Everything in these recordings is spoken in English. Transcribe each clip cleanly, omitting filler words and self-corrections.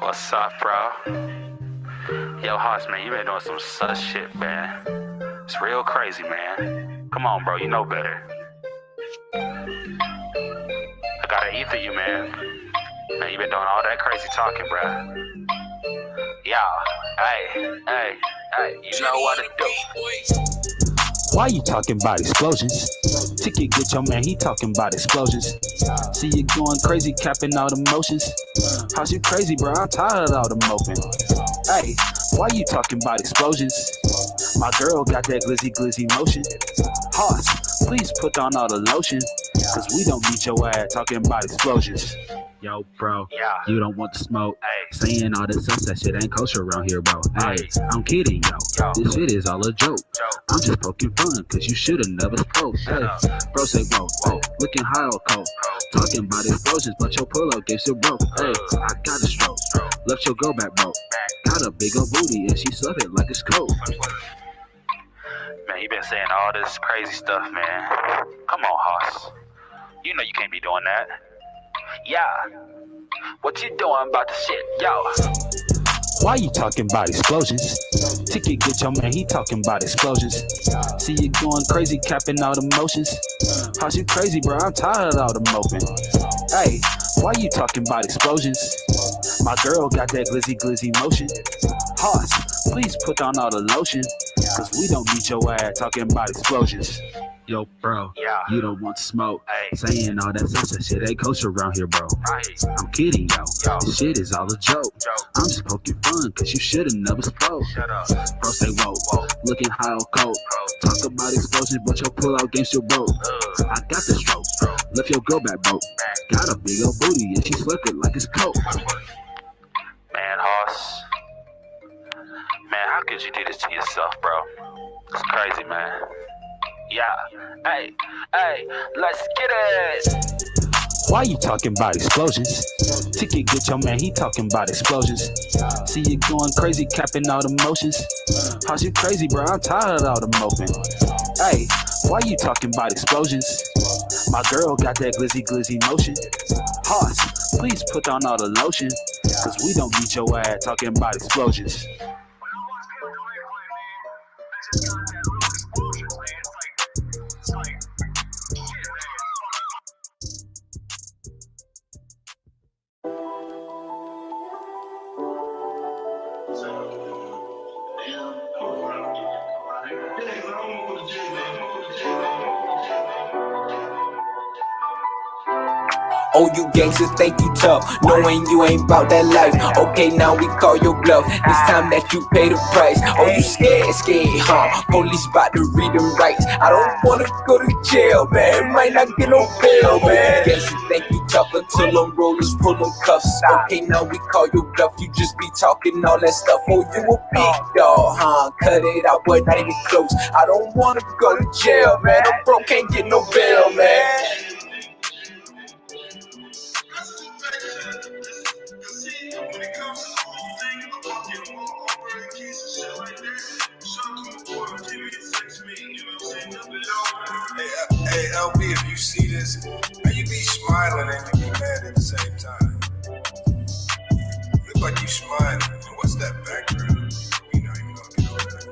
What's up, bro? Yo, Hoss, man, you been doing some sus shit, man. It's real crazy, man. Come on, bro, you know better. I gotta ether you, man. Man, you been doing all that crazy talking, bro. Yo, hey, you know what to do. Why you talking about explosions? Ticket get your man, he talking about explosions. See you going crazy, capping all the motions. How's you crazy, bro? I'm tired of all the moping. Hey, why you talking about explosions? My girl got that glizzy motion. Hoss, please put on all the lotion, cause we don't beat your ass talking about explosions. Yo, bro, you don't want to smoke. Saying all this sunset shit ain't kosher around here, bro. Hey, I'm kidding, yo. This shit is all a joke. I'm just poking fun, cause you should've never spoke. Hey, bro say, whoa, looking high or cold. Talking about explosions, but your pull-up game still broke. Hey, I got a stroke. Left your girl back broke. Got a big old booty and she slept it like it's cold. Man, you been saying all this crazy stuff, man. Come on, Hoss. You know you can't be doing that. Yeah. What you doing about the shit, yo? Why you talking about explosions? Ticket get your man, he talking about explosions. See you going crazy, capping all the motions. How's you crazy, bro? I'm tired of all the moping. Hey, why you talking about explosions? My girl got that glizzy motion. Hoss, please put on all the lotion, cause we don't beat your ass talking about explosions. Yo, bro, you don't want to smoke. Saying all that sunset shit ain't kosher around here, bro. I'm kidding, yo. This shit is all a joke. I'm just poking fun, cause you should've never spoke. Bro say, whoa, looking high or cold. Talk about explosions, but your pull-out game still broke. I got the stroke. Left your girl back broke. Got a big old booty and she slept it like it's cold. Man, Hoss. Man, how could you do this to yourself, bro? It's crazy, man. Yeah, hey, let's get it. Why you talking about explosions? Ticket get your man, he talking about explosions. See you going crazy, capping all the motions. How's you crazy, bro? I'm tired of all the moping. Hey, why you talking about explosions? My girl got that glizzy motion. Hoss, please put on all the lotion, cause we don't beat your ass talking about explosions. Oh, you gangsters think you tough, knowing you ain't bout that life. Okay, now we call your bluff. It's time that you pay the price. Oh, you scared, huh? Police bout to read them rights. I don't wanna go to jail, man. Might not get no bail, man. Gangsters think you tough until them rollers pull them cuffs. Okay, now we call your bluff. You just be talking all that stuff. Oh, you a big dog, huh? Cut it out, but not even close. I don't wanna go to jail, man. I'm broke, can't get no bail, man. Hey, LB, if you see this, man, you be smiling and you be mad at the same time. Look like you smiling. What's that background? We not even gonna get over that.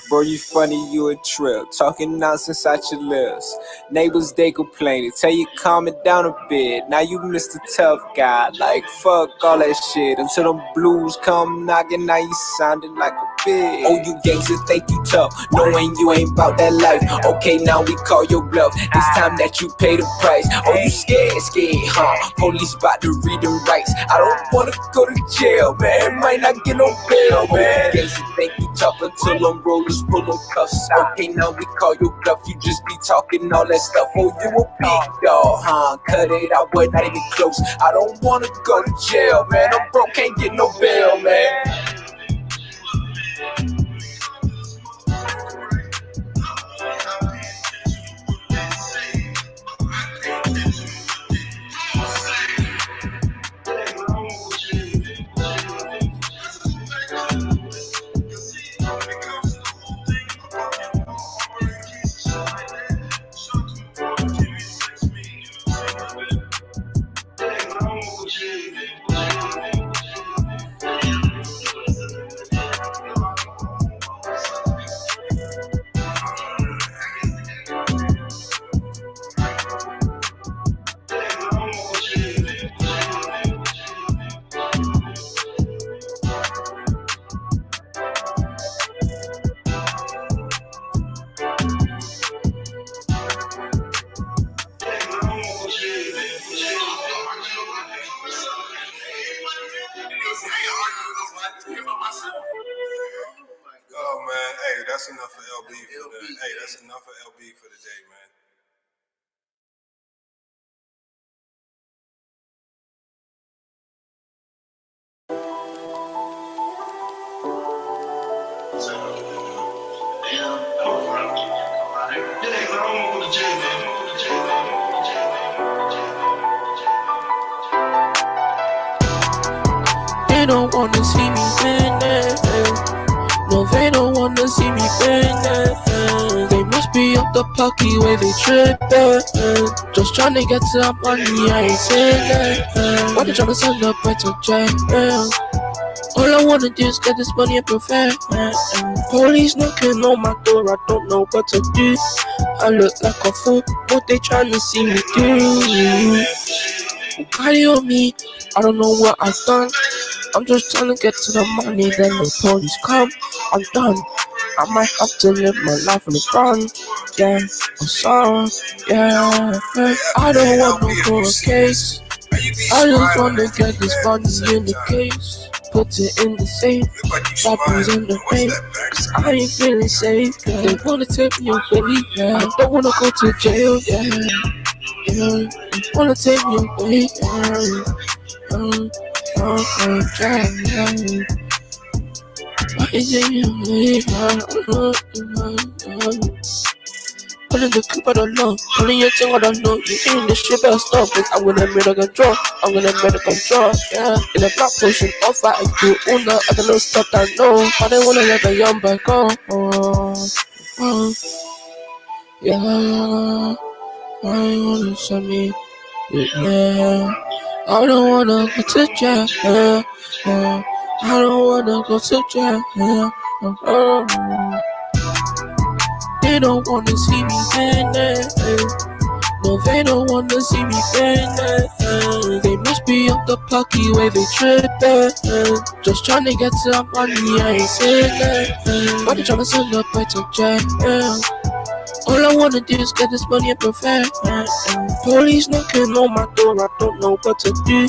Bro, you funny, you a trip. Talking nonsense out your lips. Neighbors, they complaining. Tell you calm it down a bit. Now you Mr. Tough Guy. Like, fuck all that shit. Until them blues come knocking, now you sounding like a bitch. Oh, you gangsters think you tough, knowing you ain't bout that life. Okay, now we call your bluff. It's time that you pay the price. Oh, you scared, huh? Police bout to read them rights. I don't wanna go to jail, man. Might not get no bail, man. Gangsters think you tough, tough until them rollers pull them cuffs. Okay, now we call you bluff. You just be talking all that stuff. Oh, you a big dog, huh? Cut it out, we're not even close. I don't wanna go to jail, man. I'm broke, can't get no bail, man. Oh man, hey, that's enough for LB for the hey, that's enough for LB for the day, man. They don't wanna see me win it. No, they don't wanna see me win it. They must be up the pucky way they trippin'. Just tryna get to that money, I ain't saying that. Why they tryna send up right to jail? All I wanna do is get this money and prefer. Police knocking on my door, I don't know what to do. I look like a fool, what they tryna see me do? Cardi on me, I don't know what I've done. I'm just trying to get to the money, then the police come. I'm done. I might have to live my life on the run. Yeah, I'm sorry. Yeah, I don't want no court case. I just want to get this money in the case. Put it in the safe. Rappers in the rain. Cause I ain't feeling safe. Yeah. They wanna take me away. Yeah, I don't wanna go to jail. Yeah, yeah. They wanna take me away. Yeah. Pulling the coupe out of love, pulling your tongue out of love. You ain't the shit better stop, cause I'm gonna make a control. I'm gonna make a control, yeah. In a black potion, off I do una, I can no stop that no. I don't wanna let the young back go. Yeah, I wanna send me, yeah. I don't wanna go to jail, I don't wanna go to jail, They don't wanna see me win. No, they don't wanna see me win. They must be up the pucky way they trippin'. Just tryna get to that money, I ain't saying that. Why they tryna send up right to jail? All I wanna do is get this money and prefer. Police knocking on my door, I don't know what to do.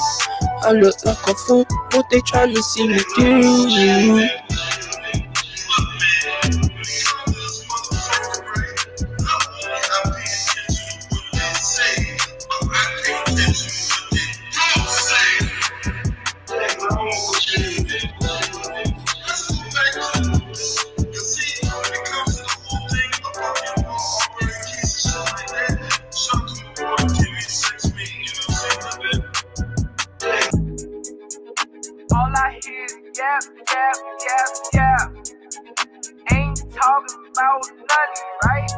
I look like a fool, what they tryna see me do? All I hear is yap. Ain't talking about nothing, right?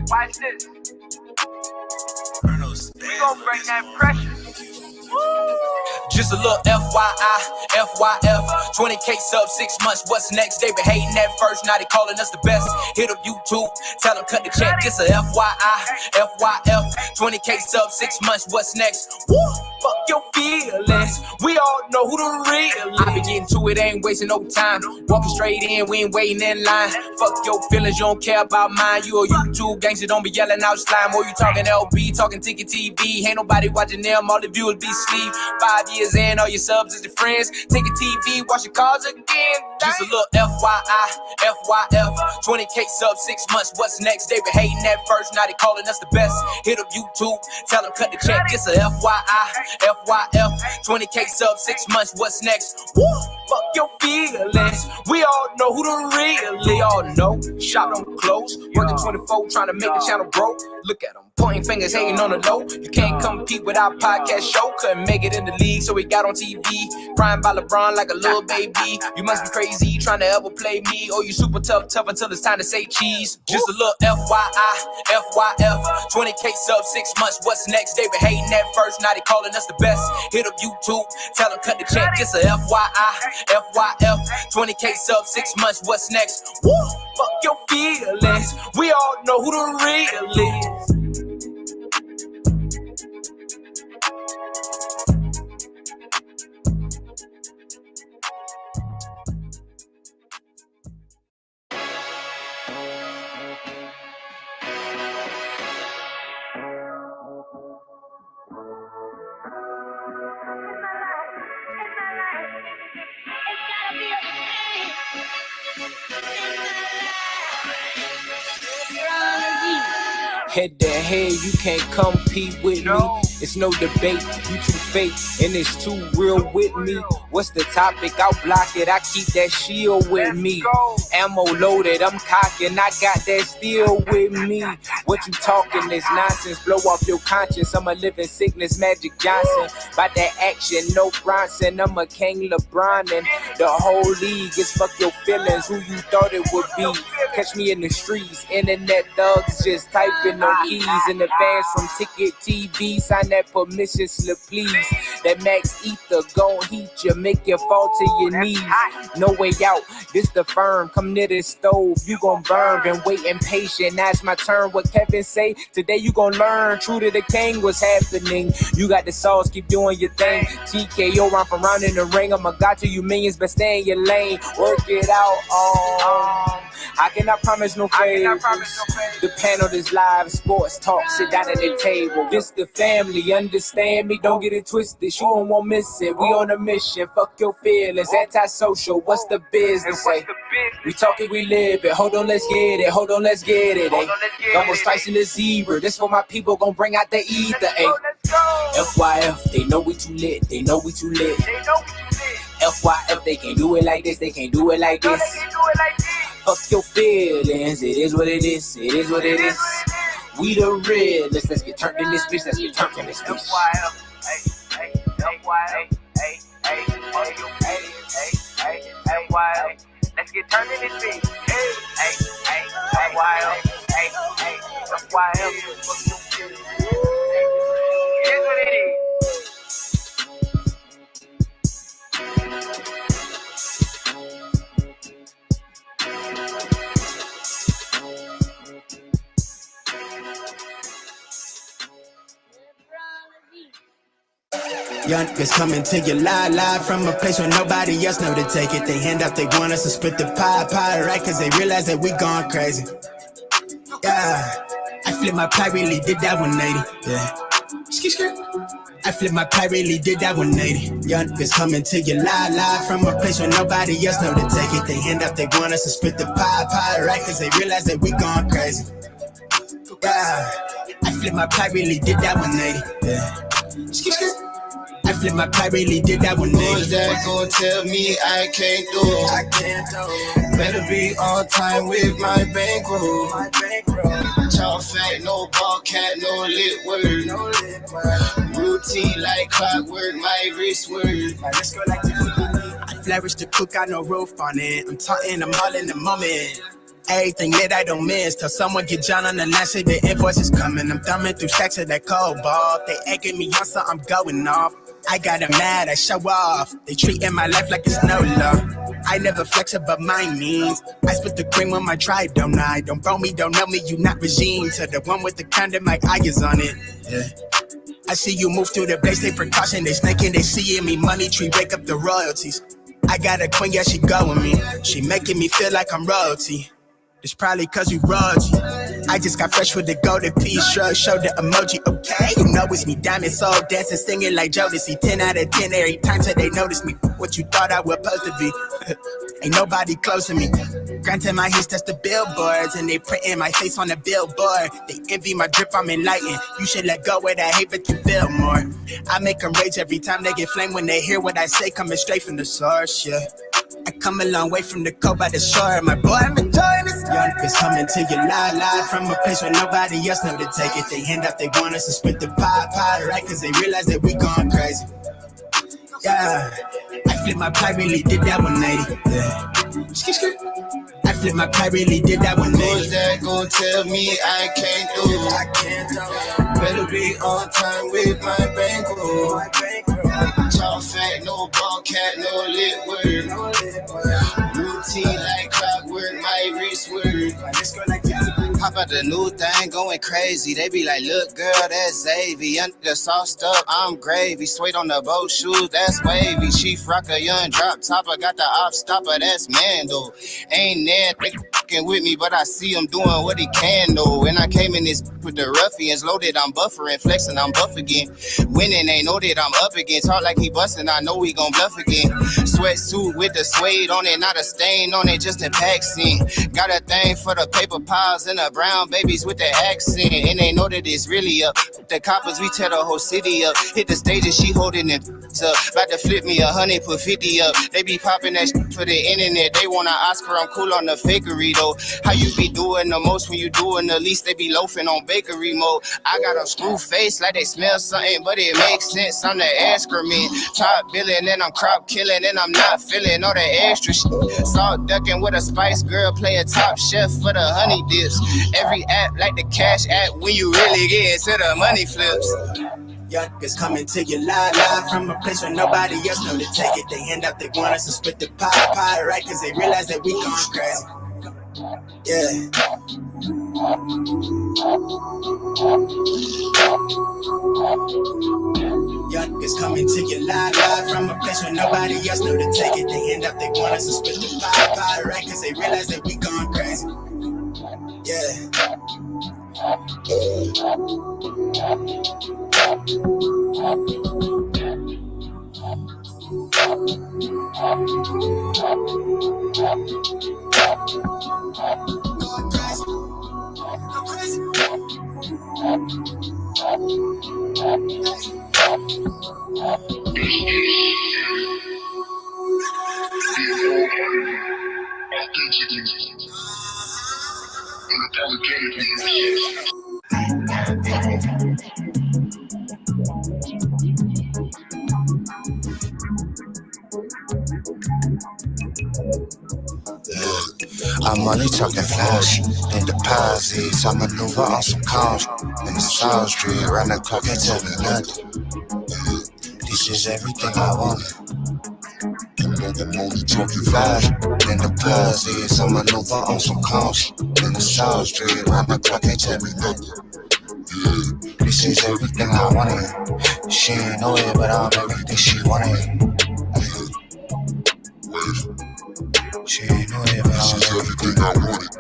Watch this. We gon' bring that pressure. Just a little FYI, FYF. 20K sub, 6 months, what's next? They been hating at first, now they calling us the best. Hit up YouTube, tell them cut the check. Just a FYI, FYF. 20K sub, 6 months, what's next? Woo! Fuck your feelings, we all know who the real is. I be getting to it, ain't wasting no time. Walking straight in, we ain't waiting in line. Fuck your feelings, you don't care about mine. You a YouTube gangster, don't be yelling out slime. Or you talking LB, talking Ticket TV. Ain't nobody watching them, all the viewers be sleep. 5 years is in, all your subs is your friends. Take a TV, watch your cars again. Just a little FYI, FYF. 20K subs, 6 months, what's next? They been hating at first, now they calling us the best. Hit up YouTube, tell them cut the check. Just a FYI, FYF. 20K subs, 6 months, what's next? Woo! Fuck your feelings. We all know who the really all know. Shop on clothes, working 24, trying to make the channel grow. Look at them, pointing fingers, hating on the low. You can't compete with our podcast show. Couldn't make it in the league, so we got on TV. Crying by LeBron like a little baby. You must be crazy, trying to ever play me. Oh, you super tough until it's time to say cheese. Just a little FYI, FYF. 20K subs, 6 months, what's next? They been hating at first, now they calling us the best. Hit up YouTube, tell them cut the check. Just a FYI, FYF. 20K subs, 6 months, what's next? Woo! Fuck your feelings. We all know who the real is. Head to head, you can't compete with me. It's no debate, you too fake, and it's too real with me. What's the topic? I'll block it, I keep that shield with me. Ammo loaded, I'm cocking, I got that steel with me. What you talking is nonsense, blow off your conscience. I'm a living sickness, Magic Johnson. By that action, no Bronson, I'm a King LeBron. And the whole league is fuck your feelings, who you thought it would be. Catch me in the streets, internet thugs just typing no keys. And the fans from Ticket TV, sign that permission slip please. That Max Ether gon' heat you, make you fall to your knees. No way out, this the firm, come near the stove, you gon' burn. Been waiting patient, now it's my turn. What Kevin say, today you gon' learn. True to the king, what's happening? You got the sauce, keep doing your thing. TKO, round from round in the ring. I'm a god to you millions, but stay in your lane. Work it out, I cannot promise no favors. The panel is live, sports talk, sit down at the table. This the family, understand me, don't get it twisted. You don't want miss it, we on a mission. Fuck your feelings, antisocial, what's the business? Say, we talk it, we live it. Hold on, let's get it, hold on, let's get it. Almost slicing the zebra, this for my people, gon' bring out the ether. FYF, they know we too lit, they know we too lit. FYF, they can't do it like this, they can't do it like this. Fuck your feelings, it is what it is, it is what it is. We the realest, let's get turned in this bitch, let's get turned in this bitch. Let's get turned in this bitch. It is what it is. Young niggas coming to you live from a place where nobody else know to take it. They hand out, they want us to split the pie, right? Cause they realize that we gone crazy. Yeah, I flipped my pie, really did that 180. Yeah, I flipped my pie, really did that 180. Young niggas coming to you live from a place where nobody else know to take it. They hand out, they want us to split the pie, right? Cause they realize that we gone crazy. Yeah, I flipped my pie, really did that 180. Yeah. I flipped my pie, really did that 180. Who's that gon' tell me I can't do it? I can't do it. Better be on time with my bankroll. Talk fat, no ball cat, no lit word. Routine like clockwork, my wrist word. Let's go like this. I flourish the cook, got no roof on it. I'm taunting, I'm all in the moment. Everything that I don't miss, till someone get John on the line, say the invoice is coming. I'm thumbing through stacks of that cold ball. They egging me on, so I'm going off. I got them mad, I show off. They treating my life like it's no law. I never flex above my means. I split the cream with my tribe, don't I? Don't bro me, don't know me, you not regime. To the one with the condom, my eye is on it. Yeah. I see you move through the base, they precaution, they snaking, they seeing me. Money tree, wake up the royalties. I got a queen, yeah, she go with me. She making me feel like I'm royalty. It's probably cause you royalty. I just got fresh with the golden piece, shrug, show the emoji, okay. You know it's me, diamond soul, dancing, singing like Jodeci. 10 out of 10 every time till they notice me. What you thought I was supposed to be. Ain't nobody close to me. Granted, my hits touch the billboards, and they printing my face on the billboard. They envy my drip, I'm enlightened. You should let go of that hate, but you feel more. I make them rage every time they get flamed when they hear what I say, coming straight from the source, yeah. I come a long way from the coast by the shore. My boy, I'm enjoying this. Young niggas coming to you live from a place where nobody else know to take it. They hand up, they want us to split the pie, right? Cause they realize that we gone crazy. Yeah, I flip my pie, really did that 180. Yeah. I flip my pie, really did that 180. Who's that gon' tell me I can't do? I can't do. Better be on time with my bankroll. Talk fat, no ball cat, no lit word. Routine like clockwork, my wrist word. Pop out the new thing, going crazy. They be like, look, girl, that's Zavy. Young nigga sauced up, I'm gravy. Suede on the boat shoes, that's wavy. Chief rocker, young drop topper. Got the op stopper, that's Mando. Ain't that fucking with me, but I see him doing what he can, though. When I came in this with the ruffians, loaded, I'm buffering, flexing, I'm buff again. Winning, ain't know that I'm up again. Talk like he busting, I know he gon' bluff again. Sweatsuit with the suede on it, not a stain on it, just a vaccine. Got a thing for the paper piles and the brown babies with the accent. And they know that it's really up. The coppers, we tear the whole city up. Hit the stage and she holding it up. About to flip me 100, put 50 up. They be popping that shit for the internet. They want an Oscar, I'm cool on the fakery though. How you be doing the most when you doing the least? They be loafing on bakery mode. I got a screw face like they smell something, but it makes sense. I'm the excrement. Top billing and I'm crop killing and I'm not feeling all the extra shit. Salt ducking with a Spice Girl playing Top Chef for the honey dips. Every app like the Cash app when you really get into the money flips. Young niggas coming to you live from a place where nobody else know to take it. They hand up, they want us to split the pie, right? Cause they realize that we gone crazy. Yeah. Young niggas coming to you live from a place where nobody else know to take it. They hand up, they want us to split the pie, right? Cause they realize that we gone crazy. Yeah. I'm only talking flash and deposits. I maneuver on some calls in the South Street. Round the clock and tell me nothing. This is everything I wanted. I'm only talking flash and deposits. I maneuver on some calls in the South Street. Round the clock and tell me nothing. This is everything I wanted. She ain't know it, but I'm everything she wanted. She ain't know it, but I'm everything I wanted.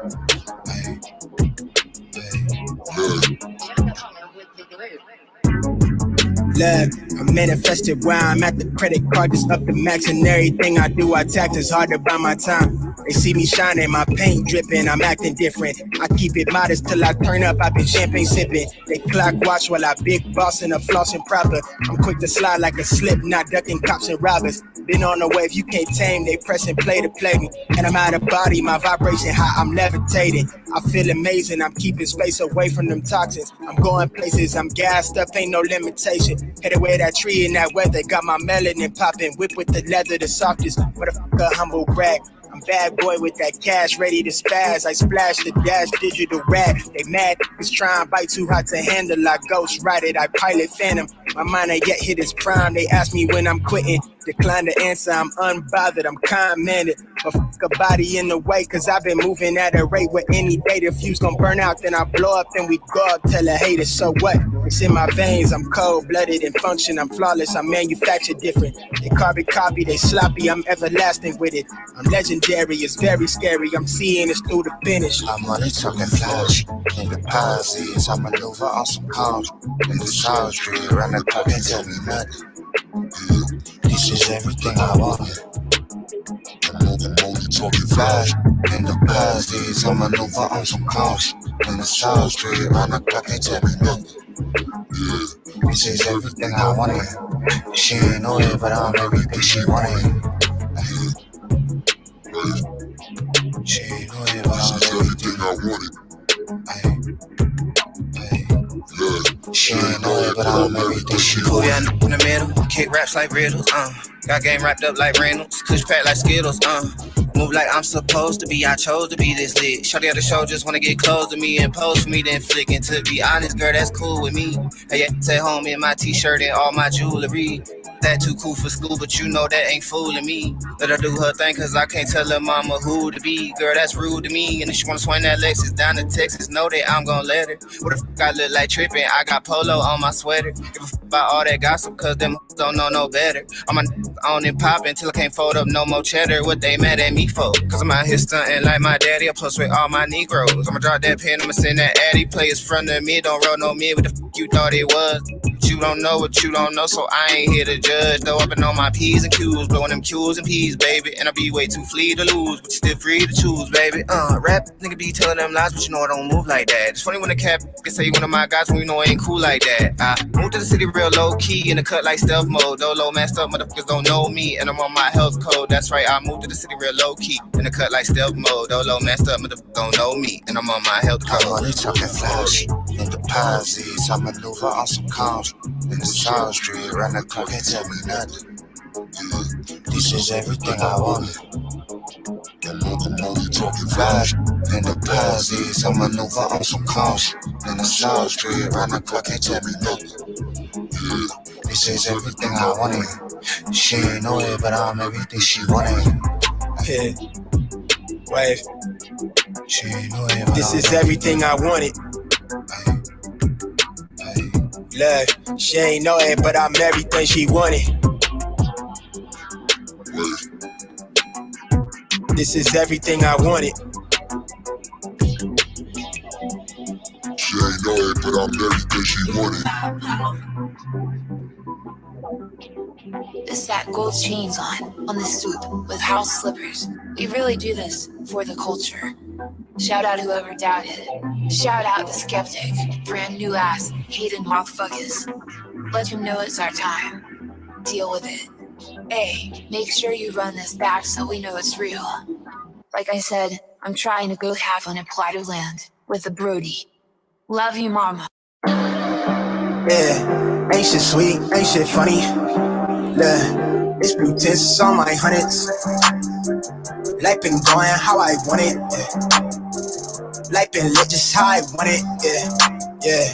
Look, I manifested where I'm at. The credit card is up to max, and everything I do, I tax. It's hard to buy my time. They see me shining, my paint dripping, I'm acting different. I keep it modest till I turn up, I've been champagne sipping. They clock watch while I big boss and a flossing proper. I'm quick to slide like a slip, not ducking cops and robbers. Been on the wave, you can't tame, they pressing play to play me. And I'm out of body, my vibration high, I'm levitating. I feel amazing, I'm keeping space away from them toxins. I'm going places, I'm gassed up, ain't no limitation. Head away that tree in that weather, got my melanin popping. Whip with the leather, the softest. What a humble brag. I'm bad boy with that cash, ready to spaz. I splash the dash, digital rap. They mad, niggas trying bite too hot to handle. I ghost ride it, I pilot phantom. My mind ain't yet hit its prime. They ask me when I'm quitting. Decline to answer, I'm unbothered, I'm kind-mannered. But fuck a body in the way, cause I've been moving at a rate where any day the fuse gon' burn out, then I blow up, then we go up, tell a hater, so what? It's in my veins, I'm cold-blooded and function, I'm flawless, I'm manufactured different. They carbon copy, they sloppy, I'm everlasting with it. I'm legendary, it's very scary, I'm seeing it through the finish. I'm only talking flash, in the posits, I maneuver on some calls. In the South Street, around the clock, can't tell me nothing. This is everything I wanted. I'm only talking flash, in the posits, I maneuver on some calls. In the South Street, around the clock, can't tell me nothing. This is everything I wanted. She ain't know it, but I'm everything she wanted. She ain't know it, but I'm everything I wanted. She ain't know it, but I'm everything she Cool, yeah, wanted. in the middle, kick raps like riddles, got game wrapped up like Reynolds, kush packed like Skittles, move like I'm supposed to be, I chose to be this lit. Shorty at the show just wanna get close to me and pose for me, then flick. And to be honest, girl, that's cool with me. Hey, yeah, stay home in my t-shirt and all my jewelry. That too cool for school, but you know that ain't fooling me. Let her do her thing, cause I can't tell her mama who to be. Girl, that's rude to me. And if she wanna swing that Lexus down to Texas, know that I'm gon' let her. What the fuck I look like trippin'? I got polo on my sweater. Give a fuck about all that gossip, cause them don't know no better. I'm on and poppin' till I can't fold up no more cheddar. What they mad at me for? Cause I'm out here stuntin' like my daddy, I plus with all my Negroes. I'ma drop that pen, I'ma send that addy. Players front of me, don't roll no me. What the fuck you thought it was? But you don't know what you don't know, so I ain't here to judge. Though I've been on my P's and Q's, blowing them Q's and P's, baby. And I be way too flea to lose, but you still free to choose, baby. Rap, nigga be telling them lies, but you know I don't move like that. It's funny when the cap can say you one of my guys when you know I ain't cool like that. I moved to the city real low key, in the cut like stealth mode. Though low messed up, motherfuckers don't know me, and I'm on my health code. That's right, I moved to the city real low key, in the cut like stealth mode. Though low messed up, motherfuckers don't know me, and I'm on my health code. I'm only talking flash, in the posits, I maneuver on some calls. In the South Street, around the clock, can't tell me nothing. This is everything I wanted. I'm only talking flash, in the posits, I maneuver on some calls. In the South Street, around the clock, can't tell me nothing. This is everything I wanted. She ain't know it, but I'm everything she wanted. Yeah. Wave. She ain't know it, but This I'm is everything I wanted. Look, she ain't know it, but I'm everything she wanted. This is everything I wanted. She ain't know it, but I'm everything she wanted. This that gold chains on the stoop with house slippers. We really do this for the culture. Shout out whoever doubted it. Shout out the skeptic. Brand new ass, hating motherfuckers. Let him know it's our time. Deal with it. Hey, make sure you run this back so we know it's real. Like I said, I'm trying to go half on a plot of land with the Brody. Love you, mama. Yeah, ain't shit sweet, ain't shit funny. Look, it's blue tints on my hundreds. Life been going how I want it. Yeah. Life been lit just how I want it. Yeah, yeah.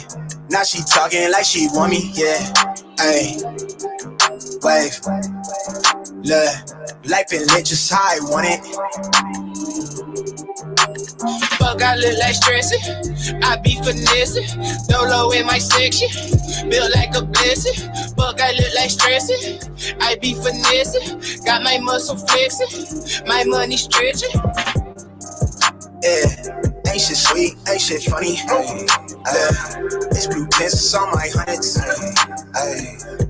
Now she talking like she want me. Yeah, ayy. Wave. Look, life been lit just how I want it. Fuck, I look like stressing. I be finessing. Dolo in my section. Built like a blessing. Fuck, I look like stressing. I be finessing. Got my muscle flexing. My money stretching. Yeah, ain't shit sweet, ain't shit funny. It's blue tints on my hundreds.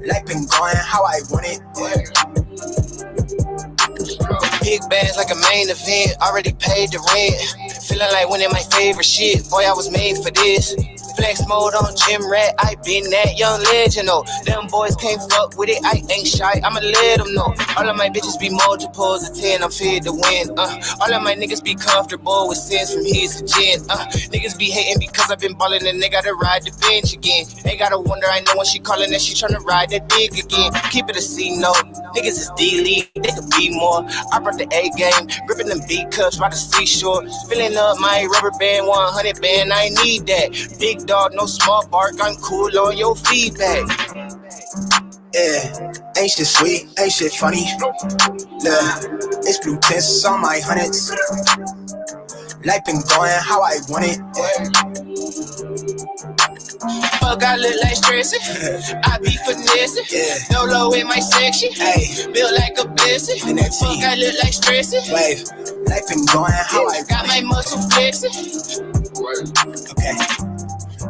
Life been going how I want it. Big bags like a main event. Already paid the rent. Feeling like winning my favorite shit. Boy, I was made for this. Flex mode on gym rat. I been that young legend, oh. Them boys can't fuck with it. I ain't shy, I'ma let them know. All of my bitches be multiples of 10. I'm fed to win. All of my niggas be comfortable with sins from his to gin. Niggas be hating because I've been ballin' and they gotta ride the bench again. They gotta wonder, I know when she callin' that she tryna ride that dick again. Keep it a C note. Niggas is D-League, they could be more. I brought the A game, gripping them B cups by the seashore. Filling up my rubber band, 100 band, I need that. Big dog, no small bark, I'm cool on your feedback. Yeah, ain't shit sweet, ain't shit funny. Look, it's blue tints on my hundreds. Life been going how I want it. Fuck, I look like stressing. I be finessing. No low in my section. Built like a blessing. Fuck, I look like stressing. Wave, life been going how I got want my it. muscle flexing. Okay.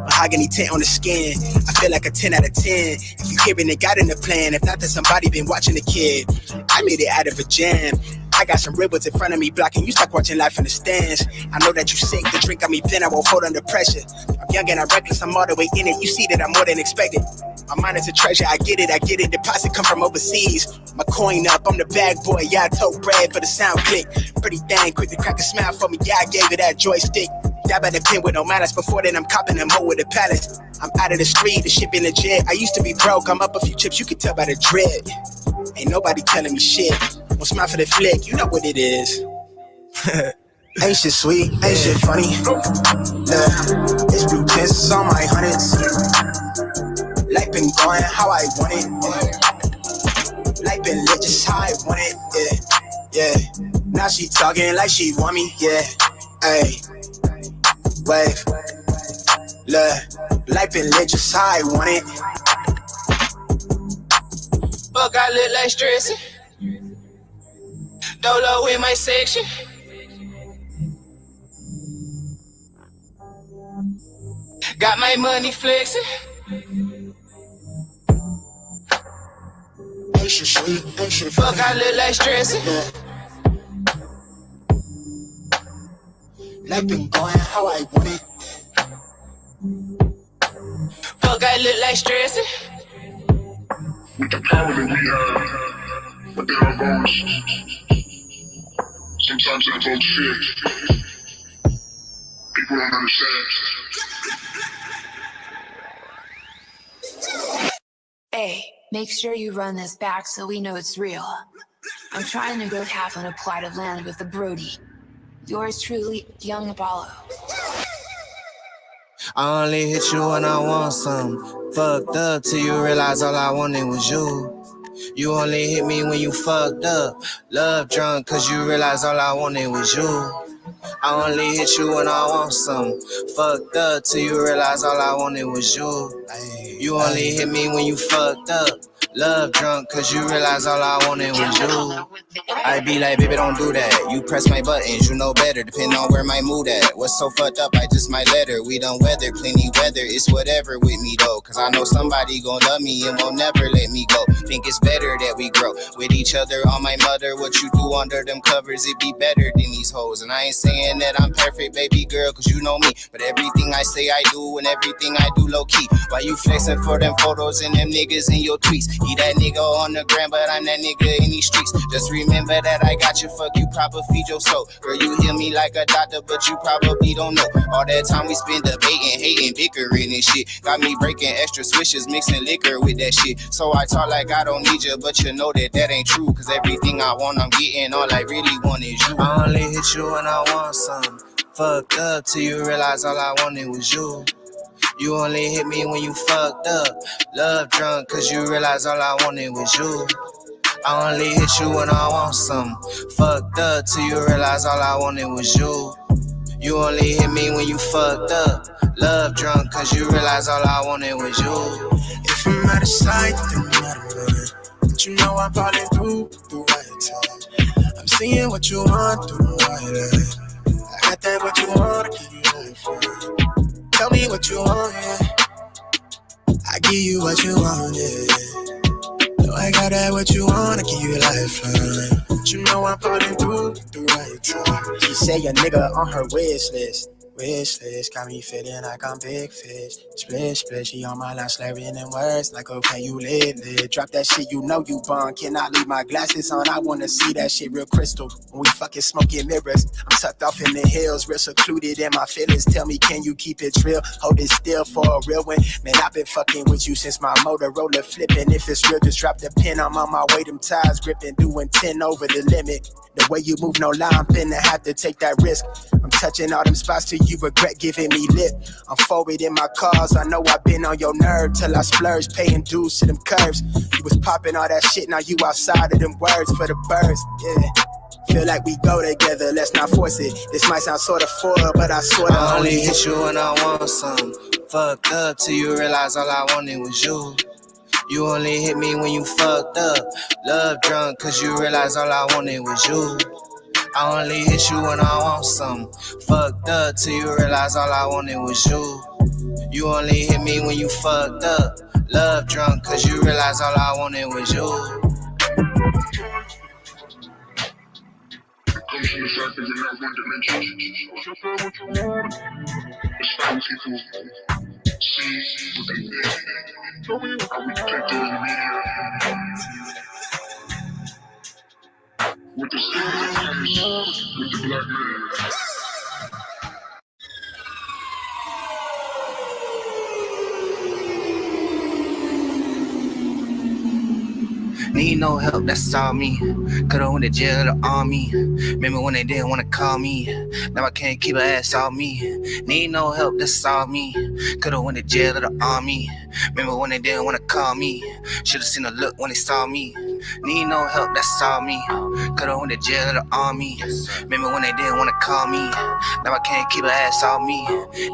Mahogany tint on the skin. I feel like a 10 out of 10. If you hearing it, got in the plan. If not, then somebody been watching the kid. I made it out of a jam. I got some ribbons in front of me blocking you, stuck watching life in the stands. I know that you sick, the drink got me thin, I won't fold under pressure. I'm young and I'm reckless, I'm all the way in it. You see that I'm more than expected. My mind is a treasure, I get it. Deposit come from overseas. My coin up, I'm the bag boy. Yeah, I tote bread for the sound click. Pretty dang, quick to crack a smile for me. Yeah, I gave it that joystick. Dab at the pin with no malice. Before then, I'm copping a mo with a palace. I'm out of the street, the ship in the jet. I used to be broke, I'm up a few chips. You can tell by the dread. Ain't nobody telling me shit. Won't smile for the flick, you know what it is. Ain't shit sweet, ain't shit funny. Look, it's blue tints on my hundreds. Life been going how I want it. Life been lit just how I want it. Yeah. Now she talking like she want me. Yeah. Hey. Wave. Look, life been lit just how I want it. Fuck, I look like stressing. Dolo in my section. Got my money flexing. Ain't shit sweet, ain't shit Fuck, funny. I look like stressing. Life been going how I want it. Fuck, I look like stressing. With the power that we have, but there are moments. Sometimes that vote shit. People don't understand. Hey, make sure you run this back so we know it's real. I'm trying to go half on a plot of land with the Brody. Yours truly, Young Apollo. I only hit you when I want some. Fucked up till you realize all I wanted was you. You only hit me when you fucked up. Love drunk cause you realize all I wanted was you. I only hit you when I want some. Fucked up till you realize all I wanted was you. You only hit me when you fucked up. Love drunk cause you realize all I wanted was you. I be like, baby, don't do that. You press my buttons, you know better, depending on where my mood at. What's so fucked up, I just might let her. We done weather, plenty weather, it's whatever with me though. Cause I know somebody gon' love me and won't never let me go. Think it's better that we grow with each other. On my mother, what you do under them covers, it be better than these hoes. And I ain't saying that I'm perfect, baby girl, cause you know me. But everything I say I do and everything I do low key. Why you flexing for them photos and them niggas in your tweets? He that nigga on the gram, but I'm that nigga in these streets. Just remember that I got you, fuck you, proper feed your soul. Girl, you hear me like a doctor, but you probably don't know. All that time we spend debating, hating, bickering and shit. Got me breaking extra swishes, mixing liquor with that shit. So I talk like I don't need you, but you know that that ain't true. Cause everything I want, I'm getting. All I really want is you. I only hit you when I want some. Fucked up till you realize all I wanted was you. You only hit me when you fucked up. Love drunk cause you realize all I wanted was you. I only hit you when I want some. Fucked up till you realize all I wanted was you. You only hit me when you fucked up. Love drunk cause you realize all I wanted was you. If I'm out of sight, then I'm out of mind. But you know I'm falling through the right time. I'm seeing what you want through the right eye. I got that what you want, give you lifeline. Tell me what you want, yeah. I give you what you want, yeah. No, I got that what you want, I give you a lifeline. But you know I'm falling through the right time. She say a nigga on her wish list. Wish list got me feeling like I'm big fish. Split, split, she on my line slurring in words like, okay, you lit. Drop that shit, you know you bun. Cannot leave my glasses on, I wanna see that shit real crystal. When we fucking smoking mirrors, I'm tucked off in the hills, real secluded in my feelings. Tell me, can you keep it real? Hold it still for a real one. Man, I've been fucking with you since my Motorola flipping. If it's real, just drop the pin, I'm on my way, them ties gripping, doing 10 over the limit. The way you move, no lie, I'm finna have to take that risk. I'm touching all them spots till you regret giving me lip. I'm forward in my cars, I know I've been on your nerve till I splurge, paying dues to them curves. You was popping all that shit, now you outside of them words for the birds, yeah. Feel like we go together, let's not force it. This might sound sorta foil, but I sorta I only hit you when I want some. Fucked up till you realize all I wanted was you. You only hit me when you fucked up. Love drunk cause you realize all I wanted was you. I only hit you when I want some. Fucked up till you realize all I wanted was you. You only hit me when you fucked up. Love drunk cause you realize all I wanted was you. Comes from the fact that we're not one dimensional. Just say what you want. It's how people see what they think. Tell me how we take those media. With the stigma comes with the black man. Need no help, that's all me. Could've went to jail or the army. Remember when they didn't wanna call me. Now I can't keep her ass off me. Need no help, that's all me. Could've went to jail or the army. Remember when they didn't wanna call me. Should've seen a look when they saw me. Need no help, that's all me. Could've went to jail or the army. Remember when they didn't wanna call me. Now I can't keep her ass off me.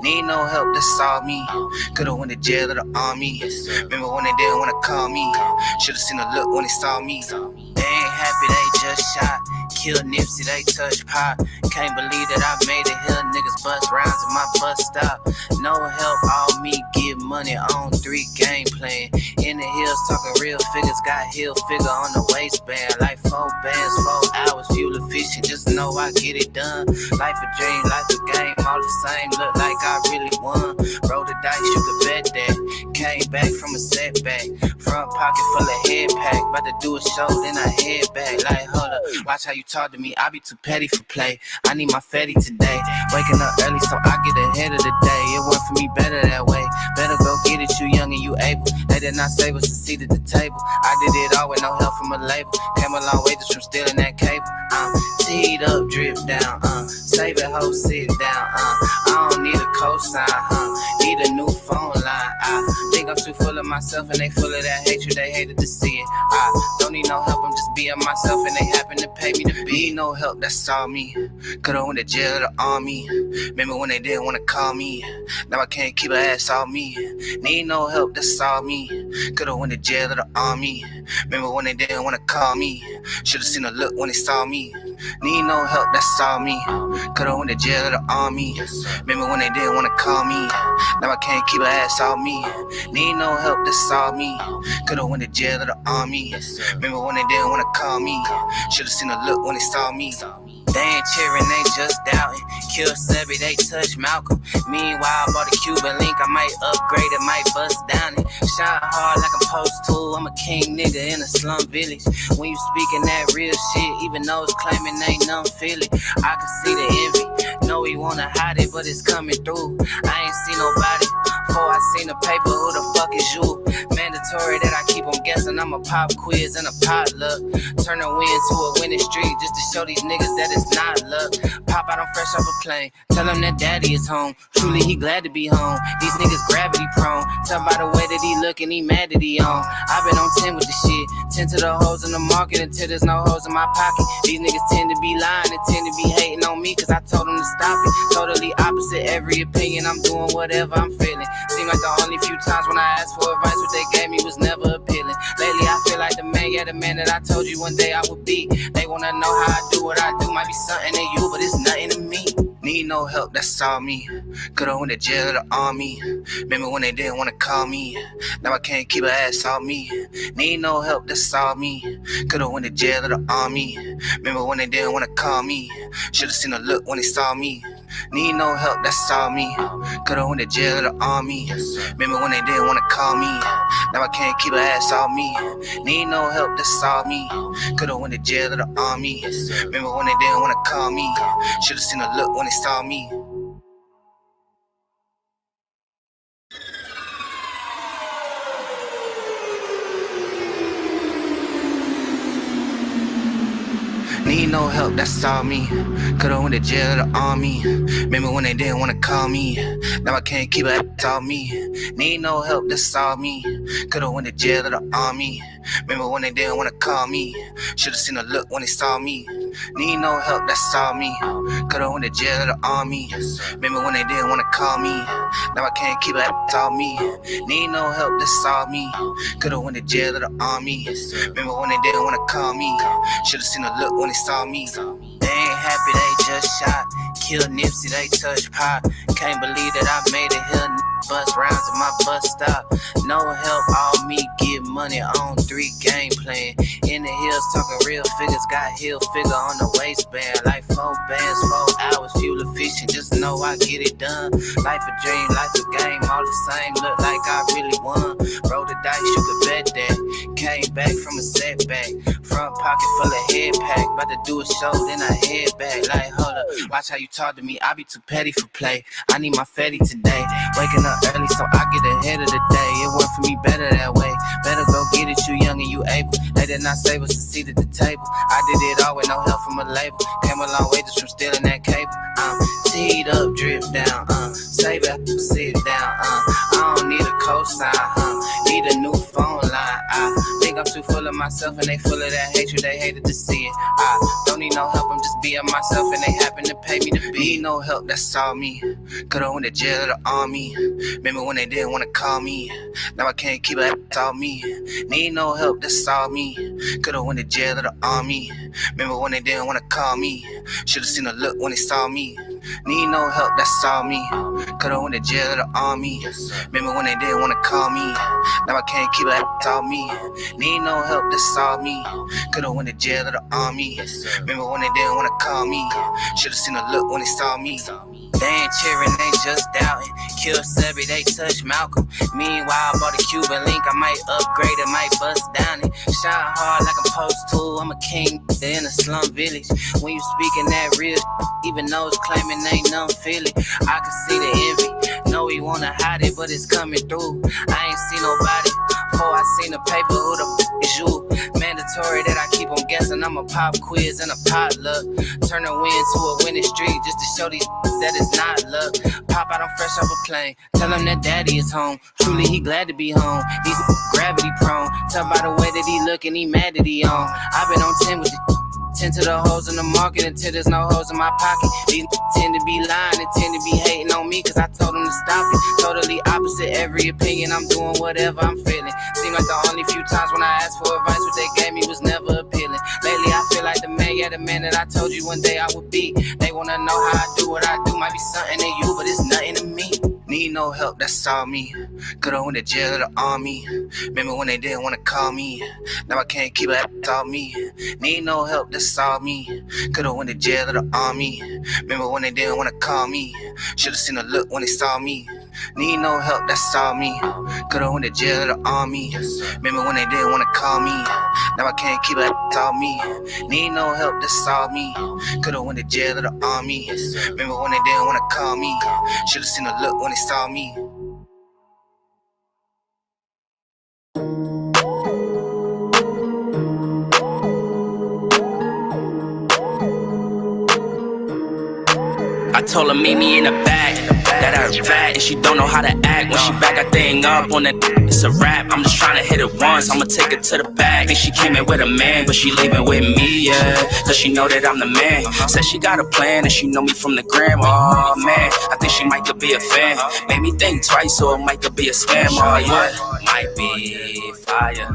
Need no help, that's all me. Could've went to jail or the army. Remember when they didn't wanna call me. Should've seen a look when they saw me. They ain't happy, they just shot. Killed Nipsey, they touched pop. Can't believe that I made it here. Niggas bust rounds at my bus stop. No help, all me, get money on 3 game plan. In the hills, talking real figures. Got hill figure on the waistband. Like 4 bands, 4 hours, fuel efficient. Just know I get it done. Life a dream, life a game. All the same, look like I really won. Roll the dice, you could bet that. Came back from a setback. Front pocket full of head pack. About to do a show, then I head back. Like, hold up, watch how you talk to me. I be too petty for play. I need my fatty today. Waking up early so I get ahead of the day. It worked for me better that way. Better go get it, you young and you able. They did not save us a seat at the table. I did it all with no help from a label. Came a long way just from stealing that cable. Teed up, drip down, save it, ho, sit down, I don't need a cosign, need a new phone line. I think I'm too full of myself and they full of that hatred, they hated to see it. I don't need no help, I'm just being myself and they happen to pay me to be. Need no help, that's all me. Could've went to jail or the army. Remember when they didn't wanna call me. Now I can't keep her ass off me. Need no help, that's all me. Could've went to jail or the army. Remember when they didn't wanna call me. Should've seen a look when they saw me. Need no help, that's all me. Could've went to jail or the army. Remember when they didn't wanna call me. Now I can't keep her ass off me. Need no help, that's all me. Could've went to jail or the army. Remember when they didn't wanna call me. Should've seen a look when they saw me. They ain't cheering, they just doubting. Kill Sebby, they touch Malcolm. Meanwhile, I bought a Cuban link, I might upgrade it, might bust down it. Shot hard like I'm supposed to, I'm a king nigga in a slum village. When you speaking that real shit, even though it's claiming ain't none feel it. I can see the envy, know he wanna hide it, but it's coming through. I ain't seen nobody before I seen the paper, who the fuck is you? Mandatory that I keep on guessing, I'm a pop quiz and a potluck. Turn a win to a winning streak, just to show these niggas that it's not luck. Pop out, I'm fresh off a plane. Tell him that daddy is home. Truly, he glad to be home. These niggas gravity prone. Tell by the way that he looking, he mad that he on. I've been on 10 with the shit. 10 to the hoes in the market until there's no hoes in my pocket. These niggas tend to be lying and tend to be hating on me cause I told them to stop it. Totally opposite every opinion. I'm doing whatever I'm feeling. Seem like the only few times when I asked for advice, what they gave me was never appealing. Lately, I feel like the man, yeah, the man that I told you one day I would be. They wanna know how I do what I do. Might be something to you, but it's nothing to me. Need no help, that's all me. Could've went to jail or the army. Remember when they didn't wanna call me. Now I can't keep her ass off me. Need no help, that's all me. Could've went to jail or the army. Remember when they didn't wanna call me. Should've seen a look when they saw me. Need no help, that's all me. Could've went to jail or the army. Remember when they didn't wanna call me. Now I can't keep her ass off me. Need no help, that's all me. Could've went to jail or the army. Remember when they didn't wanna call me. Should've seen a look when they saw me. Need no help, that's all me. Could've went to jail or the army. Remember when they didn't wanna call me. Now I can't keep her ass off me. Need no help, that's all me. Could've went to jail or the army. Remember when they didn't wanna call me? Should've seen a look when they saw me. Need no help, that's all me. Could've went to jail or the army. Remember when they didn't wanna call me? Now I can't keep it, that's all me. Need no help, that's all me. Could've went to jail or the army. Remember when they didn't wanna call me? Should've seen a look when they saw me. They ain't happy, they just shot. Killed Nipsey, they touched pop. Can't believe that I made it here. Bus rounds at my bus stop. No help, all me, get money on 3 game plan. In the hills, talking real figures, got hill figure on the waistband. Like 4 bands, 4 hours, fuel efficient, just know I get it done. Life a dream, life a game, all the same, look like I really won. Roll the dice, you could bet that. Came back from a setback. Front pocket full of head pack. About to do a show, then I head back. Like, hold up, watch how you talk to me, I be too petty for play. I need my fatty today. Waking up early so I get ahead of the day. It worked for me better that way. Better go get it, you young and you able. They did not save us a seat at the table. I did it all with no help from a label. Came a long way just from stealing that cable. Teed up, drip down, save it, sit down, I don't need a cosign, need a new phone line. I think I'm too full of myself and they full of that hatred, they hated to see it. I don't need no help, I'm just being myself and they happen to pay me to be. Need no help, that's all me. Could've went to jail or the army. Remember when they didn't wanna call me? Now I can't keep it, that's all me. Need no help, that's all me. Could've went to jail or the army. Remember when they didn't wanna call me? Should've seen a look when they saw me. Need no help, that's all me. Could've went to jail or the army. Remember when they didn't wanna call me? Now I can't keep it, that's all me. Need no help, that's all me. Could've went to jail or the army. Remember when they didn't wanna call me? Should've seen a look when they saw me. They ain't cheering, they just doubting. Kill Sebi, they touch Malcolm. Meanwhile, bought a Cuban link, I might upgrade it, might bust down it. Shine hard like I'm supposed to, I'm a king in a slum village. When you speaking that real, even those claiming ain't none feel it. I can see the envy, know he wanna hide it, but it's coming through. I ain't seen nobody, before I seen the paper, who the is you? Mandatory that I keep on guessing, I'm a pop quiz and a potluck. Turn a win to a winning streak, just to show these that it's not luck. Pop out, I'm fresh off a plane. Tell him that daddy is home. Truly, he glad to be home. He's gravity prone. Tell by the way that he look and he mad that he on. I've been on 10 with the 10 to the hoes in the market until there's no hoes in my pocket. These tend to be lying and tend to be hating on me cause I told them to stop it. Totally opposite every opinion, I'm doing whatever I'm feeling. Seem like the only few times when I asked for advice what they gave me was never appealing. Lately I feel like the man, yeah, the man that I told you one day I would be. They wanna know how I do what I do, might be something to you, but it's nothing to me. Need no help, that's all me. Could've went to jail or the army. Remember when they didn't wanna call me? Now I can't keep it, that's all me. Need no help, that's all me. Could've went to jail or the army. Remember when they didn't wanna call me? Should've seen a look when they saw me. Need no help, that's all me. Could've went to jail or the army. Remember when they didn't wanna call me? Now I can't keep it, that's all me. Need no help, that's all me. Could've went to jail or the army. Remember when they didn't wanna call me? Should've seen a look when they saw me. I told her meet me in the back, that I fat and she don't know how to act. When she back that thing up on that, it's a rap. I'm just trying to hit it once, I'ma take it to the back. Think she came in with a man, but she leaving with me, yeah. Cause she know that I'm the man. Said she got a plan and she know me from the gram. Oh man, I think she might could be a fan. Made me think twice, so it might could be a scam. Oh yeah, might be fire.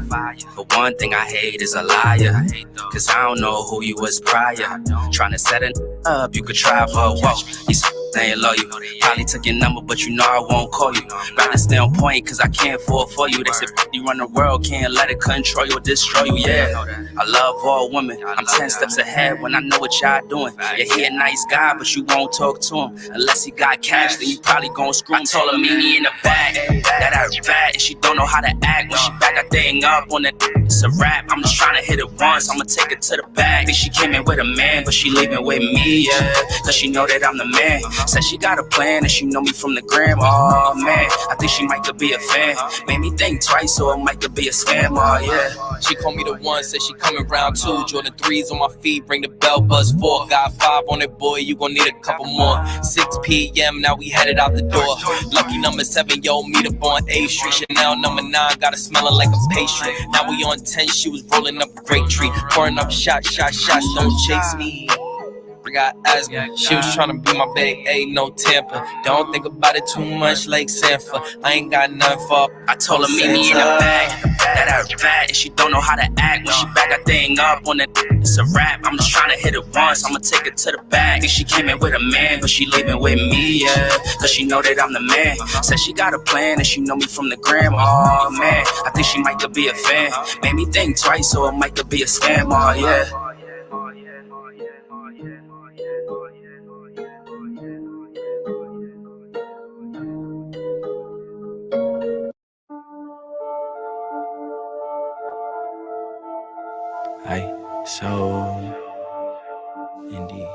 But one thing I hate is a liar. Cause I don't know who you was prior. Trying to set it up, you could try, but whoa. These they ain't love you. Probably took your number, but you know I won't call you. Rather stay on point, cause I can't fall for you. They said you run the world, can't let it control you or destroy you, yeah. I love all women, I'm 10 steps ahead when I know what y'all doing. Yeah, he a nice guy, but you won't talk to him. Unless he got cash, then you probably gon' screw him. I told her meet me in the back, that I fat and she don't know how to act. When she back that thing up on that, it's a rap. I'm just trying to hit it once, I'ma take it to the back. Think she came in with a man, but she leaving with me, yeah. Cause she know that I'm the man. Said she got a plan and she know me from the gram. Oh man, I think she might could be a fan. Made me think twice, so it might could be a scam. Oh yeah. She called me the one, said she coming round 2. Jordan 3s on my feet, bring the bell, buzz 4. Got 5 on it, boy, you gon' need a couple more. 6 p.m., now we headed out the door. Lucky number 7, yo, meet up on A Street. Chanel number 9, got it smelling like a pastry. Now we on 10, she was rolling up a great tree. Pouring up shots, don't chase me. I got asthma. She was tryna be my big A, no temper. Don't think about it too much like Sanford. I ain't got nothing for. I told her meet me in the bag, that I bad, and she don't know how to act. When she back that thing up on it, it's a rap. I'm just tryna hit it once, I'ma take it to the bag. Think she came in with a man, but she leaving with me, yeah. Cause she know that I'm the man. Said she got a plan and she know me from the gram. Oh man, I think she might could be a fan. Made me think twice, so it might could be a scam. Oh yeah. So Indy.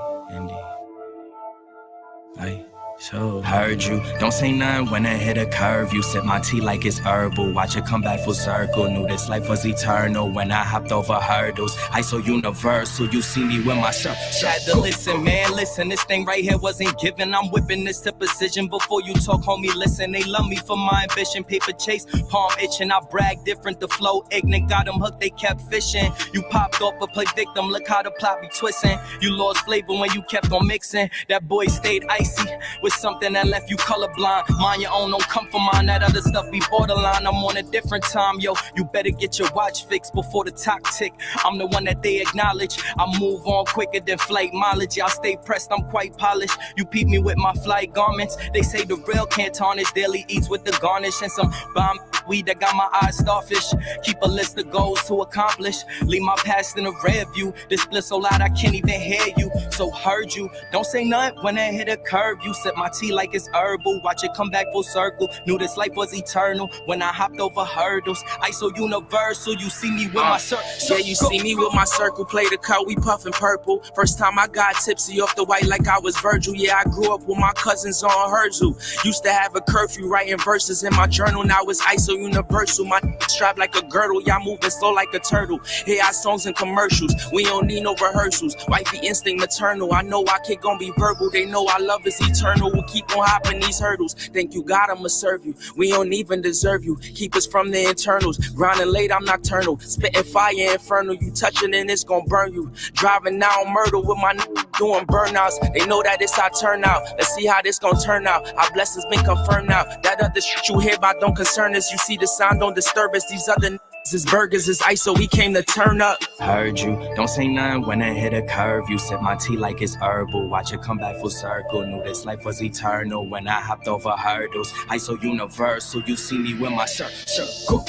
So heard you, don't say nothing when I hit a curve. You sip my tea like it's herbal. Watch it come back full circle. Knew this life was eternal when I hopped over hurdles. I so universal, you see me with my shirt. Had to listen, man, listen. This thing right here wasn't given. I'm whipping this to precision. Before you talk, homie, listen. They love me for my ambition. Paper chase, palm itching. I brag different. The flow ignorant. Got them hooked, they kept fishing. You popped off but play victim. Look how the plot be twisting. You lost flavor when you kept on mixing. That boy stayed icy with something that left you colorblind. Mind your own, don't come for mine. That other stuff be borderline. I'm on a different time, yo. You better get your watch fixed before the clock tick. I'm the one that they acknowledge. I move on quicker than flight mileage. Y'all stay pressed, I'm quite polished. You peep me with my flight garments. They say the real can't tarnish. Daily eats with the garnish and some bomb weed that got my eyes starfish. Keep a list of goals to accomplish. Leave my past in a rear view. This split so loud I can't even hear you. So heard you. Don't say nothing when I hit a curve. You sip my tea like it's herbal. Watch it come back full circle. Knew this life was eternal when I hopped over hurdles. I so universal. You see me with my circle. Yeah, you see me with my circle. Play the cut, we puffin' purple. First time I got tipsy off the white like I was Virgil. Yeah, I grew up with my cousins on Herzl. Used to have a curfew writing verses in my journal. Now it's ISO universal. My strapped like a girdle. Y'all moving slow like a turtle. Hear our songs and commercials. We don't need no rehearsals. Wifey instinct maternal. I know our kid gon' be verbal. They know our love is eternal. We'll keep on hopping these hurdles. Thank you, God, I'ma serve you. We don't even deserve you. Keep us from the internals. Grinding late, I'm nocturnal. Spitting fire infernal. You touching and it's gon' burn you. Driving now Myrtle with my doing burnouts. They know that it's our turnout. Let's see how this gon' turn out. Our blessings been confirmed now. That other shit you hear about don't concern us. You see the sound don't disturb us. These other his burgers is ice, so we came to turn up. Heard you, don't say nothing when I hit a curve. You sip my tea like it's herbal. Watch it come back full circle. Knew this life was eternal when I hopped over hurdles. I so universal, you see me with my circle.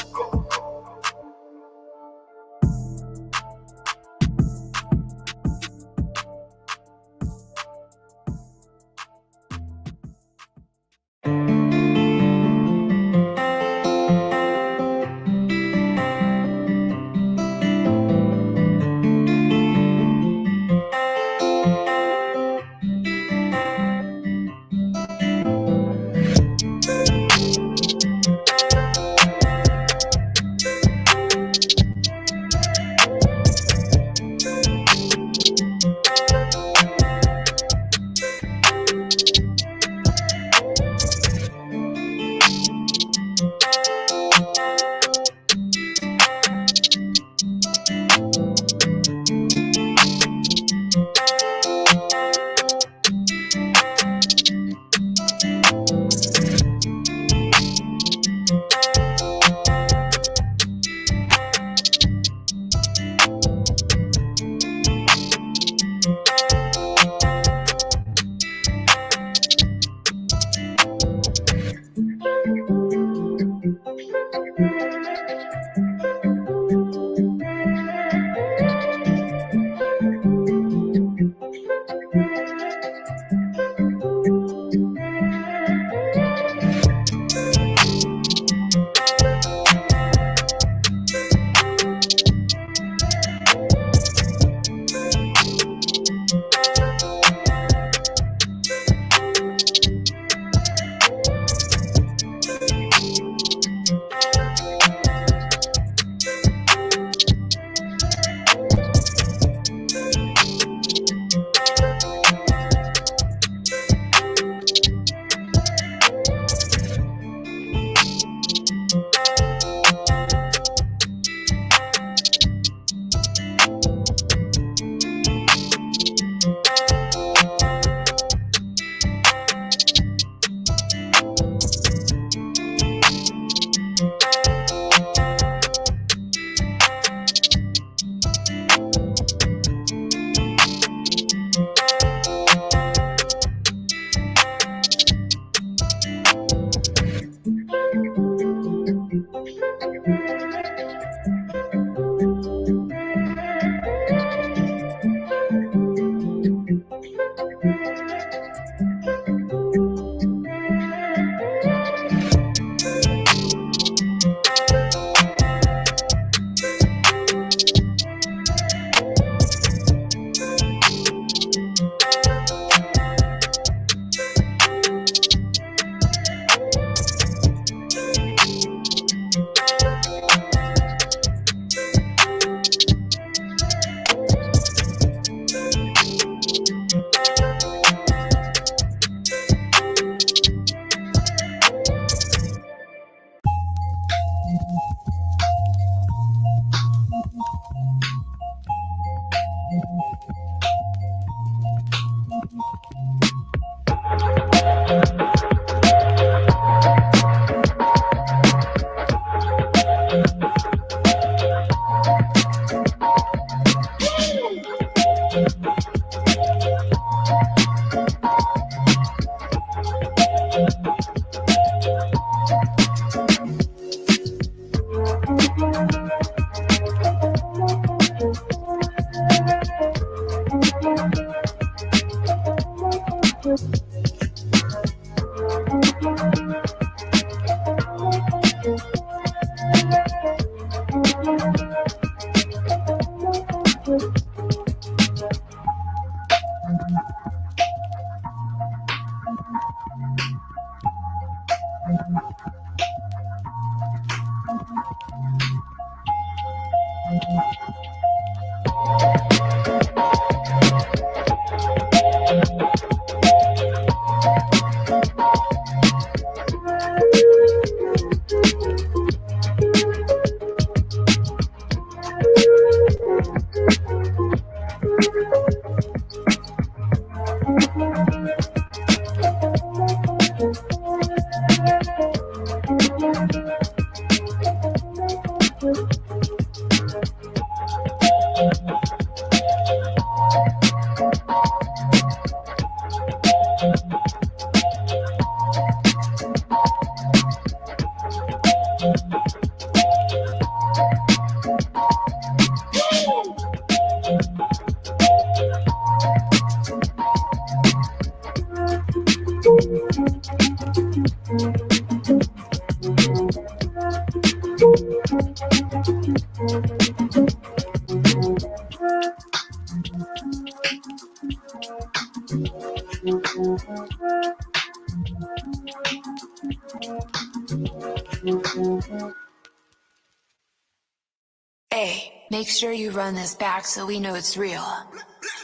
Hey, make sure you run this back so we know it's real.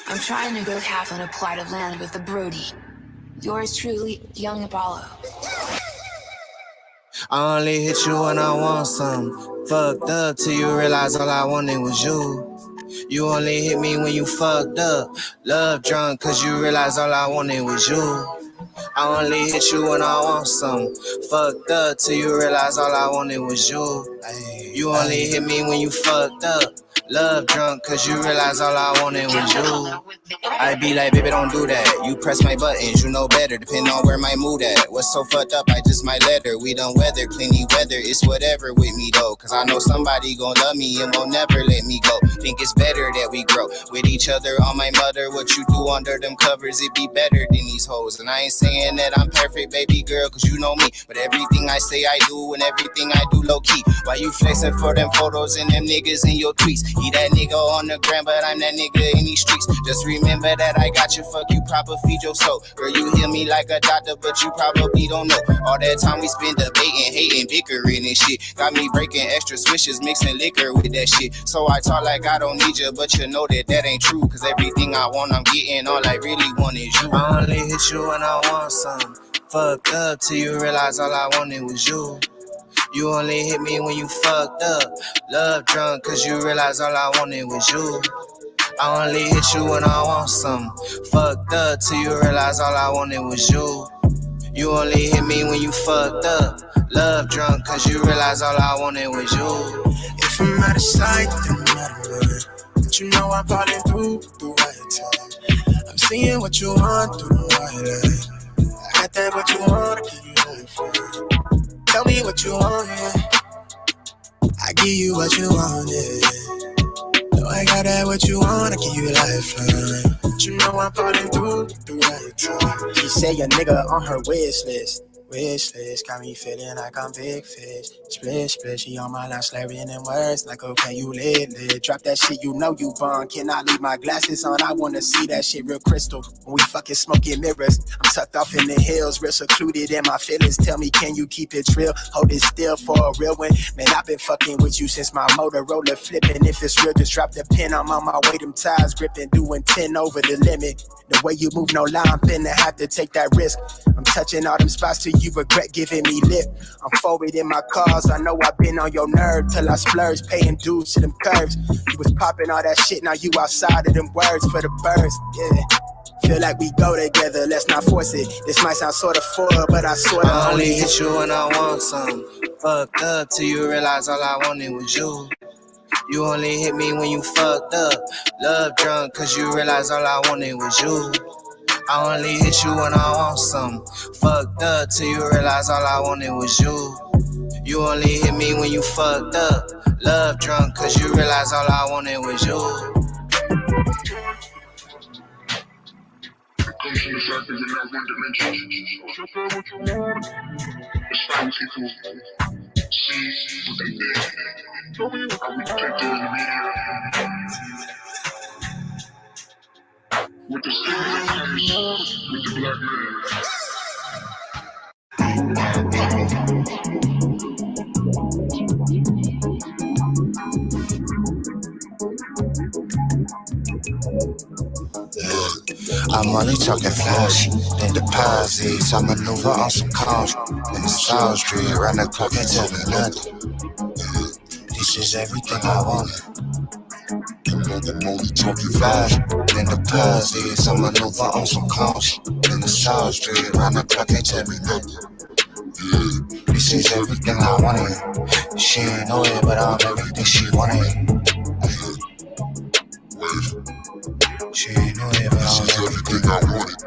I'm trying to go half on a plot of land with the Brody. Yours truly, Young Apollo. I only hit you when I want some. Fucked up till you realize all I wanted was you. You only hit me when you fucked up. Love drunk cause you realize all I wanted was you. I only hit you when I want some. Fucked up till you realize all I wanted was you. You only hit me when you fucked up. Love drunk cause you realize all I wanted was you. I be like, baby, don't do that. You press my buttons, you know better, depending on where my mood at. What's so fucked up, I just might let her. We done weather, plenty weather, it's whatever with me though. Cause I know somebody gon' love me and won't never let me go. Think it's better that we grow with each other. On my mother, what you do under them covers, it be better than these hoes. And I ain't saying that I'm perfect, baby girl, cause you know me. But everything I say I do and everything I do low key. Why you flexing for them photos and them niggas in your tweets? He that nigga on the gram, but I'm that nigga in these streets. Just remember that I got you, fuck you, proper feed your soul. Girl, you hear me like a doctor, but you probably don't know. All that time we spend debating, hating, bickering and shit. Got me breaking extra swishes, mixing liquor with that shit. So I talk like I don't need you, but you know that that ain't true. Cause everything I want, I'm getting. All I really want is you. I only hit you when I want some. Fucked up till you realize all I wanted was you. You only hit me when you fucked up. Love drunk cause you realize all I wanted was you. I only hit you when I want some. Fucked up till you realize all I wanted was you. You only hit me when you fucked up. Love drunk cause you realize all I wanted was you. If I'm out of sight, then I'm out of mind. But you know I'm falling through the right time. I'm seeing what you want through the white light. I got that what you want, I give you life. Tell me what you want, yeah. I give you what you want, yeah. No, I got that what you want, I give you lifeline. But you know I'm falling through the right time. She say a nigga on her wish list. Wish list got me feeling like I'm big fish. Split, split, she on my line slurring in words like, okay, you lit. Drop that shit, you know you bun. Can I leave my glasses on? I wanna see that shit real crystal. When we fucking smoking mirrors, I'm tucked off in the hills, real secluded in my feelings. Tell me, can you keep it real? Hold it still for a real one. Man, I've been fucking with you since my Motorola flipping. If it's real, just drop the pin. I'm on my way, them ties gripping, doing 10 over the limit. The way you move, no lie, I'm finna have to take that risk. I'm touching all them spots till you regret giving me lip. I'm forward in my cars, I know I've been on your nerve till I splurge, paying dues to them curves. You was popping all that shit, now you outside of them words for the birds, yeah. Feel like we go together, let's not force it. This might sound sort of forward, but I sort of I only hit you when I want some. Fucked up till you realize all I wanted was you. You only hit me when you fucked up. Love drunk cause you realize all I wanted was you. I only hit you when I want some. Fucked up till you realize all I wanted was you. You only hit me when you fucked up. Love drunk cause you realize all I wanted was you. Comes from the fact that we're not one dimensional. So say what you want. It's how people see what they think. Tell me how we depicted in the media. With the stigma that comes with the black man. I'm only talking flash and deposits. I maneuver on some calls in the South Street. Round the clock and tell me nothing. This is everything I wanted. I'm only talking flash and deposits. I maneuver on some calls in the South Street. Round the clock and tell me nothing. This is everything I wanted. She ain't know it, but I'm everything she wanted. She ain't know it, but I'm everything I wanted.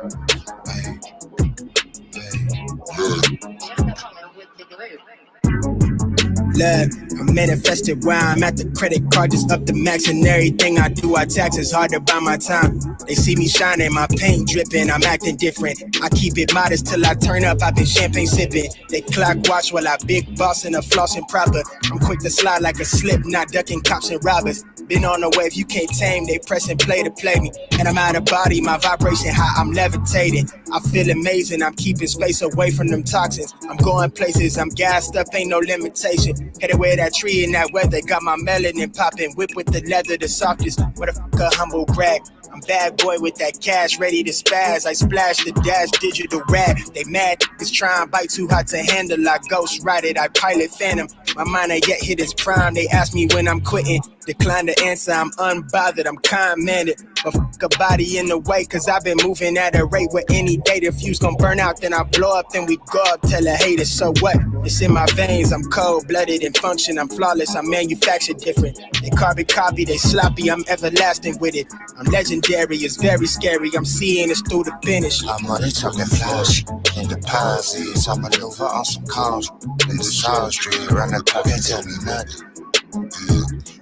Look, I'm manifested where I'm at. The credit card just up the max, and everything I do, I tax. It's hard to buy my time. They see me shining, my paint dripping. I'm acting different. I keep it modest till I turn up. I've been champagne sipping. They clock watch while I big boss and a flossing proper. I'm quick to slide like a slip, not ducking cops and robbers. Been on the wave, you can't tame. They press and play to play me. And I'm out of body, my vibration high, I'm levitating. I feel amazing, I'm keeping space away from them toxins. I'm going places, I'm gassed up, ain't no limitation. Headed where that tree in that weather, got my melanin popping. Whip with the leather, the softest. What a humble brag. I'm bad boy with that cash, ready to spaz. I splash the dash, digital rap. They mad, cause try and bite too hot to handle. I ghost ride it, I pilot phantom. My mind ain't yet hit its prime. They ask me when I'm quitting. Decline to answer, I'm unbothered, I'm kind-mannered. But fuck a body in the way, cause I've been moving at a rate where any day the fuse gon' burn out. Then I blow up, then we go up, tell a hater, so what? It's in my veins, I'm cold-blooded and function. I'm flawless, I'm manufactured different. They carbon copy, they sloppy, I'm everlasting with it. I'm legendary, it's very scary, I'm seeing this through the finish. I'm only talking flash and deposits. I maneuver on some calls in the South Street. Round the clock and tell me nothing.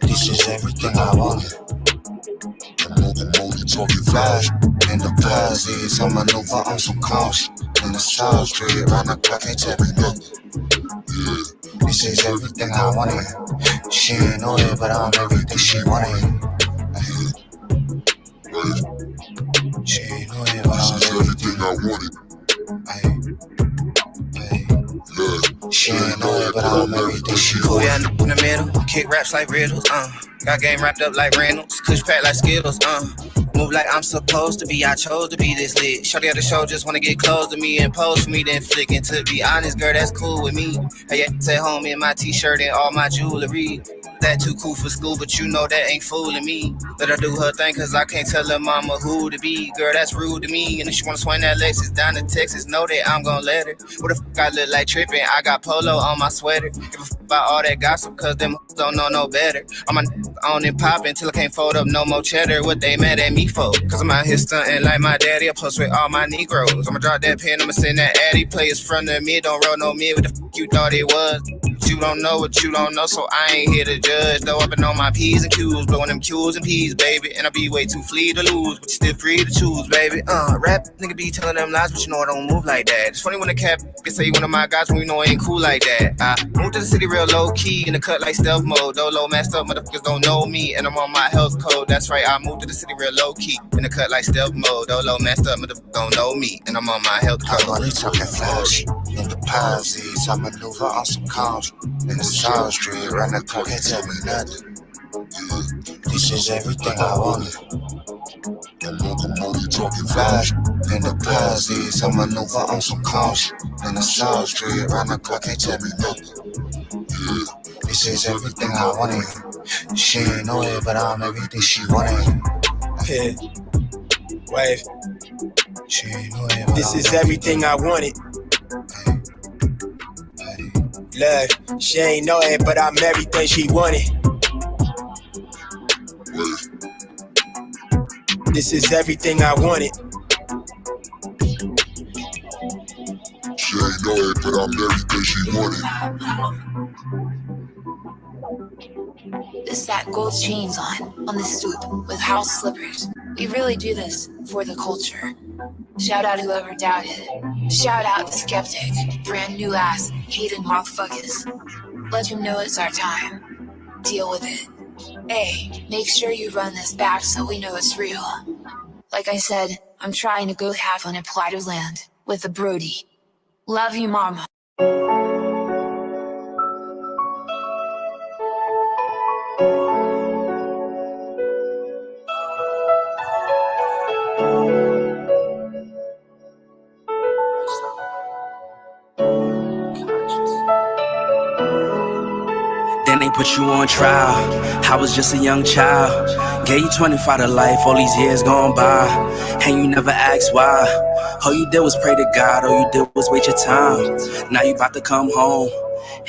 This is everything I wanted. I'm only talking flash and deposits. I maneuver on some calls in the South Street. Round the clock and tell me nothing. This is everything I wanted. She ain't know it, but I'm everything she wanted. She ain't know it, but I'm everything I wanted. She ain't know it, but I'm everything she wanted. Yeah, in the middle, kick raps like riddles, got game wrapped up like Reynolds, kush pack like Skittles, move like I'm supposed to be, I chose to be this lit. Shorty at the show just wanna get close to me and pose for me, then flick. And to be honest, girl, that's cool with me. Hey, at home in my t-shirt and all my jewelry. That too cool for school, but you know that ain't fooling me. Let her do her thing, cause I can't tell her mama who to be. Girl, that's rude to me. And if she wanna swing that Lexus down to Texas, know that I'm gon' let her. What the fuck I look like trippin'? I got polo on my sweater. Give a fuck about all that gossip, cause them don't know no better. I'm on and poppin' till I can't fold up no more cheddar. What they mad at me for? Cause I'm out here stuntin' like my daddy. I post with all my Negroes. I'ma drop that pen, I'ma send that addy. Players front of me, don't roll no mid. What the fuck you thought it was? You don't know what you don't know, so I ain't here to judge. Though I've been on my P's and Q's, blowing them Q's and P's, baby. And I be way too free to lose, but you still free to choose, baby. Rap nigga be telling them lies, but you know I don't move like that. It's funny when the cap can say one of my guys when you know I ain't cool like that. I moved to the city real low key in the cut like stealth mode. Dolo messed up, motherfuckers don't know me, and I'm on my health code. That's right, I moved to the city real low key in the cut like stealth mode. Dolo messed up, motherfuckers don't know me, and I'm on my health code. I'm only talking flash and deposits. I maneuver on some calls in the South Street. Round the clock and tell me nothing. This is everything I wanted. I'm only talking flash and deposits. I maneuver on some calls in the South Street. Round the clock and tell me nothing. This is everything I wanted. She ain't know it, but I'm everything she wanted. Yeah. Wave. She ain't know it, but this is everything I wanted. Look, she ain't know it, but I'm everything she wanted. This is everything I wanted. She ain't know it, but I'm everything she wanted. This that gold chains on the stoop with house slippers. We really do this for the culture. Shout out whoever doubted. Shout out the skeptic. Brand new ass, hating motherfuckers. Let him know it's our time. Deal with it. Hey, make sure you run this back so we know it's real. Like I said, I'm trying to go half on a plot of land with the Brody. Love you, mama. Then they put you on trial. I was just a young child. Gave you 25 to life, all these years gone by. And you never asked why. All you did was pray to God, all you did was wait your time. Now you about to come home,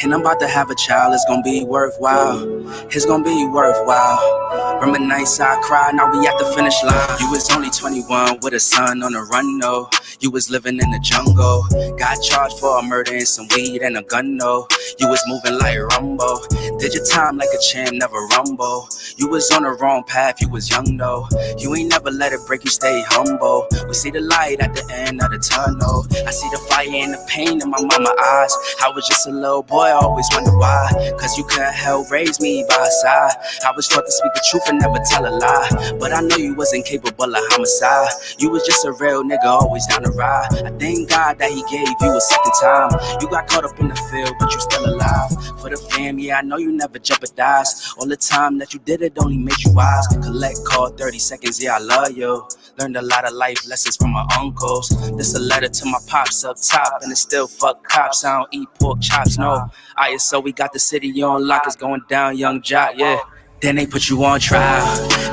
and I'm about to have a child. It's gonna be worthwhile. It's gonna be worthwhile. Remember nights I cried, now we at the finish line. You was only 21 with a son on the run, no. You was living in the jungle. Got charged for a murder and some weed and a gun, no. You was moving like Rumbo. Did your time like a champ, never rumble. You was on the wrong path, you was young, though. You ain't never let it break you, stay humble. We see the light at the end of the tunnel. I see the fire and the pain in my mama's eyes. I was just a little boy, I always wonder why. Cause you couldn't help raise me by her side. I was taught to speak the truth and never tell a lie. But I know you wasn't capable of homicide. You was just a real nigga, always down the ride. I thank God that he gave you a second time. You got caught up in the field, but you still alive. For the fam, yeah, I know you never jeopardized. All the time that you did it only made you wise. Collect call 30 seconds, yeah, I love you. Learned a lot of life lessons from my uncles. This a letter to my pops up top, and it's still fuck cops. I don't eat pork chops, no. So we got the city on lock, it's going down, young jock, yeah. Then they put you on trial.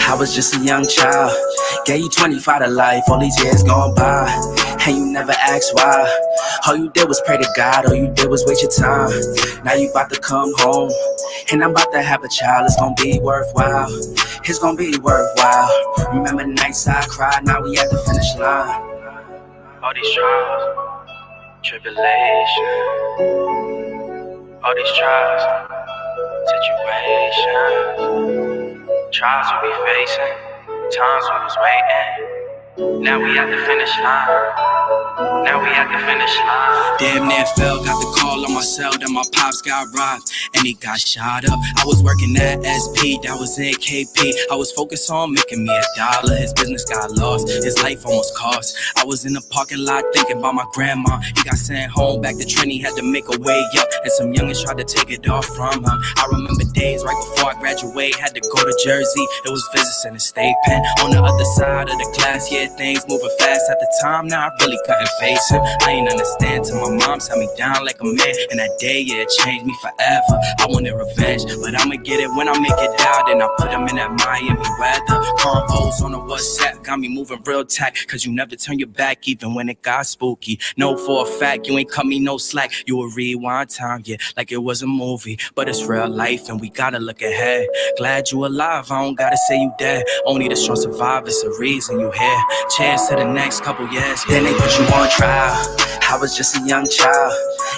I was just a young child. Gave you 25 to life, all these years gone by. And you never asked why. All you did was pray to God, all you did was wait your time. Now you about to come home, and I'm about to have a child. It's gonna be worthwhile. It's gonna be worthwhile. Remember nights I cried, now we at the finish line. All these trials, tribulation. All these trials, situations. Trials we be facing, times we was waiting. Now we at the finish line. Now we at the finish line. Damn near fell, got the call on my cell that my pops got robbed and he got shot up. I was working at SP, that was in KP. I was focused on making me $1. His business got lost, his life almost cost. I was in the parking lot thinking about my grandma. He got sent home back to Trinity, had to make a way up, and some youngins tried to take it off from him. I remember days right before I graduated, had to go to Jersey. It was visits in the state pen. On the other side of the class, yeah, things moving fast at the time. Now I really couldn't face him. I ain't understand till my mom sat me down like a man, and that day, yeah, it changed me forever. I wanted revenge, but I'ma get it when I make it out. And I put him in that Miami weather. Convos on the WhatsApp got me moving real tight, cause you never turn your back even when it got spooky. Know for a fact you ain't cut me no slack. You would rewind time, yeah, like it was a movie, but it's real life and we gotta look ahead. Glad you alive, I don't gotta say you dead. Only the strong survive, it's a reason you here. Cheers to the next couple years. Then they put you on trial. I was just a young child.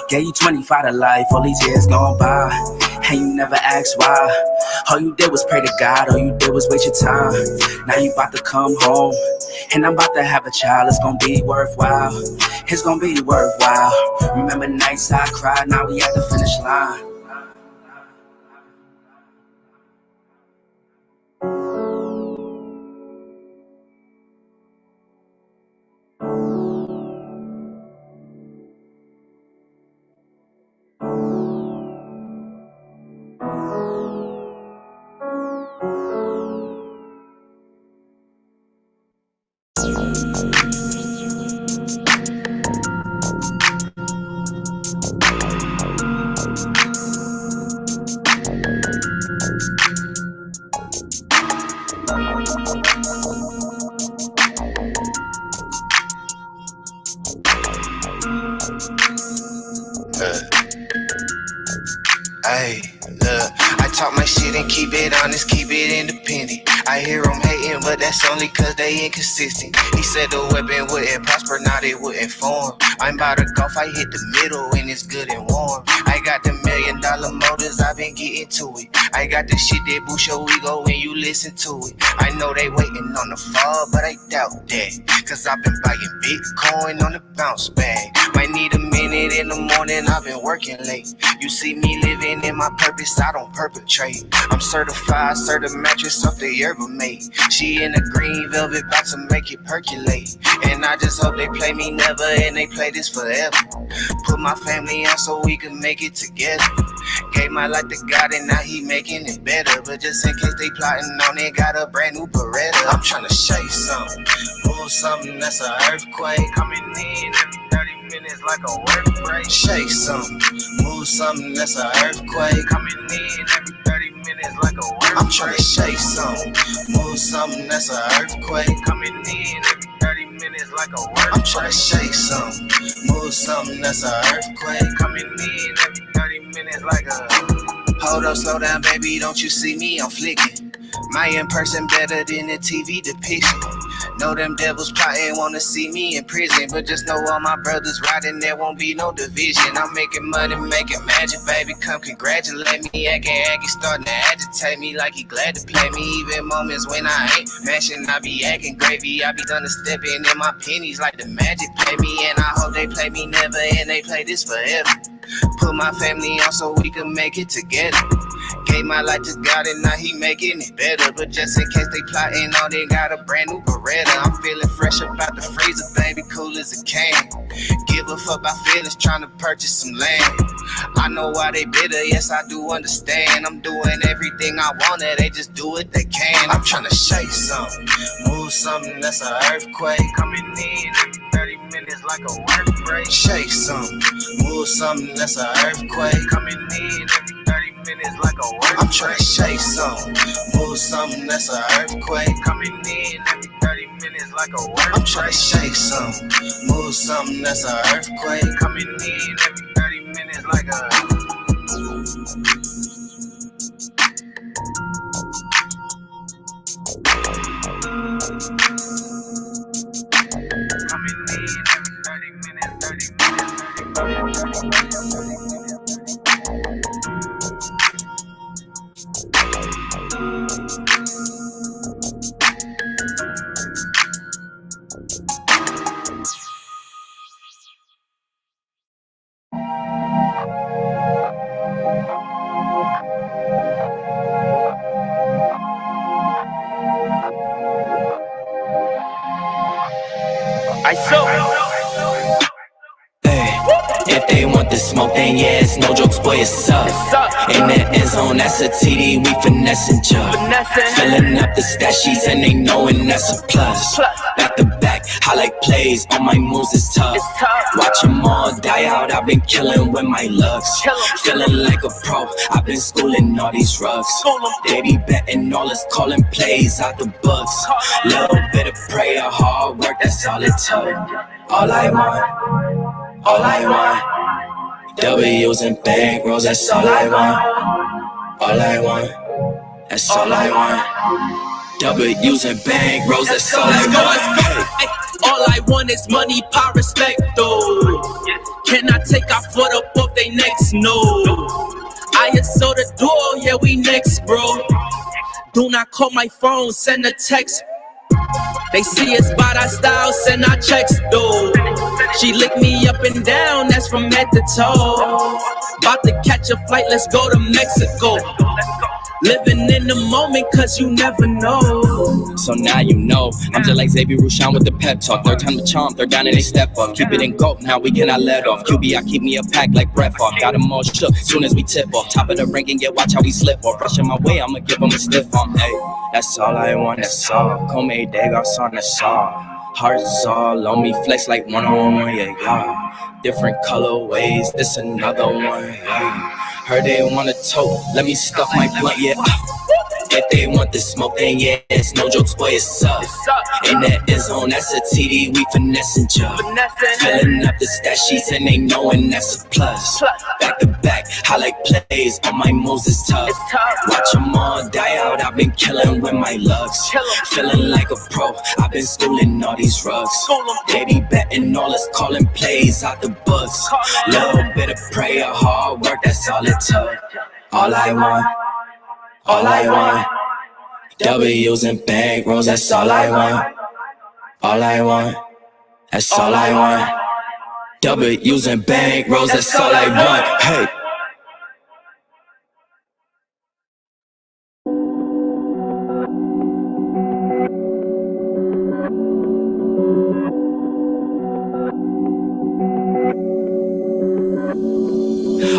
Gave you 25 to life, all these years gone by. And you never asked why. All you did was pray to God, all you did was wait your time. Now you about to come home, and I'm about to have a child. It's gonna be worthwhile. It's gonna be worthwhile. Remember nights I cried, now we at the finish line. Hey, look, I talk my shit and keep it honest, keep it independent. I hear them hating, but that's only cause they inconsistent. He said the weapon wouldn't prosper, now they wouldn't form. I'm about to golf, I hit the middle and it's good and warm. I got the $1 million motors, I've been getting to it. I got the shit that boost your ego when you listen to it. I know they waiting on the fall, but I doubt that. Cause I've been buying Bitcoin on the bounce bag. Might need a minute in the morning, I've been working late. You see me living in my purpose, I don't perpetrate. I'm certified, certain mattress off the yerba mate. She in the green velvet, about to make it percolate. And I just hope they play me never and they play this forever. Put my family on so we can make it together. Gave my life to God and now he making it better. But just in case they plotting on it, got a brand new Beretta. I'm tryna shake something, move something that's an earthquake. Coming in every 30 minutes like a work break. Shake something, move something that's an earthquake. Coming in every 30 minutes like a work break. I'm tryna shake something, move something that's an earthquake. Coming in every 30 minutes like a work break. I'm tryna shake something, move something that's an earthquake. Coming in every 30 minutes like a... Hold up, slow down, baby, don't you see me? I'm flicking. My in-person better than the TV depiction. Know them devils plotting, wanna see me in prison. But just know all my brothers riding, there won't be no division. I'm making money, making magic, baby, come congratulate me. Acting, starting to agitate me like he glad to play me. Even moments when I ain't mashing, I be acting gravy. I be done stepping in my pennies like the magic play me. And I hope they play me never and they play this forever. Put my family on so we can make it together. Gave my life to God and now he making it better. But just in case they plotting on, they got a brand new Beretta. I'm feeling fresh up out the freezer, baby, cool as a can. Give a fuck about feelings, trying to purchase some land. I know why they bitter, yes I do understand. I'm doing everything I wanna, they just do what they can. I'm trying to shake something, move something that's an earthquake. Coming in every 30 minutes like a work break. Shake something, move something that's an earthquake. Coming in every 30 minutes like a work break. I'm trying to shake something, move something that's an earthquake. Coming in every 30 minutes like a work break. I'm trying to shake something, move something that's an earthquake. Coming in every 30 minutes like a... If they want the smoke, then yeah, it's no jokes, boy, it's up. In the end zone, that's a TD, we finessing jug. Filling up the stat sheets and they knowing that's a plus. Back to back, highlight plays, all my moves is tough. Watch them all die out, I've been killing with my looks. Feeling like a pro, I've been schooling all these rugs. They be betting all us calling plays out the books. Little bit of prayer, hard work, that's all it took. All I want, W's and bankrolls, that's all I want. All I want, that's all I want. W's and bankrolls, that's all I want. All I want is money, power, respect, though. Can I take our foot up off they necks? No. I saw the door, yeah, we next, bro. Do not call my phone, send a text. They see us by our style, send our checks, though. She lick me up and down, that's from head to toe. About to catch a flight, let's go to Mexico. Living in the moment, cause you never know. So now you know, I'm just like Xavier Rushan with the pep talk. Third time the charm, third down and they step up. Keep it in goat, now we cannot let off. QB, I keep me a pack like Brett Favre. Got them all shook, soon as we tip off. Top of the ranking, yeah, watch how we slip off. Rushing my way, I'ma give them a stiff arm. Hey, that's all I want, that's all. Come day, got on, that's all. Hearts all on me, flex like one-on-one, yeah, yeah. Different colorways, this another one, yeah. Heard they wanna tote, let me stuff my blunt, yeah. If they want the smoke, then yeah, it's no jokes, boy, it's up. In that end zone, that's a TD, we finessing job. Filling up the stat sheets and they knowing that's a plus. Back to back, highlight plays on my moves is tough. Watch them all die out, I've been killing with my lugs. Feeling like a pro, I've been schooling all these rugs. They be betting all us calling plays out the books. Little bit of prayer, hard work, that's all it took. All I want. W's and bankrolls, that's all I want. That's all I want. W's and bankrolls, that's all I want. Hey.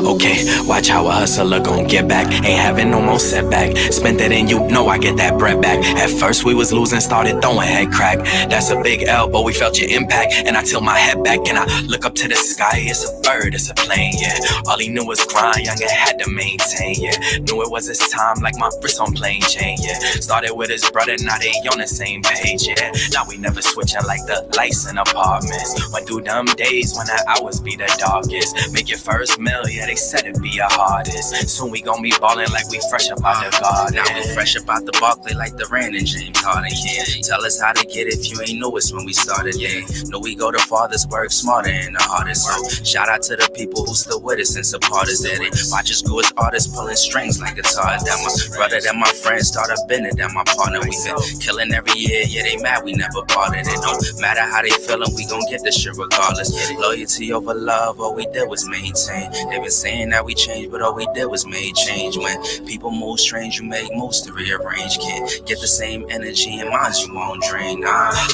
Okay, watch how a hustler gon' get back. Ain't having no more setback. Spent it and you know I get that bread back. At first we was losing, started throwing head crack. That's a big L, but we felt your impact. And I tilt my head back and I look up to the sky. It's a bird, it's a plane, yeah. All he knew was grind, young and had to maintain, yeah. Knew it was his time, like my wrist on plain chain, yeah. Started with his brother, now they on the same page, yeah. Now we never switching like the lights in apartments. Went through them days when the hours be the darkest. Make your first meal, yeah, they said it be your hardest. Soon we gon' be ballin' like we fresh up out the garden. Now we fresh up out the Barclay like the Rand and James Harden, yeah. Tell us how to get it if you ain't know us when we started, yeah. Know we go the farthest, work smarter and the hardest. So shout out to the people who still with us and support us. That it watch us go as artists pulling strings like guitar. That my brother, that my friend, start up in it, that my partner. We been killing every year, yeah, they mad we never parted. It don't matter how they feelin', we gon' get this shit regardless. Loyalty over love, all we did was maintain. They been saying that we changed, but all we did was made change. When people move strange, you make moves to rearrange. Can't get the same energy and minds you won't drain.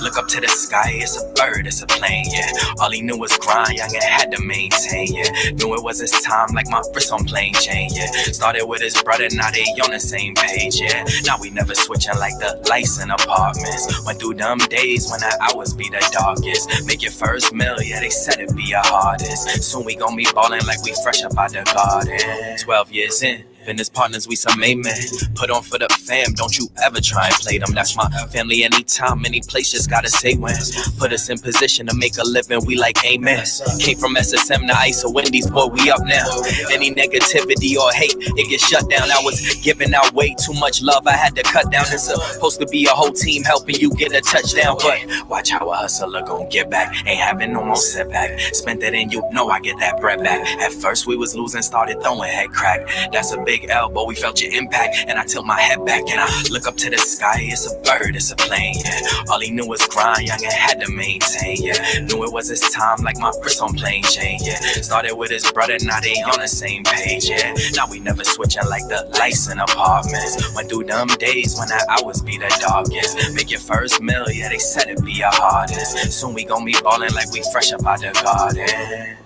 Look up to the sky, it's a bird, it's a plane, yeah. All he knew was grind, young and had to maintain, yeah. Knew it was his time, like my wrist on plain chain, yeah. Started with his brother, now they on the same page, yeah. Now we never switching like the lights in apartments. Went through them days when the hours be the darkest. Make your first meal, yeah, they said it be your hardest. Soon we gon' be ballin' like we fresh up out the garden. 12 years in, been as partners, we some main men. Put on for the fam, don't you ever try and play them. That's my family anytime, any place, just gotta say when. Put us in position to make a living, we like amen. Came from SSM to Ice or Wendy's, boy, we up now. Any negativity or hate, it gets shut down. I was giving out way too much love, I had to cut down. It's supposed to be a whole team helping you get a touchdown. But watch how a hustler gon' get back. Ain't having no more setback. Spent it and you know I get that bread back. At first we was losing, started throwing head crack. That's a big L, but we felt your impact. And I tilt my head back and I look up to the sky. It's a bird, it's a plane, yeah. All he knew was grind, young and had to maintain, yeah. Knew it was his time, like my wrist on plain chain, yeah. Started with his brother, now they on the same page, yeah. Now we never switching like the lights in apartments. Went through them days when the hours be the darkest. Make your first meal, yeah, they said it be your hardest. Soon we gon' be ballin' like we fresh up out the garden.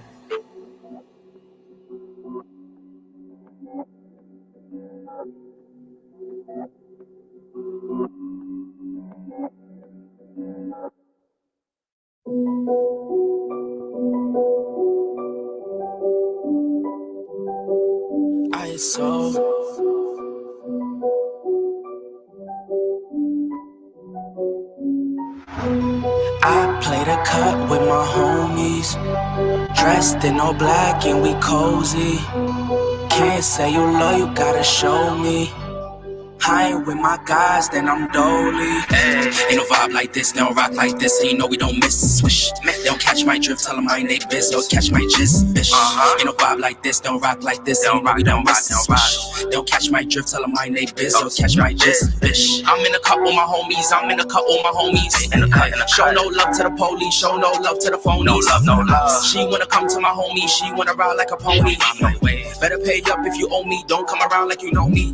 I played a cut with my homies, dressed in all black and we cozy. Can't say you love, you gotta show me. I ain't with my guys, then I'm dolly. Ain't no vibe like this, they don't rock like this, and you know we don't miss. Swish, they don't catch my drift, tell them I ain't they biz, don't catch my jizz, bitch. Ain't no vibe like this, don't rock like this, and you know we don't miss. Swish, they don't catch my drift, tell them I ain't they biz, don't catch my jizz, bitch. I'm in the cut with my homies, I'm in the cut with my homies. In the cut, show no love to the police, show no love to the phonies. No love, no love. She wanna come to my homie, she wanna ride like a pony. Better pay up if you owe me, don't come around like you know me.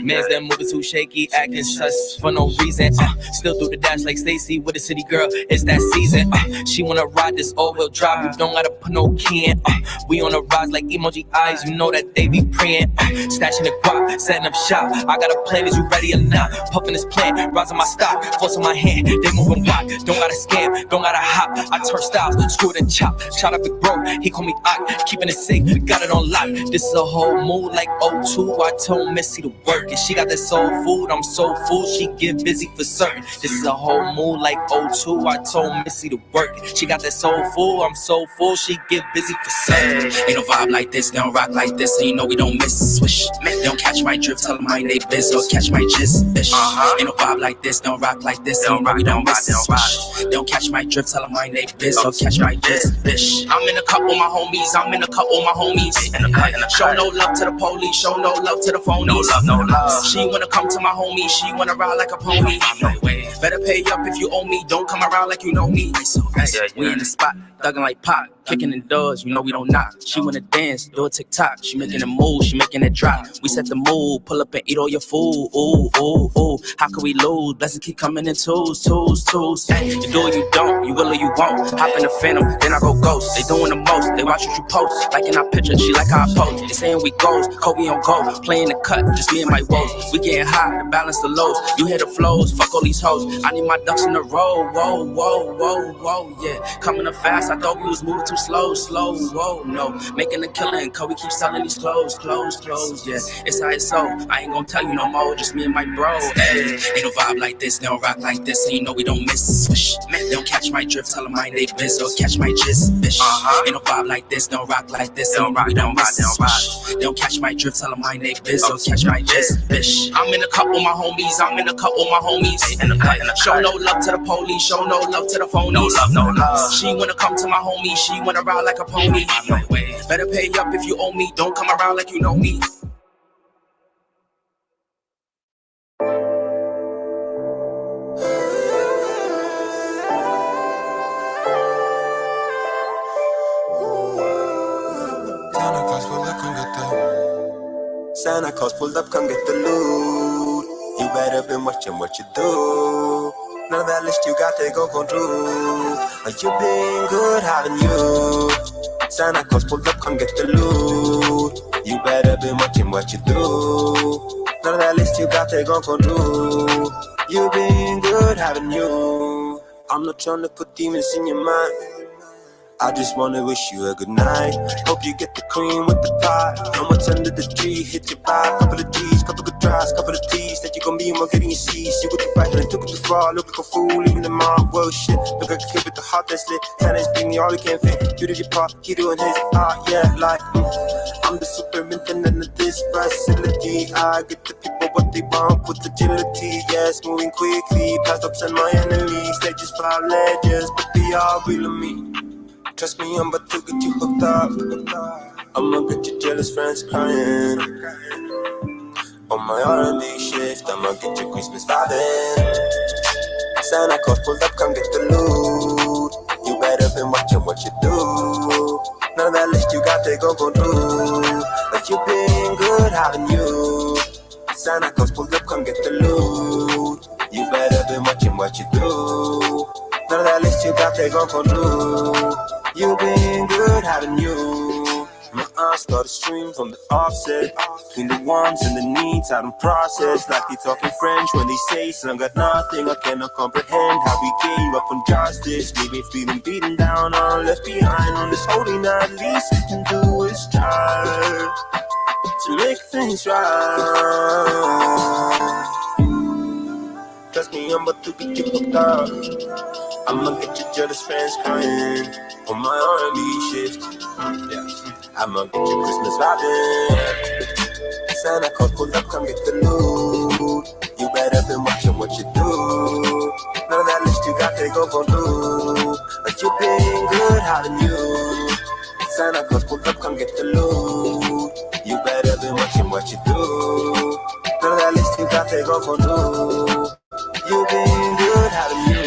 Man's that moving too shaky, acting sus for no reason. Still do the dash like Stacy with a city girl, it's that season. She wanna ride this all-wheel drive, you don't gotta put no key in. We on the rise like emoji eyes, you know that they be praying. Stashing the guap, setting up shop. I got a plan, is you ready or not? Puffing this plan, rising my stock, forcing my hand, they moving wide. Don't gotta scam, don't gotta hop. I turn styles, screw it and chop. Shout out big bro, he call me Ock, keeping it safe, we got it on lock. This is a whole mood like O2. I told Missy to work, and she got the that soul food, I'm so full, she get busy for certain. This is a whole mood like O2, I told Missy to work it. She got that soul full, I'm so full, she get busy for certain. Ain't no vibe like this, they don't rock like this, so you know we don't miss. Swish, they don't catch my drift, tell them mind they biz, or catch my gist, bitch. Ain't no vibe like this, they don't rock like this, so you know we don't miss. Swish, they don't catch my drift, tell them mind they biz, or catch my gist, bitch. I'm in a cup with my homies, I'm in a cup with my homies. Show no love to the police, show no love to the phonies. No love. She wanna come to my homie, she wanna ride like a pony. Better pay up if you owe me, don't come around like you know me. We in the spot, thuggin' like Pac, kicking in doors, you know we don't knock. She wanna dance, do a TikTok, she making a move, she making it drop. We set the mood, pull up and eat all your food. Ooh, ooh, ooh, how can we lose? Blessings keep coming in twos. Hey, you do or you don't, you will or you won't. Hop in the phantom, then I go ghost. They doing the most, they watch what you post. Liking our picture, she like how I post. They saying we goes, Kobe on go, playing the cut, just me and my woes. We getting high to balance the lows. You hear the flows, fuck all these hoes. I need my ducks in a row, whoa, yeah. Coming up fast, I thought we was moving too slow, whoa, no. Making a killing, and Kobe keep selling these clothes, yeah. It's how it's so, I ain't gonna tell you no more, just me and my bro, hey. Ain't no vibe like this, they don't rock like this, so you know we don't miss. Swish, they don't catch my drift, tell them mind they biz, or catch my gist, bitch. Ain't no vibe like this, they don't rock like this, so you know we don't miss. Swish, they don't catch my drift, tell them mind they biz, or catch my gist, bitch. I'm in a cup with my homies, Show no love to the police, show no love to the phonies. No love. She wanna come to my homie, she wanna ride like a pony. Better pay up if you owe me, don't come around like you know me. Santa Claus pulled up, come get the loot. You better been watching what you do. None of that list you got, they gon' go through. Like you been good, haven't you? Santa Claus pulled up, come get the loot. You better been watching what you do. None of that list you got, they gon' go through. You been good, haven't you? I'm not trying to put demons in your mind. I just wanna wish you a good night. Hope you get the cream with the pie. Know what's under the tree, hit your vibe. Couple of D's, couple good tries, couple of T's. That you gon' be more getting your C's. You with the right, and took it too far. Look like a fool, living the mob. Well, shit. Look like a kid with the heart that's lit. Santa's bring me all he can't fit. You did your part, he doing his. Yeah, like I'm the superintendent of this facility. I get the people what they want with agility. Yes, moving quickly, past ups and my enemies. They just 5 ledges, but they all real of me. Trust me, I'm about to get you hooked up. I'ma get your jealous friends crying. On my R&B shift, I'ma get your Christmas vibing. Santa Claus pulled up, come get the loot. You better been watching what you do. None of that list you got, they gon' go through. But you been good, haven't you? Santa Claus pulled up, come get the loot. You better been watching what you do. None of that list you got, they gon' go through. You been good, haven't you? My eyes started stream from the offset. Between the wants and the needs, I don't process. Like they talking French when they say some got nothing. I cannot comprehend how we gave up on justice. Leave me feeling beaten down or left behind on this holy night. Least we can do is try to make things right. Trust me, I'm about to get you hooked up. I'ma get your jealous friends crying on my R&B shift. Yeah, I'ma get your Christmas vibing. Santa Claus pulled up, come get the loot. You better been watching what you do. None of that list you got, they gon' go through. But you been good, haven't you? Santa Claus pulled up, come get the loot. You better been watching what you do. None of that list you got, they gon' go through. You been good, haven't you?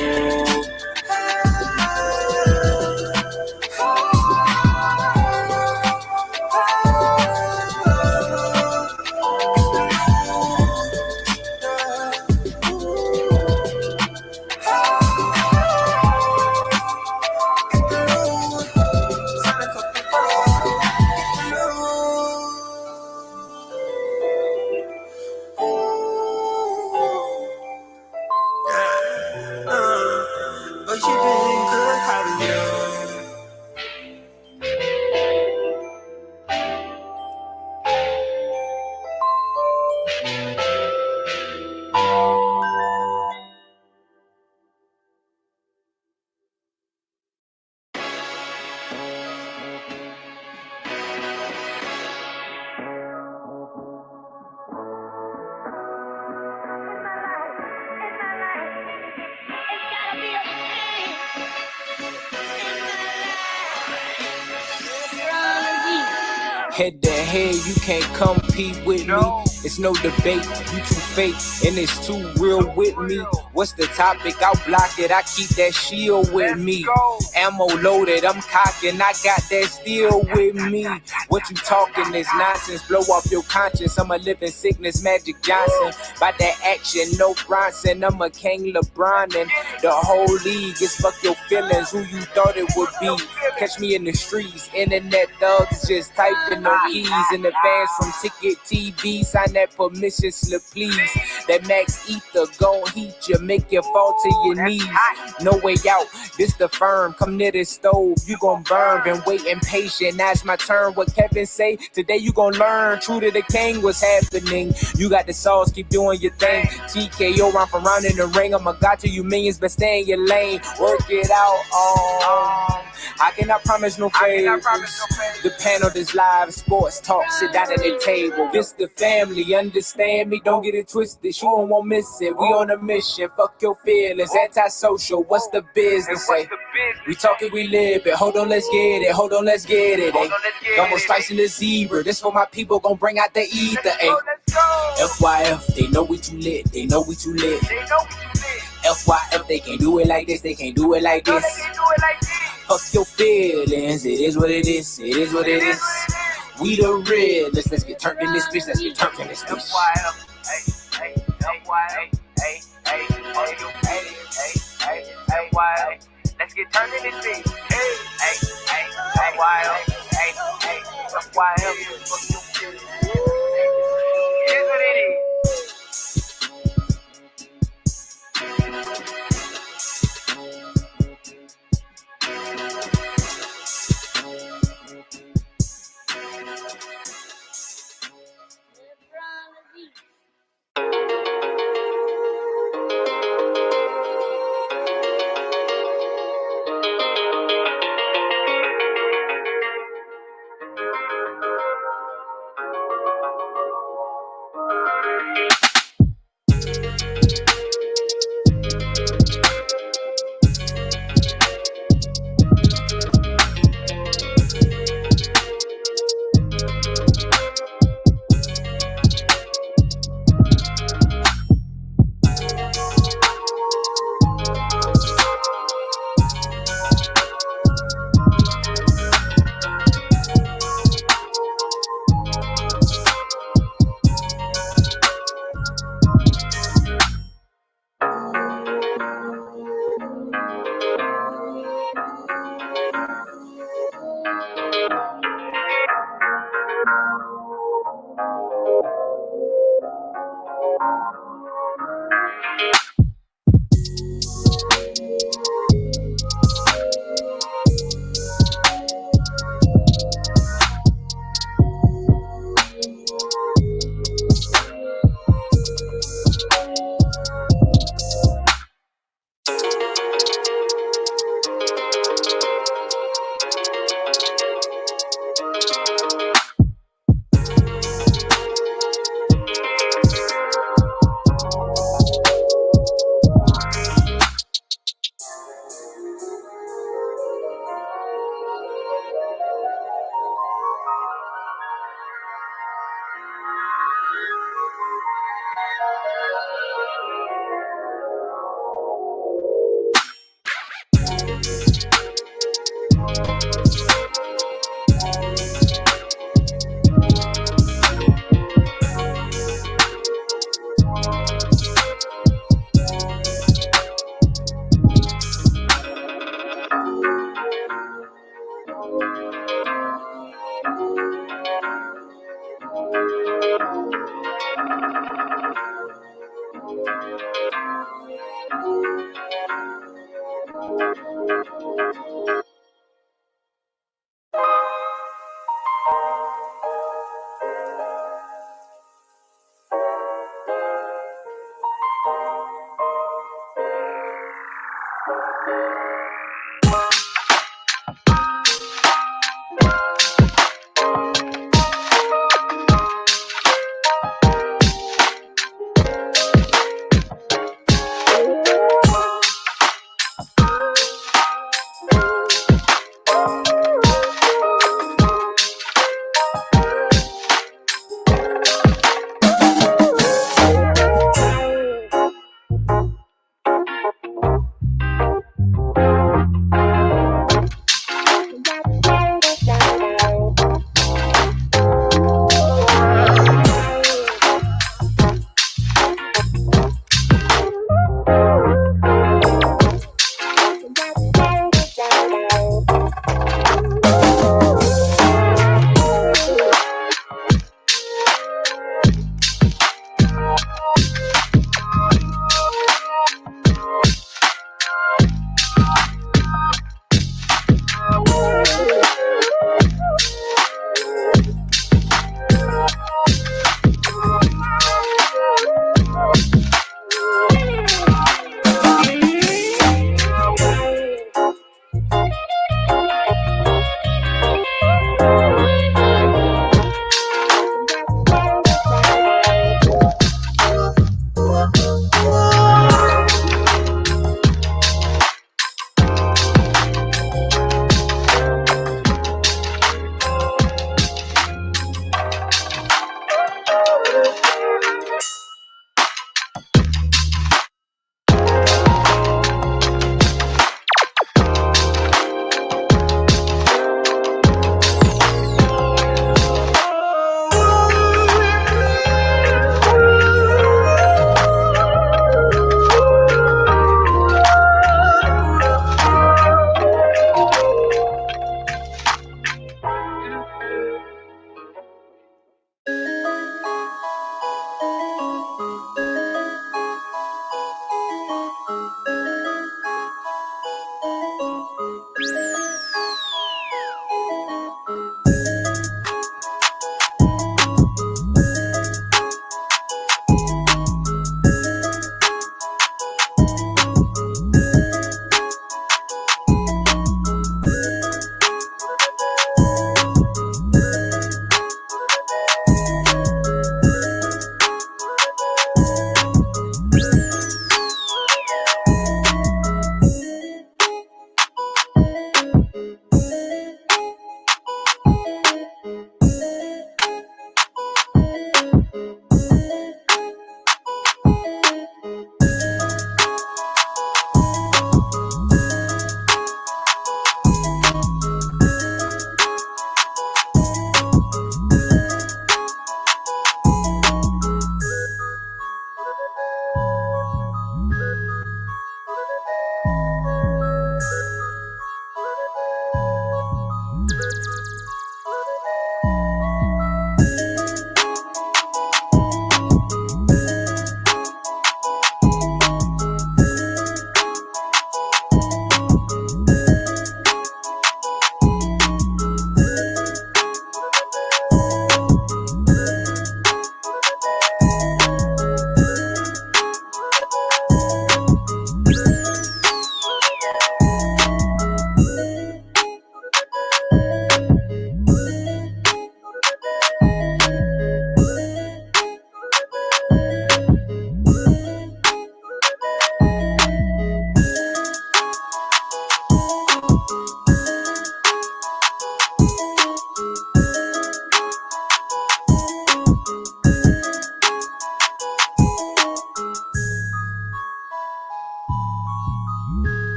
Head to head, you can't compete with me. It's no debate, you too fake, and it's too real with me. What's the topic? I'll block it, I keep that shield with me. Ammo loaded, I'm cocking, I got that steel with me. What you talking is nonsense, blow off your conscience. I'm a living sickness, Magic Johnson. By that action, no Bronson, I'm a King LeBron. And the whole league is fuck your feelings, who you thought it would be. Catch me in the streets, internet thugs just typing no keys. And the fans from Ticket TV, sign that permission slip, please. That Max Ether gon' heat you, make you fall to your knees. No way out, this the firm. Come near this stove, you gon' burn. Been waiting patient, now it's my turn. What Kevin say? Today you gon' learn. True to the king, what's happening? You got the sauce, keep doing your thing. TKO round for round in the ring. I'm a god to you millions, but stay in your lane. Work it out. I cannot promise no favors. The panel is live, sports talk, sit down at the table. This the family, understand me, don't get it twisted. You won't miss it, we on a mission. Fuck your feelings, antisocial, what's the business? Say? We talk it, we live it. Hold on, let's get it. Hold on, let's get it. Almost slicing the zebra. This for my people, gon' bring out the ether. FYF, they know we too lit. They know we too lit. FYF, they can't do it like this. They can't do it like this. Fuck your feelings. It is what it is. It is what it is. We the real. Let's get turned in this bitch. Let's get turned in this bitch. Let's get turned in this bitch. Here's what it is.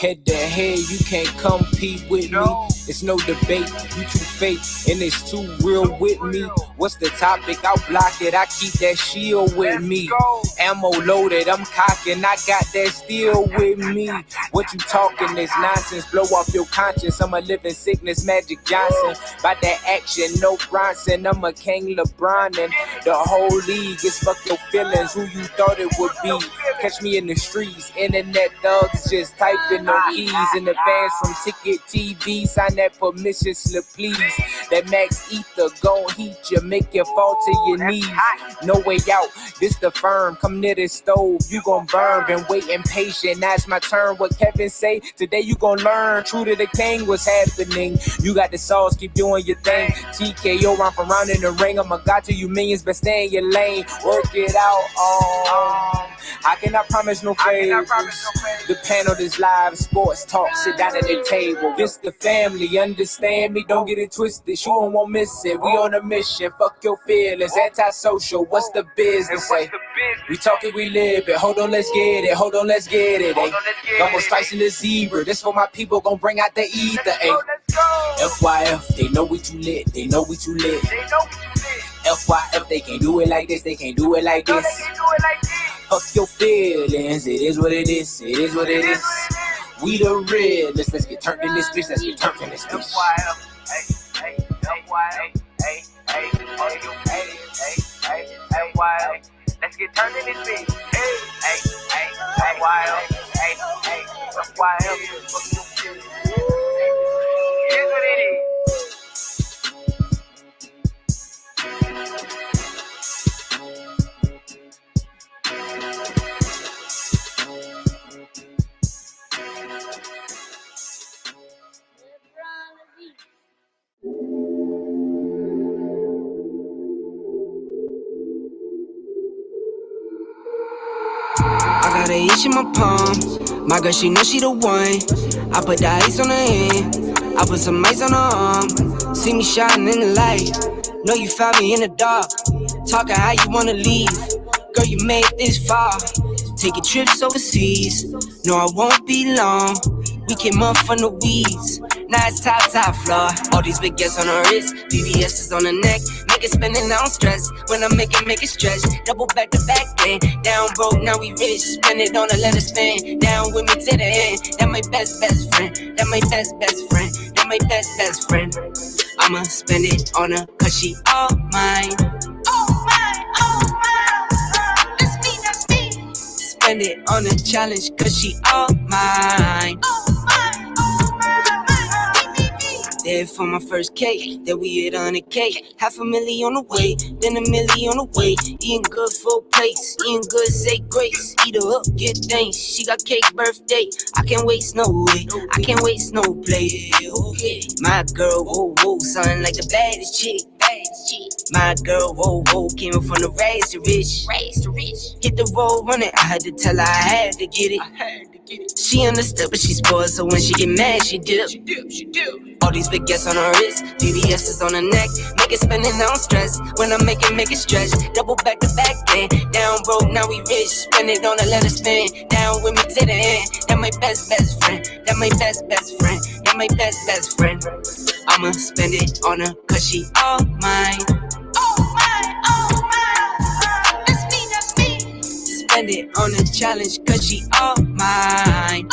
Head to head, you can't compete with me. It's no debate, you too fake, and it's too real with me. What's the topic? I'll block it, I keep that shield with me. Ammo loaded, I'm cocking, I got that steel with me. What you talking is nonsense, blow off your conscience. I'm a living sickness, Magic Johnson. By that action, no Bronson, I'm a King LeBron. And the whole league is fuck your feelings, who you thought it would be. Catch me in the streets, internet thugs just typing no keys. And the fans from Ticket TV, sign that permission slip please. That Max Ether gon' heat you, make you fall to your knees. No way out, this the firm, come near the stove, you gon' burn. Been waiting patient, now it's my turn. What Kevin say, today you gon' learn. True to the king, what's happening? You got the sauce, keep doing your thing. TKO, round for round in the ring. I'm a god to you millions, but stay in your lane. Work it out, I cannot promise no favors. The panel is live, sports talk, sit down at the table. This the family, understand me, don't get it twisted. You won't miss it, we on a mission. Fuck your feelings, antisocial, what's the business say? We talk it, we live it, hold on, let's get it, hold on, let's get it, Almost slicing the zebra, this for my people, gon' bring out the ether, FYF, they know we too lit, they know we too lit. FYF, they can't do it like this, they can't do it like this. Fuck your feelings, it is what it is, it is what it is. We the realest, let's get turned in this bitch, let's get turned in this bitch. Let's get turned in this bitch. Here's what it is. I got a itch in my palm. My girl, she know she the one. I put the ice on her hand. I put some ice on her arm. See me shining in the light. Know you found me in the dark. Talking how you wanna leave. Girl, you made this far. Taking trips overseas. No, I won't be long. We came up from the weeds. Now it's top floor. All these big gets on her wrist. VVS is on her neck. Make it spin and I don't stress. When I make it stretch. Double back to back then. Down broke, now we rich. Spend it on a let it spin. Down with me to the end. That my best friend. That my best friend. That my best friend. I'ma spend it on her cause she all mine. Spend it on a challenge cause she all mine. There for my first cake, then we hit 100K. $500,000 on the way, then $1 million on the way. Eating good full plates, eating good, say grace. Eat her up, get thanks. She got cake birthday. I can't waste no way, I can't waste no play. My girl, whoa, whoa, son, like the baddest chick. My girl, whoa, whoa, came from the rags to rich. Hit the road running, I had to tell her I had to get it. She understood, but she spoiled, so when she get mad, she dip. All these big gets on her wrist, VVS is on her neck. Make it spin and I don't stress. When I make it stretch. Double back to back then. Down broke, now we rich. Spend it on a let it spin. Down with me to the end. That my best friend. That my best friend. That my best friend. I'ma spend it on her cause she all mine. Spend it on a challenge cause she all mine.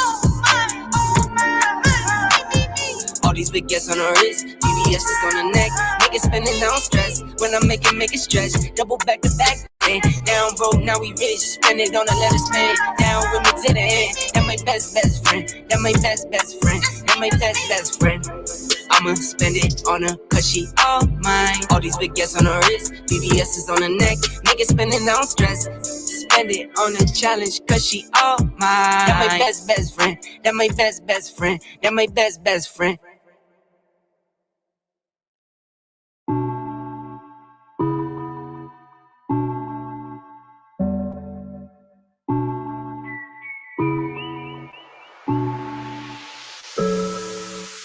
All these big gets on her wrist, VVS is on her neck. Make it spin and I don't stress. When I make it stretch. Double back to back. Down broke, now we rich. Spend it on a let it spin. Down with me to the end. That my best friend. That my best friend. That my best friend. I'ma spend it on her cause she all mine. All these big gets on her wrist, VVS is on her neck. Make it spin and I don't stress. Spend it on a challenge cause she all mine. That my best friend. That my best friend. That my best friend.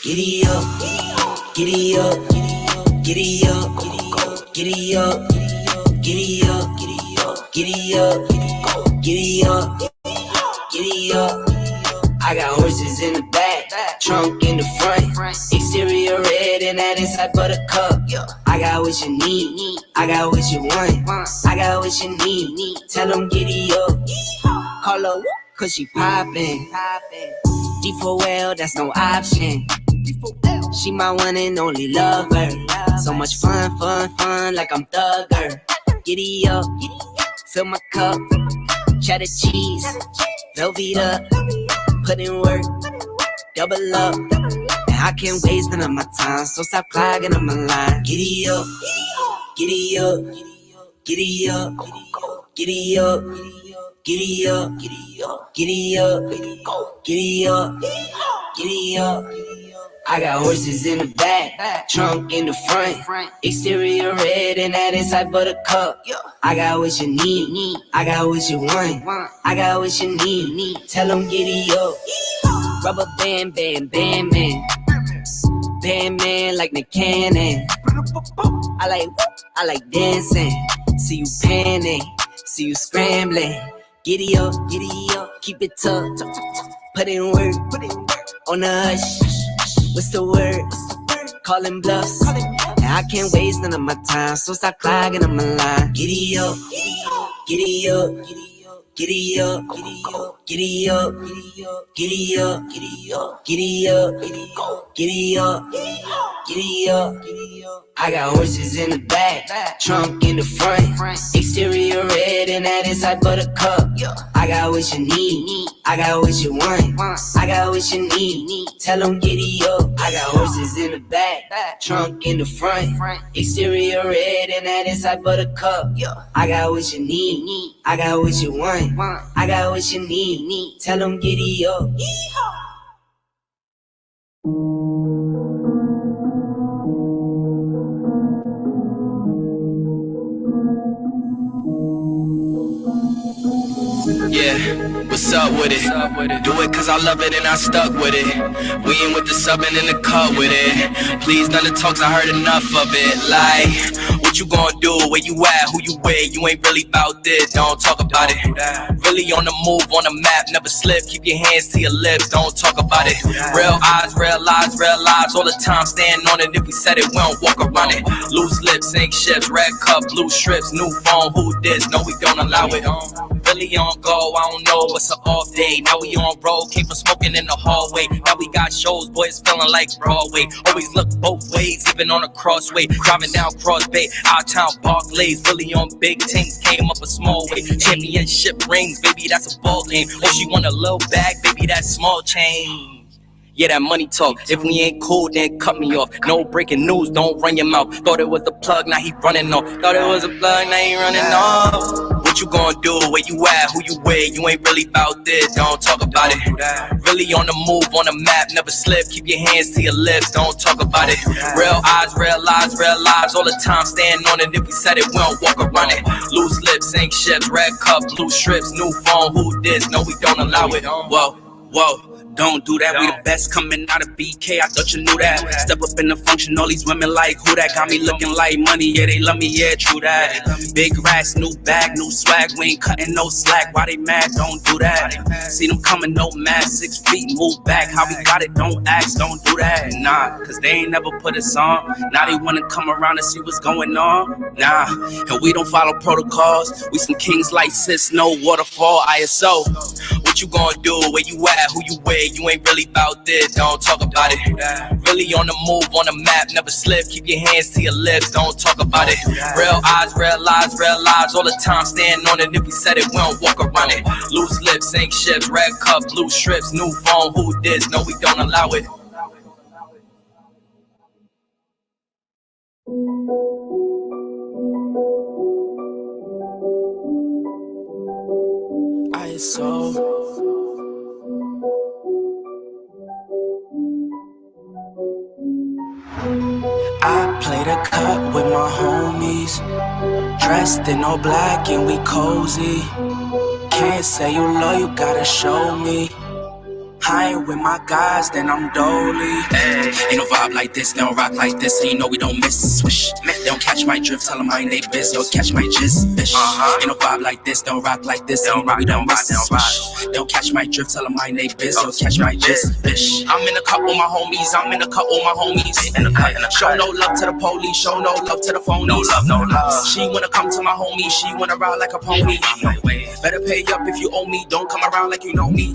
Giddy up, giddy up, giddy up, giddy up, giddy up, giddy up, giddy up, giddy up. I I got horses in the back, trunk in the front, exterior red and that inside buttercup. I got what you need, I got what you want, I got what you need. Tell them giddy up, call her cause she poppin'. D4L, that's no option. She my one and only lover. So much fun, like I'm Thugger. Giddy up, fill my cup, cheddar cheese, Velveeta, put in work, double up. And I can't waste none of my time, so stop clogging up my line. Giddy up, giddy up, giddy up, giddy up, giddy up, giddy up, giddy up, giddy up, giddy up. I got horses in the back, trunk in the front, exterior red and that inside buttercup. I got what you need, I got what you want, I got what you need. Tell them giddy up, rubber band, band, band, man, band man like the cannon. I like dancing, see you panning, see you scrambling. Giddy up, keep it tough, put in work, on the hush. What's the word? Calling bluffs. And I can't waste none of my time, so stop clogging on my line. Giddy up, giddy up, giddy up, giddy up, giddy up, giddy up, giddy up, giddy up, giddy up. I got horses in the back, trunk in the front, exterior red and that inside buttercup. I got what you need, I got what you want, I got what you need. Tell them giddy up. I got horses in the back, trunk in the front, exterior red and that inside buttercup. I got what you need, I got what you want, I got what you need. Tell them giddy up. Yeah, what's up with it? Do it cause I love it and I stuck with it. We ain't with the subbing in the cut with it. Please none of the talks, I heard enough of it. Like, what you gonna do? Where you at? Who you with? You ain't really about this, don't talk about it. Really on the move, on the map, never slip. Keep your hands to your lips, don't talk about it. Real eyes, real lives all the time. Stand on it, if we said it, we don't walk around it. Loose lips, sink ships, red cup, blue strips, new phone, who this? No, we don't allow it. Really on go, I don't know what's an off day. Now we on road, came from smoking in the hallway. Now we got shows, boys feeling like Broadway. Always look both ways, even on a crossway. Driving down Cross Bay, out town Barclays. Really on big things, came up a small way. Championship rings, baby, that's a ball game. Oh, she want a little bag, baby, that's small change. Yeah, that money talk. If we ain't cool, then cut me off. No breaking news, don't run your mouth. Thought it was the plug, now he running off. Thought it was a plug, now he running off. What you gonna do? Where you at? Who you with? You ain't really about this, don't talk about it. Really on the move, on the map, never slip. Keep your hands to your lips, don't talk about it. Real eyes, real lives all the time. Stand on it, if we said it, we don't walk around it. Loose lips, sink ships, red cup, blue strips, new phone, who this? No, we don't allow it. Whoa, whoa. Don't do that, we the best coming out of BK, I thought you knew that. Step up in the function, all these women like who that. Got me looking like money, yeah, they love me, yeah, true that. Big racks, new bag, new swag, we ain't cutting no slack. Why they mad? Don't do that. See them coming, no mask, 6 feet, move back. How we got it, don't ask, don't do that. Nah, cause they ain't never put us on. Now they wanna come around and see what's going on. Nah, and we don't follow protocols. We some kings like sis, no waterfall, ISO. What you gonna do? Where you at? Who you with? You ain't really about this, don't talk about it. Really on the move, on the map, never slip. Keep your hands to your lips, don't talk about it. Real eyes, real lives all the time. Stand on it, if we said it, we don't walk around it. Loose lips, sink ships, red cup, blue strips, new phone, who this? No, we don't allow it. ISO. I play the cut with my homies, dressed in all black and we cozy. Can't say you love, you gotta show me. I ain't with my guys, then I'm dolly. Ay, ain't no vibe like this, they don't rock like this, and you know we don't miss. Swish, they don't catch my drift, tell them I ain't they biz, don't catch my jizz, bitch. Ain't no vibe like this, they don't rock like this, and you know we don't miss. Swish, they don't catch my drift, tell them I ain't they biz, don't catch my jizz, bitch. I'm in the cut with my homies, I'm in the cut with my homies. Show no love to the police, show no love to the phonies. No love, no love. She wanna come to my homie, she wanna ride like a pony. Better pay up if you owe me, don't come around like you know me.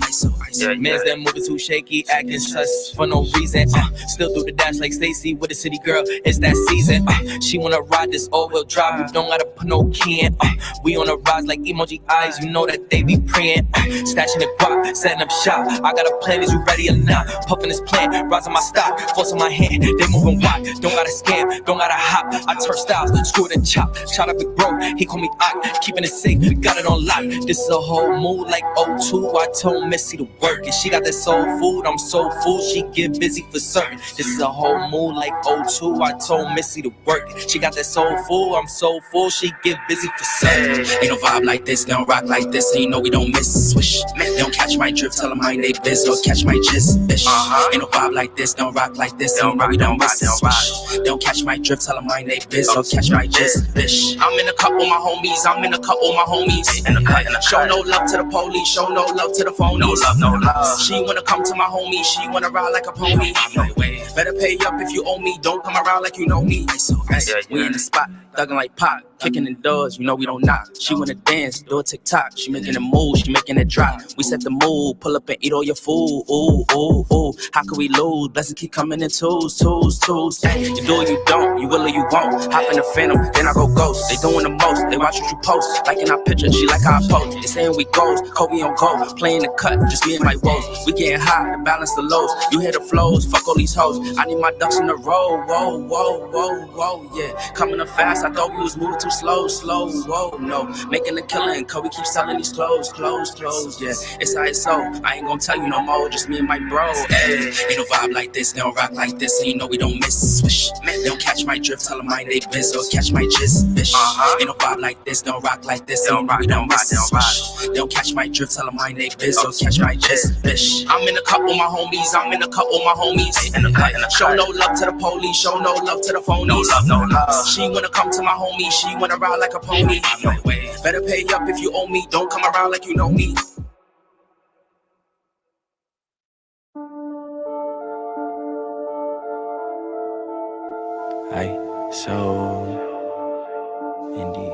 Man's that moving too shaky, acting sus for no reason. Still do the dash like Stacy with a city girl, it's that season. She wanna ride this all-wheel drive, you don't gotta put no key in. We on a rise like emoji eyes, you know that they be praying. Stashing the guap, setting up shop. I got a plan, is you ready or not? Puffing this plan, rising my stock, forcing my hand, they moving wide. Don't gotta scam, don't gotta hop. I turn styles, screw it and chop. Shot up big bro, he call me Ock, keeping it safe, we got it on lock. This is a whole mood like O2. I told Missy to work, and she got that soul food. I'm so full, she get busy for certain. This is a whole mood like O2. I told Missy to work, she got that soul food. I'm so full, she get busy for certain. Ain't no vibe like this, they don't rock like this, and you know we don't miss. Swish, they don't catch my drift, tell them I ain't they biz, don't catch my jizz, bitch. Ain't no vibe like this, don't rock like this, and you know we don't miss. Swish, they don't catch my drift, tell them I ain't they biz, don't catch my jizz, bitch. I'm in the cut with my homies, I'm in the cut with my homies. Show no love to the police, show no love to the phonies. No love, no love. She wanna come to my homie, she wanna ride like a pony. Better pay up if you owe me, don't come around like you know me. We in the spot, thugging like Pac, kicking in doors, you know we don't knock. She wanna dance, do a TikTok, she making a move, she making it drop. We set the mood, pull up and eat all your food. Ooh, ooh, ooh, how can we lose? Blessings keep coming in twos. Hey, you do or you don't, you will or you won't. Hop in the phantom, then I go ghost. They doing the most, they watch what you post. Liking our picture, she like how I post. They saying we goes, Kobe on gold, playing the cut, just me and my woes. We getting high to balance the lows. You hear the flows, fuck all these hoes. I need my ducks in a row, whoa, yeah. Coming up fast, I thought we was moving too slow, whoa, no. Making a killing, and Kobe keeps selling these clothes, yeah. It's ISO, I ain't gonna tell you no more, just me and my bro. Ay, ain't no vibe like this, they don't rock like this, and you know we don't miss. Swish, they don't catch my drift, tell them I ain't they biz, don't catch my jizz, bitch. Ain't no vibe like this, don't rock like this, and you know we don't miss. Swish, they don't catch my drift, tell them I ain't they biz, don't catch my jizz, bitch. I'm in the cut with my homies, I'm in the cut with my homies. Show no love to the police, show no love to the phonies. No love, no love. She wanna come to my homie, she wanna ride like a pony. Better pay up if you owe me, don't come around like you know me. Aye, so indie.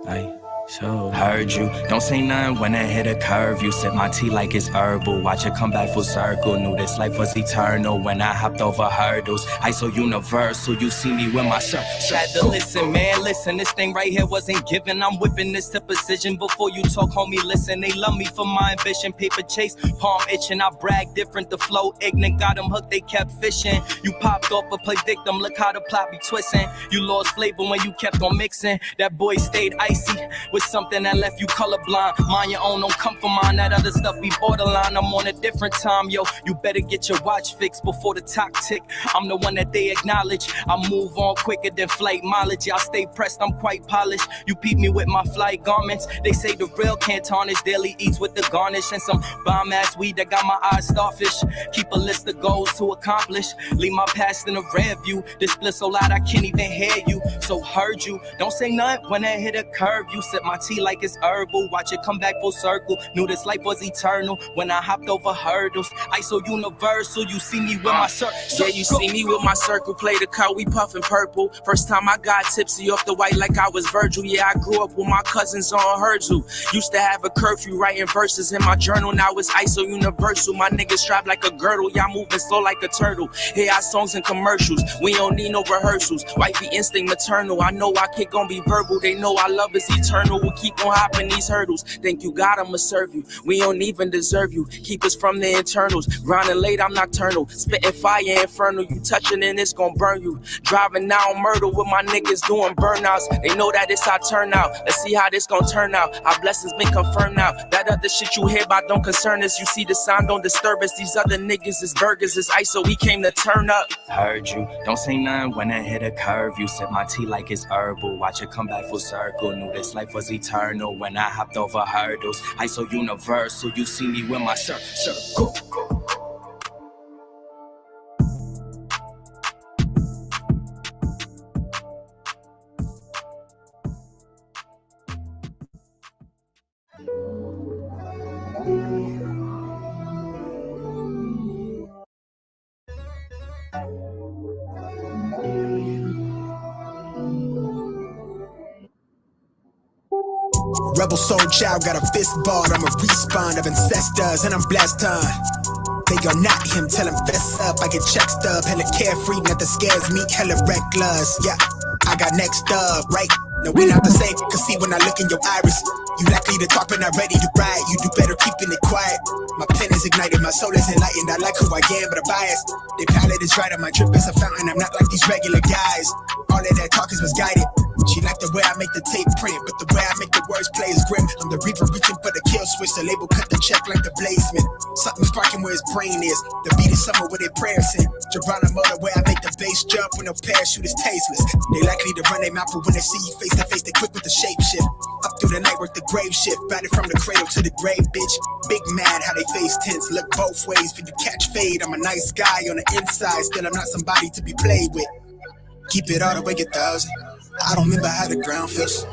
Aye, so heard you. Don't say nothing when I hit a curve. You sip my tea like it's herbal. Watch it come back full circle. Knew this life was eternal when I hopped over hurdles. I so universal. You see me with my shirt. Had to listen, man, listen. This thing right here wasn't given. I'm whipping this to precision. Before you talk, homie, listen. They love me for my ambition. Paper chase, palm itching. I brag different. The flow ignorant. Got them hooked, they kept fishing. You popped off but play victim. Look how the plot be twisting. You lost flavor when you kept on mixing. That boy stayed icy with something that left you colorblind. Mind your own, don't come for mine. That other stuff be borderline. I'm on a different time, yo. You better get your watch fixed before the clock tick. I'm the one that they acknowledge. I move on quicker than flight mileage. Y'all stay pressed, I'm quite polished. You peep me with my flight garments. They say the real can't tarnish. Daily eats with the garnish and some bomb ass weed that got my eyes starfish. Keep a list of goals to accomplish. Leave my past in a rear view. This bliss so loud I can't even hear you. So heard you. Don't say nothing when I hit a curve. You sip my tea like it's herbal. Watch it come back full circle. Knew this life was eternal when I hopped over hurdles. I so universal. You see me with my circle. Yeah, you see me with my circle. Play the car, we puffin' purple. First time I got tipsy off the white like I was Virgil. Yeah, I grew up with my cousins on Herzu. Used to have a curfew writing verses in my journal. Now it's ISO universal. My niggas strap like a girdle. Y'all moving slow like a turtle. Hear our songs and commercials. We don't need no rehearsals. Wifey instinct maternal. I know our kid gon' be verbal. They know our love is eternal. We'll keep on hopping these hurdles. Thank you, God, I'ma serve you. We don't even deserve you. Keep us from the internals. Grinding late, I'm nocturnal. Spitting fire infernal. You touching and it's gon' burn you. Driving now, murder with my niggas doing burnouts. They know that it's our turnout. Let's see how this gon' turn out. Our blessings been confirmed now. That other shit you hear about don't concern us. You see the sign, don't disturb us. These other niggas is burgers, is ice, so we came to turn up. Heard you. Don't say nothing when I hit a curve. You sip my tea like it's herbal. Watch it come back full circle. Knew this life was eternal eternal when I hopped over hurdles. I so universal, you see me with my circle. Rebel soul child got a fist balled. I'm a respawn of ancestors and I'm blessed, They are not him, tell him fess up. I get check stub, hella carefree, nothing scares me, hella reckless. Yeah, I got next up, right? No, we not the same, cause see when I look in your iris, you likely to talk but not ready to ride. You do better keeping it quiet. My pen is ignited, my soul is enlightened. I like who I am, but I'm biased. The palette is right, and my drip is a fountain. I'm not like these regular guys. All of that talk is misguided. She like the way I make the tape print, but the way I make the words play is grim. I'm the reaper reaching for the kill switch, the label cut the check like the bladesman. Something sparking where his brain is. The beat is somewhere where their prayers in. Geronimo, the way I make the bass jump when no parachute is tasteless. They likely to run their mouth, but when they see you face to face, they quick with the shape shift. Up through the night, work the grave shift. Batted from the cradle to the grave, bitch. Big mad how they face tense. Look both ways for you catch fade. I'm a nice guy on the inside, still I'm not somebody to be played with. Keep it all the way 1,000. I don't remember how the ground feels.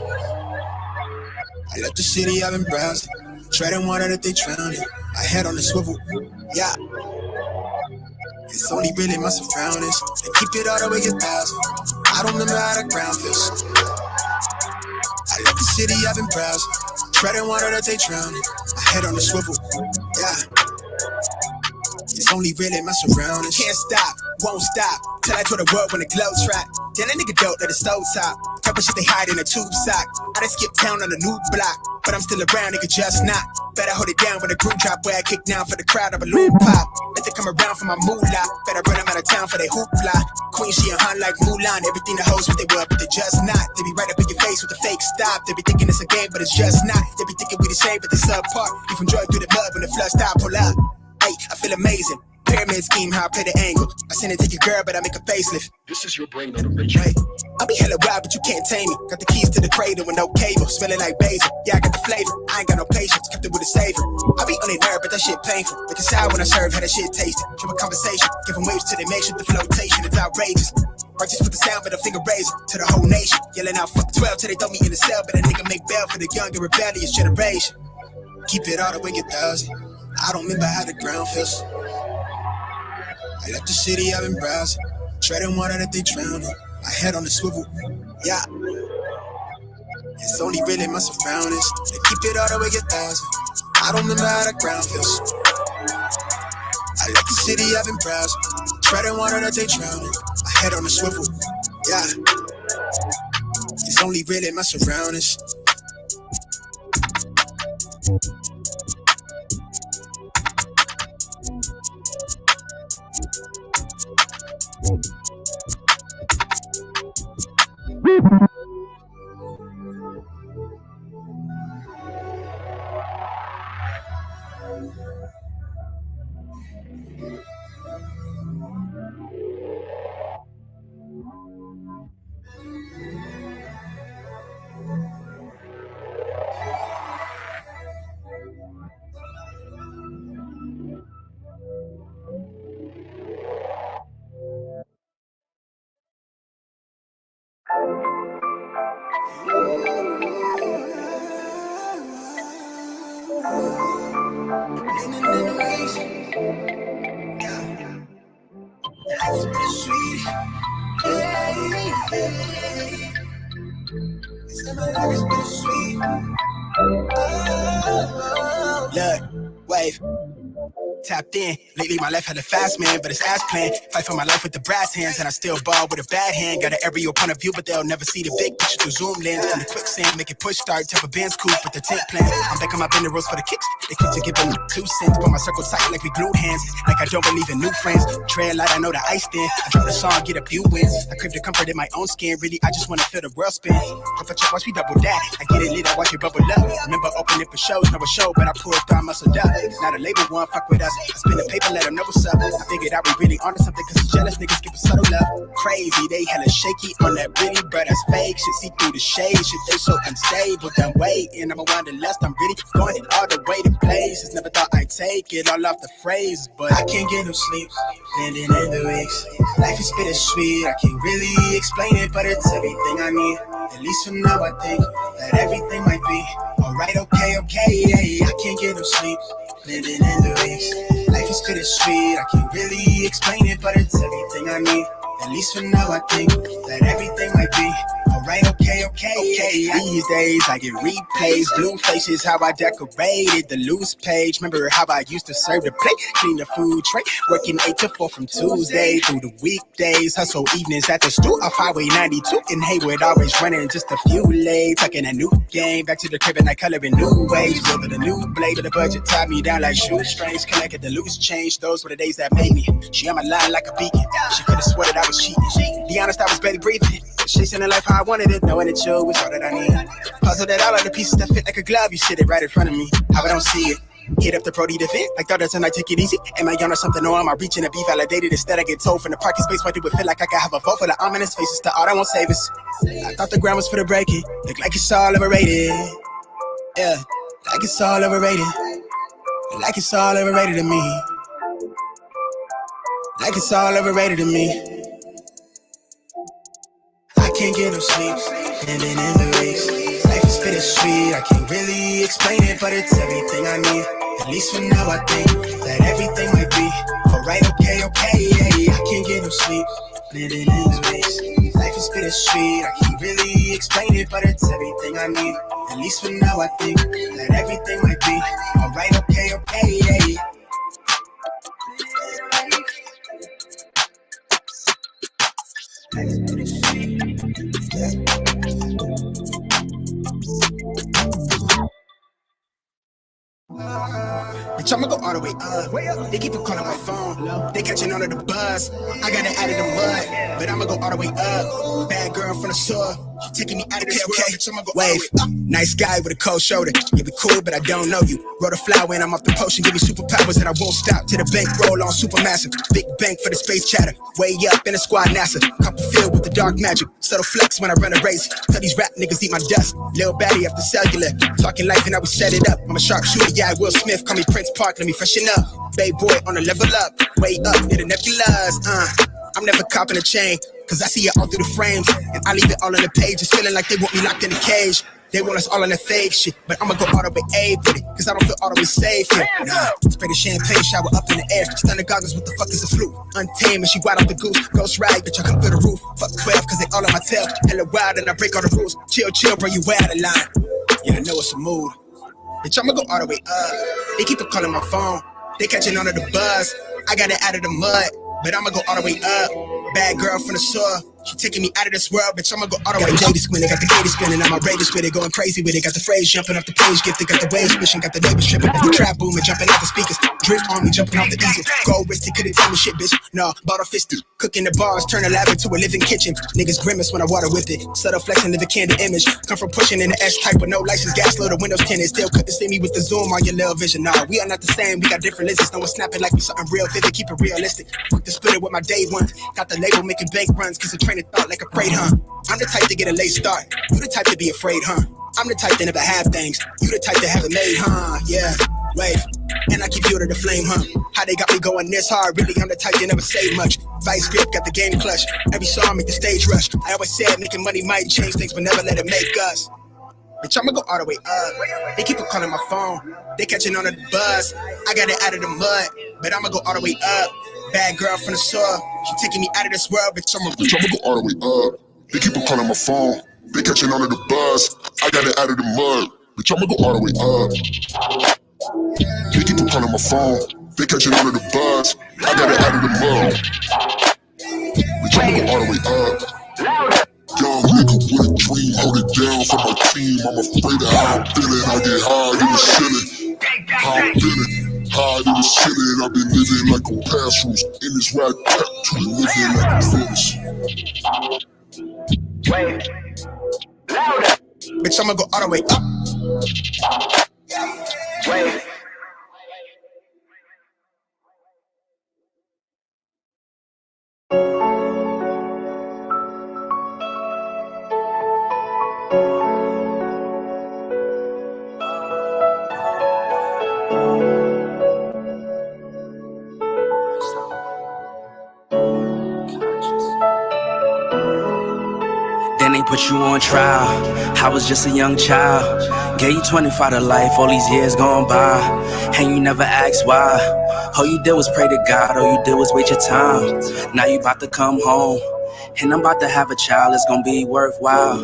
I left the city, I've been browsing. Treading water that they drowned in. My head on the swivel, yeah. It's only really my surroundings. They keep it all the way 1,000. I don't remember how the ground feels. I left the city, I've been browsing. Treading water that they drowned in. My head on the swivel, yeah. It's only really my surroundings. Can't stop, won't stop, till I tour the world when the glow trap. Then a nigga dope at the stove top. Type of shit they hide in a tube sock. I done skip town on a new block, but I'm still around, nigga, just not. Better hold it down when the groove drop, where I kick down for the crowd of a balloon pop. Let they come around for my moolah. Better run them out of town for they hoopla. Queen, she a hunt like Mulan. Everything the hoes what they were, but they just not. They be right up in your face with the fake stop. They be thinking it's a game, but it's just not. They be thinking we the same, but they subpar. You from joy through the mud when the flood stop, pull up. Hey, I feel amazing. Pyramid scheme, how I play the angle. I send it to your girl, but I make a facelift. This is your brain on the radio. Right. I be hella wild, but you can't tame me. Got the keys to the cradle with no cable. Smelling like basil. Yeah, I got the flavor. I ain't got no patience. Kept it with a savor. I be on their nerve, but that shit painful. Make a sour when I serve, how that shit tasted. Show a conversation. Give them waves till they make sure the flotation is outrageous. Righteous with the sound, but a finger razor to the whole nation. Yelling out, fuck 12 till they throw me in the cell. But a nigga make bail for the young and rebellious generation. Keep it all the way 1,000. I don't remember how the ground feels. I left the city, I've been browsing. Treading water that they drowned in. My head on the swivel, yeah. It's only really my surroundings. They keep it all the way 1,000. I don't remember how the ground feels. I left the city, I've been browsing. Treading water that they drowned in. My head on the swivel, yeah. It's only really my surroundings. Look, wave. Tapped in. Lately my life had a fast man, but it's ass plan. Fight for my life with the brass hands, and I still ball with a bad hand. Got an aerial point of view, but they'll never see the big picture through zoom lens. From the quicksand, make it push start, type of Benz coupe with the tent plan. I'm back on my bender rolls for the kicks. They quick to give them 2 cents, but my circle tight like we glued hands. Like I don't believe in new friends. Tread light, I know the ice thin. I drop the song, get a few wins. I crave the comfort in my own skin. Really, I just wanna feel the world spin. If I check, watch me double that. I get it lit, I watch it bubble up. Remember opening for shows, never show, but I pulled through, I muscled up. Not a label one, fuck with us. us. I spin the paper, let them know what's up. I figured I was really onto something, cause jealous niggas give a subtle love. Crazy, they hella shaky on that really, but that's fake shit. See through the shade, shit, they so unstable. Done waiting, I'm a wanderlust, I'm really going all the way to places. Never thought I'd take it all off the phrase, but I can't get no sleep, ending in the weeks. Life is bittersweet, I can't really explain it, but it's everything I need. At least for now, I think that everything might be alright, okay, yeah. I can't get no sleep, living in the weeks. Life is bittersweet, I can't really explain it, but it's everything I need. At least for now, I think that everything might be alright, okay. These days I get replays, blue faces, how I decorated the loose page. Remember how I used to serve the plate, clean the food tray, working 8 to 4 from Tuesday through the weekdays. Hustle evenings at the stool off Highway 92 in Hayward, always running just a few late, tucking a new game back to the crib and I color in new ways. Building a new blade, but the budget tied me down like shoestrings. Connected the loose change, those were the days that made me. She on my line like a beacon. She could have swore that I was cheating. Be honest, I was barely breathing. Chasing the life how I wanted it, knowing that you was all that I need. Puzzle that all of the pieces that fit like a glove, you sit it right in front of me. How I don't see it. Hit up the Brody to fit, like thought that's tonight, take it easy. Am I on or something, or am I reaching to be validated? Instead I get told from the parking space, why do it feel like I could have a vote for the ominous faces to all that won't save us? I thought the ground was for the breaking, look like it's all overrated. Yeah, like it's all overrated. Like it's all overrated to me. Like it's all overrated to me. I can't get no sleep, living in the weeks. Life is bittersweet, I can't really explain it, but it's everything I need. At least for now, I think that everything might be alright, okay, yeah. I can't get no sleep, living in the weeks. Life is bittersweet, I can't really explain it, but it's everything I need. At least for now, I think that everything might be alright, okay, yeah. Bitch, I'ma go all the way up. They keep on calling my phone. They catching on to the buzz. I got it out of the mud, but I'ma go all the way up. Bad girl from the shore. She taking me out of this world. Bitch, I'ma go wave. Nice guy with a cold shoulder. You be cool, but I don't know you. Wrote a flower and I'm off the potion. Give me superpowers and I won't stop. To the bank roll on supermassive. Big bank for the space chatter. Way up in the squad NASA. Couple filled with the dark magic. Subtle flex when I run a race. Tell these rap niggas eat my dust. Lil baddie after cellular. Talking life and I would set it up. I'm a sharpshooter, yeah, Will Smith. Call me Prince Park, let me freshen up. Bay boy on a level up. Way up near the nebulas. I'm never copping a chain. Cause I see it all through the frames. And I leave it all on the pages. Feeling like they want me locked in a cage. They want us all on the fake shit, but I'ma go all the way A with it, cause I don't feel all the way safe here. Nah, spray the champagne shower up in the air. Stun the goggles, what the fuck is a fluke? Untamed and she wild off the goose. Ghost ride, bitch, I come through the roof. Fuck 12, cause they all on my tail. Hella wild and I break all the rules. Chill, bro, you way out of line. Yeah, I know it's a mood. Bitch, I'ma go all the way up. They keep on calling my phone. They catching on to the buzz. I got it out of the mud, but I'ma go all the way up. Bad girl from the shore. She taking me out of this world, bitch, I'ma go all the way. Got the squinting, got the gator spinning, I'm outrageous with it, going crazy with it. Got the phrase jumping off the page, gifted, got the waves swishing, got the neighbors tripping, got the trap booming, jumping out the speakers. Drip on me, jumping off the easel. Gold wristed, couldn't tell me shit, bitch. No, bottle fisted. Cooking the bars, turn a lab into a living kitchen. Niggas grimace when I water with it. Subtle flexing, live a candid image. Come from pushing in the S-type with no license, gas low, the windows tinted. Still couldn't see me with the zoom on your little vision. Nah, we are not the same, we got different lenses. No one's snapping like we something real vivid, keep it realistic. Quick to split it with my day one. Got the label making bank runs, cause the train of thought like a freight, huh? I'm the type to get a late start. You the type to be afraid, huh? I'm the type to never have things. You the type to have it made, huh? Yeah, wave. And I keep you to the flame, huh? How they got me going this hard? Really, I'm the type to never say much. Vice grip, got the game clutch. Every song make the stage rush. I always said making money might change things, but never let it make us. Bitch, I'ma go all the way up. They keep on calling my phone. They catching on to the buzz. I got it out of the mud, but I'ma go all the way up. Bad girl from the shore. She taking me out of this world, bitch, I'ma go all the way up. They keep on calling my phone. They catching on to the buzz. I got it out of the mud, bitch, I'ma go all the way up. They keep on calling my phone. They catching on to the buzz. I got it out of the mud, bitch, I'ma go all the way up. Young nigga with a dream, hold it down for my team. I'm afraid of how I'm feeling. I get high in the ceiling. How I'm feeling, high in the ceiling. I've been living like on past rules. In this rap rap, to living like I'm finished. Wait, louder. Bitch, I'ma go all the way up. Wait. put you on trial. I was just a young child. Gave you 25 to life, all these years gone by. And you never asked why. All you did was pray to God, all you did was wait your time. Now you about to come home, and I'm about to have a child. It's gonna be worthwhile.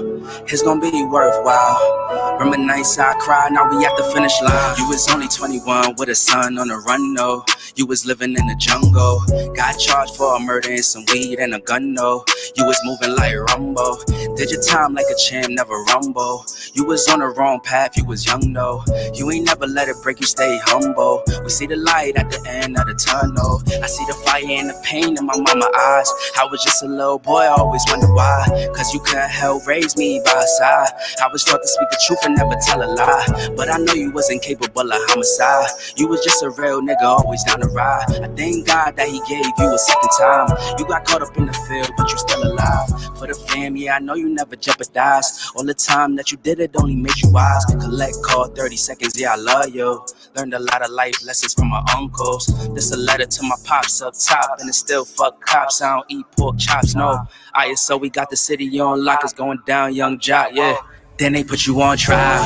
It's gonna be worthwhile. Remember nights I cried, now we at the finish line. You was only 21 with a son on the run, no. You was living in the jungle. Got charged for a murder and some weed and a gun, no. You was moving like Rumbo. Did your time like a champ, never rumble. You was on the wrong path, you was young, no. You ain't never let it break you, stay humble. We see the light at the end of the tunnel. I see the fire and the pain in my mama's eyes. I was just a little boy, I always wondered why. Cause you couldn't help raise me by a side. I was taught to speak the truth and never tell a lie. But I know you wasn't capable of homicide. You was just a real nigga, always down the ride. I thank God that he gave you a second time. You got caught up in the field, but you still alive. For the fam, yeah, I know you never jeopardized. All the time that you did it only made you wise. Collect call 30 seconds, yeah, I love you. Learned a lot of life lessons from my uncles. This a letter to my pops up top, and it's still fuck cops. I don't eat pork chops, no. So we got the city on lock, it's going down, young jock, yeah. Then they put you on trial.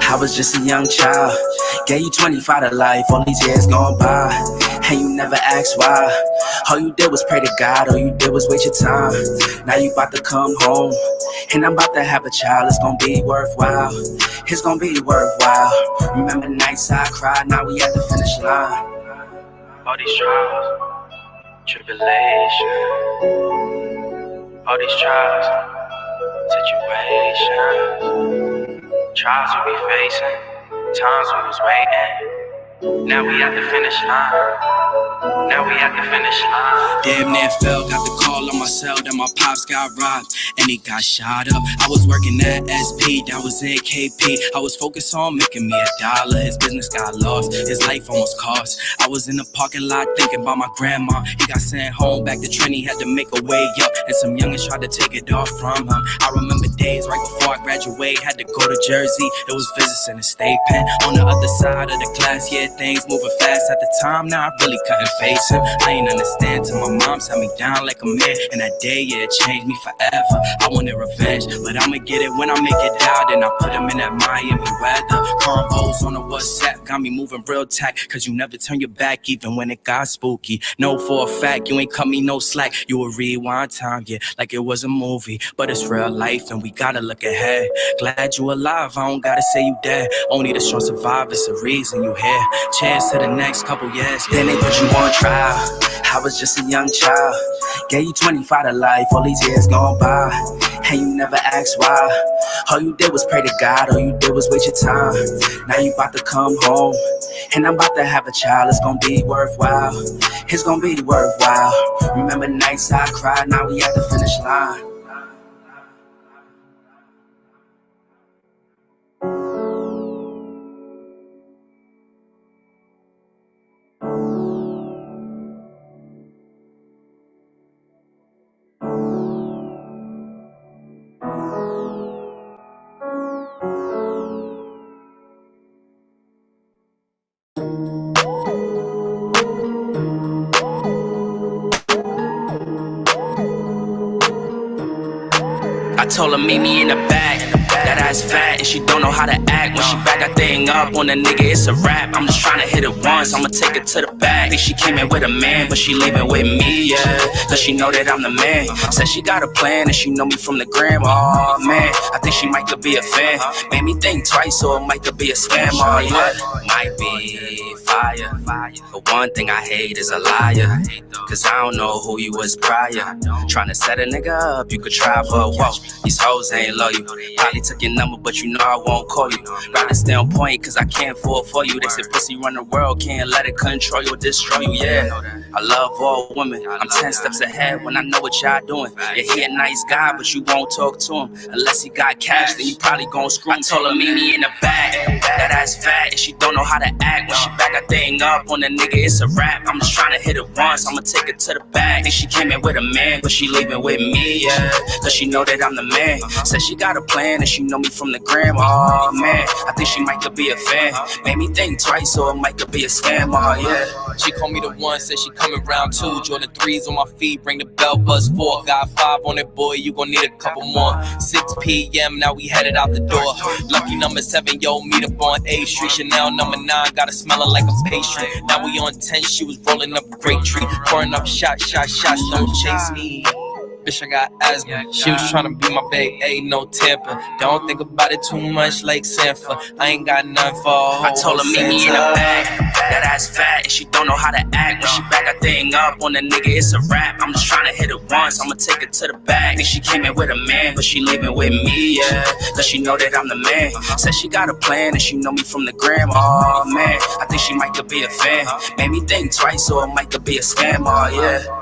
I was just a young child. Gave you 25 to life, all these years gone by. And you never asked why. All you did was pray to God, all you did was wait your time. Now you about to come home, and I'm about to have a child. It's gonna be worthwhile. It's gonna be worthwhile. Remember nights I cried, now we at the finish line. All these trials, tribulation, all these trials, situations, trials we be facing, times we was waiting. Now we at the finish line. Now we at the finish line. Damn near fell, got the call on my cell that my pops got robbed and he got shot up. I was working at SP, that was in KP. I was focused on making me $1. His business got lost, his life almost cost. I was in the parking lot thinking about my grandma. He got sent home back to Trinity, had to make a way up, and some youngins tried to take it off from him. I remember days right before I graduated, had to go to Jersey. It was visits in the state pen on the other side of the class. Yeah, things moving fast at the time, now I really couldn't face him. I ain't understand till my mom sat me down like a man, and that day, yeah, it changed me forever. I wanted revenge, but I'ma get it when I make it out. And I put him in that Miami weather. Convos on the WhatsApp got me moving real tight, cause you never turn your back even when it got spooky. Know for a fact you ain't cut me no slack. You will rewind time, yeah, like it was a movie, but it's real life and we gotta look ahead. Glad you alive, I don't gotta say you dead. Only the strong survive, it's the reason you here. Cheers to the next couple years. Then they put you on trial. I was just a young child. Gave you 25 to life, all these years gone by. And you never asked why. All you did was pray to God, all you did was wait your time. Now you about to come home, and I'm about to have a child. It's gonna be worthwhile. It's gonna be worthwhile. Remember nights I cried, now we at the finish line. I told her meet me in the back. That ass fat and she don't know how to act. When she back that thing up on the nigga, it's a rap. I'm just trying to hit it once, I'ma take it to the back. Think she came in with a man, but she leaving with me, yeah. Cause she know that I'm the man. Said she got a plan and she know me from the gram. Oh man, I think she might could be a fan. Made me think twice, so it might could be a scam. Oh yeah, might be fire. But one thing I hate is a liar. Cause I don't know who you was prior. Trying to set a nigga up, you could try, but whoa, these hoes ain't love you. Probably took your number, but you know I won't call you. Rather stay on point, cause I can't fall for you. They say pussy run the world, can't let it control you or destroy you, yeah. I love all women, I'm 10 steps ahead when I know what y'all doing. Yeah, he a nice guy, but you won't talk to him. Unless he got cash, then you probably gon' screw him. I told her meet me in the back. That ass fat and she don't know how to act. When she back that thing up on the nigga, it's a rap. I'm just trying to hit it once, I'ma take it to the back. Think she came in with a man, but she leaving with me, yeah. Cause she know that I'm the man. Said she got a plan and she know me from the gram. Oh man, I think she might could be a fan. Made me think twice, so it might could be a scam. Oh yeah. She called me the one, said she coming round 2. Jordan 3s on my feet, bring the bell buzz 4. Got 5 on it, boy, you gon' need a couple more. 6 p.m., now we headed out the door. Lucky number 7, yo, meet up on 8th Street. Chanel number 9, got it smelling like a pastry. Now we on 10, she was rolling up a great tree. Pouring up shots, don't chase me. Bitch, I got asthma. She was tryna be my babe, ain't no temper. Don't think about it too much like Sanford. I ain't got nothing for a whole I told her meet me in the bag. That ass fat and she don't know how to act. When she back that thing up on the nigga, it's a rap. I'm just tryna hit it once, I'ma take it to the bag. And she came in with a man, but she leaving with me, yeah. Cause she know that I'm the man. Said she got a plan and she know me from the gram. Oh man, I think she might could be a fan. Made me think twice, so it might could be a scam, oh yeah.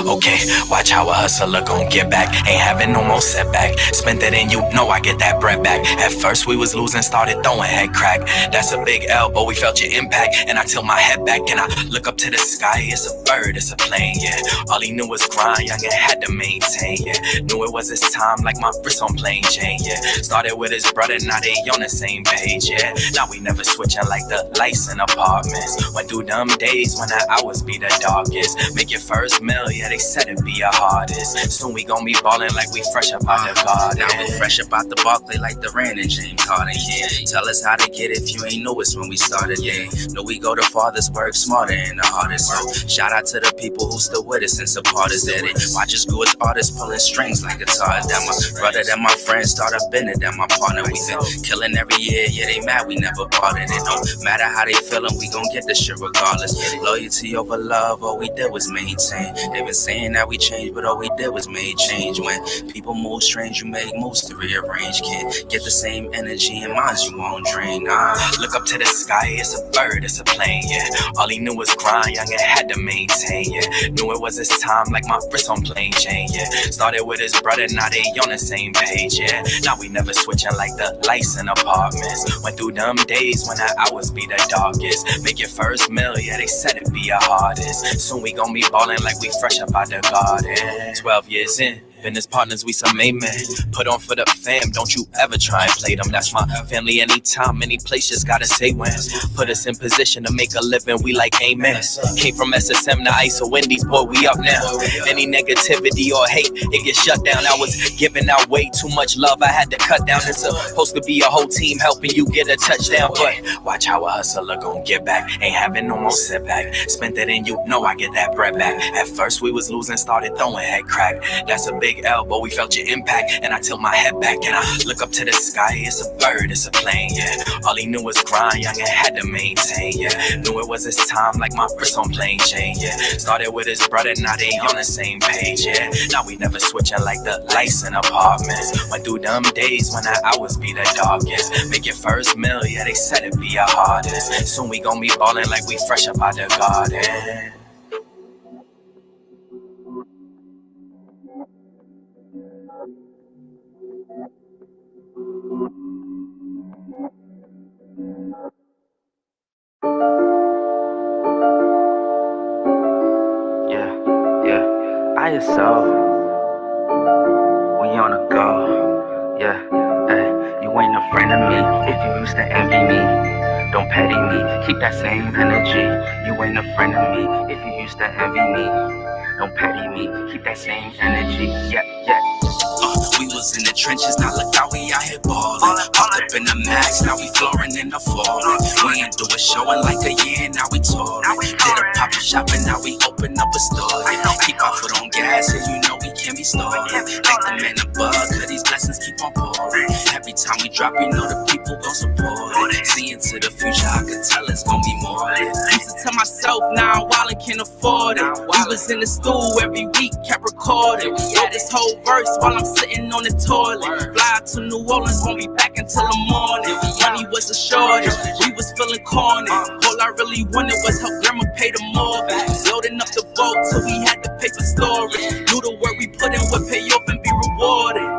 Okay, watch how a hustler gon' get back. Ain't having no more setback. Spent it and you know I get that bread back. At first we was losing, started throwing head crack. That's a big L, but we felt your impact. And I tilt my head back and I look up to the sky. It's a bird, it's a plane, yeah. All he knew was grind, young and had to maintain, yeah. Knew it was his time, like my wrist on plain Jane, yeah. Started with his brother, now they on the same page, yeah. Now we never switching like the lights in apartments. Went through them days when the hours be the darkest. Make your first meal, yeah, they said it be your hardest. Soon we gon' be ballin' like we fresh up out the garden. Now we fresh up out the Barclay like DeRozan and James Harden, yeah. Tell us how to get it if you ain't knew us when we started, yeah. Know we go the farthest, work smarter and the hardest. So shout out to the people who still with us and support us at it. Watch us go as artists pulling strings like guitars. That my brother, that my friend, started Bennett, that my partner. We been killing every year, yeah, they mad we never bought it. It don't matter how they feelin', we gon' get this shit regardless. Loyalty over love, all we did was maintain. They been saying that we changed, but all we did was made change. When people move strange, you make moves to rearrange. Can't get the same energy in minds you won't drain. Look up to the sky, it's a bird, it's a plane, yeah. All he knew was grind, young and had to maintain, yeah. Knew it was his time, like my wrist on plain Jane, yeah. Started with his brother, now they on the same page, yeah. Now we never switching like the lights in apartments. Went through them days when the hours be the darkest. Make your first meal, yeah, they said it be your hardest. Soon we gon' be ballin' like we fresh up out the garden. 12 years in, been as partners, we some made men. Put on for the fam, don't you ever try and play them. That's my family anytime, any place, just gotta say when. Put us in position to make a living, we like amen. Came from SSM to ICE or Wendy's, boy, we up now. Any negativity or hate, it gets shut down. I was giving out way too much love, I had to cut down. It's supposed to be a whole team helping you get a touchdown. But watch how a hustler gon' get back. Ain't having no more setback. Spent it and you know I get that bread back. At first we was losing, started throwing head crack. That's a big L, but we felt your impact. And I tilt my head back and I look up to the sky. It's a bird, it's a plane, yeah. All he knew was grind, young and had to maintain, yeah. Knew it was his time, like my wrist on plain Jane, yeah. Started with his brother, now they on the same page, yeah. Now we never switching like the lights in apartments. Went through them days when the hours be the darkest. Make your first meal, yeah, they said it be your hardest. Soon we gon' be ballin' like we fresh up out the garden. ISO, we on a go, yeah, ay, you ain't a friend of me if you used to envy me, don't petty me, keep that same energy, you ain't a friend of me if you used to envy me, don't petty me, keep that same energy, yeah. We was in the trenches, now look how we out here ballin'. Popped up in the max, now we flooring in the falling. We ain't do a show in like a year, now we touring. Did a pop-up shop and now we open up a store. Keep our foot on gas and you know we can't be stalling. Thank the man above, cause these blessings keep on pouring. Every time we drop, you know the people gon' support it. See into the future, I can tell it's gon' be more. Used to tell myself, now I'm wild and can't afford it. We was in the stool every week, kept recording. Wrote this whole verse while I'm sitting on the toilet. Fly to New Orleans, won't be back until the morning. Money was a shortage, we was feeling corny. All I really wanted was help grandma pay the mortgage. Loading up the boat till we had to pay for storage. Knew the work we put in would pay off and be rewarded.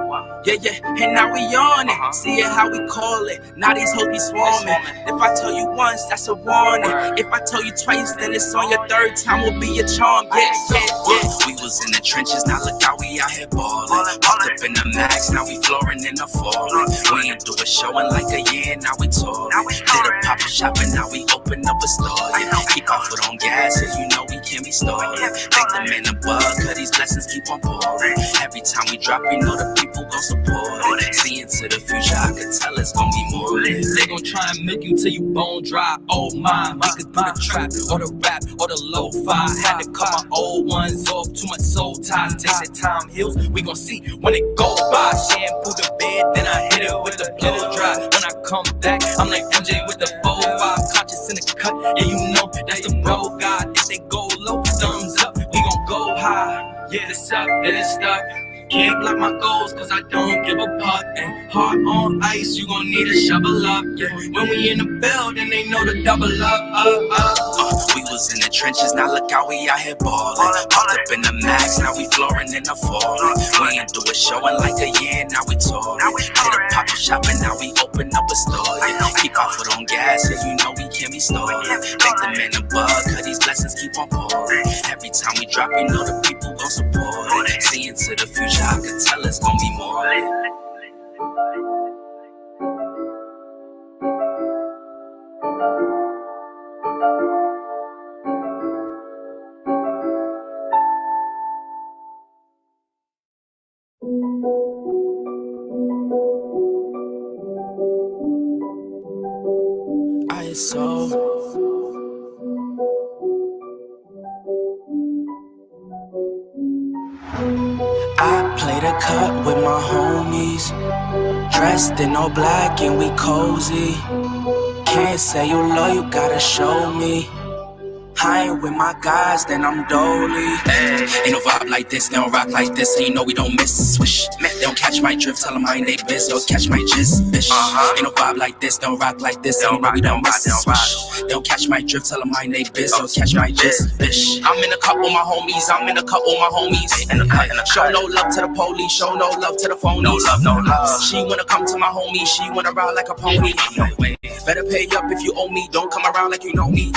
and now we on it. See it how we call it. Now these hoes be swarming. If I tell you once, that's a warning. If I tell you twice, then it's on your third time will be your charm. We was in the trenches, now look how we out here ballin'. Popped up in the max, now we flooring in the falling. We ain't do a show in like a year, now we touring. Did a pop-up shop and now we open up a store. Keep our foot on gas, cause you know we can't be stalling. Thank the man above, cause these blessings keep on pouring. Every time we drop, you know the people gon' support it. See into the future, I can tell it's gon' be more. They gon' try and milk you till you bone dry. Oh my, we could do the trap, or the rap, or the lo-fi. Had to cut my old ones off, too much soul ties. Takes that time heals, we gon' see when it go by. Shampoo the bed, then I hit it with the blow dry. When I come back, I'm like MJ with the 4-5. Conscious in the cut, yeah you know that's the bro God. If they go low, thumbs up, we gon' go high. Yeah, it's up, then it's stuck. Can't block my goals cause I don't give a fuck. And heart on ice, you gon' need a shovel up. Yeah, when we in the building, they know to double up. We was in the trenches, now look how we out here ballin'. Popped up in the max, now we flooring in the falling. We ain't do a show in like a year, now we touring. Did a pop-up shop and now we open up a store. Keep our foot on gas, cause you know we can't be stalling. Thank the man above, cause these blessings keep on pouring. Every time we drop, you know the people gon' support it. See into the future, I can tell it's gon' be more. I play the cut with my homies, dressed in all black and we cozy. Can't say you love, you gotta show me. I ain't with my guys, then I'm dolly. Ain't no vibe like this, they don't rock like this, so you know we don't miss. Swish, they don't catch my drift, tell them I ain't they biz, don't catch my gist, bitch. Ain't no vibe like this, they don't rock like this, so you know we don't miss. Swish, they don't catch my drift, tell them I ain't they biz, don't catch my gist, bitch. I'm in a cut with my homies, I'm in a cut with my homies. Show no love to the police, show no love to the phonies. No love. She wanna come to my homie, she wanna ride like a pony. Better pay up if you owe me, don't come around like you know me.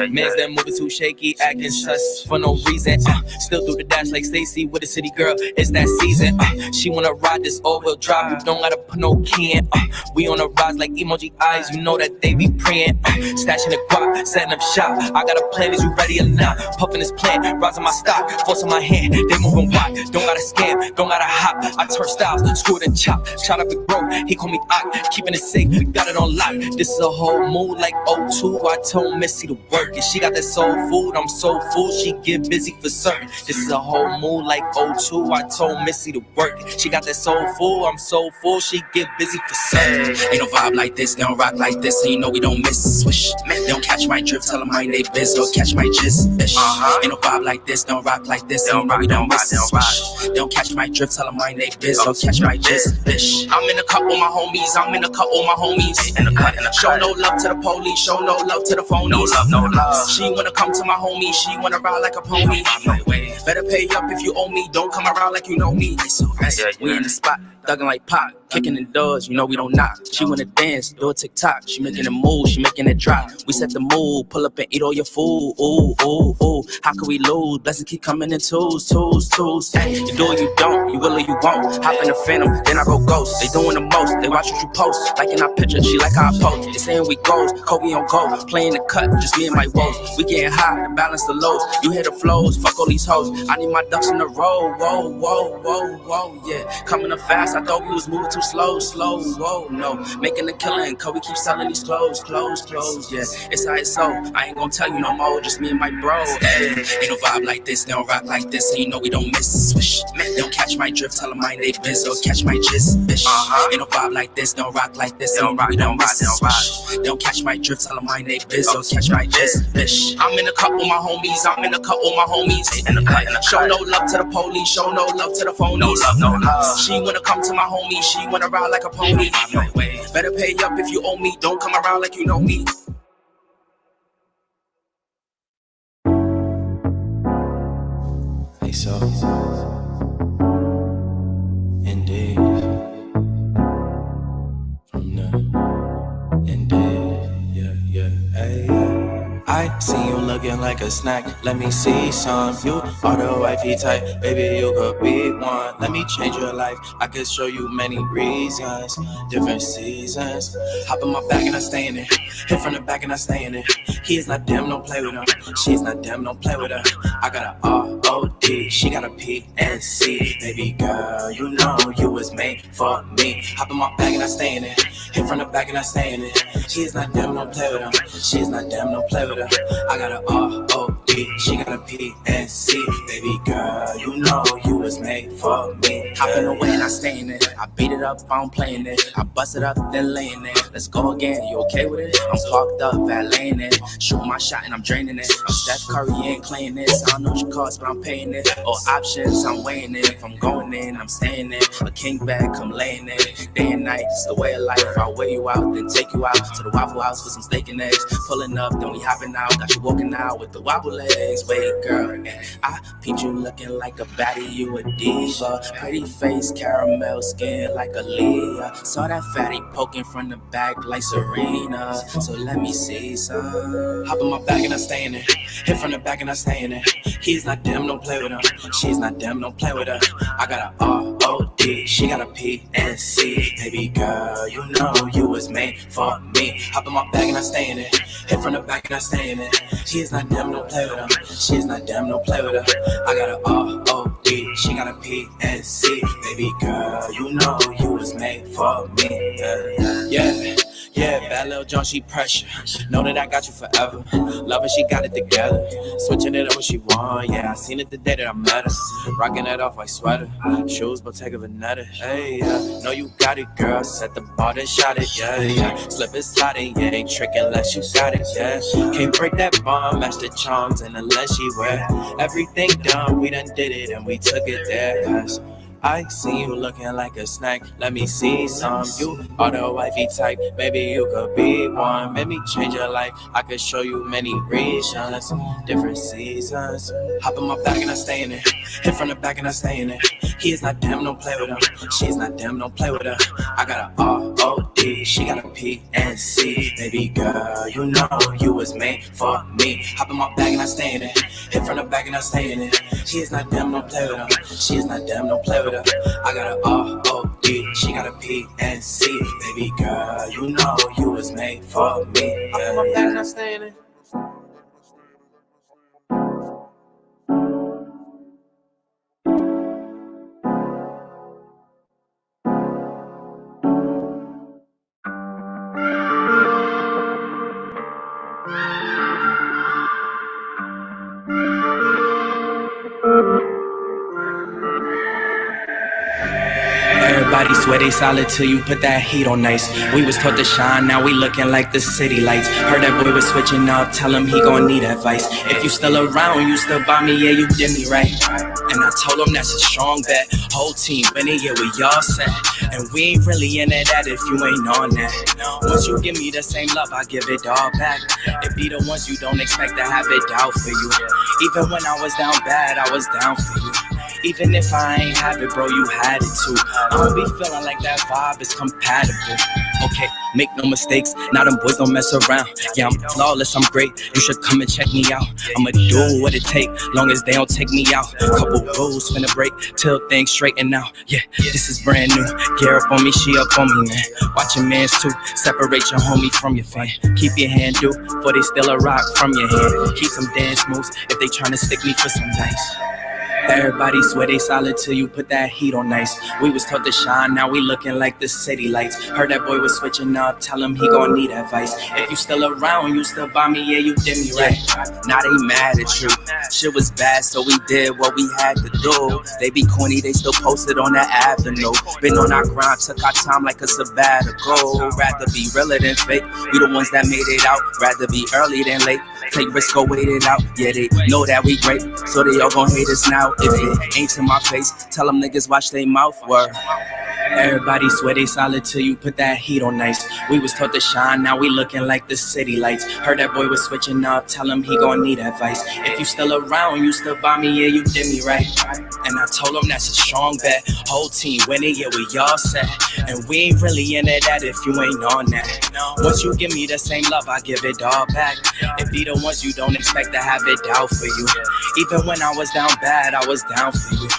Man's that moving too shaky, acting sus for no reason. Still do the dash like Stacy with a city girl, it's that season. She wanna ride this all-wheel drive, you don't gotta put no key in. We on the rise like emoji eyes, you know that they be praying. Stashing the guap, setting up shop. I got a plan, is you ready or not? Puffing this plant, rising my stock, forcing my hand, they moving wide. Don't gotta scam, don't gotta hop. I turn styles, screw it and chop. Shot up and broke, he call me Ock, keeping it safe, we got it on lock. This is a whole mood like O2. I told Missy to work and she got that soul food. I'm so full, she get busy for certain. This is a whole mood like O2. I told Missy to work it. She got that soul full. I'm so full, she get busy for certain. Ain't no vibe like this, they don't rock like this, so you know we don't miss. Swish, they don't catch my drift, tell them I ain't they biz, don't catch my gist, bitch. Ain't no vibe like this, don't rock like this, so you know we don't miss. Swish, they don't catch my drift, tell them I ain't they biz, don't catch my gist, bitch. I'm in a cut with my homies, I'm in a cut with my homies. Show no love to the police, show no love to the phonies. No love. She wanna come to my homie, she wanna ride like a pony. Better pay up if you owe me, don't come around like you know me. We in the spot, thugging like Pac, kicking the doors, you know we don't knock. She wanna dance, do a TikTok, she making a move, she making it drop. We set the mood, pull up and eat all your food. Ooh, ooh, ooh, how can we lose? Blessings keep coming in twos. Hey, you do or you don't, you will or you won't. Hop in the phantom, then I go ghost. They doing the most, they watch what you post. Liking our picture, she like how I post. They saying we goals, Kobe on goal, playing the cut, just me and my woes. We getting high to balance the lows. You hear the flows, fuck all these hoes. I need my ducks in a row, whoa, yeah. Coming up fast, I thought we was moving too slow, whoa, no. Making a killing, and Kobe keep selling these clothes, yeah. It's how it's so, I ain't gonna tell you no more, just me and my bro. Hey, ain't no vibe like this, they don't rock like this, so you know we don't miss. Swish, they don't catch my drift, tell them I ain't they biz, don't catch my gist, bitch. Ain't no vibe like this, don't rock like this, so you know we don't miss. Swish, they don't catch my drift, tell them I ain't they biz, don't catch my gist, bitch. I'm in a cut with my homies, I'm in a cut with my homies. Show no love to the police, show no love to the phonies. No love. She wanna come to my homie, she wanna ride like a pony. Better pay up if you owe me, don't come around like you know me. Hey, so indeed. I see you looking like a snack. Let me see some. You are the wifey type, baby. You could be one. Let me change your life. I could show you many reasons, different seasons. Hop in my bag and I stay in it. Hit from the back and I stay in it. He is not damn, don't play with her. She is not damn, don't play with her. I got a R-O-D, she got a P-N-C. Baby girl, you know you was made for me. Hop in my bag and I stay in it. Hit from the back and I stay in it. She is not damn, don't play with her. She is not damn, don't play with her. I got a R-O-D, she got a P-N-C. Baby girl, you know you was made for me. Hop in the way and I stay in it. I beat it up, I'm playing it. I bust it up, then laying it. Let's go again, you okay with it? I'm parked up, valeting it. Shoot my shot and I'm draining it. I'm Steph Curry, ain't playing this. I don't know what you cost, but I'm paying it. All options, I'm weighing it. If I'm going in, I'm staying in. A king bag, come laying it. Day and night, it's the way of life. I'll weigh you out, then take you out to the Waffle House for some steak and eggs. Pulling up, then we hopping out. Got you walking out with the wobble legs. Wait, girl, and I peeped you looking like a baddie, you a diva. Pretty face, caramel skin like a Leah. Saw that fatty poking from the back like Serena. So let me see some. Hop in my bag and I stay in it. Hit from the back and I stay in it. He's not damn, don't play with her. She's not damn, don't play with her. I got a R-O-D, she got a P-N-C. Baby girl, you know you was made for me. Hop in my bag and I stay in it. Hit from the back and I stay in it. She's not damn, don't play with her. She's not damn, don't play with her. I got a R-O-D, she got a P-N-C. Baby girl, you know you was made for me. Yeah, bad little John, she pressure. Know that I got you forever. Love her, she got it together. Switching it up when she want. Yeah, I seen it the day that I met her. Rocking that off like sweater. Shoes, Bottega Veneta. Hey, yeah, know you got it, girl. Set the bar, then shot it. Yeah. Slip it, slide it. Yeah, ain't tricking unless you got it. Yeah, can't break that bond. Match the charms, and unless she wear everything done, we done did it and we took it there. Cause I see you looking like a snack. Let me see some. You are the wifey type. Maybe you could be one. Make me change your life. I could show you many reasons, different seasons. Hop in my bag and I stay in it. Hit from the back and I stay in it. He is not damn, don't play with her. She's not damn, don't play with her. I got a R-O-D, she got a P-N-C. Baby girl, you know you was made for me. Hop in my bag and I stay in it. Hit from the back and I stay in it. She is not damn, don't play with her. She is not damn, don't play with her. I got a R-O-D, she got a P-N-C. Baby girl, you know you was made for me. Hop in my bag and I stay in it. Everybody swear they solid till you put that heat on nice. We was taught to shine, now we looking like the city lights. Heard that boy was switching up, tell him he gon' need advice. If you still around, you still by me, yeah, you did me right. And I told him that's a strong bet. Whole team winning, yeah, we all set. And we ain't really in it at if you ain't on that. Once you give me the same love, I give it all back. It be the ones you don't expect to have it out for you. Even when I was down bad, I was down for you. Even if I ain't have it, bro, you had it too. I don't be feeling like that vibe is compatible. Okay, make no mistakes, now them boys don't mess around. Yeah, I'm flawless, I'm great, you should come and check me out. I'ma do what it take, long as they don't take me out. Couple rules finna break, till things straighten out. Yeah, this is brand new, gear up on me, she up on me, man. Watch your mans too, separate your homie from your fan. Keep your hand due, for they steal a rock from your hand. Keep some dance moves, if they tryna stick me for some dice. Everybody swear they solid till you put that heat on nice. We was taught to shine, now we looking like the city lights. Heard that boy was switching up, tell him he gon' need advice. If you still around, you still by me, yeah, you did me right. Now they mad at you. Shit was bad, so we did what we had to do. They be corny, they still posted on that avenue. Been on our grind, took our time like a sabbatical. Rather be realer than fake, we the ones that made it out. Rather be early than late, play risk or wait it out. Yeah, they know that we great, so they all gon' hate us now. If it ain't to my face, tell them niggas watch they mouth. Word. Everybody swear they solid till you put that heat on nice. We was taught to shine, now we looking like the city lights. Heard that boy was switching up, tell him he gon' need advice. If you still around, you still by me, yeah, you did me right. And I told him that's a strong bet. Whole team winning, yeah, we all set. And we ain't really into that if you ain't on that. Once you give me the same love, I give it all back. It be the ones you don't expect to have it out for you. Even when I was down bad, I was down for you.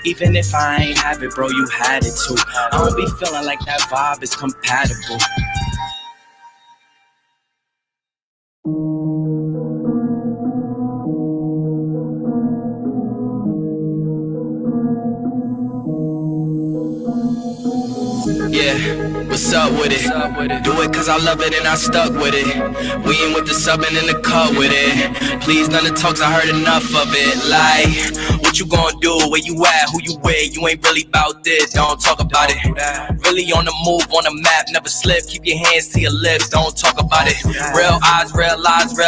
Even if I ain't have it, bro, you had it too. I don't be feeling like that vibe is compatible. Yeah, what's up with it? Do it cause I love it and I stuck with it. We ain't with the subbing in the cut with it. Please, none of the talks, I heard enough of it. Like, what you gonna do? Where you at? Who you with? You ain't really about this, don't talk about it. Really on the move, on the map, never slip. Keep your hands to your lips, don't talk about it. Real eyes, real lives,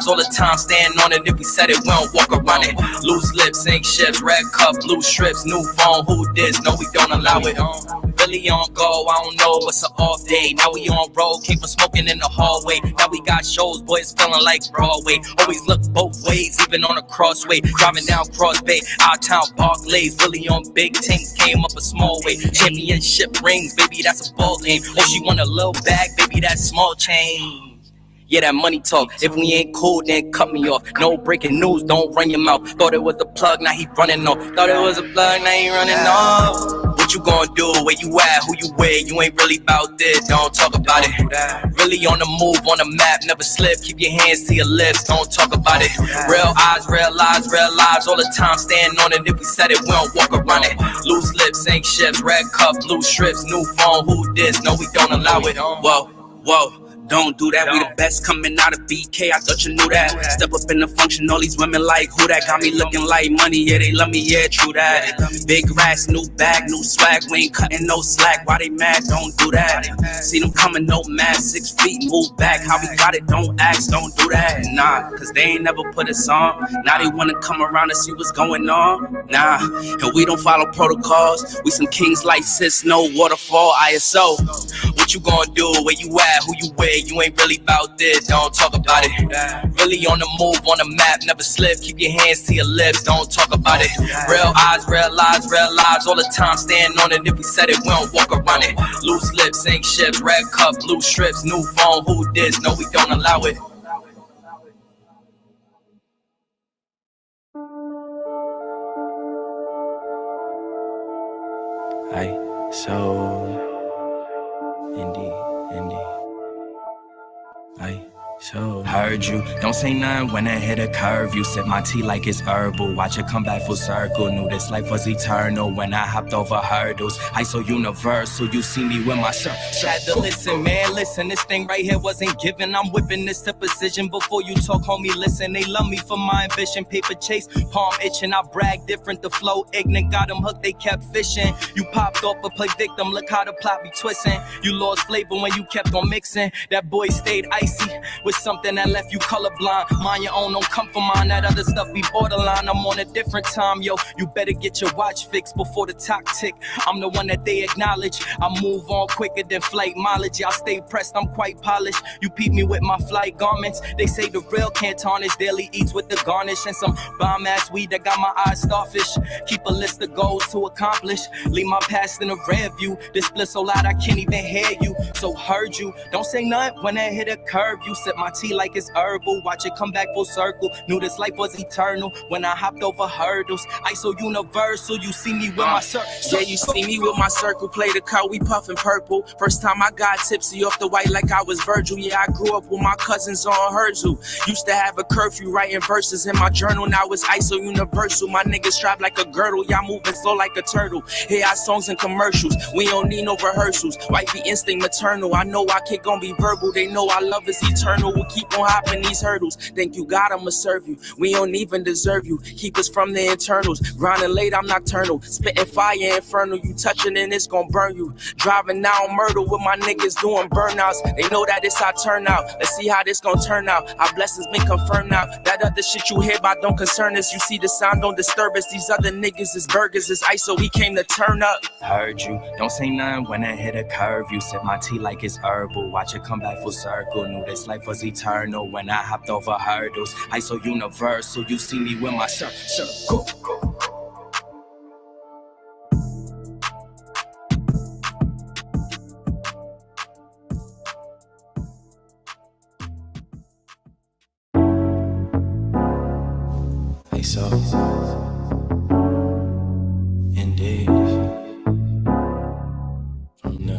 all the time, stand on it. If we said it, we don't walk around it. Loose lips, sink ships, red cup, blue strips, new phone, who this? No, we don't allow it. Really on go, I don't know, it's an off day. Now we on road, came from smoking in the hallway. Now we got shows, boys feeling like Broadway. Always look both ways, even on a crossway. Driving down Cross Bay, our town Barclays. Really on big tanks, came up a small way. Championship rings, baby, that's a ball game. Oh, she want a little bag, baby, that's small change. Yeah, that money talk. If we ain't cool, then cut me off. No breaking news, don't run your mouth. Thought it was a plug, now he running off. Thought it was a plug, now he running off. What you gonna do? Where you at? Who you with? You ain't really about this, don't talk about it. Really on the move, on the map, never slip. Keep your hands to your lips, don't talk about it. Real eyes, real lives, all the time, stand on it. If we said it, we don't walk around it. Loose lips, sink ships, red cup, blue strips, new phone, who this? No, we don't allow it. Whoa, whoa. Don't do that, we the best coming out of BK, I thought you knew that. Step up in the function, all these women like who that. Got me looking like money, yeah, they love me, yeah, true that. Big racks, new bag, new swag, we ain't cutting no slack. Why they mad? Don't do that. See them coming, no mask, 6 feet, move back. How we got it, don't ask, don't do that. Nah, cause they ain't never put us on. Now they wanna come around and see what's going on. Nah, and we don't follow protocols. We some kings like sis, no waterfall, ISO. What you gonna do? Where you at? Who you with? You ain't really about this, don't talk about it. Really on the move, on the map, never slip. Keep your hands to your lips, don't talk about it. Real eyes, real lives, all the time, stand on it. If we said it, we don't walk around it. Loose lips, sink ships, red cup, blue strips, new phone, who this? No, we don't allow it. Heard you, don't say nothing when I hit a curve. You sip my tea like it's herbal. Watch it come back full circle. Knew this life was eternal when I hopped over hurdles. I so universal, you see me with my shirt. Had to listen, man, listen. This thing right here wasn't given. I'm whipping this to precision. Before you talk, homie, listen. They love me for my ambition. Paper chase, palm itching. I brag different, the flow ignorant. Got them hooked, they kept fishing. You popped off but play victim. Look how the plot be twisting. You lost flavor when you kept on mixing. That boy stayed icy with something that left you colorblind. Mind your own, don't come for mine. That other stuff be borderline. I'm on a different time, yo. You better get your watch fixed before the clock tick. I'm the one that they acknowledge. I move on quicker than flight mileage. Y'all stay pressed, I'm quite polished. You peep me with my flight garments. They say the real can't tarnish. Daily eats with the garnish and some bomb ass weed that got my eyes starfish. Keep a list of goals to accomplish. Leave my past in a rear view. This bliss so loud I can't even hear you. So heard you. Don't say nothing when I hit a curve. You sip my tea like it's herbal. Watch it come back full circle. Knew this life was eternal when I hopped over hurdles. I so universal, you see me with my circle. Yeah, you see me with my circle. Play the car, we puffin' purple. First time I got tipsy off the white like I was Virgil. Yeah, I grew up with my cousins on Herzl. Used to have a curfew writing verses in my journal. Now it's ISO universal. My niggas strap like a girdle. Y'all moving slow like a turtle. Hear our songs and commercials. We don't need no rehearsals. Wifey instinct maternal. I know our kid gon' be verbal. They know our love is eternal. eternal. We'll keep on hopping these hurdles. Thank you, God, I'ma serve you. We don't even deserve you. Keep us from the internals. Grinding late, I'm nocturnal. Spitting fire infernal. You touching and it's gonna burn you. Driving now murder with my niggas doing burnouts. They know that it's our turnout. Let's see how this gonna turn out. Our blessings been confirmed now. That other shit you hear about don't concern us. You see the sound don't disturb us. These other niggas is burgers, is ice, so we came to turn up. Heard you, don't say nothing when I hit a curve. You sip my tea like it's herbal. Watch it come back full circle. Knew this life was eternal when I hopped over hurdles. I so universal, you see me with my circle. Hey, so indeed, from the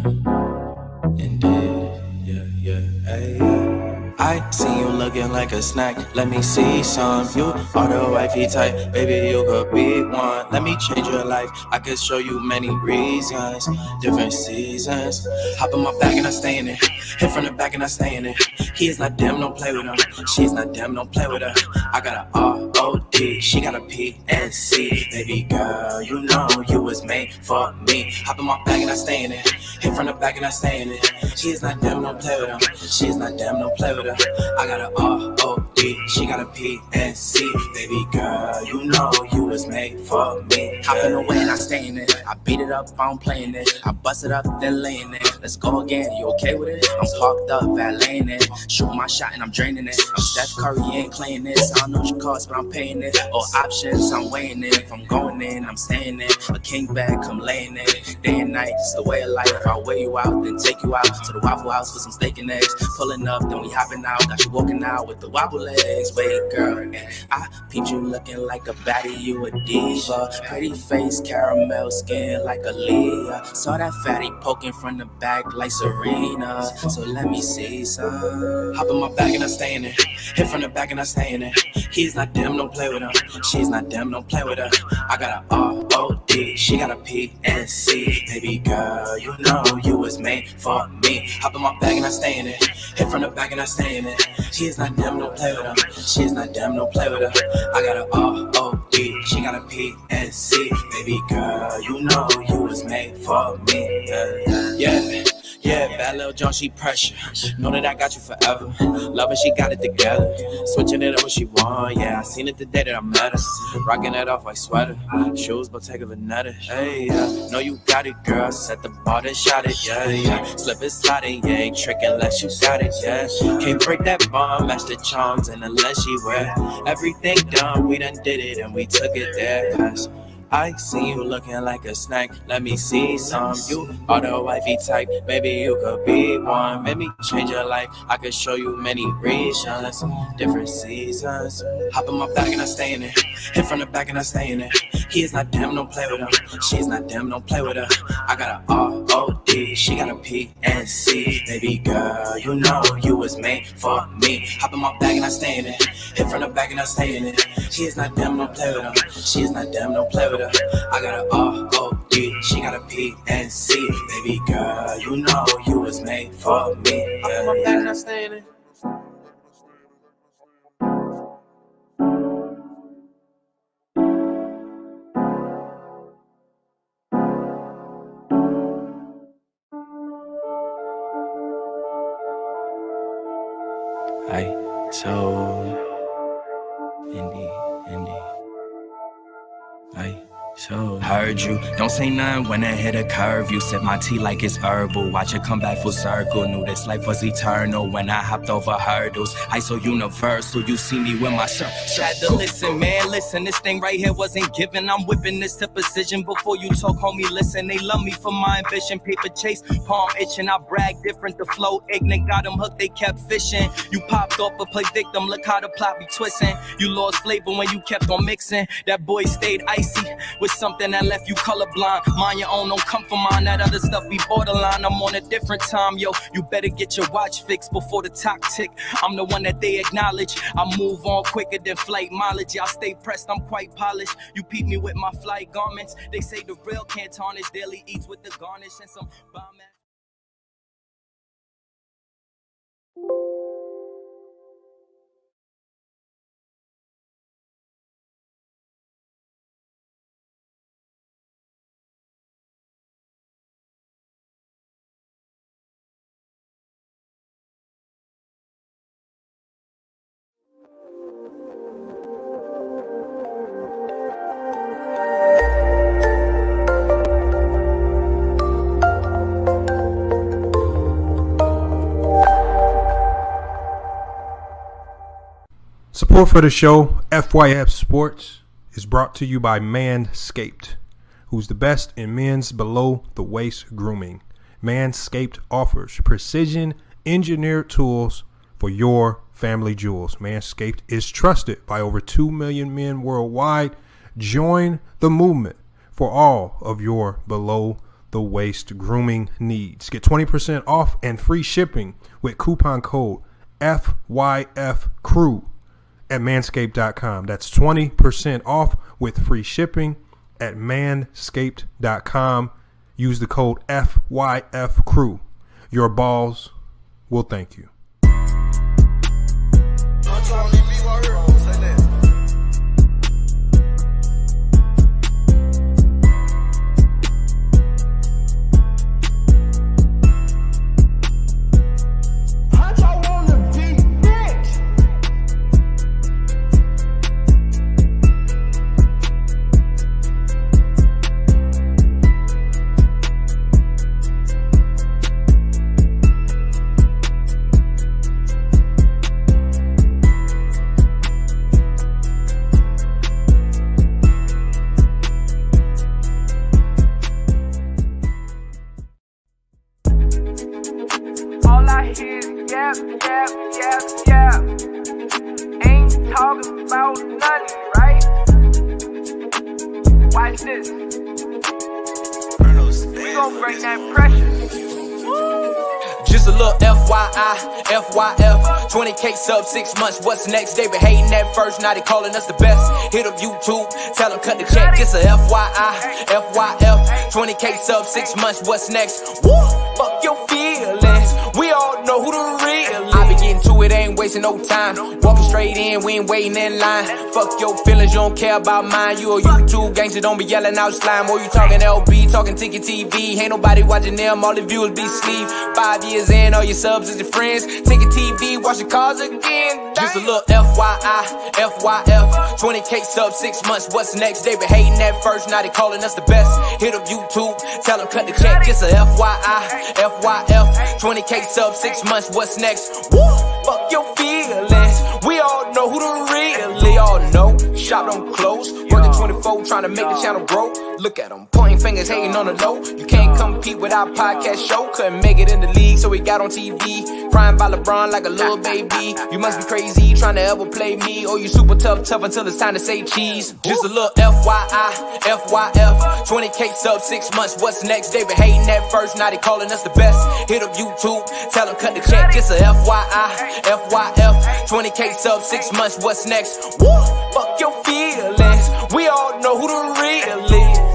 indeed, yeah, hey, yeah. I see you looking like a snack. Let me see some. You are the wifey type, baby. You could be one. Let me change your life. I could show you many reasons, different seasons. Hop in my bag and I stay in it. Hit from the back and I stay in it. He is not damn, don't play with him. She's not damn, don't play with her. I got a R-O-D, she got a P-N-C. Baby girl, you know you was made for me. Hop in my bag and I stay in it. Hit from the back and I stay in it. She is not damn, don't play with him. She is not damn, don't play with her. I got a R-O-D, she got a P-N-C. Baby girl, you know you was made for me. Hop in the way and I stay in it. I beat it up, I'm playing it. I bust it up, then laying it. Let's go again, you okay with it? I'm parked up, valeting it. Shoot my shot and I'm draining it. I'm Steph Curry, ain't playing this. I don't know what you cost, but I'm paying it. All options, I'm weighing it. If I'm going in, I'm staying in. A king bag, come laying it. Day and night, it's the way of life. I'll weigh you out, then take you out to the Waffle House for some steak and eggs. Pulling up, then we hopping out. Got you walking out with the wobble legs. Wait, girl, I peeped you looking like a baddie, you a diva. Pretty face, caramel skin like a Leah. Saw that fatty poking from the back like Serena. So let me see some. Hop in my bag and I stay in it. Hit from the back and I stay in it. He's not damn, don't play with him. She's not damn, don't play with her. I got a R-O-D, she got a P-N-C. Baby girl, you know you was made for me. Hop in my bag and I stay in it. Hit from the back and I stay in it. She's not damn, don't play with him. She's not damn, don't play with her. I got a R-O-D, she got a P-N-C. Baby girl, you know you was made for me. Yeah, bad little John, she pressure. Know that I got you forever. Love her, she got it together. Switching it up when she want. Yeah, I seen it the day that I met her. Rocking it off like sweater. Shoes, Bottega Veneta. Hey, yeah, know you got it, girl. Set the bar, then shot it. Yeah. Slip it, slide it. Yeah, ain't tricking unless you got it. Yeah, can't break that bond. Match the charms, and unless she wear everything done, we done did it and we took it there. Cause I see you looking like a snack. Let me see some. You are the wifey type. Maybe you could be one. Maybe change your life. I could show you many reasons, different seasons. Hop in my bag and I stay in it. Hit from the back and I stay in it. He is not damn, don't play with him. She's not damn, don't play with her. I got a R-O-D, she got a P-N-C. Baby girl, you know you was made for me. Hop in my bag and I stay in it. Hit from the back and I stay in it. She is not damn, don't play with him. She is not damn, don't play with her. I got a R-O-D, she got a P-N-C. Baby girl, you know you was made for me. Hop in my bag and I stay in it. So indeed. So heard you, don't say nothing when I hit a curve. You sip my tea like it's herbal. Watch it come back full circle. Knew this life was eternal when I hopped over hurdles. I so universal, you see me with my circle. Had to listen, man, listen. This thing right here wasn't given. I'm whipping this to precision. Before you talk, homie, listen. They love me for my ambition. Paper chase, palm itching. I brag different. The flow ignorant. Got them hooked, they kept fishing. You popped off but play victim. Look how the plot be twisting. You lost flavor when you kept on mixing. That boy stayed icy with something that left you colorblind. Mind your own, don't come for mine. That other stuff be borderline. I'm on a different time, yo. You better get your watch fixed before the top tick. I'm the one that they acknowledge. I move on quicker than flight mileage. Y'all stay pressed, I'm quite polished. You peep me with my flight garments. They say the real can't tarnish. Daily eats with the garnish and some bomb ass. Support for the show, FYF Sports, is brought to you by Manscaped, who's the best in men's below-the-waist grooming. Manscaped offers precision engineered tools for your family jewels. Manscaped is trusted by over 2 million men worldwide. Join the movement for all of your below-the-waist grooming needs. Get 20% off and free shipping with coupon code FYFCREW at manscaped.com. That's 20% off with free shipping at manscaped.com. Use the code FYFCREW. Your balls will thank you. All I hear is yap, yap, yap, yap. Ain't talking about nothing, right? Watch this. We gon' bring that pressure. Just a little FYI, FYF, 20K sub 6 months, what's next? They been hating at first, now they calling us the best. Hit up YouTube, tell them cut the check. Just a FYI, FYF, 20K sub 6 months, what's next? Woo, fuck your feelings, we all know who the real is. I be getting to it, ain't wasting no time. Walking straight in, we ain't waiting in line. Fuck your feelings, you don't care about mine. You a YouTube gangster, don't be yelling out slime. Or you talking LB, talking Ticket TV. Ain't nobody watching them, all the viewers be sleep. 5 years in, all your subs is your friends. Ticket TV, watch the cars again. Just a little FYI, FYF, 20K sub 6 months, what's next? They been hating at first, now they calling us the best. Hit up YouTube, tell them cut the check. Just a FYI, FYF, 20K sub 6 months, what's next? Woo, fuck your feelings, we all know who the real is. All know, shop don't close, working 24, trying to make the channel grow. Look at them, pointing fingers, hating on the low. You can't compete with our podcast show. Couldn't make it in the league, so we got on TV. Crying by LeBron like a little baby. You must be crazy, trying to ever play me. Or you super tough until it's time to say cheese. Just a little FYI, FYF, 20K sub 6 months, what's next? They been hating at first, now they calling us the best. Hit up YouTube, tell them cut the check. Just a FYI, FYF, 20K sub 6 months, what's next? Woo, fuck your feelings, we all know who the real is.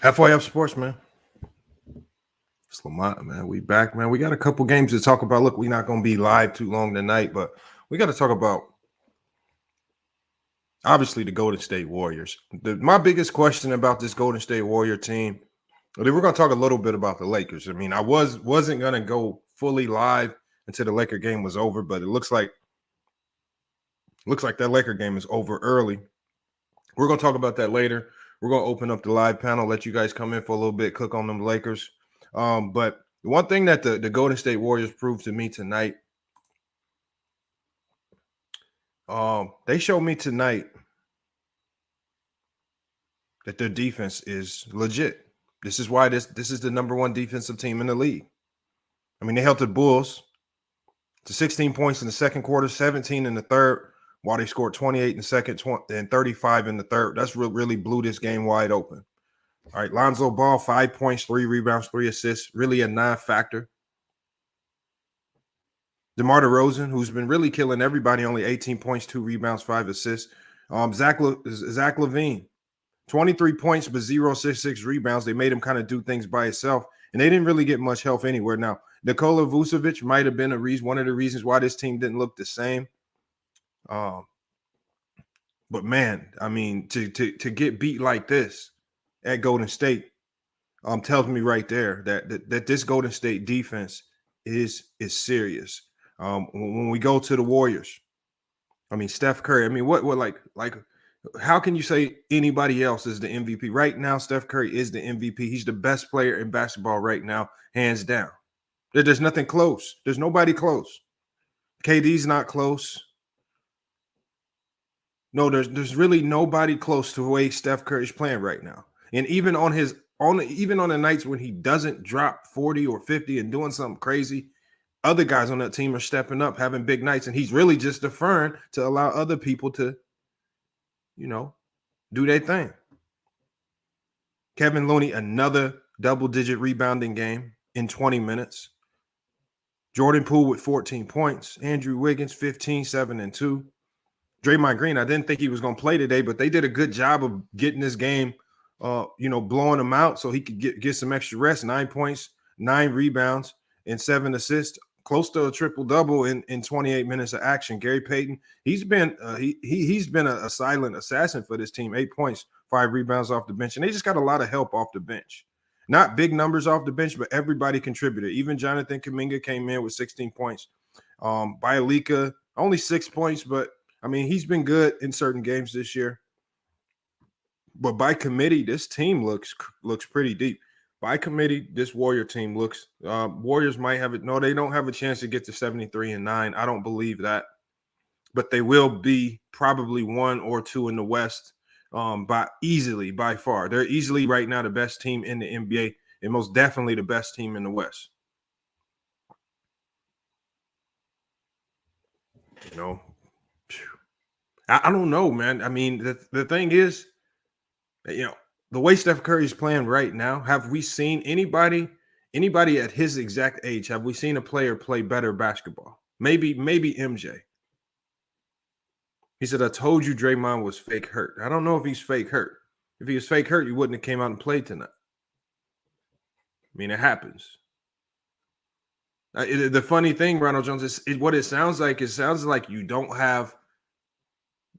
FYF Sports, man. It's Lamont, man. We back, man. We got a couple games to talk about. Look, we're not going to be live too long tonight, but we got to talk about, obviously, the Golden State Warriors. My biggest question about this Golden State Warrior team, we're going to talk a little bit about the Lakers. I mean, I wasn't going to go fully live until the Laker game was over, but it looks like Looks like that Laker game is over early. We're going to talk about that later. We're going to open up the live panel, let you guys come in for a little bit, cook on them Lakers. But the one thing that the Golden State Warriors proved to me tonight, they showed me tonight that their defense is legit. This is why this is the number one defensive team in the league. I mean, they held the Bulls to 16 points in the second quarter, 17 in the third, while they scored 28 in the second and 35 in the third. That's really blew this game wide open. All right, Lonzo Ball, 5 points, 3 rebounds, 3 assists, really a non-factor. DeMar DeRozan, who's been really killing everybody, only 18 points, 2 rebounds, 5 assists. Zach LaVine, 23 points, but 0 6 rebounds. They made him kind of do things by himself, and they didn't really get much help anywhere. Now, Nikola Vucevic might have been one of the reasons why this team didn't look the same. But man, I mean, to get beat like this at Golden State tells me right there that this Golden State defense is serious. When we go to the Warriors, I mean, Steph Curry. I mean, what like how can you say anybody else is the MVP right now? Steph Curry is the MVP. He's the best player in basketball right now, hands down. There's nothing close. There's nobody close. KD's not close. No, there's really nobody close to the way Steph Curry's playing right now. And even on the nights when he doesn't drop 40 or 50 and doing something crazy, other guys on that team are stepping up, having big nights, and he's really just deferring to allow other people to, do their thing. Kevin Looney, another double-digit rebounding game in 20 minutes. Jordan Poole with 14 points. Andrew Wiggins, 15, 7, and 2. Draymond Green, I didn't think he was going to play today, but they did a good job of getting this game, blowing him out so he could get some extra rest. 9 points, 9 rebounds, and 7 assists. Close to a triple-double in 28 minutes of action. Gary Payton, he's been a silent assassin for this team. 8 points, 5 rebounds off the bench, and they just got a lot of help off the bench. Not big numbers off the bench, but everybody contributed. Even Jonathan Kuminga came in with 16 points. Bialika, only 6 points, but, I mean, he's been good in certain games this year. But by committee, this team looks pretty deep. By committee, this Warrior team looks Warriors might have it. No, they don't have a chance to get to 73-9. I don't believe that. But they will be probably 1 or 2 in the West by far. They're easily right now the best team in the NBA and most definitely the best team in the West. I don't know, man. I mean, the thing is, the way Steph Curry is playing right now, have we seen anybody at his exact age, have we seen a player play better basketball? Maybe MJ. He said, I told you Draymond was fake hurt. I don't know if he's fake hurt. If he was fake hurt, he wouldn't have came out and played tonight. I mean, it happens. The funny thing, Ronald Jones, is what it sounds like. It sounds like you don't like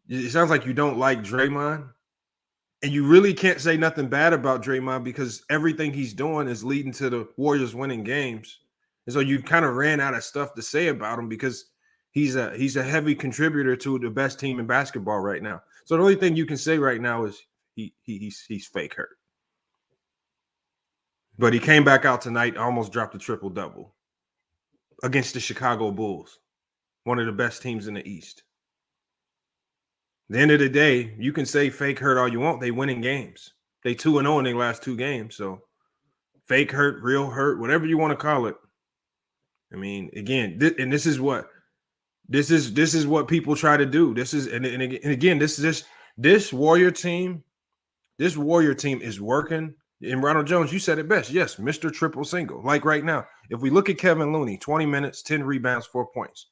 Draymond. And you really can't say nothing bad about Draymond because everything he's doing is leading to the Warriors winning games. And so you kind of ran out of stuff to say about him because he's a heavy contributor to the best team in basketball right now. So the only thing you can say right now is he's fake hurt. But he came back out tonight, almost dropped a triple-double against the Chicago Bulls, one of the best teams in the East. At the end of the day, you can say fake hurt all you want. They winning games. They 2-0 in their last 2 games. So fake hurt, real hurt, whatever you want to call it. I mean, again, this is what people try to do. This Warrior team is working. And Ronald Jones, you said it best. Yes, Mr. Triple Single. Like right now, if we look at Kevin Looney, 20 minutes, 10 rebounds, 4 points.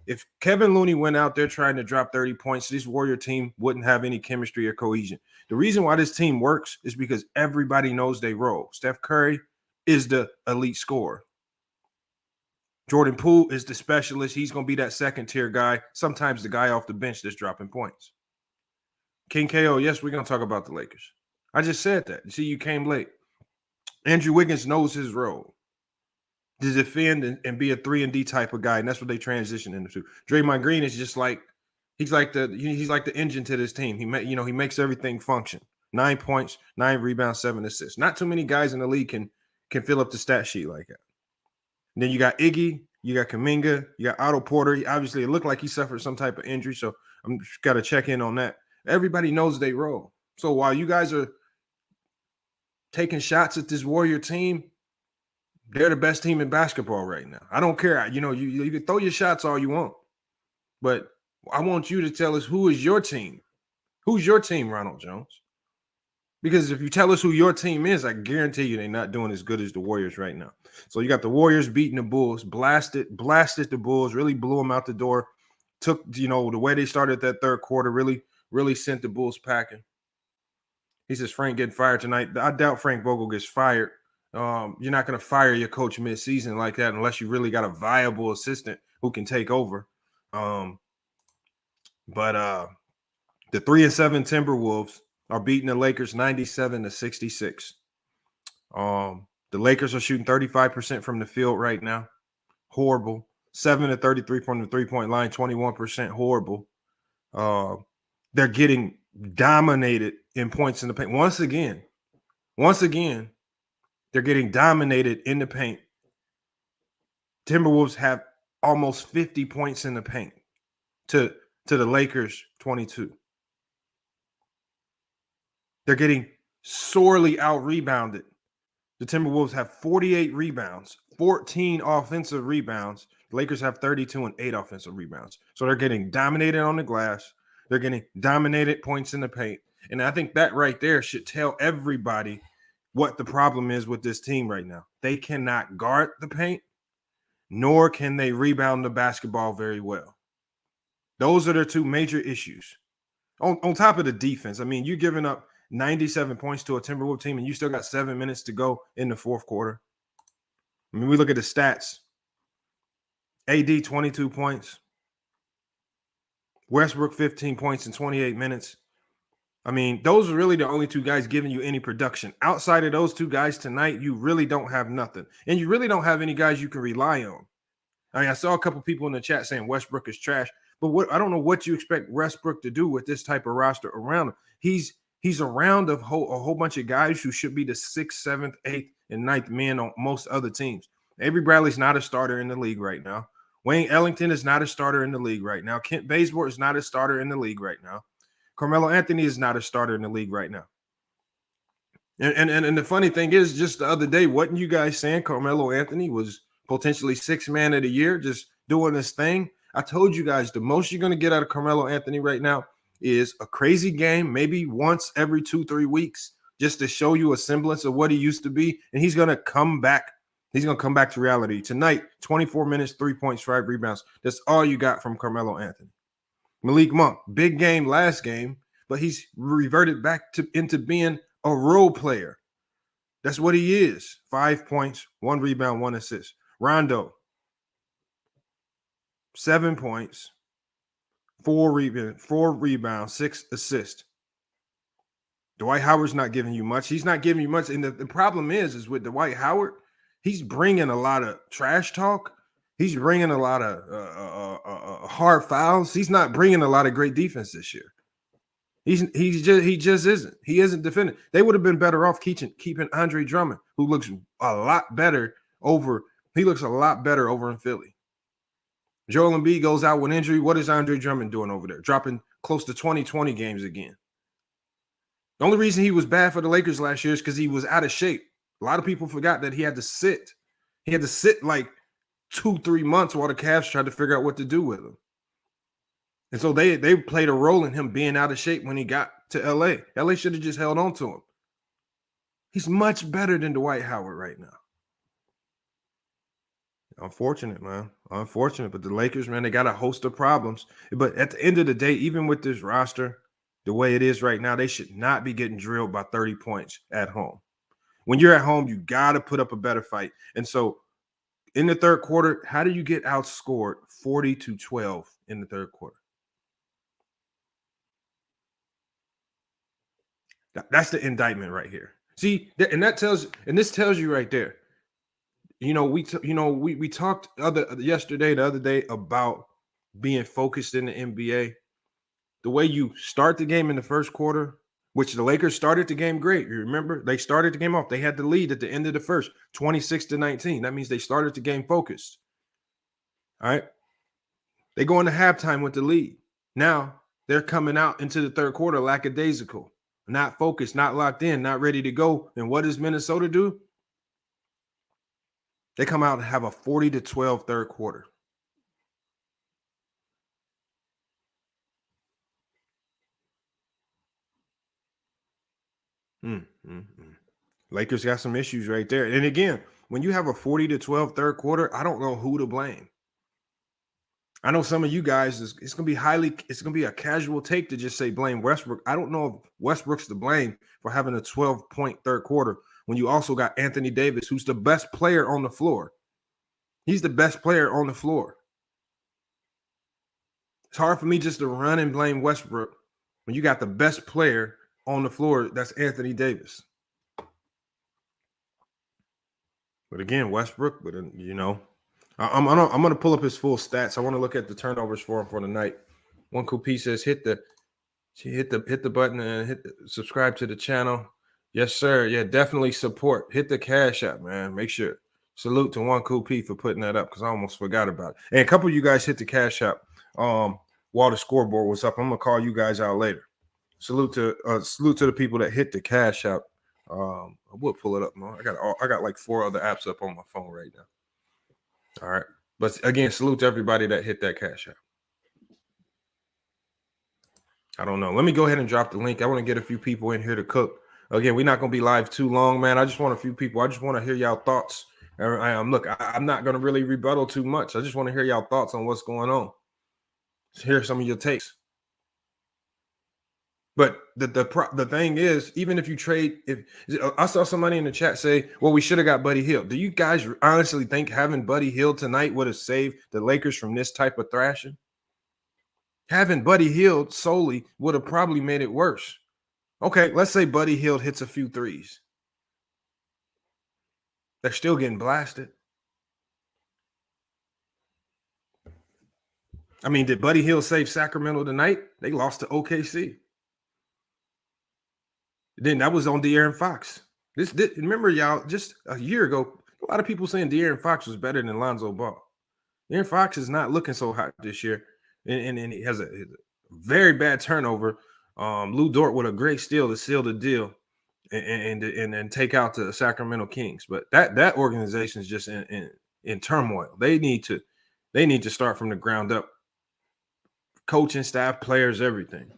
If Kevin Looney went out there trying to drop 30 points, this Warrior team wouldn't have any chemistry or cohesion. The reason why this team works is because everybody knows they role. Steph Curry is the elite scorer. Jordan Poole is the specialist. He's going to be that second-tier guy, sometimes the guy off the bench that's dropping points. King KO, yes, we're going to talk about the Lakers. I just said that. You see, you came late. Andrew Wiggins knows his role. To defend and be a 3-and-D type of guy, and that's what they transition into. Draymond Green is just like He's like the engine to this team. He makes everything function. 9 points, 9 rebounds, 7 assists. Not too many guys in the league can fill up the stat sheet like that. And then you got Iggy, you got Kuminga, you got Otto Porter. Obviously, it looked like he suffered some type of injury, so I'm just got to check in on that. Everybody knows they role. So while you guys are taking shots at this Warrior team, they're the best team in basketball right now. I don't care. You can throw your shots all you want, but I want you to tell us who is your team. Who's your team, Ronald Jones? Because if you tell us who your team is, I guarantee you they're not doing as good as the Warriors right now. So you got the Warriors beating the Bulls, blasted the Bulls, really blew them out the door. Took, the way they started that third quarter, really sent the Bulls packing. He says Frank getting fired tonight. I doubt Frank Vogel gets fired. You're not going to fire your coach mid-season like that unless you really got a viable assistant who can take over. But the 3-7 Timberwolves are beating the Lakers 97-66. The Lakers are shooting 35% from the field right now. Horrible. 7-33 from the three-point line, 21%. Horrible. They're getting dominated in points in the paint. Once again, they're getting dominated in the paint. Timberwolves have almost 50 points in the paint to the Lakers 22. They're getting sorely out-rebounded. The Timberwolves have 48 rebounds, 14 offensive rebounds. The Lakers have 32 and 8 offensive rebounds. So they're getting dominated on the glass. They're getting dominated points in the paint. And I think that right there should tell everybody what the problem is with this team right now. They cannot guard the paint, nor can they rebound the basketball very well. Those are their two major issues. On top of the defense, I mean, you're giving up 97 points to a Timberwolves team, and you still got 7 minutes to go in the fourth quarter. I mean, we look at the stats. AD, 22 points. Westbrook, 15 points in 28 minutes. I mean, those are really the only two guys giving you any production. Outside of those two guys tonight, you really don't have nothing. And you really don't have any guys you can rely on. I mean, I saw a couple people in the chat saying Westbrook is trash, but I don't know what you expect Westbrook to do with this type of roster around him. He's around a whole bunch of guys who should be the 6th, 7th, 8th, and 9th men on most other teams. Avery Bradley's not a starter in the league right now. Wayne Ellington is not a starter in the league right now. Kent Bazemore is not a starter in the league right now. Carmelo Anthony is not a starter in the league right now. And the funny thing is, just the other day, wasn't you guys saying Carmelo Anthony was potentially 6th man of the year, just doing this thing? I told you guys the most you're going to get out of Carmelo Anthony right now is a crazy game, maybe once every 2-3 weeks, just to show you a semblance of what he used to be. And he's going to come back. He's going to come back to reality. Tonight, 24 minutes, 3 points, 5 rebounds. That's all you got from Carmelo Anthony. Malik Monk, big game last game, but he's reverted back into being a role player. That's what he is. 5 points, 1 rebound, 1 assist. Rondo, 7 points, 4 rebounds, 6 assists. Dwight Howard's not giving you much. He's not giving you much. And the problem is with Dwight Howard, he's bringing a lot of trash talk. He's bringing a lot of hard fouls. He's not bringing a lot of great defense this year. He just isn't. He isn't defending. They would have been better off keeping Andre Drummond, who looks a lot better over. He looks a lot better over in Philly. Joel Embiid goes out with injury. What is Andre Drummond doing over there? Dropping close to 20 games again. The only reason he was bad for the Lakers last year is because he was out of shape. A lot of people forgot that he had to sit. He had to sit like 2-3 months while the Cavs tried to figure out what to do with him. And so they played a role in him being out of shape when he got to LA. LA should have just held on to him. He's much better than Dwight Howard right now. Unfortunate, man. Unfortunate. But the Lakers, man, they got a host of problems. But at the end of the day, even with this roster, the way it is right now, they should not be getting drilled by 30 points at home. When you're at home, you got to put up a better fight. And so in the third quarter, how do you get outscored 40-12 in the third quarter? That's the indictment right here. See, and this tells you right there. We talked the other day about being focused in the NBA. the way you start the game in the first quarter, which the Lakers started the game great. You remember, they started the game off. They had the lead at the end of the first, 26-19. That means they started the game focused. All right. They go into halftime with the lead. Now they're coming out into the third quarter lackadaisical, not focused, not locked in, not ready to go. And what does Minnesota do? They come out and have a 40-12 third quarter. Lakers got some issues right there. And again, when you have a 40-12 third quarter, I don't know who to blame. I know some of you guys, it's going to be a casual take to just say blame Westbrook. I don't know if Westbrook's to blame for having a 12-point third quarter when you also got Anthony Davis, who's the best player on the floor. He's the best player on the floor. It's hard for me just to run and blame Westbrook when you got the best player on the floor. That's Anthony Davis. But again, Westbrook, I'm gonna pull up his full stats. I want to look at the turnovers for him for the night. One cool piece says hit the button and subscribe to the channel. Yes, sir. Yeah, definitely support. Hit the Cash App, man. Make sure. Salute to One Cool P for putting that up because I almost forgot about it. And a couple of you guys hit the Cash App while the scoreboard was up. I'm gonna call you guys out later. Salute to the people that hit the Cash App. I will pull it up, man. I got like 4 other apps up on my phone right now. All right. But again, salute to everybody that hit that Cash App. I don't know. Let me go ahead and drop the link. I want to get a few people in here to cook. Again, we're not going to be live too long, man. I just want a few people. I just want to hear y'all thoughts. Look, I'm not going to really rebuttal too much. I just want to hear y'all thoughts on what's going on. Just hear some of your takes. But the thing is, even if you trade, if I saw somebody in the chat say, well, we should have got Buddy Hield. Do you guys honestly think having Buddy Hield tonight would have saved the Lakers from this type of thrashing? Having Buddy Hield solely would have probably made it worse. Okay, let's say Buddy Hield hits a few threes. They're still getting blasted. I mean, did Buddy Hield save Sacramento tonight? They lost to OKC. Then that was on De'Aaron Fox. Remember, y'all, just a year ago, a lot of people saying De'Aaron Fox was better than Lonzo Ball. De'Aaron Fox is not looking so hot this year, and he has a very bad turnover. Lou Dort with a great steal to seal the deal and take out the Sacramento Kings. But that organization is just in turmoil. They need to start from the ground up. Coaching staff, players, everything.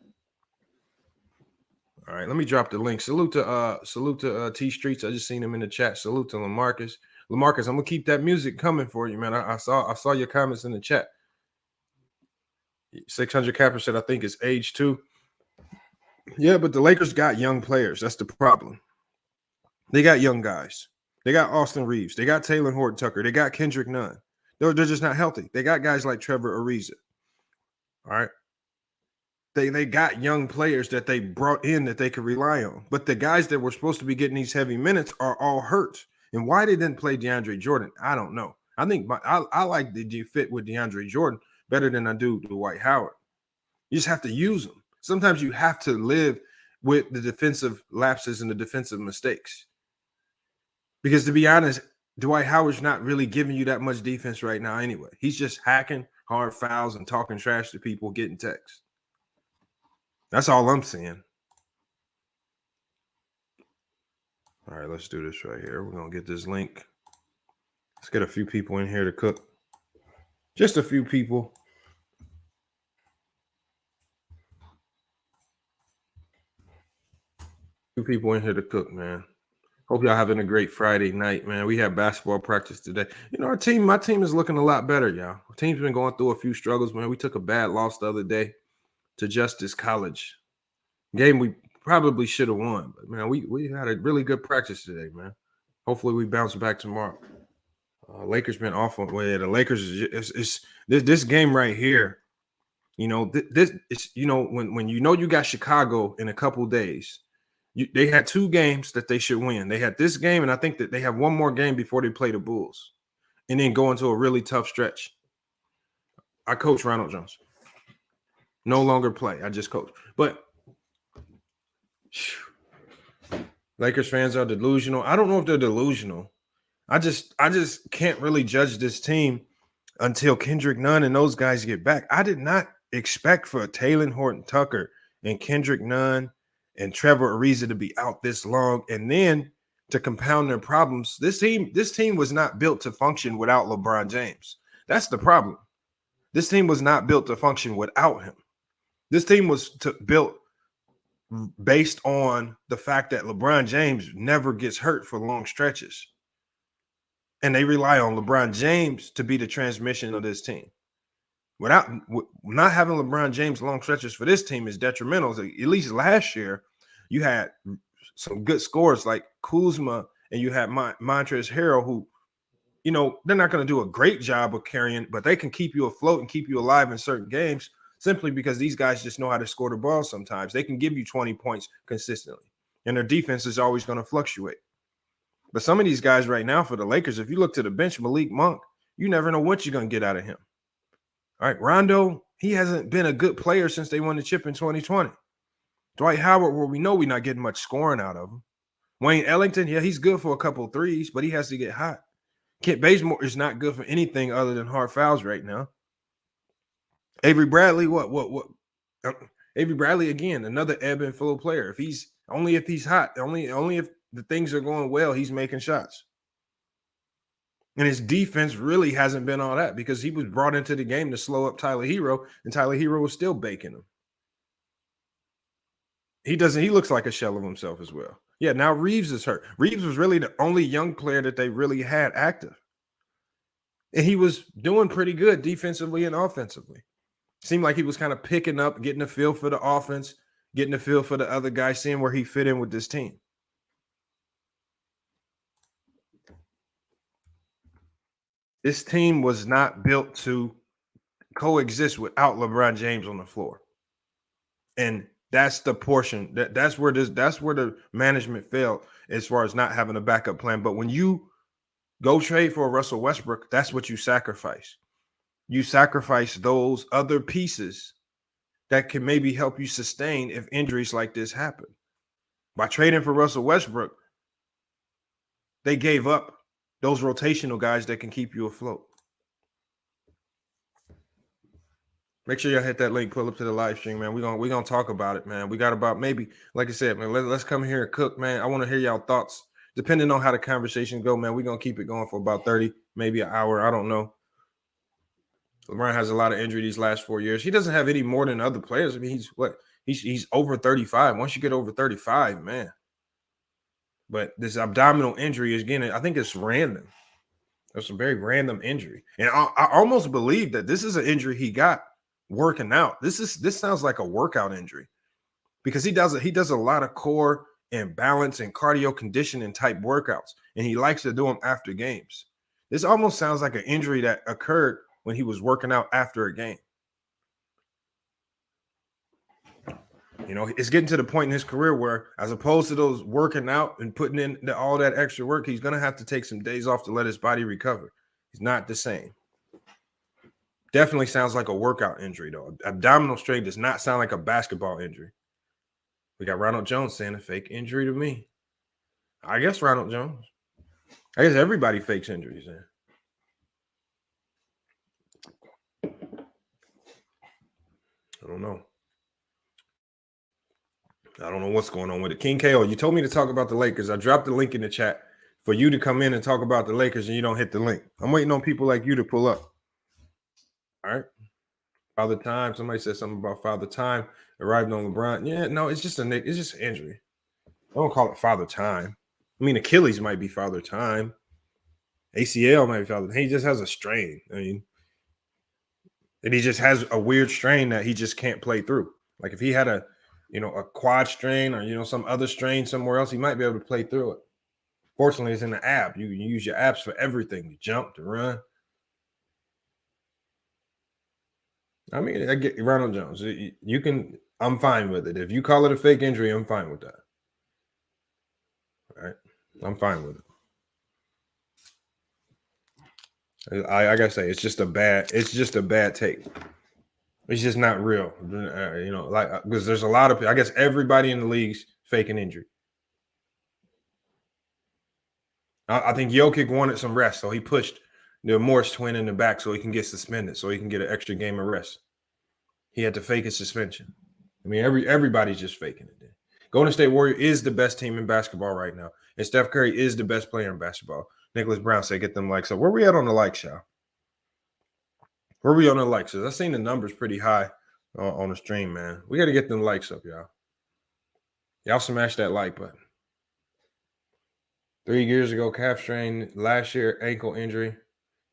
All right, let me drop the link. Salute to T Streets. I just seen him in the chat. Salute to LaMarcus. LaMarcus, I'm gonna keep that music coming for you, man. I saw your comments in the chat. 600 Capper said, I think it's age 2. Yeah, but the Lakers got young players. That's the problem. They got young guys. They got Austin Reeves. They got Taylor Horton Tucker. They got Kendrick Nunn. They're just not healthy. They got guys like Trevor Ariza. All right. They got young players that they brought in that they could rely on. But the guys that were supposed to be getting these heavy minutes are all hurt. And why they didn't play DeAndre Jordan, I don't know. I think I like the fit with DeAndre Jordan better than I do Dwight Howard. You just have to use them. Sometimes you have to live with the defensive lapses and the defensive mistakes. Because to be honest, Dwight Howard's not really giving you that much defense right now anyway. He's just hacking hard fouls and talking trash to people, getting texts. That's all I'm saying. All right, let's do this right here. We're going to get this link. Let's get a few people in here to cook. Just a few people. Few people in here to cook, man. Hope y'all having a great Friday night, man. We have basketball practice today. You know, my team is looking a lot better, y'all. Our team's been going through a few struggles, man. We took a bad loss the other day to Justice College. Game we probably should have won, but man, we had a really good practice today, man. Hopefully we bounce back tomorrow. Lakers been awful. Well, the Lakers is this game right here. You know, this is, you know, when you know you got Chicago in a couple days, they had 2 games that they should win. They had this game, and I think that they have one more game before they play the Bulls, and then go into a really tough stretch. I coach Ronald Jones. No longer play. I just coach. But Lakers fans are delusional. I don't know if they're delusional. I just can't really judge this team until Kendrick Nunn and those guys get back. I did not expect for Taylor Horton Tucker and Kendrick Nunn and Trevor Ariza to be out this long, and then to compound their problems. This team was not built to function without LeBron James. That's the problem. This team was not built to function without him. This team was built based on the fact that LeBron James never gets hurt for long stretches. And they rely on LeBron James to be the transmission of this team. Without not having LeBron James long stretches for this team is detrimental. At least last year, you had some good scores like Kuzma and you had Montrezl Harrell, who, you know, they're not going to do a great job of carrying, but they can keep you afloat and keep you alive in certain games simply because these guys just know how to score the ball sometimes. They can give you 20 points consistently, and their defense is always going to fluctuate. But some of these guys right now for the Lakers, if you look to the bench, Malik Monk, you never know what you're going to get out of him. All right, Rondo, he hasn't been a good player since they won the chip in 2020. Dwight Howard, well, we know we're not getting much scoring out of him. Wayne Ellington, yeah, he's good for a couple of threes, but he has to get hot. Kent Bazemore is not good for anything other than hard fouls right now. Avery Bradley, what? Avery Bradley, again, another ebb and flow player. If he's hot, only if the things are going well, he's making shots. And his defense really hasn't been all that because he was brought into the game to slow up Tyler Hero, and Tyler Hero was still baking him. He looks like a shell of himself as well. Yeah, now Reeves is hurt. Reeves was really the only young player that they really had active. And he was doing pretty good defensively and offensively. Seemed like he was kind of picking up, getting a feel for the offense, getting a feel for the other guy, seeing where he fit in with this team. This team was not built to coexist without LeBron James on the floor. And that's the portion that's where the management failed as far as not having a backup plan. But when you go trade for Russell Westbrook, that's what you sacrifice. You sacrifice those other pieces that can maybe help you sustain if injuries like this happen. By trading for Russell Westbrook, they gave up those rotational guys that can keep you afloat. Make sure y'all hit that link, pull up to the live stream, man. We're gonna talk about it, man. We got about maybe, like I said, man, let's come here and cook, man. I want to hear y'all thoughts. Depending on how the conversation go, man, we're gonna keep it going for about 30, maybe an hour. I don't know. LeBron has a lot of injury these last 4 years. He doesn't have any more than other players. I mean, he's over 35. Once you get over 35, man. But this abdominal injury is again, I think it's random. It's a very random injury. And I almost believe that this is an injury he got working out. This sounds like a workout injury because he does a lot of core and balance and cardio conditioning type workouts, and he likes to do them after games. This almost sounds like an injury that occurred when he was working out after a game. You know, it's getting to the point in his career where, as opposed to those working out and putting in all that extra work, he's going to have to take some days off to let his body recover. He's not the same. Definitely sounds like a workout injury, though. Abdominal strain does not sound like a basketball injury. We got Ronald Jones saying a fake injury to me. I guess Ronald Jones. I guess everybody fakes injuries then. I don't know. I don't know what's going on with it. King KO, you told me to talk about the Lakers. I dropped the link in the chat for you to come in and talk about the Lakers, and you don't hit the link. I'm waiting on people like you to pull up. All right. Father Time. Somebody said something about Father Time arrived on LeBron. Yeah, no, it's just an injury. I don't call it Father Time. I mean, Achilles might be Father Time. ACL might be Father Time. He just has a strain. I mean, and he just has a weird strain that he just can't play through. Like if he had a quad strain or, some other strain somewhere else, he might be able to play through it. Fortunately, it's in the app. You can use your apps for everything, to jump, to run. I mean, I get Ronald Jones. You can, I'm fine with it. If you call it a fake injury, I'm fine with that. All right. I'm fine with it. I gotta say, it's just a bad take. It's just not real. You know, like because there's a lot of, I guess everybody in the league's faking injury. I think Jokic wanted some rest, so he pushed the Morris twin in the back so he can get suspended, so he can get an extra game of rest. He had to fake his suspension. I mean, everybody's just faking it. Golden State Warrior is the best team in basketball right now, and Steph Curry is the best player in basketball. Nicholas Brown said, "Get them likes up." Where we at on the likes, y'all? Where we on the likes? I seen the numbers pretty high on the stream, man. We got to get them likes up, y'all. Y'all smash that like button. 3 years ago, calf strain. Last year, ankle injury.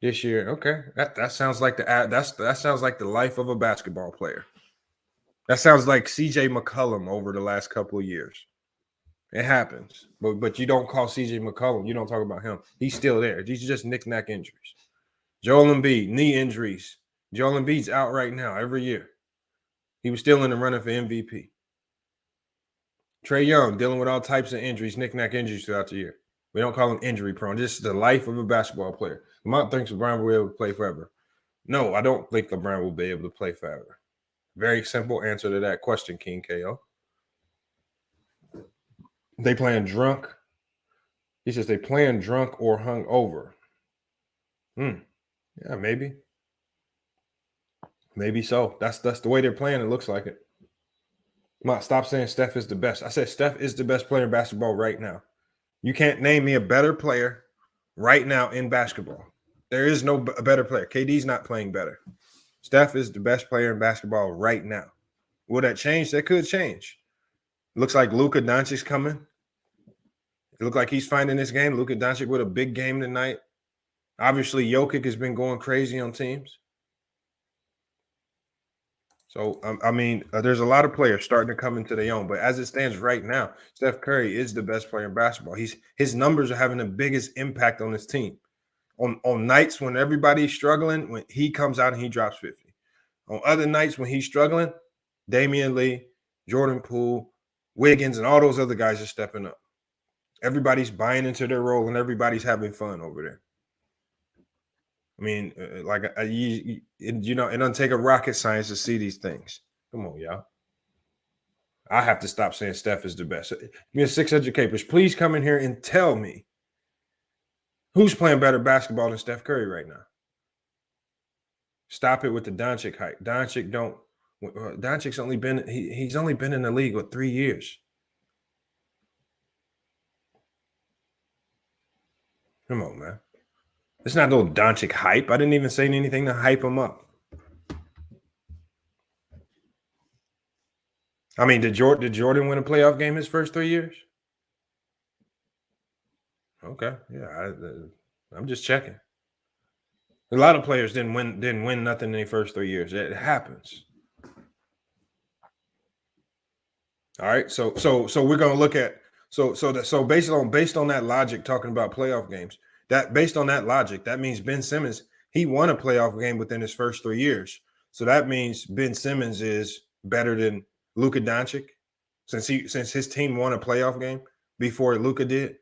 This year, okay. That sounds like that sounds like the life of a basketball player. That sounds like CJ McCollum over the last couple of years. It happens, but you don't call CJ McCollum. You don't talk about him. He's still there. These are just knick-knack injuries. Joel Embiid, knee injuries. Joel Embiid's out right now every year. He was still in the running for MVP. Trae Young dealing with all types of injuries, knick-knack injuries throughout the year. We don't call him injury prone. This is the life of a basketball player. Lamont thinks LeBron will be able to play forever. No, I don't think LeBron will be able to play forever. Very simple answer to that question, King KO. They playing drunk. He says they playing drunk or hung over. Yeah, maybe. Maybe so. That's the way they're playing. It looks like it. Stop saying Steph is the best. I said Steph is the best player in basketball right now. You can't name me a better player right now in basketball. There is no better player. KD's not playing better. Steph is the best player in basketball right now. Will that change? That could change. Looks like Luka Doncic's coming. It looks like he's finding this game. Luka Doncic with a big game tonight. Obviously, Jokic has been going crazy on teams. So, I mean, there's a lot of players starting to come into their own. But as it stands right now, Steph Curry is the best player in basketball. His numbers are having the biggest impact on his team. On nights when everybody's struggling, when he comes out and he drops 50. On other nights when he's struggling, Damian Lee, Jordan Poole, Wiggins, and all those other guys are stepping up. Everybody's buying into their role and everybody's having fun over there. I mean, it doesn't take a rocket science to see these things. Come on, y'all. I have to stop saying Steph is the best. Give me a 600 capers. Please come in here and tell me who's playing better basketball than Steph Curry right now. Stop it with the Doncic hype. Doncic's only been he's only been in the league for 3 years. Come on, man. It's not no Doncic hype. I didn't even say anything to hype him up. I mean, did Jordan win a playoff game his first 3 years? Okay, yeah, I'm just checking. A lot of players didn't win nothing in their first 3 years. It happens. All right, so we're gonna look at so based on that logic, talking about playoff games. That based on that logic, that means Ben Simmons, he won a playoff game within his first 3 years. So that means Ben Simmons is better than Luka Doncic since his team won a playoff game before Luka did.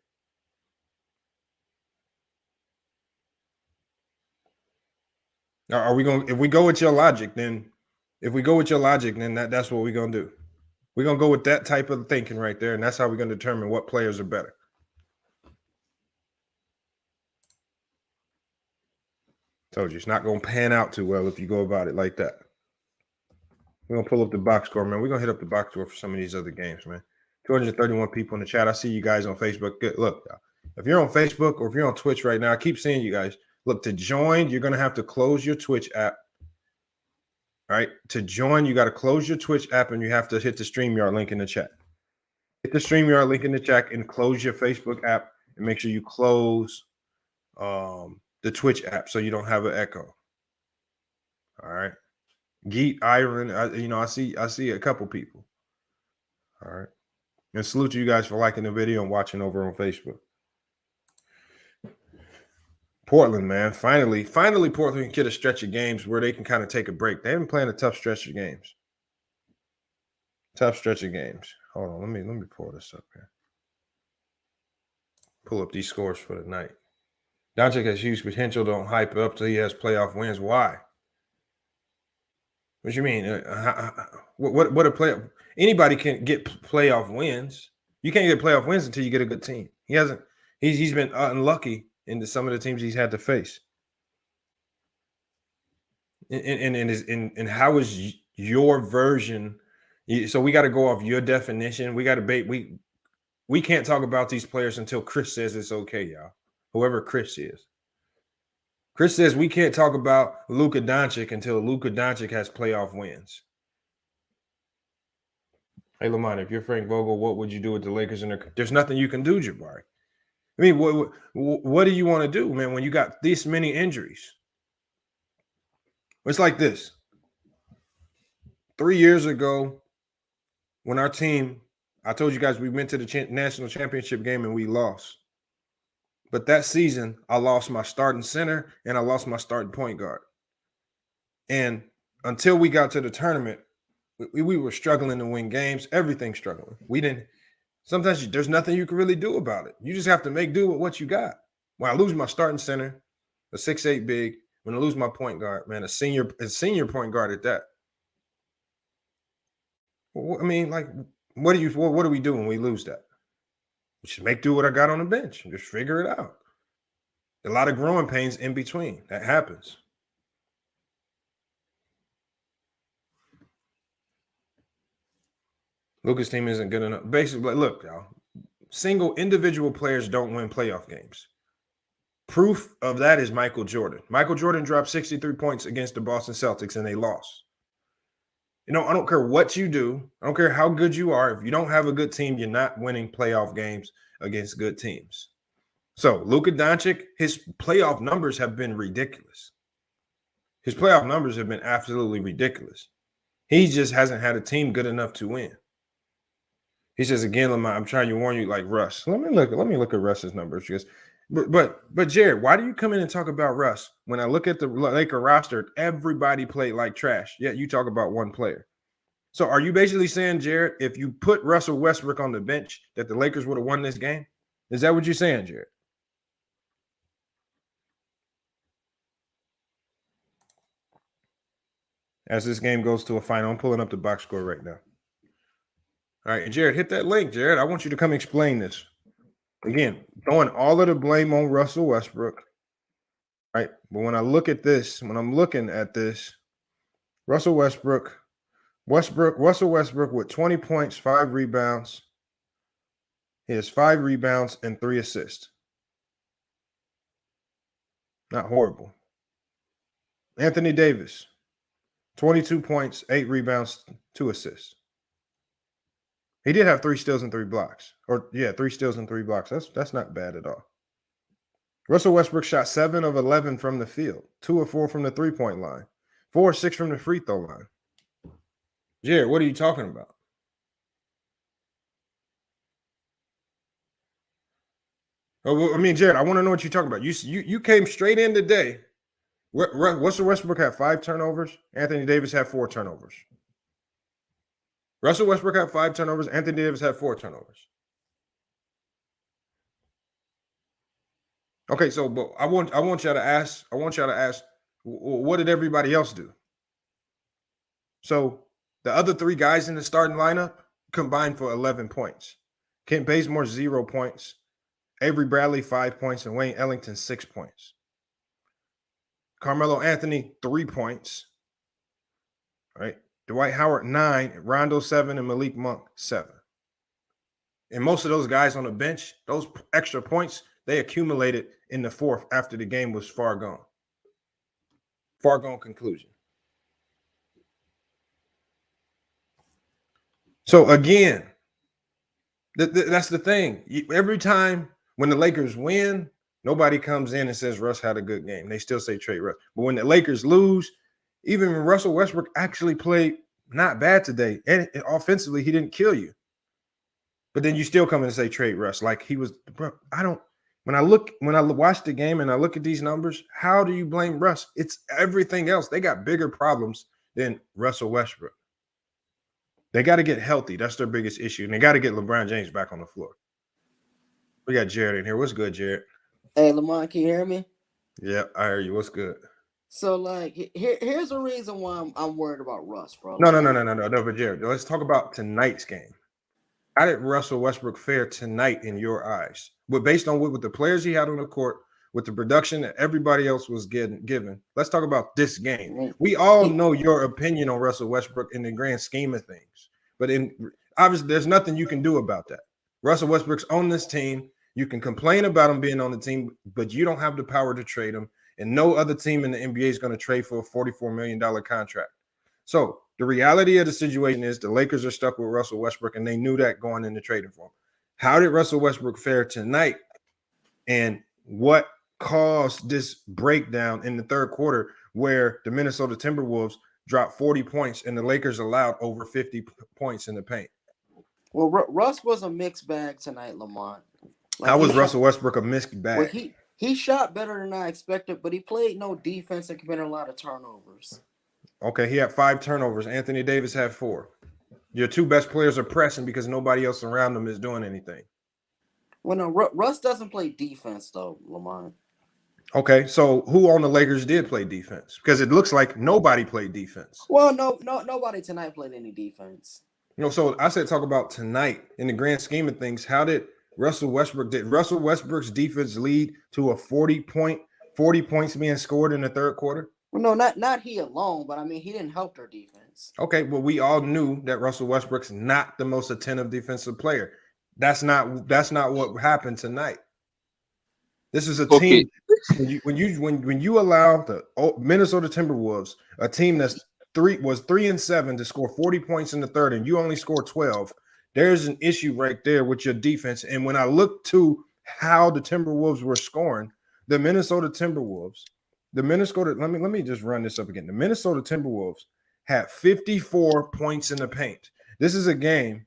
Are we going? If we go with your logic, then that's what we're gonna do. We're gonna go with that type of thinking right there, and that's how we're gonna determine what players are better. Told you it's not gonna pan out too well if you go about it like that. We're gonna pull up the box score, man. We're gonna hit up the box score for some of these other games, man. 231 people in the chat. I see you guys on Facebook. Good. Look, if you're on Facebook or if you're on Twitch right now, I keep seeing you guys. Look, to join, you're gonna have to close your Twitch app. All right. To join, you got to close your Twitch app and you have to hit the StreamYard link in the chat. Hit the StreamYard link in the chat and close your Facebook app and make sure you close the Twitch app so you don't have an echo. All right. Geet, Iron, I see a couple people. All right. And salute to you guys for liking the video and watching over on Facebook. Portland, man. Finally, Portland can get a stretch of games where they can kind of take a break. They've been playing a tough stretch of games. Hold on, let me pull this up here. Pull up these scores for the night. Doncic has huge potential. Don't hype it up till he has playoff wins. Why? What you mean? What a playoff? Anybody can get playoff wins. You can't get playoff wins until you get a good team. He hasn't. He's been unlucky in some of the teams he's had to face. And how is your version? So we got to go off your definition. We got to we can't talk about these players until Chris says it's okay, y'all. Whoever Chris is. Chris says we can't talk about Luka Doncic until Luka Doncic has playoff wins. Hey, Lamont, if you're Frank Vogel, what would you do with the Lakers? There's nothing you can do, Jabari. I mean, what do you want to do, man, when you got this many injuries? It's like this. 3 years ago, when our team, I told you guys we went to the national championship game and we lost. But that season, I lost my starting center and I lost my starting point guard. And until we got to the tournament, we were struggling to win games, everything struggling. Sometimes there's nothing you can really do about it. You just have to make do with what you got. When I lose my starting center, a 6'8" big, when I lose my point guard, man, a senior point guard at that. I mean, like, what do we do when we lose that? We should make do what I got on the bench and just figure it out. A lot of growing pains in between. That happens. Luka's team isn't good enough. Basically, look, y'all, single individual players don't win playoff games. Proof of that is Michael Jordan. Michael Jordan dropped 63 points against the Boston Celtics and they lost. I don't care what you do. I don't care how good you are. If you don't have a good team, you're not winning playoff games against good teams. So Luka Doncic, his playoff numbers have been ridiculous. His playoff numbers have been absolutely ridiculous. He just hasn't had a team good enough to win. He says, again, Lamar, I'm trying to warn you like Russ. Let me look at Russ's numbers. Because, but Jared, why do you come in and talk about Russ? When I look at the Laker roster, everybody played like trash. Yet you talk about one player. So are you basically saying, Jared, if you put Russell Westbrook on the bench, that the Lakers would have won this game? Is that what you're saying, Jared? As this game goes to a final, I'm pulling up the box score right now. All right, and Jared, hit that link, Jared. I want you to come explain this. Again, throwing all of the blame on Russell Westbrook. Right. But when I'm looking at this, Russell Westbrook with 20 points, 5 rebounds. He has 5 rebounds and 3 assists. Not horrible. Anthony Davis, 22 points, 8 rebounds, 2 assists. He did have 3 steals and 3 blocks. 3 steals and 3 blocks. That's not bad at all. Russell Westbrook shot 7 of 11 from the field, 2 of 4 from the 3-point line, 4 of 6 from the free throw line. Jared, what are you talking about? Jared, I want to know what you're talking about. You came straight in today. Russell Westbrook had 5 turnovers. Anthony Davis had 4 turnovers. Russell Westbrook had 5 turnovers. Anthony Davis had 4 turnovers. Okay, so but I want y'all to ask. What did everybody else do? So the other 3 guys in the starting lineup combined for 11 points. Kent Bazemore 0 points. Avery Bradley 5 points and Wayne Ellington 6 points. Carmelo Anthony 3 points. All right. Dwight Howard 9, Rondo 7, and Malik Monk 7. And most of those guys on the bench, those extra points, they accumulated in the fourth after the game was far gone. Far gone conclusion. So again, that's the thing. Every time when the Lakers win, nobody comes in and says Russ had a good game. They still say trade Russ. But when the Lakers lose, even when Russell Westbrook actually played not bad today, and offensively he didn't kill you. But then you still come in and say trade Russ. Like he was, bro, when I watch the game and I look at these numbers, how do you blame Russ? It's everything else. They got bigger problems than Russell Westbrook. They got to get healthy. That's their biggest issue. And they got to get LeBron James back on the floor. We got Jared in here. What's good, Jared? Hey, Lamont, can you hear me? Yeah, I hear you. What's good? So like, here's the reason why I'm worried about Russ, bro. No, Like, but Jared, let's talk about tonight's game. How did Russell Westbrook fare tonight in your eyes? But based on what the players he had on the court, with the production that everybody else was given, let's talk about this game. We all know your opinion on Russell Westbrook in the grand scheme of things, but obviously there's nothing you can do about that. Russell Westbrook's on this team. You can complain about him being on the team, but you don't have the power to trade him, and no other team in the NBA is going to trade for a $44 million contract. So the reality of the situation is the Lakers are stuck with Russell Westbrook, and they knew that going into trading for him. How did Russell Westbrook fare tonight, and what caused this breakdown in the third quarter where the Minnesota Timberwolves dropped 40 points and the Lakers allowed over 50 points in the paint? Well, Russ was a mixed bag tonight, Lamont. Like, how was Russell Westbrook a mixed bag? Well, he shot better than I expected, but he played no defense and committed a lot of turnovers. Okay, he had 5 turnovers. Anthony Davis had 4. Your 2 best players are pressing because nobody else around them is doing anything. Well, no, Russ doesn't play defense, though, Lamont. Okay, so who on the Lakers did play defense? Because it looks like nobody played defense. Well, nobody tonight played any defense. So I said talk about tonight in the grand scheme of things. How did Russell Westbrook's defense lead to a 40 points being scored in the third quarter? Well, no, not he alone, but I mean he didn't help their defense. Okay, well we all knew that Russell Westbrook's not the most attentive defensive player. That's not what happened tonight. This is a team when you allow the Minnesota Timberwolves, a team that's 3-7 to score 40 points in the third, and you only score 12. There's an issue right there with your defense. And when I look to how the Timberwolves were scoring, let me just run this up again. The Minnesota Timberwolves had 54 points in the paint. This is a game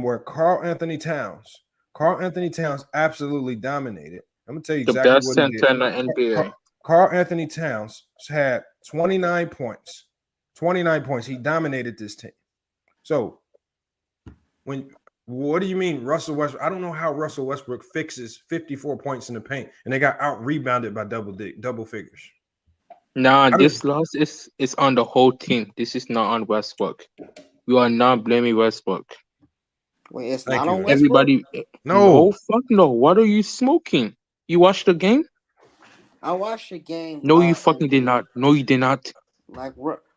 where Karl Anthony Towns absolutely dominated. I'm gonna tell you exactly the best what he center did. in the NBA. Karl Anthony Towns had 29 points. 29 points. He dominated this team. So what do you mean Russell Westbrook? I don't know how Russell Westbrook fixes 54 points in the paint and they got out rebounded by double figures. Nah, this loss is on the whole team. This is not on Westbrook. You are not blaming Westbrook. Wait, it's not on Westbrook? Everybody. No, fuck no. What are you smoking? You watched the game? I watched the game. No, you fucking did not. No, you did not. Like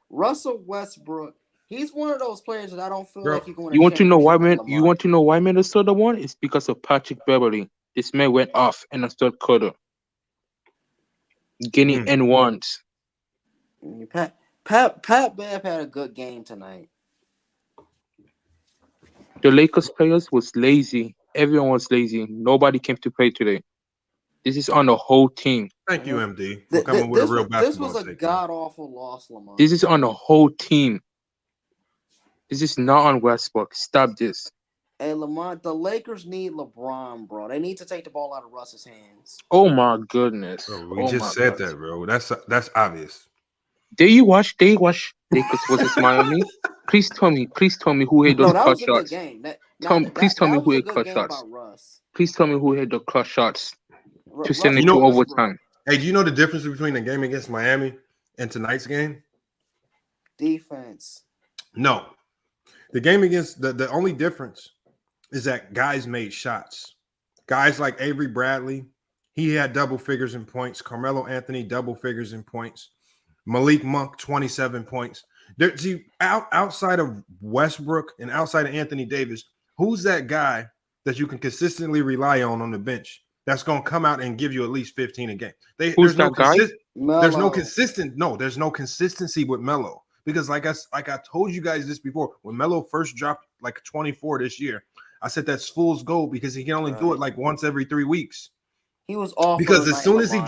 Russell Westbrook, he's one of those players that I don't feel like you're going to. You want to know why, man? You want to know why Minnesota won? It's because of Patrick Beverly. This man went off in the third quarter, getting N1s. Pat Bev had a good game tonight. The Lakers players was lazy. Everyone was lazy. Nobody came to play today. This is on the whole team. Thank you, MD, for coming with a real basketball. This was a god-awful loss, Lamar. This is on the whole team. This is not on Westbrook. Stop this. Hey, Lamont, the Lakers need LeBron, bro. They need to take the ball out of Russ's hands. Oh, my goodness. Bro, we just said that, bro. That's obvious. Did you watch Lakers versus Miami? Please tell me who hit those clutch shots. Please tell me who hit clutch shots. Please tell me who hit the clutch shots to send it to overtime. Hey, do you know the difference between the game against Miami and tonight's game? Defense. No. The game against the only difference is that guys made shots. Guys like Avery Bradley, he had double figures in points. Carmelo Anthony, double figures in points. Malik Monk, 27 points. Outside of Westbrook and outside of Anthony Davis, who's that guy that you can consistently rely on the bench that's going to come out and give you at least 15 a game? There's no consistency with Melo. Because like I told you guys this before, when Melo first dropped like 24 this year, I said that's fool's gold because he can only do it like once every 3 weeks. He was off because as soon as he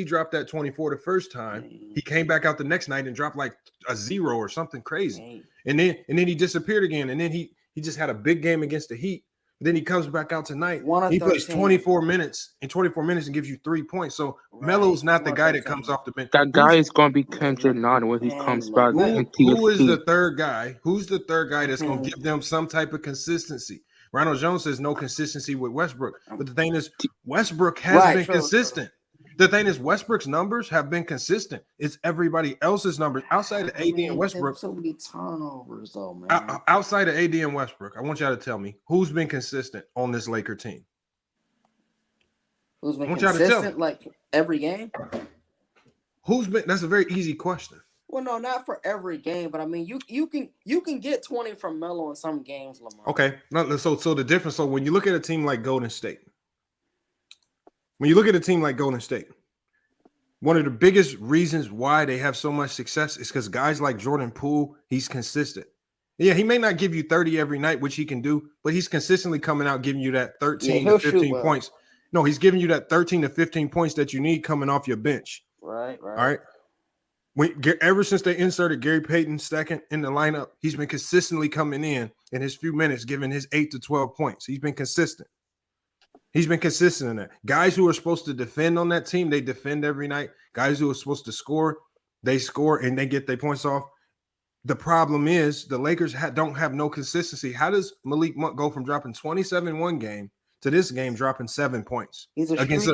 dropped that 24 the first time, he came back out the next night and dropped like a 0 or something crazy. And then he disappeared again. And then he just had a big game against the Heat. Then he comes back out tonight. He plays 24 minutes and gives you 3 points. So Melo's not the guy that comes off the bench. That guy is going to be Kendrick Nunn when he comes back. Who is the third guy? Who's the third guy that's going to give them some type of consistency? Ronald Jones says no consistency with Westbrook. But the thing is, Westbrook has been consistent. The thing is, Westbrook's numbers have been consistent. It's everybody else's numbers outside of AD and Westbrook. So many turnovers, though, man. Outside of AD and Westbrook, I want y'all to tell me who's been consistent on this Laker team. Who's been consistent, like every game? Who's been? That's a very easy question. Well, no, not for every game, but I mean, you can get 20 from Melo in some games, Lamar. Okay, so the difference. So when you look at a team like Golden State, one of the biggest reasons why they have so much success is because guys like Jordan Poole, he's consistent. Yeah, he may not give you 30 every night, which he can do, but he's consistently coming out giving you that 13 to 15 points. No, he's giving you that 13 to 15 points that you need coming off your bench. Right. All right. Ever since they inserted Gary Payton second in the lineup, he's been consistently coming in his few minutes, giving his 8 to 12 points. He's been consistent. He's been consistent in that. Guys who are supposed to defend on that team, they defend every night. Guys who are supposed to score, they score and they get their points off. The problem is the Lakers don't have no consistency. How does Malik Monk go from dropping 27 one game to this game dropping 7 points against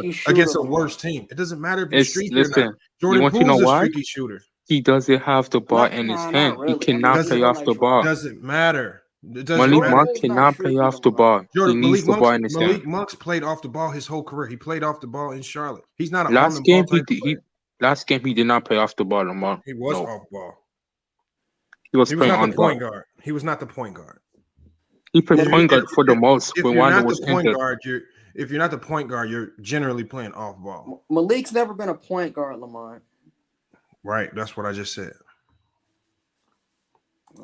a worse team? It doesn't matter if you're streaky or not. Jordan Poole's a streaky shooter. He doesn't have the ball in his hand. Really. He cannot play off the ball. It doesn't matter. Malik Monk cannot play off the ball. He needs the ball in his hand. Malik Monk's played off the ball his whole career. He played off the ball in Charlotte. He's not a last game he did not play off the ball, Lamar. He was off ball. He was playing on point guard. He was not the point guard. He played point guard for the most when Wanda was injured. If you're not the point guard, you're generally playing off ball. Malik's never been a point guard, Lamar. Right. That's what I just said.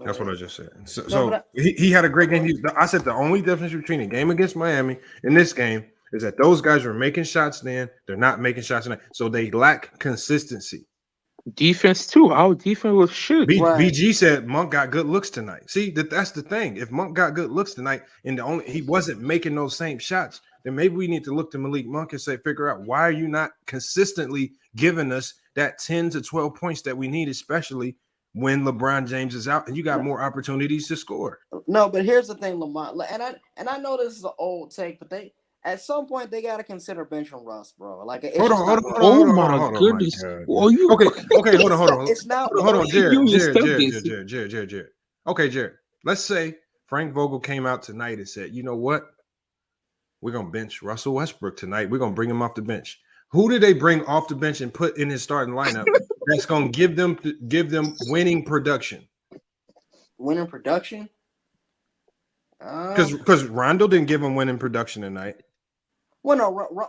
That's what I just said. So he had a great game. I said the only difference between a game against Miami and this game is that those guys were making shots then. They're not making shots tonight. So they lack consistency. Defense too. Our defense was shit. BG said Monk got good looks tonight. See, that's the thing. If Monk got good looks tonight and he wasn't making those same shots, then maybe we need to look to Malik Monk and figure out why are you not consistently giving us that 10 to 12 points that we need, especially when LeBron James is out and you got more opportunities to score. No, but here's the thing, Lamar, and I know this is an old take, but at some point they got to consider benching Russ, bro. Like, hold on. Oh my goodness! Okay, hold on. It's not. Hold on, Jared. Okay, Jared. Let's say Frank Vogel came out tonight and said, "You know what? We're gonna bench Russell Westbrook tonight. We're gonna bring him off the bench." Who did they bring off the bench and put in his starting lineup that's gonna give them winning production? Winning production? Because Rondo didn't give him winning production tonight. Well, no,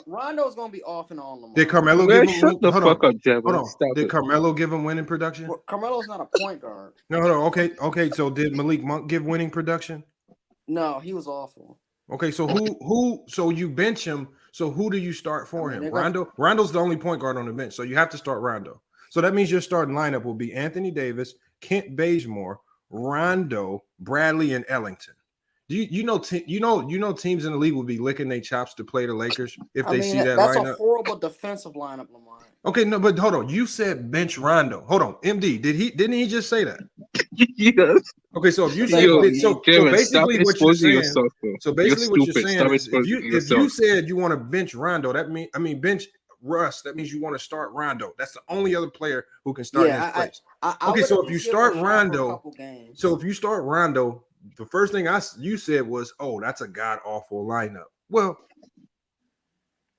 Rondo's gonna be off and on. Lamar. Did Carmelo give him? Shut the fuck up, Jeff. Hold on. Did Carmelo give him winning production? Well, Carmelo's not a point guard. No. Okay. So did Malik Monk give winning production? No, he was awful. Okay, so who? So you bench him. So who do you start for him? Rondo. Rondo's the only point guard on the bench, so you have to start Rondo. So that means your starting lineup will be Anthony Davis, Kent Bazemore, Rondo, Bradley, and Ellington. You know teams in the league will be licking their chops to play the Lakers if they see that that's lineup. That's a horrible defensive lineup, Lamar. Okay, no, but hold on. You said bench Rondo. Hold on, MD. Didn't he just say that? Yes. Okay, so if you say basically what you're saying is if you said you want to bench Rondo, bench Russ, that means you want to start Rondo. That's the only other player who can start in his place. Okay, so if you start Rondo, the first thing you said was, "Oh, that's a god awful lineup." Well,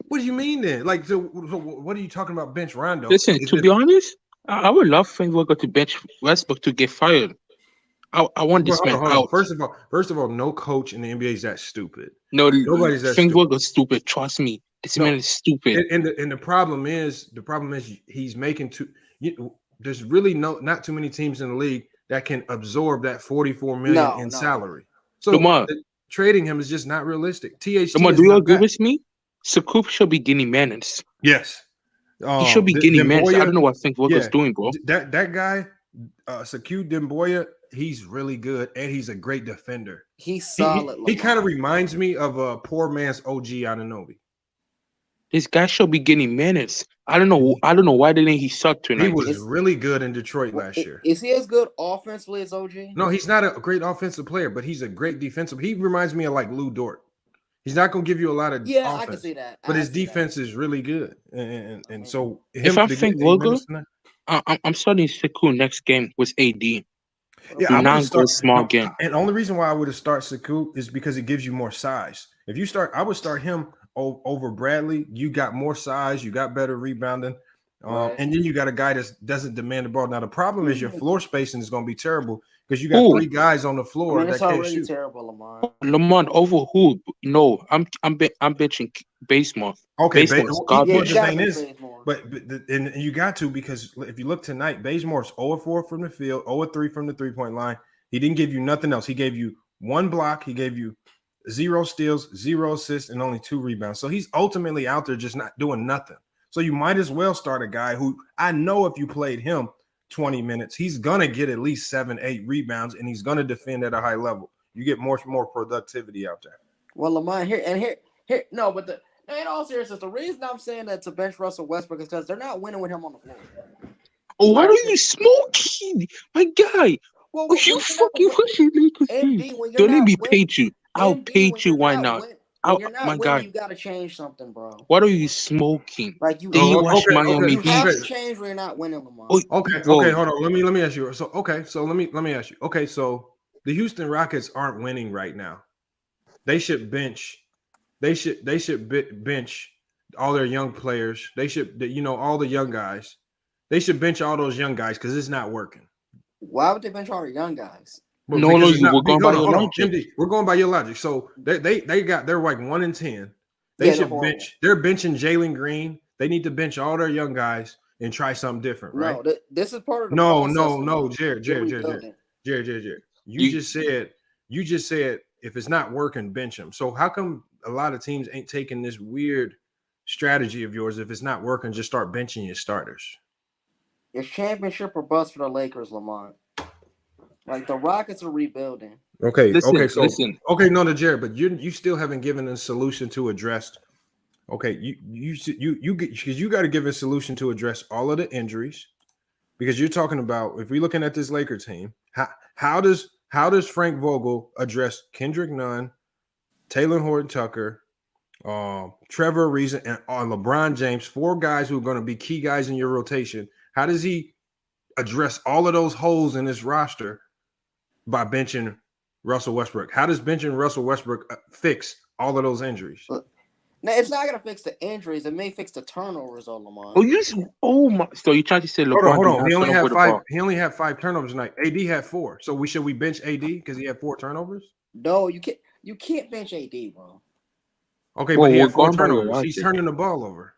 what do you mean then? Like, so what are you talking about? Bench Rondo? Listen, to be honest, I would love Frank Vogel to bench Westbrook to get fired. I want this man out. First of all, no coach in the NBA is that stupid. No, nobody's that Frank Vogel's stupid. Trust me, this man is stupid. And the problem is he's making there's really not too many teams in the league that can absorb that $44 million in salary. So trading him is just not realistic. THT. Lamar, do you agree with me? Sakouf should be getting minutes. Yes, he should be getting minutes. I don't know what Frank Vogel's doing, bro. That guy, Sakou Demboya, he's really good and he's a great defender. He's solid. He kind of reminds me of a poor man's OG Anunoby. This guy should be getting minutes. I don't know why didn't he suck tonight. He was really good in Detroit last year. Is he as good offensively as OG? No, he's not a great offensive player, but he's a great defensive. He reminds me of like Lou Dort. He's not going to give you a lot of offense. I can see that. But his defense is really good. And so if I'm Frank Vogel, I'm starting Sekou next game with AD. Yeah, I would start small game. And the only reason why I would have started Sekou is because it gives you more size. If you start, I would start him over Bradley. You got more size, you got better rebounding. And then you got a guy that doesn't demand the ball. Now the problem is your floor spacing is going to be terrible because you got 3 guys on the floor that can't shoot. Terrible, Lamar. Lamar over who? No, I'm benching Bazemore. Okay, Bazemore. But you got to, because if you look tonight, Bazemore's 0-4 from the field, 0-3 from the 3-point line. He didn't give you nothing else. He gave you 1 block. He gave you 0 steals, 0 assists, and only 2 rebounds. So he's ultimately out there just not doing nothing. So you might as well start a guy who I know if you played him 20 minutes, he's going to get at least 7-8 rebounds, and he's going to defend at a high level. You get more productivity out there. Well, Lamar, here, no, but in all seriousness, the reason I'm saying that to bench Russell Westbrook is because they're not winning with him on the floor. Oh, why are you smoking? My guy. Well, you fucking pushing Lakers. Don't let me pay you. I'll pay you. Why not? My guy, you gotta change something, bro. What are you smoking? Like you, watch Miami Heat. You have to change when you're not winning, Lamar. Okay, hold on. Let me ask you. So let me ask you. Okay, so the Houston Rockets aren't winning right now. They should bench. They should bench all their young players. They should, all the young guys. They should bench all those young guys because it's not working. Why would they bench all the young guys? We're going by your logic. We're going by your logic. So they're like 1-10. They should bench. They're benching Jalen Green. They need to bench all their young guys and try something different, right? No, this is part of the No, Jared. You just said if it's not working, bench them. So how come a lot of teams ain't taking this weird strategy of yours? If it's not working, just start benching your starters. It's championship or bust for the Lakers, Lamont. Like the Rockets are rebuilding. Okay, no, Jared, but you still haven't given a solution to address. Okay, you got to give a solution to address all of the injuries, because you're talking about, if we're looking at this Laker team, how does Frank Vogel address Kendrick Nunn, Taylor Horton-Tucker, Trevor Ariza, and LeBron James, 4 guys who are going to be key guys in your rotation? How does he address all of those holes in this roster by benching Russell Westbrook? How does benching Russell Westbrook fix all of those injuries? Now, it's not going to fix the injuries. It may fix the turnovers on Lamar. Oh my! So you trying to say LeBron? Hold on. He only had 5. He only had 5 turnovers tonight. AD had 4. So should we bench AD because he had 4 turnovers? No, you can't. You can't bench AD, bro. Okay, but he had 4 turnovers. He's turning the ball over.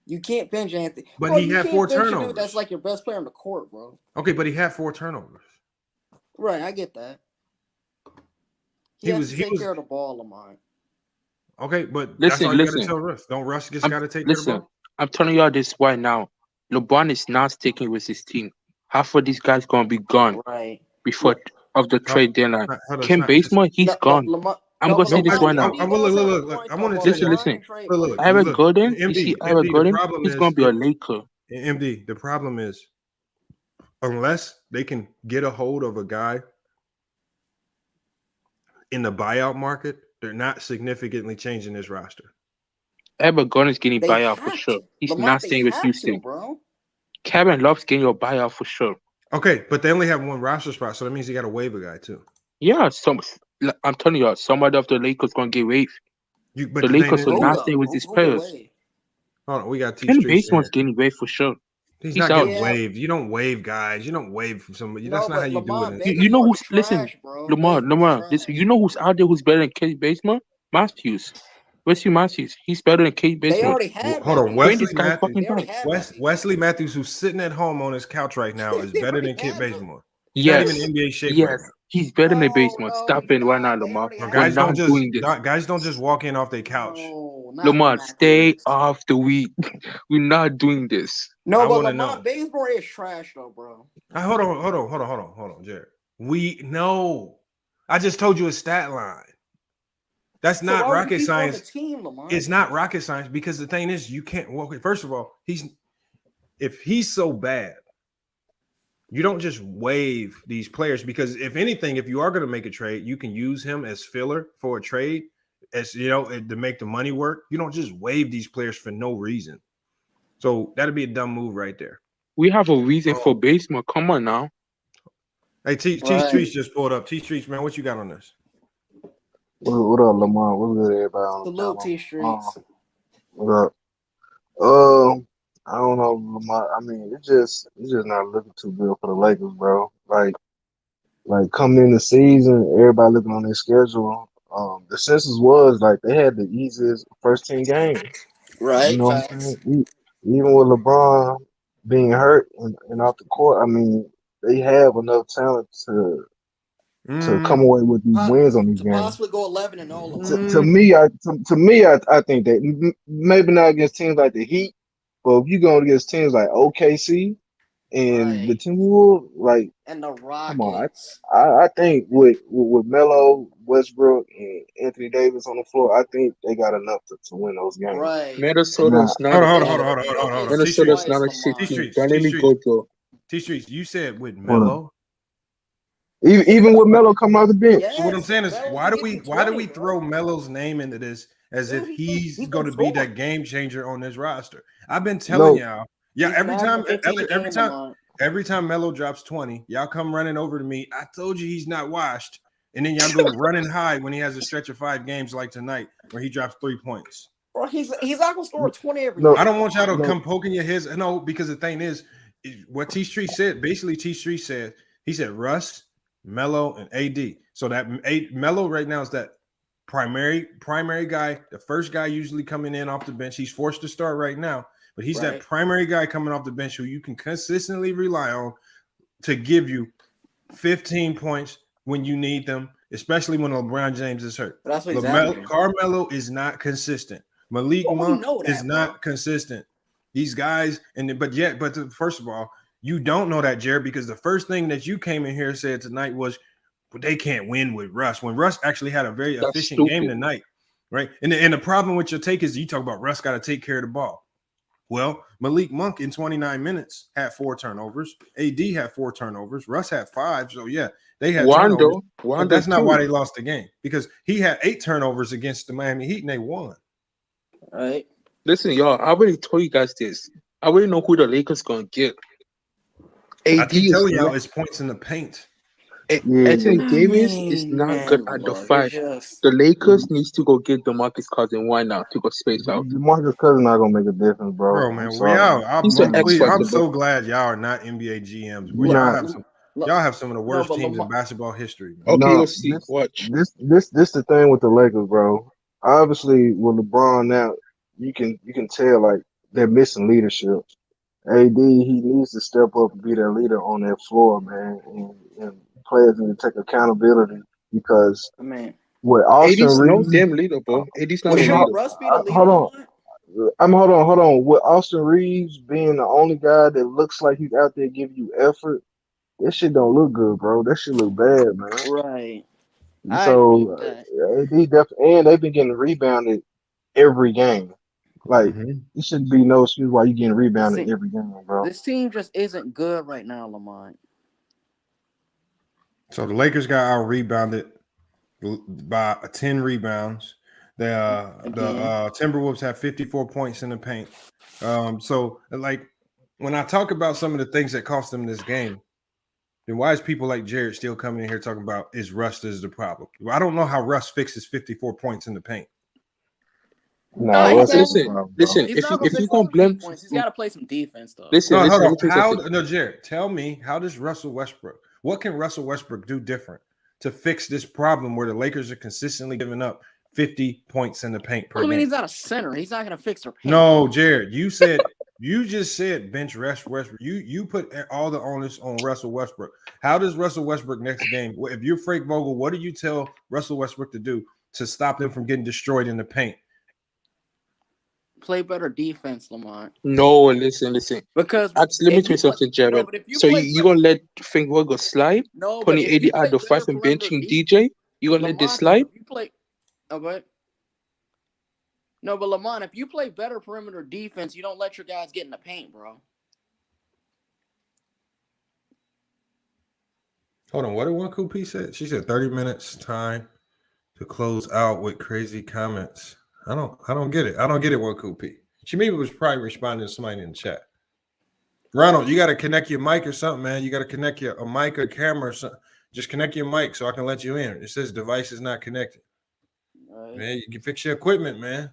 You can't bench Anthony. But he had 4 turnovers. That's like your best player on the court, bro. Okay, but he had 4 turnovers. Right, I get that. He has to take care of the ball, Lamont. Okay, but that's all you got to tell Russ. Don't Russ just got to take care of the ball? I'm telling y'all this right now. LeBron is not sticking with his team. Half of these guys going to be gone before of the trade deadline. Ken Bazemore, he's gone. I'm going to say this right now. Look. I want to listen. Eric Gordon, you see Eric Gordon, he's going to be a Laker. MD, the problem is, unless they can get a hold of a guy in the buyout market, they're not significantly changing this roster. Eric Gordon's getting buyout for sure. He's not staying with Houston. Kevin Love's getting your buyout for sure. Okay, but they only have 1 roster spot, so that means you got to waive a guy too. Yeah, I'm telling you, somebody of the Lakers going to get waived. The Lakers will not stay with these players. Hold on, we got Ken Basemore's getting waived for sure. He's not getting waived. You don't waive guys. You don't waive from somebody. That's not how you do it. You know who's Lamar. Listen, you know who's out there who's better than Kate Bazemore? Matthews. Wesley Matthews. He's better than Kate Bazemore. Hold on, Wesley Matthews, who's sitting at home on his couch right now, is better than Kate Bazemore. Yes. Not even NBA shape. Yes. He's better than Bazemore. Stop it right now, Lamar. Guys don't just walk in off their couch. Lamar, stay off the week. We're not doing this. No, but Lamar, Bazemore is trash though, bro. Hold on, Jared. We know. I just told you a stat line. That's not rocket science. It's not rocket science, because the thing is, you can't walk it. First of all, if he's so bad, you don't just waive these players, because if anything, if you are going to make a trade, you can use him as filler for a trade. as you know, to make the money work. You don't just waive these players for no reason. So that'd be a dumb move right there. We have a reason for basement. Come on now. Hey, T Streets just pulled up. T Streets, man, what you got on this? What up, Lamar? What's good, everybody on the Salute panel? T Streets. What up? I don't know, Lamar. I mean, it's just not looking too good for the Lakers, bro. Like coming in the season, everybody looking on their schedule. The census was like they had the easiest first 10 games. You Right, know what I'm facts. saying? Even with LeBron being hurt and off the court, I mean, they have enough talent to come away with these wins on these To games. possibly go 11-0. To me, I think that maybe not against teams like the Heat, but if you go against teams like OKC and the Timberwolves, like, And the come on, Rockets. I think with Melo, Westbrook, and Anthony Davis on the floor, I think they got enough to win those games. Right. Minnesota's not Hold a on. Minnesota's not a shit team. Don't let me go, Joe. T Streets, you said with Hold on. Melo. Even with Melo coming off the bench. So what I'm saying is, why do we throw Melo's name into this as if he's going to be that game changer on this roster? I've been telling y'all, every time Melo drops 20, y'all come running over to me. I told you he's not washed, and then y'all go running high when he has a stretch of 5 games like tonight where he drops 3 points. Bro, he's not gonna score 20 every game. I don't want y'all to come poking your heads. No, because the thing is, what T Street said. Basically, T Street said he said Russ, Melo, and AD. So that Melo right now is that primary guy, the first guy usually coming in off the bench. He's forced to start right now, but he's that primary guy coming off the bench who you can consistently rely on to give you 15 points when you need them, especially when LeBron James is hurt. That's what Carmelo is not consistent. Malik Monk is not consistent. These guys, first of all, you don't know that, Jared, because the first thing that you came in here and said tonight was they can't win with Russ. When Russ actually had a very efficient game tonight, right? And the problem with your take is you talk about Russ got to take care of the ball. Well, Malik Monk in 29 minutes had 4 turnovers. AD had 4 turnovers. Russ had 5. So yeah, they had turnovers. But that's not why they lost the game, because he had 8 turnovers against the Miami Heat and they won. All right. Listen, y'all, I already told you guys this. I already know who the Lakers gonna get. I keep telling y'all it's points in the paint. Anthony Davis is not good at the 5. The Lakers needs to go get DeMarcus Cousins. Why not? To go space out. DeMarcus Cousins not gonna make a difference, bro. Man, I'm I'm so glad y'all are not NBA GMs. Y'all have some of the worst teams in basketball history. Okay, let's see. Watch. This the thing with the Lakers, bro. Obviously, with LeBron now, you can tell like they're missing leadership. AD, he needs to step up and be that leader on that floor, man, and players need to take accountability because with Austin AD's Reeves, no damn leader, bro. AD's not a leader. Russ be the leader? Hold on. With Austin Reeves being the only guy that looks like he's out there giving you effort, that shit don't look good, bro. That shit look bad, man. Right. So AD definitely, and they've been getting rebounded every game. Like it shouldn't be no excuse why you getting rebounded every game, bro. This team just isn't good right now, Lamont. So the Lakers got out rebounded by 10 rebounds. The Timberwolves have 54 points in the paint. So like when I talk about some of the things that cost them this game, then why is people like Jared still coming in here talking about is Russ is the problem? Well, I don't know how Russ fixes 54 points in the paint. Listen. If you gonna blame, he's got to play some defense, though. Jared, tell me, how does Russell Westbrook? What can Russell Westbrook do different to fix this problem where the Lakers are consistently giving up 50 points in the paint per game? He's not a center. He's not going to fix their paint. No, Jared, you just said bench Westbrook. You put all the onus on Russell Westbrook. How does Russell Westbrook next game? If you're Frank Vogel, what do you tell Russell Westbrook to do to stop them from getting destroyed in the paint? Play better defense, Lamont. No, listen. Because let me tell you something, Jared. So you gonna let Frank Vogel slide? No, putting AD out the 5 and benching DJ? You gonna let this slide? If you play, no, but Lamont, if you play better perimeter defense, you don't let your guys get in the paint, bro. Hold on, what did one Coopy said? She said 30 minutes time to close out with crazy comments. I don't get it. I don't get it. What Coopy? Shamiba was probably responding to somebody in the chat. Ronald, you got to connect your mic or something, man. You got to connect a mic or camera or something. Just connect your mic so I can let you in. It says device is not connected. Right. Man, you can fix your equipment, man.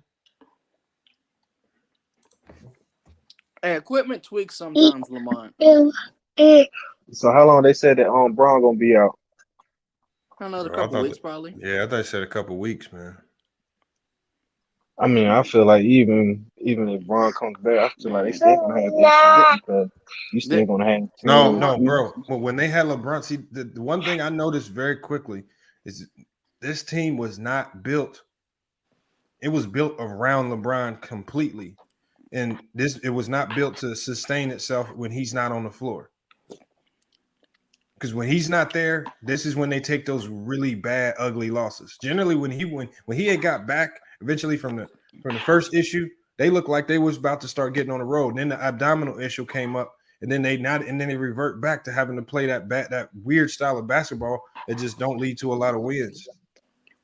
Hey, equipment tweaks sometimes, Lamont. So how long they said that Braun gonna be out? Another couple weeks, probably. Yeah, I thought you said a couple weeks, man. I mean, I feel like even if Braun comes back, I feel like they still gonna have issues because you still gonna have. No, bro. Well, when they had LeBron, see, the one thing I noticed very quickly is this team was not built. It was built around LeBron completely, and it was not built to sustain itself when he's not on the floor. Because when he's not there, this is when they take those really bad, ugly losses. Generally, when he had got back eventually from the first issue, they looked like they was about to start getting on the road. And then the abdominal issue came up, and then they revert back to having to play that weird style of basketball that just don't lead to a lot of wins.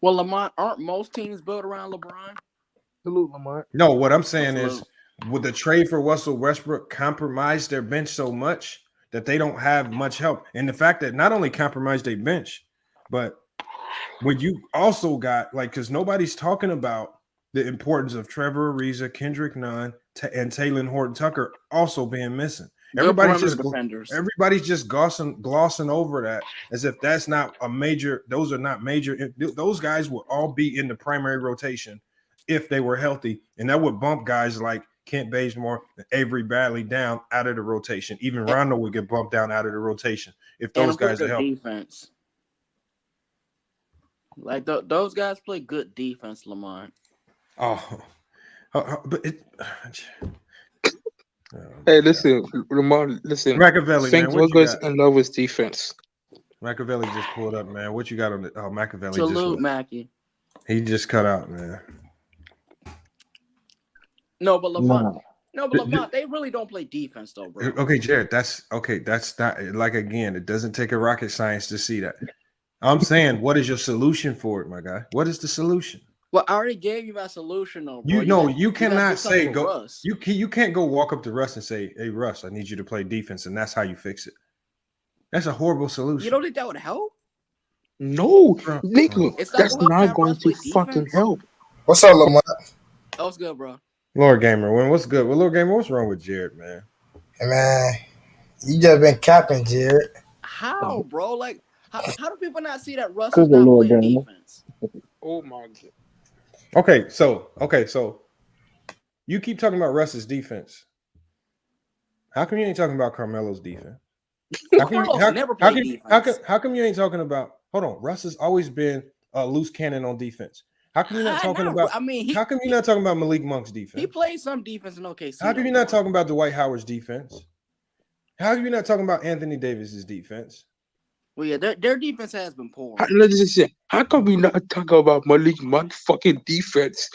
Well, Lamont, aren't most teams built around LeBron? Salute, Lamont. No, what I'm saying is, would the trade for Russell Westbrook compromise their bench so much that they don't have much help? And the fact that not only compromised their bench, but when you also got because nobody's talking about the importance of Trevor Ariza, Kendrick Nunn, and Taylor Horton-Tucker also being missing. Everybody's just glossing over that as if that's not a major. Those are not major. Those guys will all be in the primary rotation if they were healthy, and that would bump guys like Kent Bazemore and Avery Bradley down out of the rotation. Even Rondo would get bumped down out of the rotation if those guys are healthy. Defense. Like those guys play good defense, Lamont. But it. Hey, listen, Lamont. Listen, Machiavelli, Frank Vogels in love with defense. Machiavelli just pulled up, man. What you got on the Machiavelli? Salute, Mackie. He just cut out, man. No, but Lamont. No, but Lamont, they really don't play defense, though, bro. Okay, Jared, that's not like again. It doesn't take a rocket science to see that. I'm saying, what is your solution for it, my guy? What is the solution? Well, I already gave you my solution, though, bro. You cannot say go. Russ. You can't go walk up to Russ and say, "Hey, Russ, I need you to play defense," and that's how you fix it. That's a horrible solution. You don't think that would help? No, nigga, that's not going to fucking help. What's up, Lamont? That was good, bro. Lord Gamer, what's good? Well, Lord Gamer, what's wrong with Jared, man? Hey, man, you just been capping, Jared. How, bro? Like, how do people not see that Russ is not playing defense? Oh my god. Okay, so you keep talking about Russ's defense. How come you ain't talking about Carmelo's defense? How come you ain't talking about? Hold on, Russ has always been a loose cannon on defense. How come you're not talking about? How come you're not talking about Malik Monk's defense? He played some defense in OKC. How come you're not talking about Dwight Howard's defense? How come you're not talking about Anthony Davis's defense? Well, yeah, their defense has been poor. Let's just say, how come we not talking about Malik Monk's fucking defense?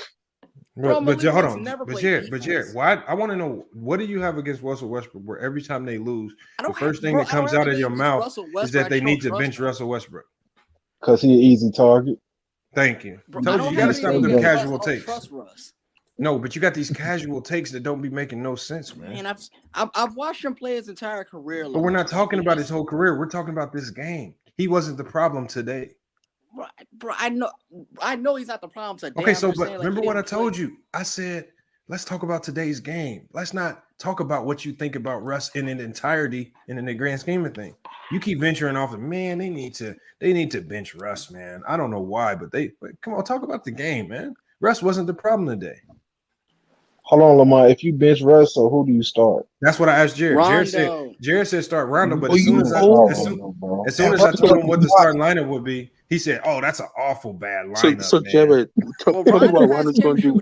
But hold on, but Jared, why? I want to know, what do you have against Russell Westbrook? Where every time they lose, the first thing that comes out of your mouth is that they need to bench Russell Westbrook because he's an easy target. Thank you. You got to stop with them casual takes. No, but you got these casual takes that don't be making no sense, man. Man, I've watched him play his entire career. But we're not talking about his whole career. We're talking about this game. He wasn't the problem today. Bro, I know he's not the problem today. Okay, so but remember what I told you? I said, let's talk about today's game. Let's not talk about what you think about Russ in an entirety and in the grand scheme of things. You keep venturing off of, man, they need to bench Russ, man. I don't know why, but come on, talk about the game, man. Russ wasn't the problem today. Hold on, Lamar. If you bench Russ, so who do you start? That's what I asked Jared. Jared said start Rondo, but as soon as I told him what the starting lineup would be, he said, "Oh, that's an awful bad lineup." So Jared, tell me what Rondo's going to do.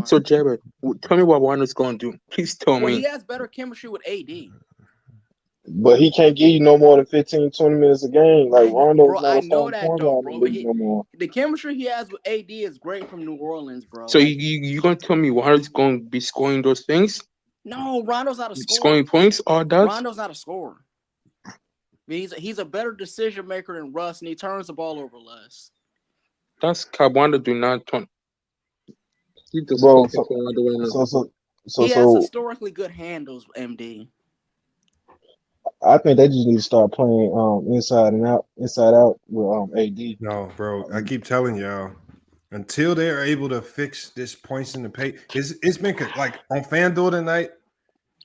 So Jared, tell me what Rondo's going to do. Please tell me. He has better chemistry with AD. But he can't give you no more than 15, 20 minutes a game. Like Rondo's not I know that though, bro. No more. The chemistry he has with AD is great from New Orleans, bro. So you gonna tell me Rondo's going to be scoring those things? No, Rondo's not a scorer. Scoring points, all that. Rondo's not a scorer. He's a better decision maker than Russ, and he turns the ball over less. That's Kawhi do not turn. He just Bro, focus on the way so He has historically good handles, MD. I think they just need to start playing inside out with AD. No, bro. I keep telling y'all, until they are able to fix this points in the paint, it's been like on FanDuel tonight.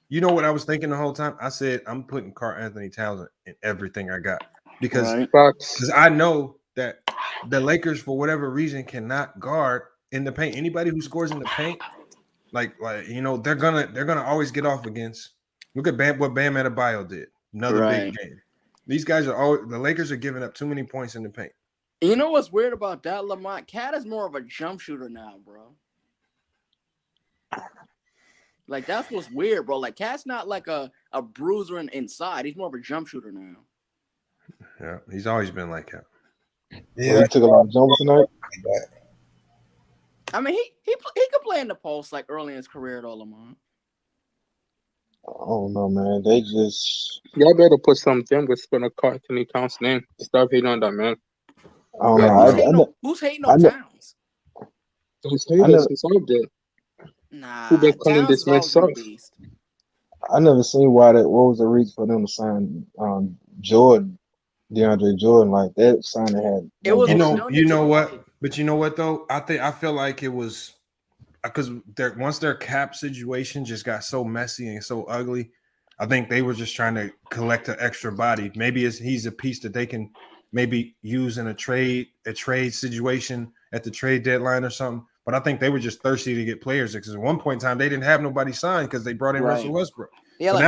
You know what I was thinking the whole time? I said I'm putting Karl Anthony Towns in everything I got because I know that the Lakers, for whatever reason, cannot guard in the paint. Anybody who scores in the paint, like you know, they're gonna always get off against. Look at what Bam Adebayo did. Another big game. These guys the Lakers are giving up too many points in the paint. You know what's weird about that, Lamont? Cat is more of a jump shooter now, bro. Like, that's what's weird, bro. Like, Cat's not like a bruiser inside. He's more of a jump shooter now. Yeah, he's always been like that. Yeah, he took a lot of jumpers tonight. I mean, he could play in the post like early in his career, though, Lamont. I don't know, man. They just y'all better put something with Karl Anthony Towns' name. Stop hating on that, man. I don't know. Who's hating on Towns? Those haters is out there. Nah, who been calling Towns this man soft? I never seen what was the reason for them to sign DeAndre Jordan like that. Signing had it was you know what? But you know what though? I feel like it was because once their cap situation just got so messy and so ugly, I think they were just trying to collect an extra body. Maybe he's a piece that they can maybe use in a trade situation at the trade deadline or something. But I think they were just thirsty to get players because at one point in time they didn't have nobody signed because they brought in Russell Westbrook. Yeah, so like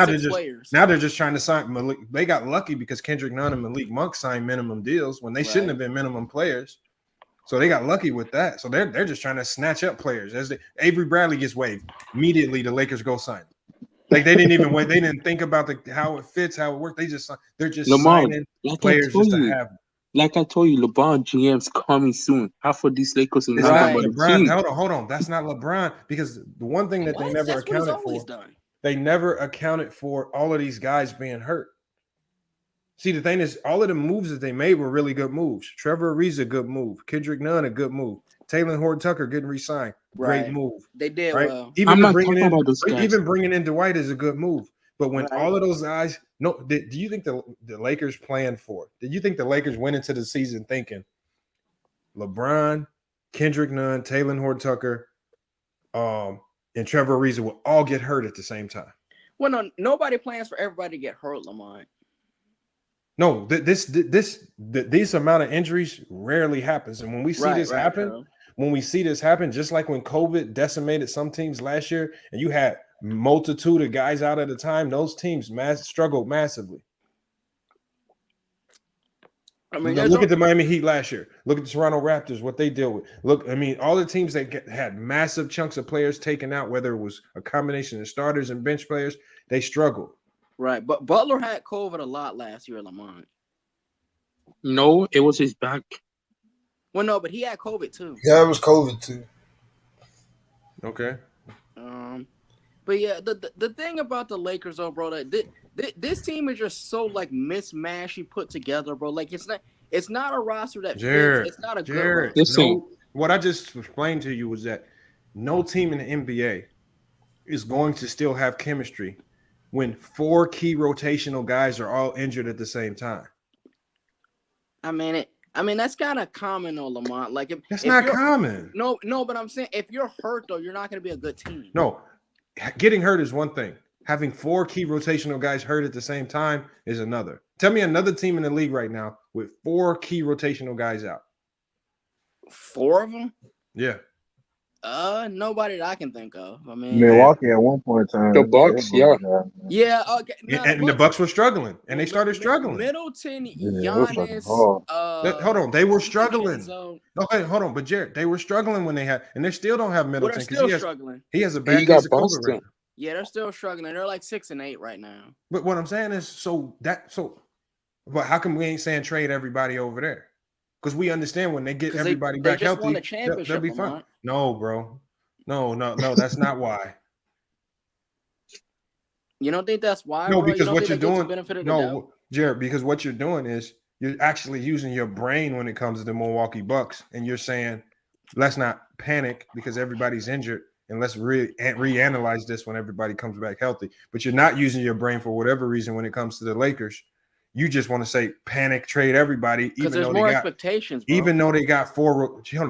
now they're just trying to sign Malik. They got lucky because Kendrick Nunn and Malik Monk signed minimum deals when they shouldn't have been minimum players. So they got lucky with that. So they're just trying to snatch up players. Avery Bradley gets waived immediately, the Lakers go sign. Like they didn't even wait. They didn't think about how it fits, how it works. They're just signing players just to have them. Like I told you, LeBron GM's coming soon. Half of these Lakers are not LeBron. Hold on. That's not LeBron because the one thing that they never accounted for, they never accounted for all of these guys being hurt. See, the thing is, all of the moves that they made were really good moves. Trevor Ariza, good move. Kendrick Nunn, a good move. Taylor Horton-Tucker getting re-signed, great move. They did well. Even bringing in Dwight is a good move. But when all of those guys, do you think the Lakers planned for it? Did you think the Lakers went into the season thinking LeBron, Kendrick Nunn, Taylor Horton-Tucker, and Trevor Ariza will all get hurt at the same time? Well, no, nobody plans for everybody to get hurt, Lamont. No, this amount of injuries rarely happens, and when we see this happen, just like when COVID decimated some teams last year, and you had multitude of guys out at a time, those teams struggled massively. I mean, look at the Miami Heat last year. Look at the Toronto Raptors, what they deal with. Look, I mean, all the teams that had massive chunks of players taken out, whether it was a combination of starters and bench players, they struggled. Right, but Butler had COVID a lot last year, Lamont. No, it was his back. Well, no, but he had COVID too. Yeah, it was COVID too. Okay. But yeah, the thing about the Lakers, though, bro, that this team is just so like mismatchy put together, bro. Like it's not a roster that fits. It's not a good roster. What I just explained to you was that no team in the NBA is going to still have chemistry when 4 key rotational guys are all injured at the same time. I mean that's kind of common, though, Lamont. Like that's not common. No, but I'm saying if you're hurt, though, you're not going to be a good team. No, getting hurt is one thing. Having 4 key rotational guys hurt at the same time is another. Tell me another team in the league right now with 4 key rotational guys out. 4 of them? Yeah. Nobody that I can think of. I mean, Milwaukee at one point in time. The Bucks, yeah. Okay. And the Bucks were struggling, and they started struggling. Middleton, Giannis. Hold on, they were struggling. Okay, hold on, but Jared, they were struggling when they had, and they still don't have Middleton because struggling. He has a bad case of COVID right now. Yeah, they're still struggling. They're like 6-8 right now. But what I'm saying is, but how come we ain't saying trade everybody over there? Because we understand when they get everybody back healthy, they'll be fine. No, bro. No, that's not why. You don't think that's why? No, bro? because what you're doing. No, Jared, because what you're doing is You're actually using your brain when it comes to the Milwaukee Bucks, and you're saying, let's not panic because everybody's injured, and let's reanalyze this when everybody comes back healthy. But you're not using your brain for whatever reason when it comes to the Lakers. You just want to say panic, trade everybody, because there's more expectations. Bro. Even though they got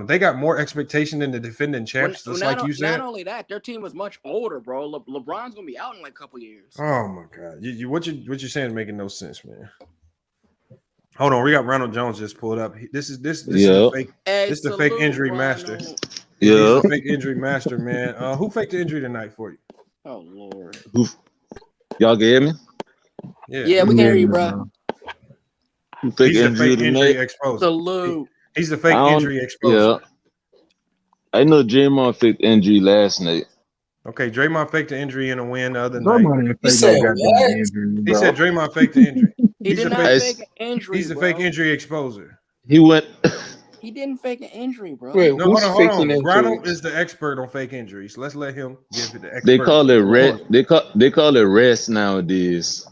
they got more expectation than the defending champs. Like you said. Not only that, their team was much older, bro. LeBron's gonna be out in like a couple years. Oh my God, what you're saying is making no sense, man. Hold on, we got Ronald Jones just pulled up. This is the fake. This is the fake injury master. Yeah, he's the fake injury master, man. Who faked the injury tonight for you? Oh Lord, y'all can hear me? Yeah, we can hear you, bro. He's the fake injury exposer. Salute. He's the fake injury exposer. Yeah, I know Draymond faked injury last night. Okay, Draymond faked the injury in a win the other night. He said Draymond faked the injury. He did not fake an injury. He's the fake injury exposer. He went. He didn't fake an injury, bro. Wait, no, hold on. Ronald is the expert on fake injuries. Let's let him give it the expert. They call it they call it rest nowadays.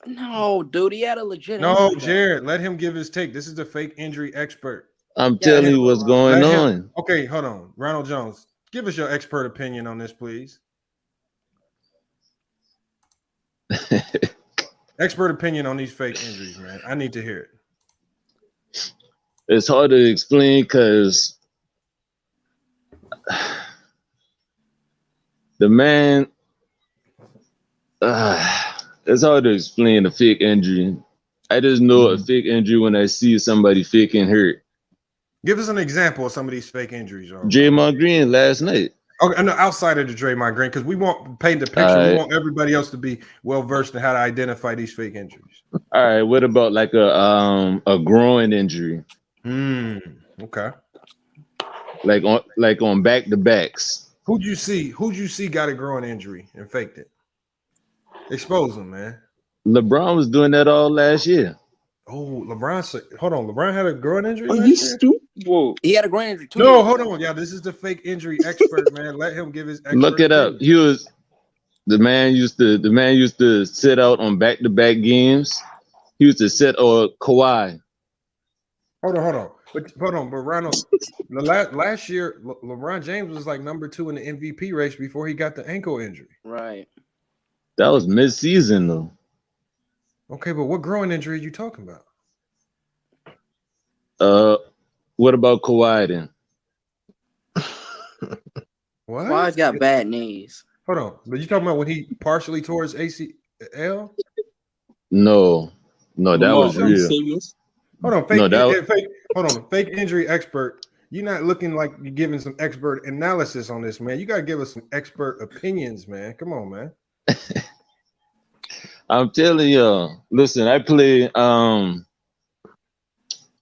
No, dude, he had a legit. No, injury, Jared, let him give his take. This is the fake injury expert. I'm telling you what's going on. Okay, hold on. Ronald Jones, give us your expert opinion on this, please. Expert opinion on these fake injuries, man. I need to hear it. It's hard to explain because the man. It's hard to explain a fake injury. I just know a fake injury when I see somebody faking hurt. Give us an example of some of these fake injuries. Draymond Green last night. Okay, no, outside of the Draymond Green, because we want paint the picture. We want everybody else to be well versed in how to identify these fake injuries. All right, what about like a groin injury? Okay. Like on back to backs. Who'd you see got a groin injury and faked it? Expose them, man. LeBron was doing that all last year. Oh, LeBron had a groin injury. He's stupid. Whoa. He had a groin injury too. No, hold on, yeah. This is the fake injury expert, man. Let him give his expert Look it up. He was the man used to sit out on back to back games. He used to sit or Kawhi. Hold on. But Ronald, last year, LeBron James was like number 2 in the MVP race before he got the ankle injury. Right. That was mid-season, though. Okay, but what groin injury are you talking about? What about Kawhi then? What? Kawhi's got bad knees. Hold on. But you talking about when he partially tore his ACL? No, that was real. Hold on, fake injury expert. You're not looking like you're giving some expert analysis on this, man. You gotta give us some expert opinions, man. Come on, man. I'm telling y'all. Listen, I play.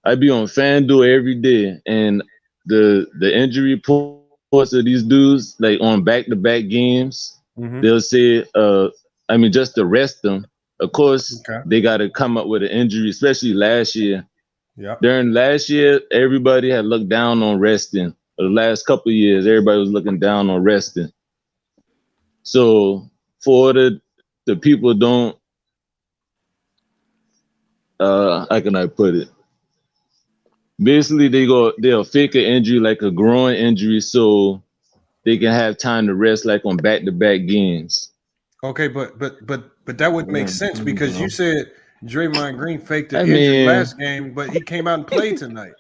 I be on FanDuel every day, and the injury reports of these dudes, like on back-to-back games, they'll say, just to rest them. Of course, they got to come up with an injury, especially last year. Yeah. During last year, everybody had looked down on resting. The last couple of years, everybody was looking down on resting. So for the people don't, how can I put it? Basically, they'll fake an injury like a groin injury so they can have time to rest, like on back-to-back games. Okay, but that would make sense because you said Draymond Green faked the injury last game, but he came out and played tonight.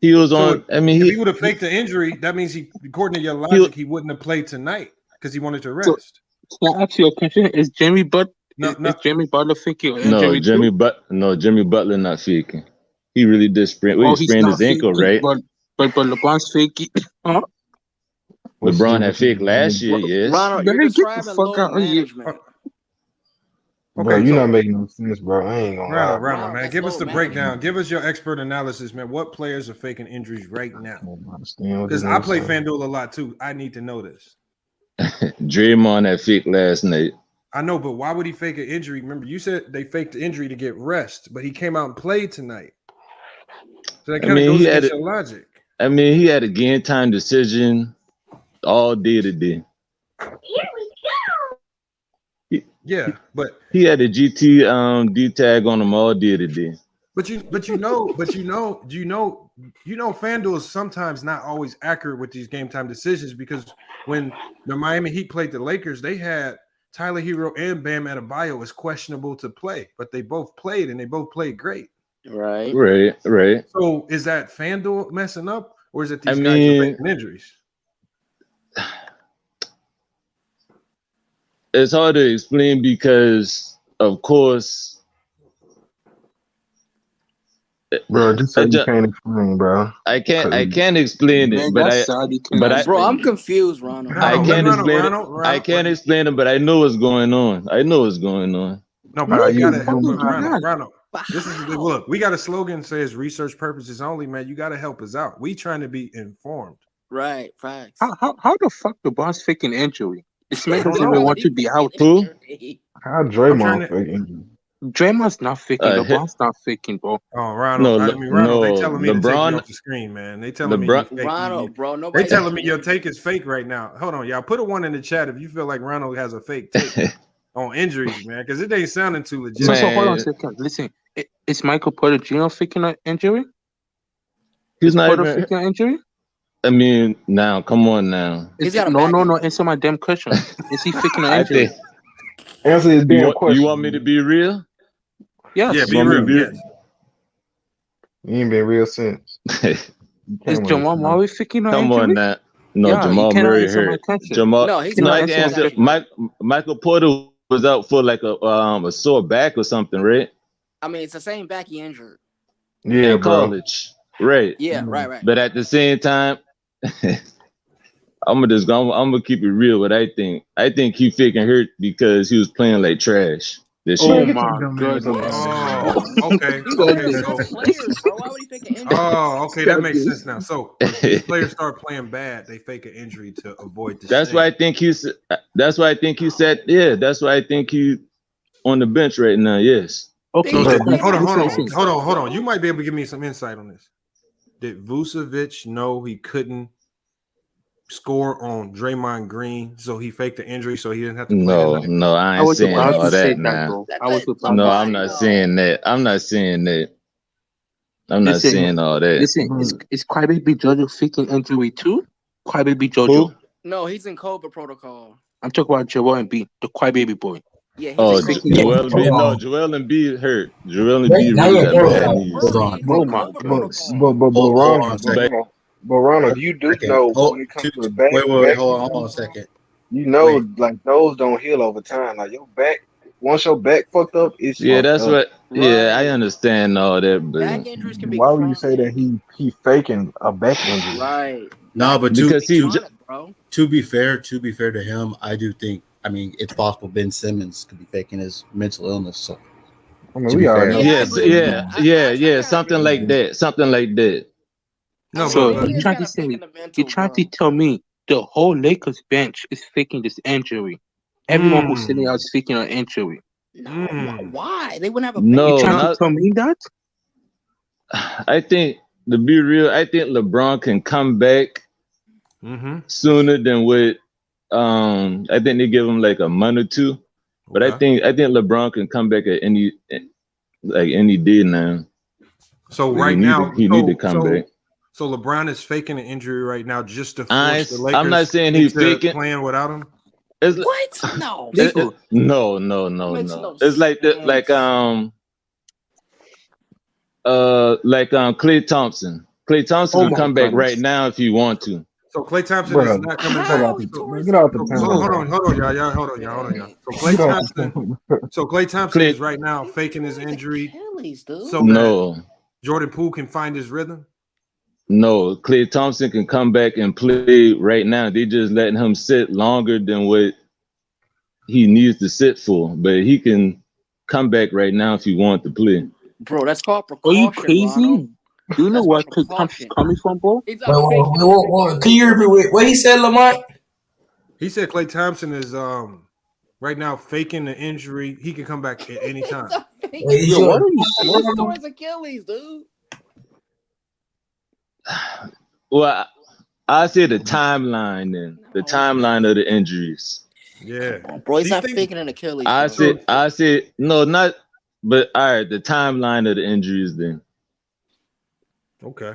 He was on. If he would have faked the injury, that means according to your logic, he wouldn't have played tonight because he wanted to rest. Can I ask you a question? Is Jimmy Butler faking? Jimmy Butler not faking. He really did sprain. He sprained his ankle, right? But LeBron's faking. Huh? LeBron had fake last year, yes. Ronald, you're describing low management. Bro, you're not making no sense, bro. I ain't gonna lie. Ronald, man, give us the breakdown. Give us your expert analysis, man. What players are faking injuries right now? Because I play FanDuel a lot too. I need to know this. Draymond had fake last night. I know, but why would he fake an injury? Remember, you said they faked the injury to get rest, but he came out and played tonight. So that kind of goes against your logic. He had a game time decision all day today. Here we go. Yeah, but he had a GT D tag on him all day today. But you know, FanDuel is sometimes not always accurate with these game time decisions because when the Miami Heat played the Lakers, they had Tyler Hero and Bam Adebayo as questionable to play, but they both played and they both played great. Right. So is that FanDuel messing up, or is it these guys are faking injuries? It's hard to explain because, of course. Bro, just say you can't explain, bro. I can't explain it, bro, I'm confused, Ronald. I can't explain it. I can't explain it, but I know what's going on. No, but you gotta help us, Ronald. This is look. We got a slogan that says "research purposes only." Man, you gotta help us out. We trying to be informed. Right, facts. How the fuck the boss faking injury? This man doesn't even want to be out. Who? How Draymond faking injury? Draymond's not faking. The boss not faking, bro. Oh, Ronald. Ronald. They telling me to take you off the screen, man. They telling me you fake. Ronald, bro. Nobody. They telling me your take is fake right now. Hold on, y'all. Put a 1 in the chat if you feel like Ronald has a fake take on injuries, man, because it ain't sounding too legit. So hold on a second. Listen, is Michael Porter Jr. faking an injury? He's not even faking an injury. I mean, now, come on now. No. Answer my damn question. Is he faking an injury? Answer his damn question. You want me to be real? Yes. Yeah, be real. Yes. You ain't been real since. Is Jamal Murray faking an injury? Come on now. No, Jamal Murray hurt. Michael Porter was out for like a sore back or something, right? I mean, it's the same back he injured. Yeah, in college. Right. Yeah, right. But at the same time, I'm gonna keep it real. What I think he faking hurt because he was playing like trash. This year. Oh my goodness. Oh, okay. Okay, that makes sense now. So if players start playing bad, they fake an injury to avoid the That's why I think he's That's why I think he said, that's why I think he on the bench right now, yes. Okay. Hold on. You might be able to give me some insight on this. Did Vucevic know he couldn't score on Draymond Green, so he faked the injury so he didn't have to play? No, I ain't saying all that now. No, I'm not saying that. I'm not saying all that. Listen, is Crybaby Jojo faking injury too? Crybaby Jojo. Who? No, he's in COVID protocol. I'm talking about Joel Embiid, the Crybaby boy. Yeah, Joel Embiid. No, Joel Embiid hurt. Joel Embiid really got bad knees. Oh my God. But Ronald, you do know when it comes to the back. Wait, hold on a second. You know, like those don't heal over time. Like your back, once your back fucked up, it's that's what. Right. Yeah, I understand all that, but back injuries can be. Why would you say that he faking a back injury? Right. No, but to be fair to him, I do think. I mean, it's possible Ben Simmons could be faking his mental illness. So, I mean, we are. Yeah, something like that. No, so you trying to tell me the whole Lakers bench is faking this injury? Everyone who's sitting out is faking an injury. No, why? They wouldn't have a bench. No, you trying to tell me that? I think, to be real, I think LeBron can come back sooner than what I think they give him like a month or two. But I think LeBron can come back at any day now. So right now he need to come back. So LeBron is faking an injury right now just to force the Lakers. I'm not saying he's faking playing without him. What? No. No. It's like Klay Thompson. Klay Thompson can come back right now if you want to. So Klay Thompson is not coming back. Get out the pen. Hold on, y'all. So Klay Thompson is right now faking his injury. So that Jordan Poole can find his rhythm. No, Klay Thompson can come back and play right now. They just letting him sit longer than what he needs to sit for, but he can come back right now if he wants to play. Bro, that's called precaution. Are you crazy? Ronald. Do you know where Klay Thompson's coming from, bro? Wait, can you hear me? What he said, Lamont? He said Klay Thompson is right now faking the injury. He can come back at any time. Yo, what are you saying? Towards Achilles, dude. Well, I say the timeline then. The timeline of the injuries. Yeah, bro, he's not faking an Achilles. I Bro. said, no, not. But all right, the timeline of the injuries then. Okay.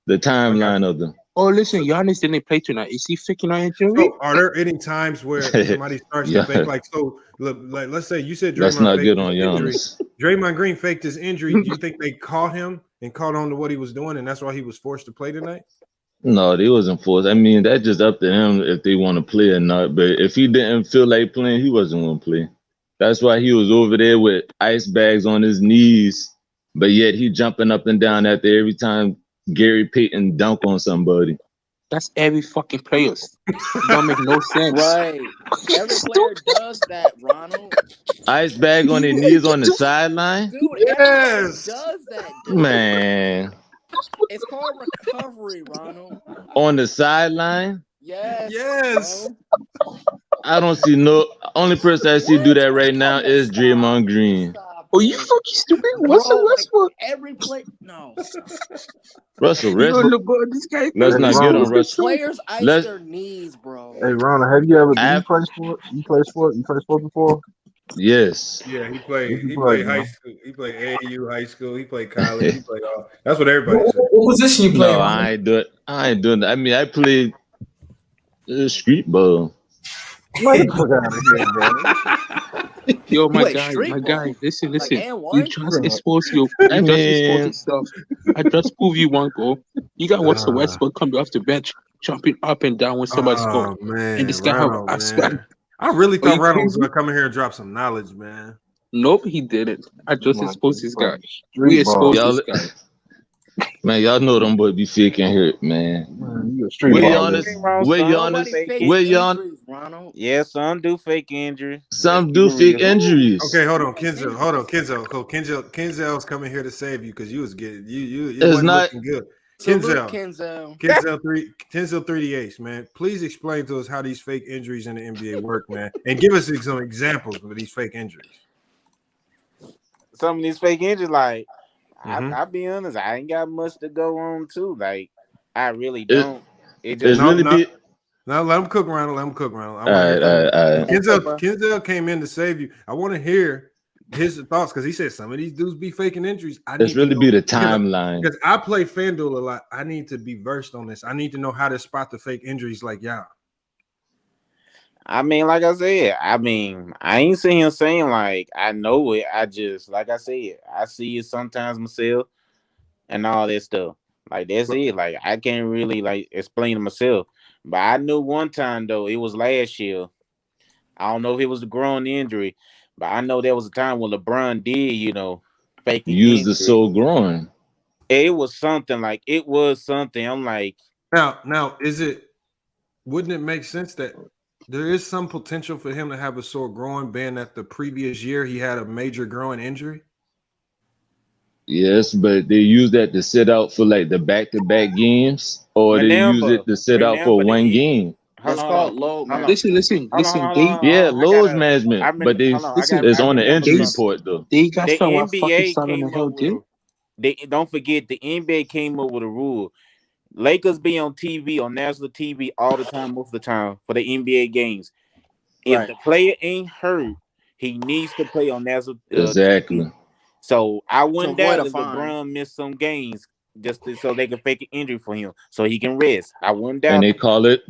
The timeline of them. Oh, listen, Giannis didn't play tonight. Is he faking an injury? So, are there any times where somebody starts to fake? Like, so, look, like, let's say you said Draymond Let's not faked get his on injury. Giannis. Draymond Green faked his injury. Do you think they caught him and caught on to what he was doing, and that's why he was forced to play tonight? No, they wasn't forced. I mean, that's just up to him if they want to play or not. But if he didn't feel like playing, he wasn't going to play. That's why he was over there with ice bags on his knees, but yet he jumping up and down after every time Gary Payton dunk on somebody. That's every fucking player. Don't make no sense. Right. Every player does that, Ronald. Ice bag on their knees on the sideline? Dude, yes. Does that, dude. Man. It's called recovery, Ronald. On the sideline? Yes. Yes. Bro. I don't see only person I see do that right now is Draymond Green. Oh, you fucking stupid. Russell Westbrook. Like every play. No. Russell Westbrook. This guy. Let's not get on Russell. Players ice their knees, bro. Hey, Ronald, have you ever you play sport? You play sport? You play sport before? Yes. Yeah, he played. He played high school. He played AAU high school. He played college. He played all. That's what everybody said. What position you play? No, I ain't doing that. I mean, I played street ball. Yo, my guy, listen. You just expose yourself. I just prove you one goal. You got Russell Westbrook coming off the bench, jumping up and down when somebody scored. Man, and this guy Ronald, I really thought Ronald was gonna come in here and drop some knowledge, man. Nope, he didn't. I just exposed this guy. We exposed this guy. Man, y'all know them boys be faking hurt, man. We're honest. Yeah, some do fake injuries. Some do fake injuries. Okay, hold on, Kenzel's coming here to save you because you was getting you it's not looking good. Kenzel 3D man. Please explain to us how these fake injuries in the NBA work, man, and give us some examples of these fake injuries. Some of these fake injuries, like I'll be honest, I ain't got much to go on too. Like I really don't. Now let him cook, Ronald. All right. Kenzel came in to save you. I want to hear his thoughts because he said some of these dudes be faking injuries. It's really be the timeline. Because I play FanDuel a lot. I need to be versed on this. I need to know how to spot the fake injuries like y'all. I mean, like I said, I ain't seen him saying like I know it. I just like I said, I see it sometimes myself and all that stuff. Like that's it. Like I can't really like explain it myself. But I knew one time though, it was last year. I don't know if it was a groin injury, but I know there was a time when LeBron did, fake use the sole groin. It was something. I'm like, now wouldn't it make sense that there is some potential for him to have a sore groin, being that the previous year he had a major groin injury? Yes, but they use that to sit out for like the back-to-back games, or they use it to sit out for one game. That's called load management. Listen. Load management, but it's on the injury report though. They got the NBA came up with don't forget the NBA came up with a rule. Lakers be on TV, on national TV all the time, most of the time for the NBA games. If the player ain't hurt, he needs to play on national exactly. TV. So I wouldn't doubt if LeBron missed some games so they can fake an injury for him so he can rest. I wouldn't doubt. And they call it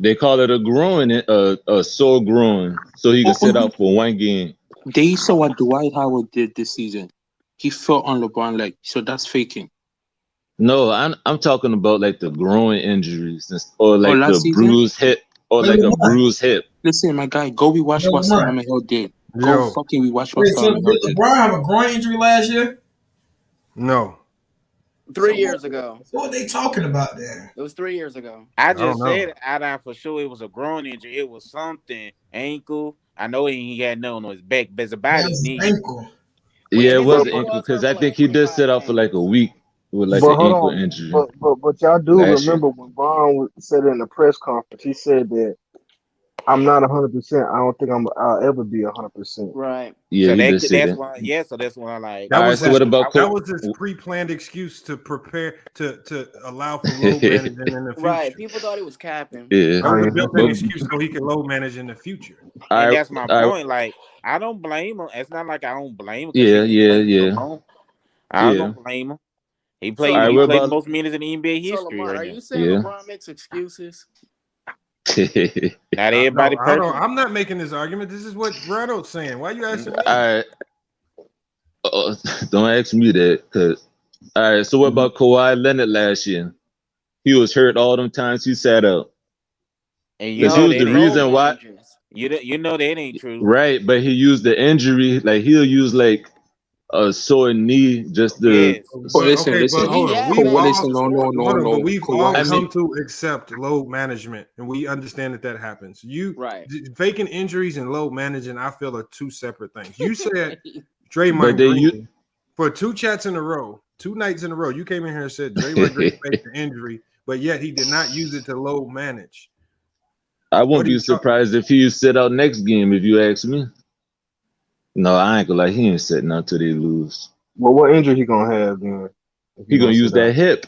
a groin, a sore groin, so he can sit out for one game. They saw what Dwight Howard did this season. He fell on LeBron leg, so that's faking. No, I'm talking about like the groin injuries or like the bruised hip or like a bruised hip. Listen, my guy, go rewatch what Solomon Hill did. Go fucking rewatch what Solomon Hill did. Did LeBron have a groin injury last year? No. 3 years ago. What are they talking about there? It was 3 years ago. I just said I for sure it was a groin injury. It was something ankle. I know he had nothing on his back, but it's about his knee. Ankle. Yeah, it was an ankle because I think he did sit out for like a week with like an ankle injury. But y'all do remember when Braun said in the press conference, he said that I'm not 100%. I don't think I'll ever be 100%. Right. Yeah, that's why. Yeah, so that's why I like. That was his pre-planned excuse to prepare to allow for load management in the future. Right. People thought he was capping. Yeah. That was a built-in excuse so he can load manage in the future. And that's my point. Like, I don't blame him. It's not like I don't blame him. Yeah. I don't blame him. He played the most minutes in the NBA history. So Lamar, right are now. you saying LeBron makes excuses? Not everybody. I'm not making this argument. This is what Reynolds saying. Why are you asking me? All right. Don't ask me that, cause all right. So what about Kawhi Leonard last year? He was hurt all them times he sat out. And he was the reason why. You know that ain't true, right? But he used the injury, like he'll use like a sore knee just to. Yes. Listen. Hold on. We've all come to accept load management, and we understand that happens. Faking injuries and load managing, I feel, are two separate things. You said Draymond Green for 2 chats in a row, 2 nights in a row. You came in here and said Draymond Green faked the injury, but yet he did not use it to load manage. I won't be surprised if he sit out next game, if you ask me. No, I ain't gonna lie. He ain't sitting out till they lose. Well, what injury he gonna have then? He gonna use that hip.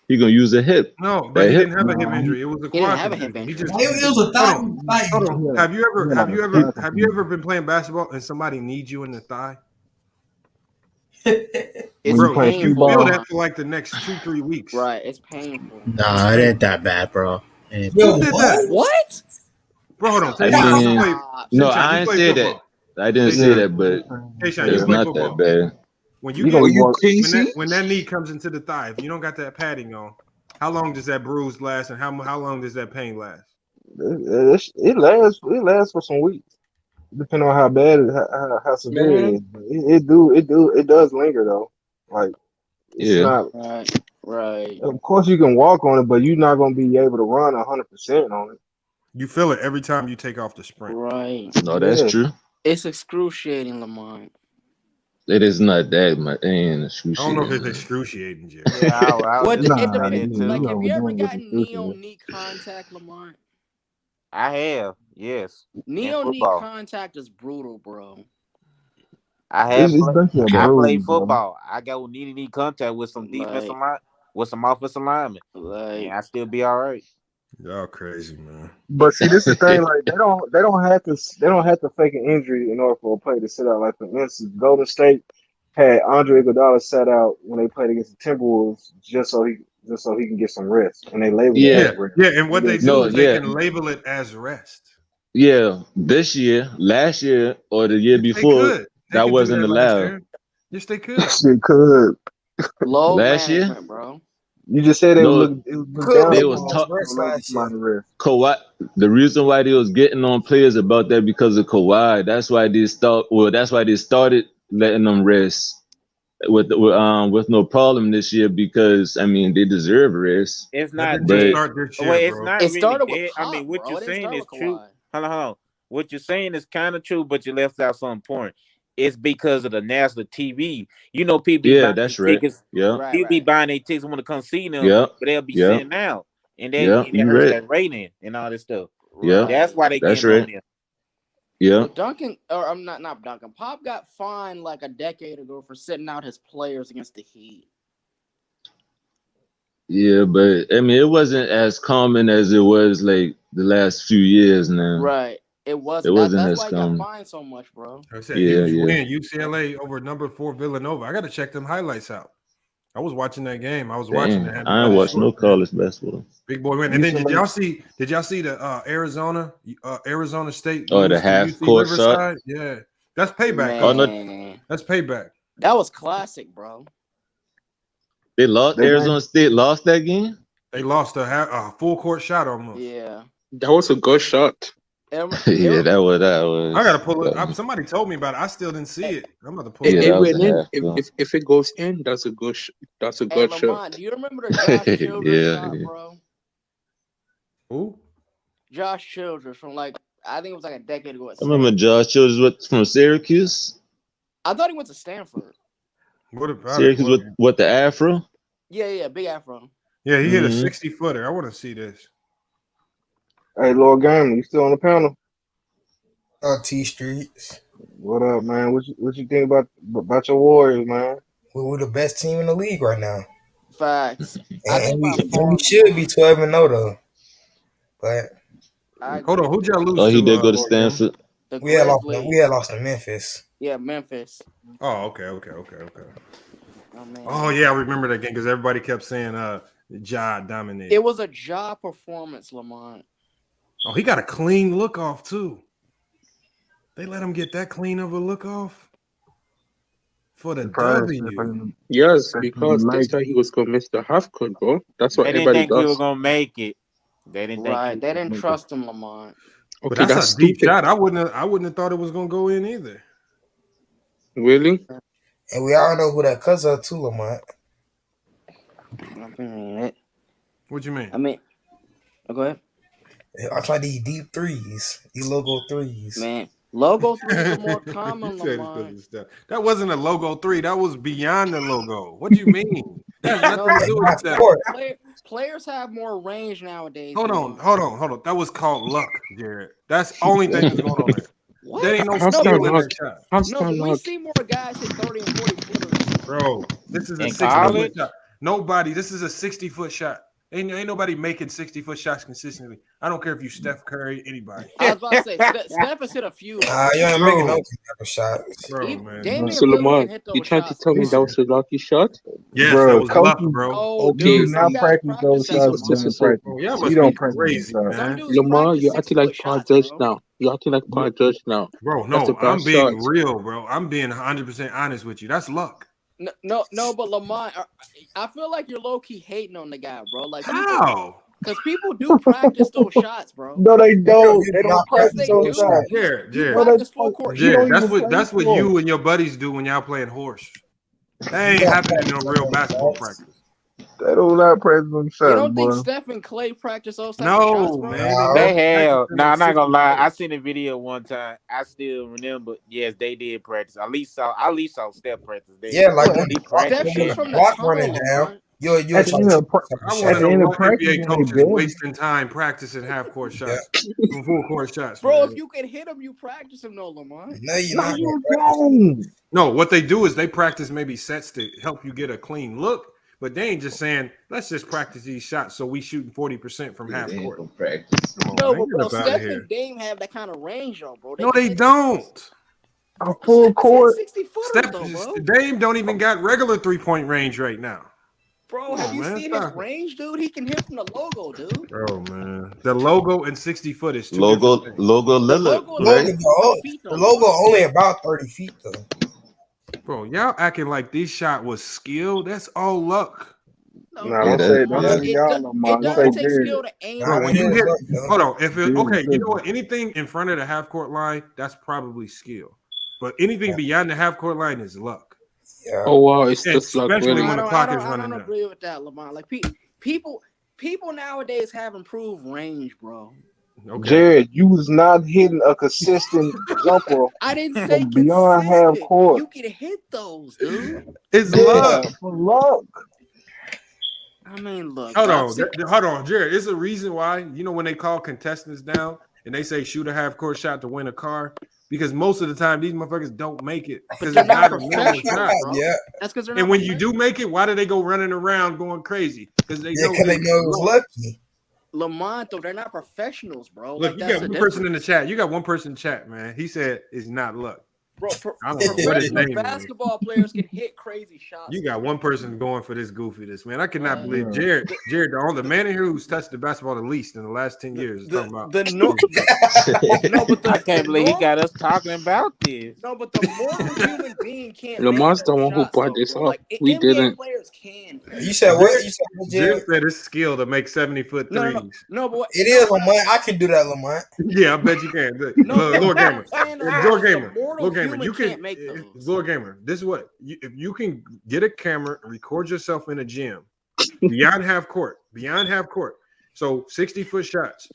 He gonna use a hip. No, but he didn't have a hip injury. It was a quad injury. He just it was a thigh. Hold on. Have you ever been playing basketball and somebody needs you in the thigh? Bro, you feel that for like the next 2-3 weeks. Right, it's painful. Nah, it ain't that bad, bro. Who did that? What? Bro, hold on. No, I didn't say that. I didn't say that, but it's not that bad. When when that knee comes into the thigh, if you don't got that padding on, how long does that bruise last, and how long does that pain last? It lasts for some weeks, depending on how bad how severe it is. It does linger though. Like it's not right. Of course you can walk on it, but you're not gonna be able to run 100% on it. You feel it every time you take off the sprint. Right. No, that's true. It's excruciating, Lamont. It is not that much. It ain't excruciating. I don't know if it's excruciating, Jerry. Yeah, it depends. Like, have you ever gotten knee-on-knee contact, Lamont? I have, yes. Knee-on-knee contact is brutal, bro. I have. I played football. I got knee-to-knee contact with some defensive line, with some offensive linemen. And I still be all right. Y'all crazy, man. But see, this is the thing. Like they don't have to fake an injury in order for a player to sit out. Like for instance, Golden State had Andre Iguodala sat out when they played against the Timberwolves just so he can get some rest, and they labeled it as rest. Yeah, and what they do is they can label it as rest. Yeah, this year, last year, or the year before, that wasn't allowed. Yes, they could. They could. Last year, bro. You just said they was Kawhi. The reason why they was getting on players about that because of Kawhi. That's why they started letting them rest with no problem this year because I mean they deserve rest. It's not dead. It's not it really dead. I mean, what you're saying is true. Hold on. What you're saying is kind of true, but you left out something important. It's because of the national TV. You know, people be buying that's tickets. Yeah, people be buying their tickets want to come see them, but they'll be sitting out, and that hurts that rating and all this stuff. Yeah, that's why they get on there. Yeah, Duncan, or I'm not Duncan. Pop got fined like a decade ago for sitting out his players against the Heat. Yeah, but I mean, it wasn't as common as it was like the last few years now. Right. It wasn't that's why as he common. got fined so much, bro. I said win UCLA over number 4 Villanova. I got to check them highlights out. I was watching that game. I was watching it. I ain't watched no college basketball. Big boy win. And then did y'all see the Arizona State? Oh, the half court shot. Yeah, that's payback. Oh, no. That's payback. That was classic, bro. They lost. Arizona State lost that game. They lost a full court shot almost. Yeah, that was a good shot. Yeah, that was. I gotta pull it up. Somebody told me about it. I still didn't see it. I'm about to pull it up. If it goes in, that's a good. That's a good shot. Do you remember the Josh Childress shot, bro? Who? Josh Childress from I think it was like a decade ago. I remember Josh Childress from Syracuse. I thought he went to Stanford. What about Syracuse with the afro? Yeah, big afro. Yeah, he hit a 60-footer. I want to see this. Hey, Lord Gamer, you still on the panel? T Streets. What up, man? What you think about your Warriors, man? We're the best team in the league right now. Facts. And we should be 12-0 though. But hold on, who'd y'all lose? Oh, he did go to Stanford. We had lost to Memphis. Yeah, Memphis. Oh, okay. Oh man. Oh yeah, I remember that game because everybody kept saying Ja dominated. It was a Ja performance, Lamont. Oh, he got a clean look off too. They let him get that clean of a look off for the W. Yes, because they thought he was gonna miss the half court, bro. That's what They didn't everybody think he was does. gonna make it. They didn't think They didn't trust him, Lamont. But Okay, that's a deep shot. I wouldn't have thought it was gonna go in either. Really? And we all know who that cousin of too, Lamont. What you mean? I mean, go ahead. I tried these deep threes, these logo threes. Man, logo threes are more common, Lamont. That wasn't a logo three. That was beyond the logo. What do you mean? That has nothing to do with that. Players have more range nowadays. Hold on. That was called luck, Jared. That's the only thing that's going on there. What? There ain't no skill in that shot. No, we see more guys hit 30 and 40 footers. Bro, this is a 60-foot shot. This is a 60-foot shot. Ain't nobody making 60-foot shots consistently. I don't care if you Steph Curry, anybody. I was about to say, Steph has hit a few. You ain't making no type of shots. Bro, man. So Lamont, you trying to tell me that was a lucky shot? Yes, bro, that was luck, bro. Okay, not practice those shots. You don't practice crazy, man. Lamont, you're acting like Paul Judge now. You're acting like Paul Judge now. Bro, no, I'm being real, bro. I'm being 100% honest with you. That's luck. No, but Lamont, I feel like you're low key hating on the guy, bro. Like how? Because people do practice those shots, bro. No, they don't. They don't practice those shots. Jared, that's what you and your buddies do when y'all playing horse. That ain't happening in a real basketball practice. They don't not practice them shots. You don't think boy. Steph and Clay practice those type of shots, bro? Man, They have. No, I'm not gonna lie. I seen a video one time. I still remember. Yes, they did practice. At least saw Steph practice. Like when he practiced. Steph from the block tunnel, running down. You're I want to know what NBA coach is wasting time practicing half court shots, full court shots. Bro, man. if you can hit them, you practice them, no, Lamont. No, you're not. No, what they do is they practice maybe sets to help you get a clean look. But they ain't just saying, let's just practice these shots so we shooting 40% from half court. No, but bro, Steph and Dame have that kind of range, though, bro. No, they don't. A full court. 60 footers, though, bro. Dame don't even got regular 3-point range right now. Bro, have you seen his range, dude? He can hit from the logo, dude. Bro, man. The logo and 60 foot is logo Lillard. The logo only about 30 feet, though. Bro, y'all acting like this shot was skill. That's all luck. No, it does take skill to aim. Bro, when you hit, hold on. You know what? Anything in front of the half court line, that's probably skill. But anything beyond the half court line is luck. Yeah. Oh wow, it's just luck. Especially when the clock is I running. don't agree with that, Lamont. Like people nowadays have improved range, bro. Okay. Jared, you was not hitting a consistent jumper. I didn't say beyond half court. You can hit those, dude. It's luck. Luck. I mean, look. Hold on, Jared. It's a reason why, you know, when they call contestants down and they say shoot a half court shot to win a car, because most of the time these motherfuckers don't make it because it's not a normal shot. Yeah, that's because they're not. And when you do make it, why do they go running around going crazy? Because they know it was lucky. Lamont, though, they're not professionals, bro. Look, you got one person in the chat. You got one person in the chat, man. He said it's not luck. Bro, I don't know what his name basketball players can hit crazy shots. You got one person going for this goofiness, man. I cannot believe Jared, the man in here who's touched the basketball the least in the last 10 years. Talking about I can't believe he got us talking about this. No, but the normal human being can't. Lamar's the one who brought this up. We didn't. Players can. You said what? You said Jared said it's skill to make 70-foot threes. No, but it is, Lamont. I can do that, Lamont. Yeah, I bet you can. Lord Gamer, you can make those. Lord Gamer, this is what if you can get a camera and record yourself in a gym beyond half court, so 60-foot shots,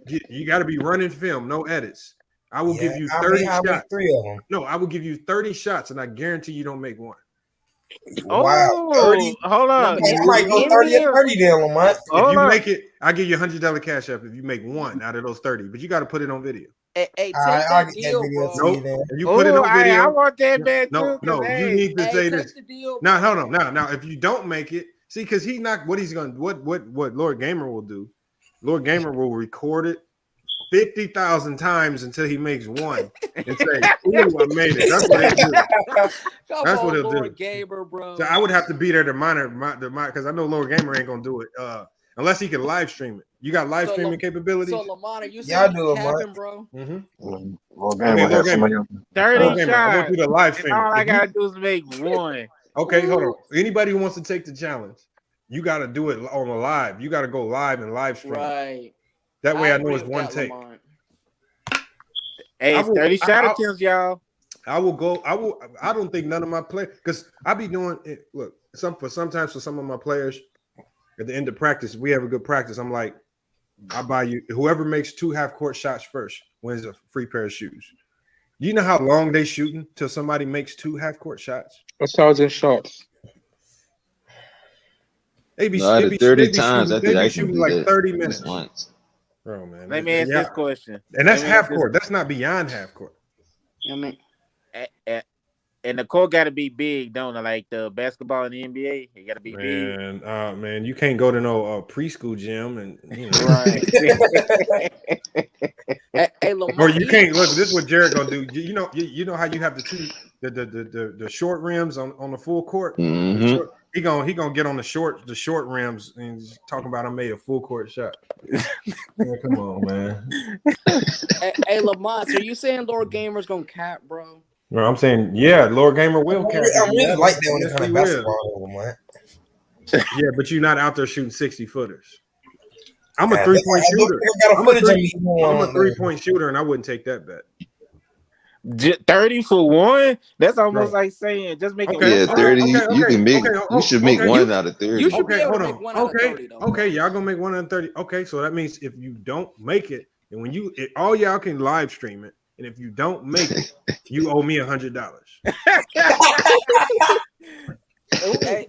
you got to be running film, no edits. I will give you 30 shots. 3 of them. No, I will give you 30 shots, and I guarantee you don't make one. Wow, 30. Hold on. You might go 30 and 30 there, Lamont. If you make it, I'll give you $100 cash up if you make one out of those 30, but you got to put it on video. Hey, take that deal, bro. You put it on video. I want that bad too. No, you need to say this. Now, hold on. Now, if you don't make it, see, because he's not. What he's going to what Lord Gamer will do. Lord Gamer will record it 50,000 times until he makes one and say, "Ooh, I made it." That's what he'll do. That's what he'll do. Gamer, bro. So I would have to be there to monitor because I know Lord Gamer ain't gonna do it unless he can live stream it. You got live streaming capabilities? So Lamont, are you saying you capping, bro? Lord Gamer has some of your 30 shots. I want you to live stream. All I gotta do is make one. Okay, hold on. Anybody who wants to take the challenge, you got to do it on a live. You got to go live and live stream. Right. That way I know it's one take. Hey, it's 30 shot attempts, y'all. I will go. I don't think none of my players, because I be doing it. Look, sometimes for some of my players, at the end of practice, we have a good practice. I'm like, I buy you whoever makes 2 half-court shots first wins a free pair of shoes. You know how long they shooting till somebody makes 2 half-court shots? 1,000 shots. Out of 30 times, I think I can shooting do like that 30 minutes. once. Bro, man. Let me ask this question. And that's half court. That's not beyond half court. I mean, and the court got to be big, don't it? Like the basketball in the NBA, it got to be big. Man, you can't go to no preschool gym and hey, Lamont, or you can't look. This is what Jared gonna do. You know how you have the short rims on the full court. Mm-hmm. He gonna get on the short rims and he's talking about I made a full court shot. Man, come on, man. hey, Lamont, so you saying Lord Gamer's gonna cap, bro? No, I'm saying Lord Gamer will cap. I really like that when it comes to basketball, Lamont. Yeah, but you're not out there shooting 60-footers. I'm a 3-point shooter. I'm a 3-point shooter, and I wouldn't take that bet. 30 for one? That's almost like saying just make it. Yeah, 30. You can make. You should make one out of 30. You should be able to make 1 out of 30, though. Okay, y'all gonna make 1 out of 30. Okay, so that means if you don't make it, and when all y'all can live stream it, and if you don't make it, you owe me $100.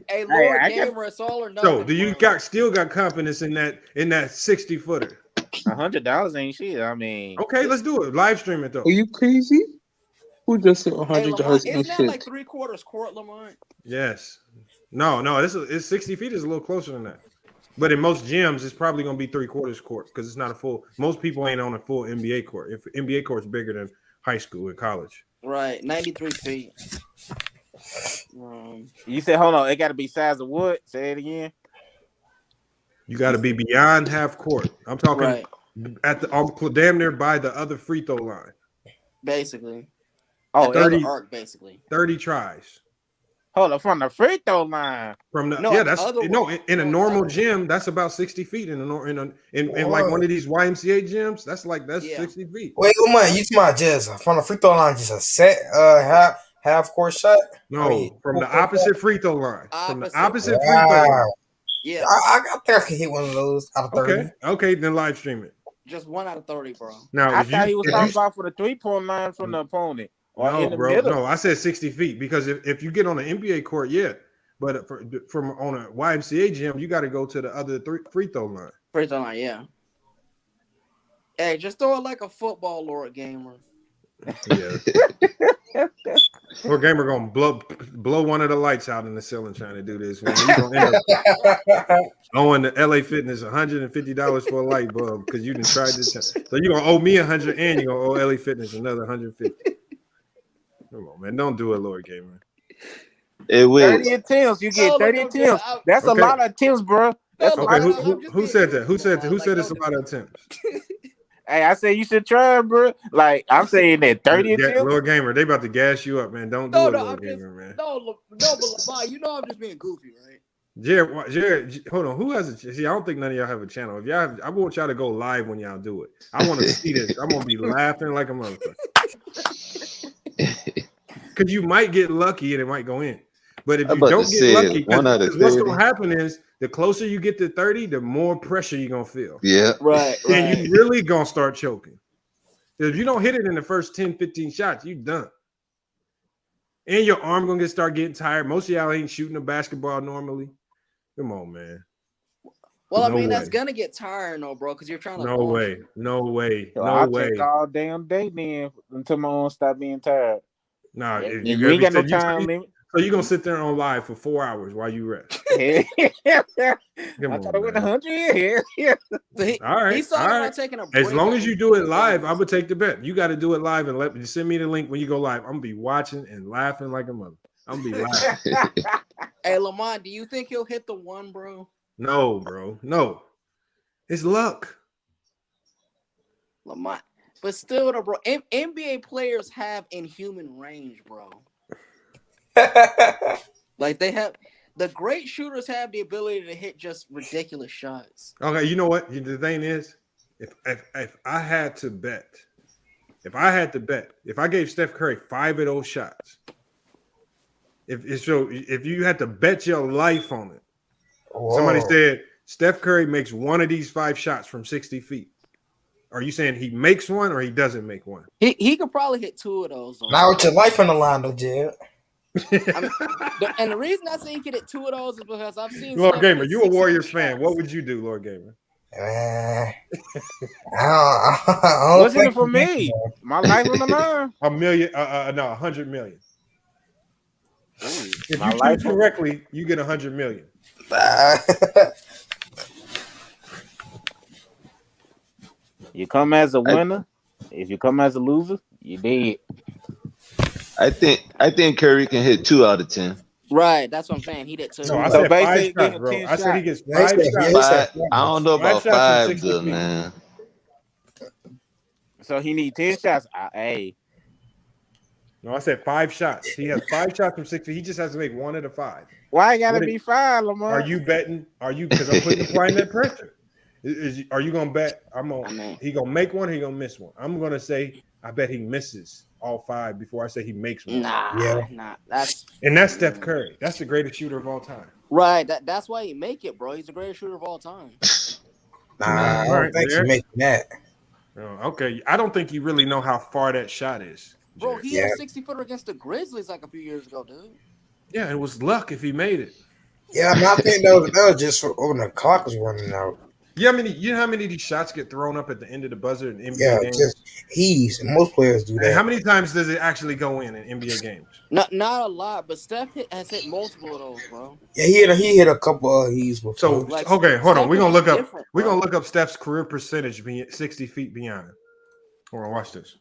Hey, Lord Gamer, it's all or nothing. So, do you still got confidence in that 60-footer? $100 ain't shit. I mean, okay, let's do it. Live stream it though. Are you crazy? Who just said $100 Isn't that like 3/4 court, Lamont? Yes. No. It's 60 feet is a little closer than that. But in most gyms, it's probably going to be 3/4 court because it's not a full. Most people ain't on a full NBA court. If NBA court's bigger than high school and college. Right, 93 feet. You said, hold on, it got to be size of what? Say it again. You got to be beyond half court. I'm talking at the damn near by the other free throw line. Basically. Oh, 30 arc, basically. 30 tries. Hold on, from the free throw line. From the in a normal gym, that's about 60 feet. In like one of these YMCA gyms, that's 60 feet. Wait, Lamont, you talking just from the free throw line, just a set half court shot? No, from the opposite free throw line. From the opposite free throw line. Yeah, I think I can hit one of those out of 30. Okay, then live stream it. Just 1 out of 30, bro. Now, I thought he was talking about for the 3-point line from the opponent. No, bro. No, I said 60 feet because if you get on an NBA court, but from on a YMCA gym, you got to go to the other free throw line. Free throw line, yeah. Hey, just throw it like a football, Lord Gamer. Yeah. Lord Gamer gonna blow one of the lights out in the ceiling trying to do this. He's gonna end up owing the LA Fitness $150 for a light bulb because you didn't try this time. So you're gonna owe me $100 and you're gonna owe LA Fitness another $150. Come on, man. Don't do it, Lord Gamer. It will. 30 attempts. You get 30 attempts. That's a lot of attempts, bro. That's okay. Who said that? Who said it's a lot of attempts? Hey, I say you should try, bro. Like, I'm saying that 30 attempts. Lord Gamer, they about to gas you up, man. Don't do it, Lord Gamer, man. But you know I'm just being goofy, right? Jared, hold on. Who has a see? I don't think none of y'all have a channel. If y'all have, I want y'all to go live when y'all do it. I want to see this. I'm gonna be laughing like a motherfucker. Because you might get lucky and it might go in. But if you don't get lucky, what's gonna happen is the closer you get to 30, the more pressure you're gonna feel. Yeah. Right. And you really gonna start choking. If you don't hit it in the first 10, 15 shots, you done. And your arm gonna start getting tired. Most of y'all ain't shooting a basketball normally. Come on, man. Well, I mean, that's gonna get tiring, though, bro, because you're trying to. No way. I'll take all damn day then until my arm stop being tired. No, you ain't got no time limit. So you're gonna sit there on live for 4 hours while you rest? I Come thought I on, went man. 100. Yeah. All right, He's talking all about right. taking a break. As long as you do it live, I would take the bet. You got to do it live and let me send me the link when you go live. I'm gonna be watching and laughing like a mother. I'm gonna be laughing. Hey, Lamont, do you think he'll hit the 1, bro? No, bro. No. It's luck. Lamont. But still, though, bro, NBA players have inhuman range, bro. Like they have, the great shooters have the ability to hit just ridiculous shots. Okay, you know what? The thing is, if I had to bet, if I gave Steph Curry 5 of those shots, if you had to bet your life on it, somebody said Steph Curry makes one of these 5 shots from 60 feet. Are you saying he makes one or he doesn't make one? He could probably hit 2 of those. Now with your life on the line, though, Jared. And the reason I say he could hit 2 of those is because I've seen Lord Gamer, you a Warriors fan. What would you do, Lord Gamer? What's in it for me? My life on the line. $1 million, no, 100 million. If my you life choose correctly, you get 100 million. You come as a winner. If you come as a loser, you dead. I think Curry can hit 2 out of 10. Right, that's what I'm saying. He did 2. No, I said 5 shots, bro. I said he gets 5 shots. I don't know about 5 5, good man. So he need 10 shots. Hey. No, I said 5 shots. He has 5 shots from 60. He just has to make 1 of the 5. Why it gotta be 5, Lamar? Are you betting? Are you? Because I'm putting that pressure. Are you gonna bet? He gonna make one. Or he gonna miss one. I'm gonna say I bet he misses all 5 before I say he makes one. Nah. That's Steph Curry. That's the greatest shooter of all time. Right. That's why he make it, bro. He's the greatest shooter of all time. I don't think he's making that. Okay, I don't think you really know how far that shot is. Bro, he hit a 60-footer against the Grizzlies like a few years ago, dude. Yeah, it was luck if he made it. Yeah, I mean, I think that was just when the clock was running out. Yeah, you know how many of these shots get thrown up at the end of the buzzer in NBA games? Just heaves. Most players do that. And how many times does it actually go in NBA games? Not a lot, but Steph has hit multiple of those, bro. Yeah, he hit a couple of heaves before. So okay, hold on. We're gonna look up Steph's career percentage being 60 feet beyond. Hold on, watch this.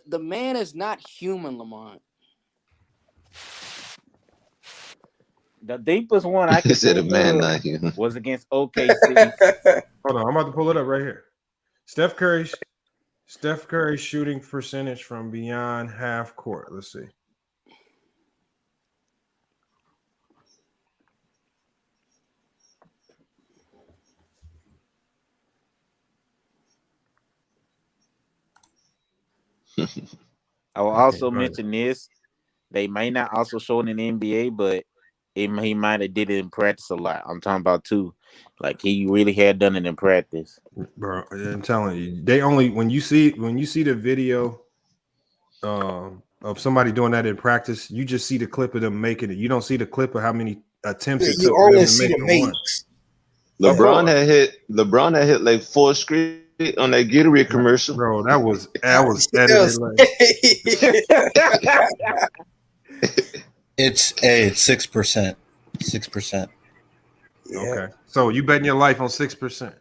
The man is not human, Lamont. The deepest one I could said a man not human was against OKC. Hold on, I'm about to pull it up right here. Steph Curry's shooting percentage from beyond half court. Let's see. I will also mention this. They may not also show it in the NBA, but he might have did it in practice a lot. I'm talking about too. Like he really had done it in practice. Bro, I'm telling you, they only when you see the video of somebody doing that in practice, you just see the clip of them making it. You don't see the clip of how many attempts it took. You only see the makes. LeBron had hit like 4 straight on that Gatorade commercial. Bro, that was edited. It's 6%. 6%. Okay, so you betting your life on 6%?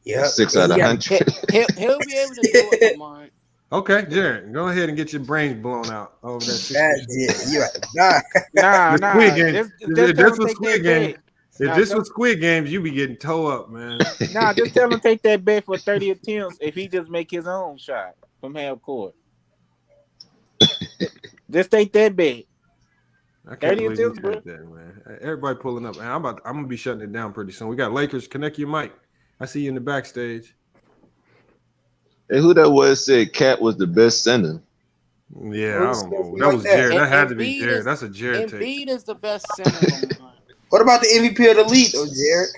Yeah, 6 out of 100. He'll be able to do it, Lamont. Okay, Jared, go ahead and get your brains blown out over that 6%. Nah. Squid Game. If this was Squid Game, if this was Squid Games, you be getting toe up, man. Nah, just tell him take that bet for 30 attempts if he just make his own shot from half court. Just take that bet. I can't believe you said that, man. Everybody pulling up. Man, I'm gonna be shutting it down pretty soon. We got Lakers. Connect your mic. I see you in the backstage. Hey, who that was said Cat was the best center? Yeah, I don't know. That was Jared. That had to be Jared. That's a Jared take. Embiid is the best center. What about the MVP of the league, though, Jared?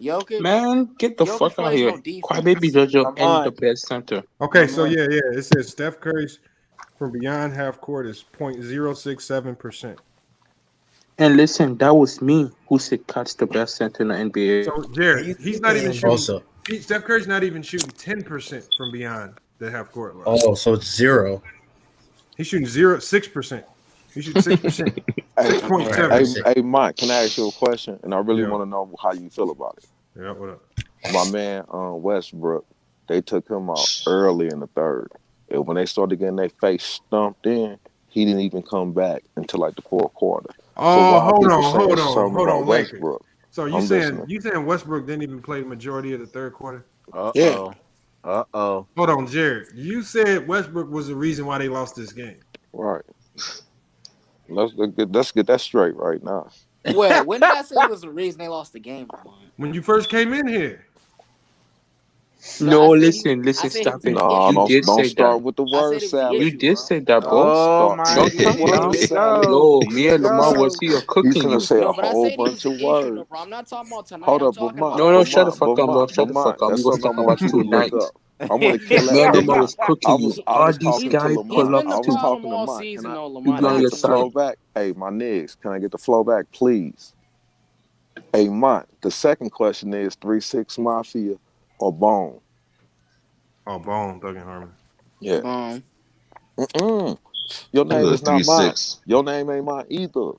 Jokic, man, get the fuck out of here. Crybaby Jojo and the best center. Okay, so yeah. It says Steph Curry's from beyond half court is 0.067%. And listen, that was me who said Cat's the best center in the NBA. So Jared, he's not even shooting. Steph Curry's not even shooting 10% from beyond the half court line. Oh, so it's 0. He's shooting 6%. He's shooting 6%. 6.7. Hey, Mike, can I ask you a question? And I really want to know how you feel about it. Yeah, what up? My man, Westbrook, they took him out early in the third. And when they started getting their face stumped in, he didn't even come back until like the fourth quarter. Oh, hold on, Westbrook. So you saying Westbrook didn't even play the majority of the third quarter? Uh-oh. Hold on, Jared. You said Westbrook was the reason why they lost this game. Right. Let's get that straight right now. Well, when did I say it was the reason they lost the game? When you first came in here. No, listen, stop it. No, don't start with the word salad. You did say that, bro. Oh my God. No, me and Lamar was here cooking you. He's gonna say a whole bunch of words. I'm not talking about tonight. Hold up, Lamar. No, shut the fuck up, bro. Shut the fuck up. We was talking about tonight. I want to kill me and Lamar was cooking you. All these guys pull up I was talking to Mike. Can I get the flow back? Hey, my niggas, can I get the flow back, please? Hey, Mike, the second question is 3-6 Mafia or Bone? Oh, Bone, Thug and Harmony. Yeah. Bone. Your name is not mine. Your name ain't mine either.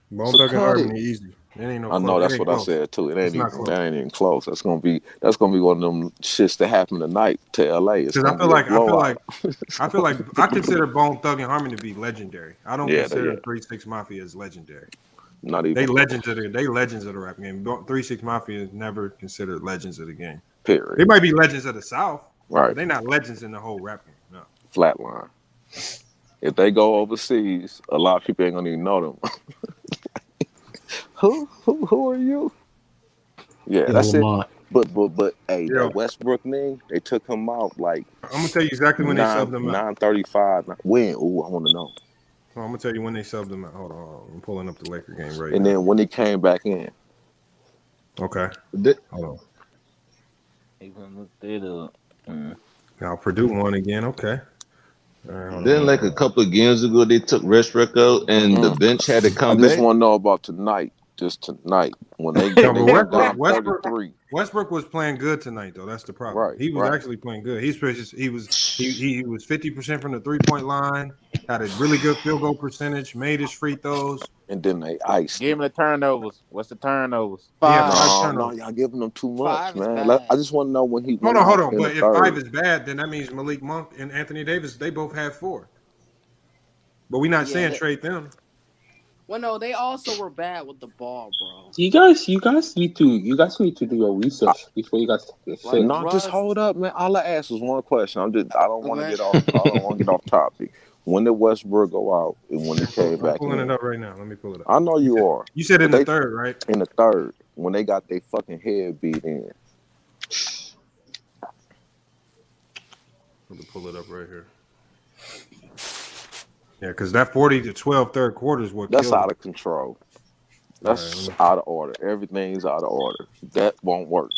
Bone, Thug and Harmony, easy. It ain't no. I know that's what I said too. That ain't even close. That's gonna be one of them shits that happen tonight to LA. Because I feel like I consider Bone Thug and Harmony to be legendary. I don't consider 3-6 Mafia as legendary. Not even they legends of the rap game. 3-6 Mafia is never considered legends of the game. Period. They might be legends of the South, right? But they're not legends in the whole rap game. No. Flatline. If they go overseas, a lot of people ain't gonna even know them. Who are you? Yeah, that's it. But hey, that Westbrook name, they took him out like. I'm gonna tell you exactly when they subbed him out. 9:35. When? Ooh, I want to know. I'm gonna tell you when they subbed him out. Hold on. I'm pulling up the Laker game right now. And then when he came back in. Okay. Hold on. Now Purdue won again. Okay. Then like a couple of games ago, they took Westbrook out and the bench had to come back. I just want to know about tonight. Just tonight when they get down 33. Westbrook was playing good tonight, though. That's the problem. Right, he was actually playing good. He was 50% from the 3-point line. Had a really good field goal percentage. Made his free throws. And then they iced. Give him the turnovers. What's the turnovers? 5. No, y'all giving them too much, man. I just want to know when he. Hold on. But if 5 is bad, then that means Malik Monk and Anthony Davis, they both had 4. But we're not saying trade them. Well, no, they also were bad with the ball, bro. You guys need to do your research before you guys say. No, just hold up, man. All I asked was one question. I don't want to get off. I don't want to get off topic. When did Westbrook go out and when he came back? I'm pulling it up right now. Let me pull it up. I know you are. You said in the third, right? In the third, when they got their fucking head beat in. Let me pull it up right here. Yeah, because that 40-12 third quarter is what that's out of control. That's out of order. Everything's out of order. That won't work.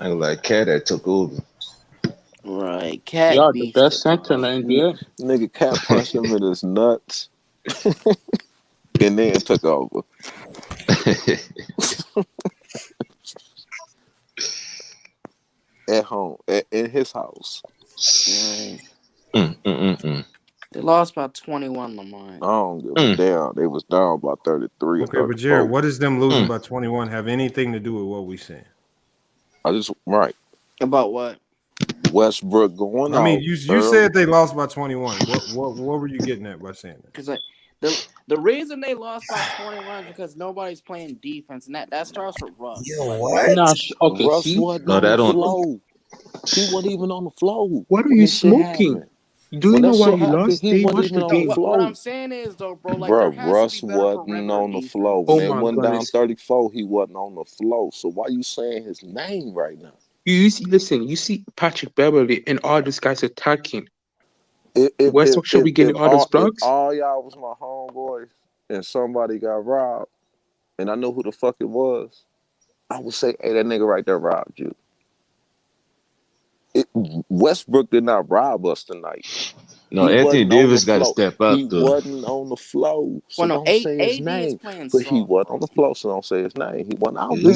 I like Cat that took over. Right, Cat. Y'all the best center in the NBA. Nigga, Cat punched him in his nuts, and then took over. At home, in his house. They lost by 21, Lamar. I don't give a damn. They was down by 33. Okay, but Jared, what does them losing by 21 have anything to do with what we saying? About what? Westbrook going out. I mean, you said they lost by 21. What were you getting at by saying that? Because the reason they lost by 21 is because nobody's playing defense, and that starts with Russ. What? Russ wasn't on the floor. He wasn't even on the floor. What are you smoking? Do you know why you lost? What I'm saying is, though, bro, like Russ wasn't on the floor. When they went down 34, he wasn't on the floor. So why you saying his name right now? You see Patrick Beverly and all these guys attacking. Westbrook should be getting all those blocks. All y'all was my homeboys and somebody got robbed, and I know who the fuck it was, I would say, hey, that nigga right there robbed you. Westbrook did not rob us tonight. No, Anthony Davis got to step up. He wasn't on the floor. So don't say his name. But he wasn't on the floor, so don't say his name. He wasn't out. You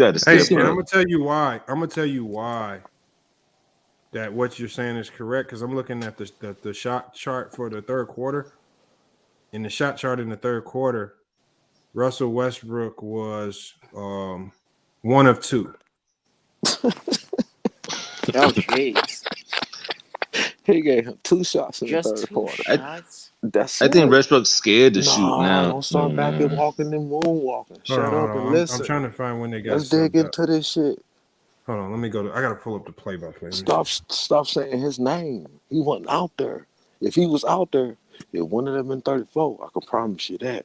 got to step up. I'm gonna tell you why. that what you're saying is correct because I'm looking at the shot chart for the third quarter. In the shot chart in the third quarter, Russell Westbrook was 1 of 2. Oh, jeez. He gave him 2 shots in Just the third 2 quarter. shots? I think Westbrook's scared to shoot now. Don't start back and walking and moonwalking. Shut up and listen. I'm trying to find when they got. Let's dig into this shit. Hold on, let me go. I gotta pull up the play-by-play. Stop saying his name. He wasn't out there. If he was out there, it wouldn't have been 34. I can promise you that.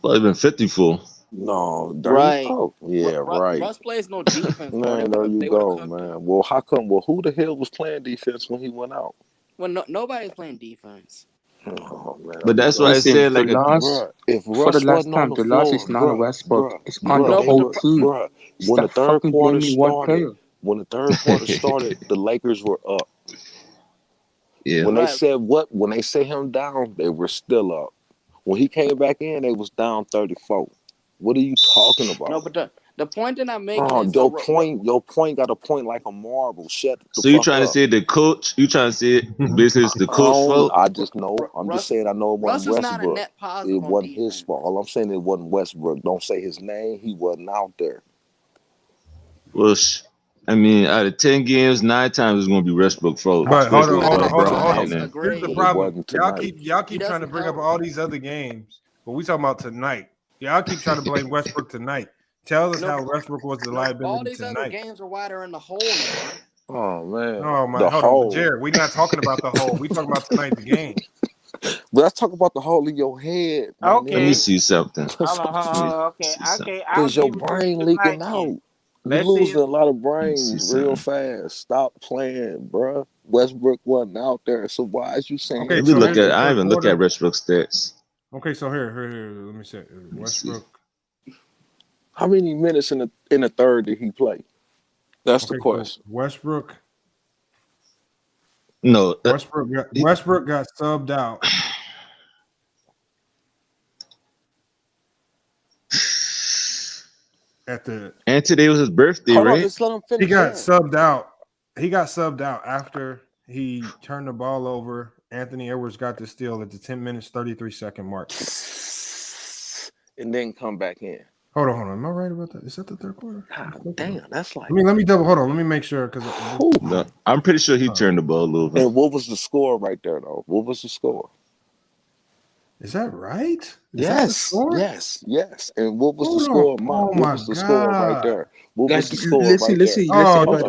Well, it's been 54. No, 34. Right. Yeah, right. Russ plays no defense. Man, there you go, man. Well, how come? Well, who the hell was playing defense when he went out? Well, nobody's playing defense. Oh, man. But that's why I said, like, if for Russ the last wasn't time, on the loss floor, is not a Westbrook. It's on bruh, the they whole were- team. bruh, when the Stop third fucking quarter blaming one player. started, when the third quarter started, the Lakers were up. Yeah. When they said when they set him down, they were still up. When he came back in, they was down 34. What are you talking about? No, but the point that I'm making Oh, is your point got a point like a marble. Shut the So you fuck trying up. to say the coach? You trying to say basically it's the coach's fault? I just know. I'm just saying I know it Russ wasn't is not a Westbrook. net positive. It wasn't his fault. All I'm saying it wasn't Westbrook. Don't say his name. He wasn't out there. Well, I mean, out of 10 games, 9 times it's going to be Westbrook's fault. But hold especially on. with LeBron in there. Here's the problem. Y'all keep trying to bring up all these other games, but we talking about tonight. Y'all keep trying to blame Westbrook tonight. Tell us how Westbrook was the liability All these tonight. other games are why they're in the hole. Oh man. Oh my. The Hold hole. on, Jared. We're not talking about the hole. We talking about tonight's game. But let's talk about the hole in your head. Okay. Let me see something. Hold on. Okay. Because your brain leaking out. You're losing a lot of brains real fast. Stop playing, bruh. Westbrook wasn't out there, so why is you saying? Okay, Let me so look here's at. the I third haven't looked quarter. at Westbrook's stats. Okay, so here. Let me say Westbrook. How many minutes in the third did he play? That's the So question. Westbrook. No, Westbrook got subbed out. And today was his birthday, Hold on, right? just let him finish. He got subbed out. He got subbed out after he turned the ball over. Anthony Edwards got the steal at the 10 minutes, 33-second mark. And then come back in. Hold on. Am I right about that? Is that the third quarter? God damn, that's like. Let me double. Hold on. Let me make sure because No, I'm pretty sure he turned the ball over. And what was the score right there, though? What was the score? Is that right? Yes. And what was the score? What was the score right there? What was the score right there? This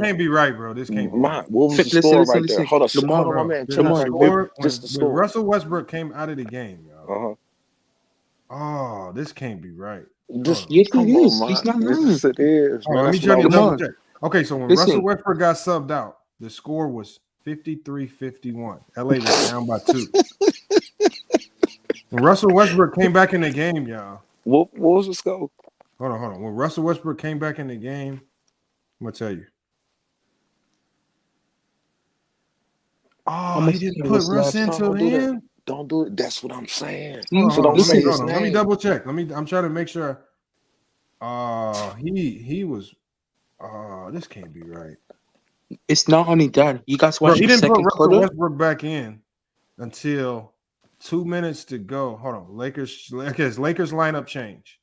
can't be right, bro. This can't be right. What was the score right there? Hold on, my man. Check the score. When Russell Westbrook came out of the game, y'all. Oh, this can't be right. Yes, it is. He's not lying. Yes, it is. Let me double check. Okay, so when Russell Westbrook got subbed out, the score was 53-51. LA was down by 2. When Russell Westbrook came back in the game, y'all. What was the score? Hold on. When Russell Westbrook came back in the game, I'm gonna tell you. Oh, he didn't put Russ into the end. Don't do it. That's what I'm saying. So don't say his name. Let me double check. I'm trying to make sure. He was. This can't be right. It's not only that. You guys watched He the didn't put second Russell quarter. Westbrook back in until 2 minutes to go. Hold on. Lakers lineup change.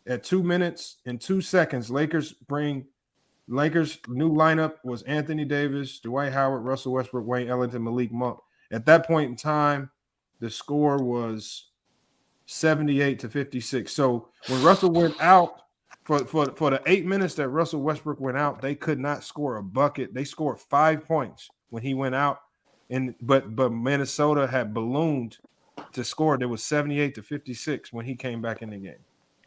At 2 minutes and 2 seconds, Lakers new lineup was Anthony Davis, Dwight Howard, Russell Westbrook, Wayne Ellington, Malik Monk. At that point in time, the score was 78-56. So when Russell went out for the 8 minutes that Russell Westbrook went out, they could not score a bucket. They scored 5 points when he went out, but Minnesota had ballooned to score. There was 78-56 when he came back in the game.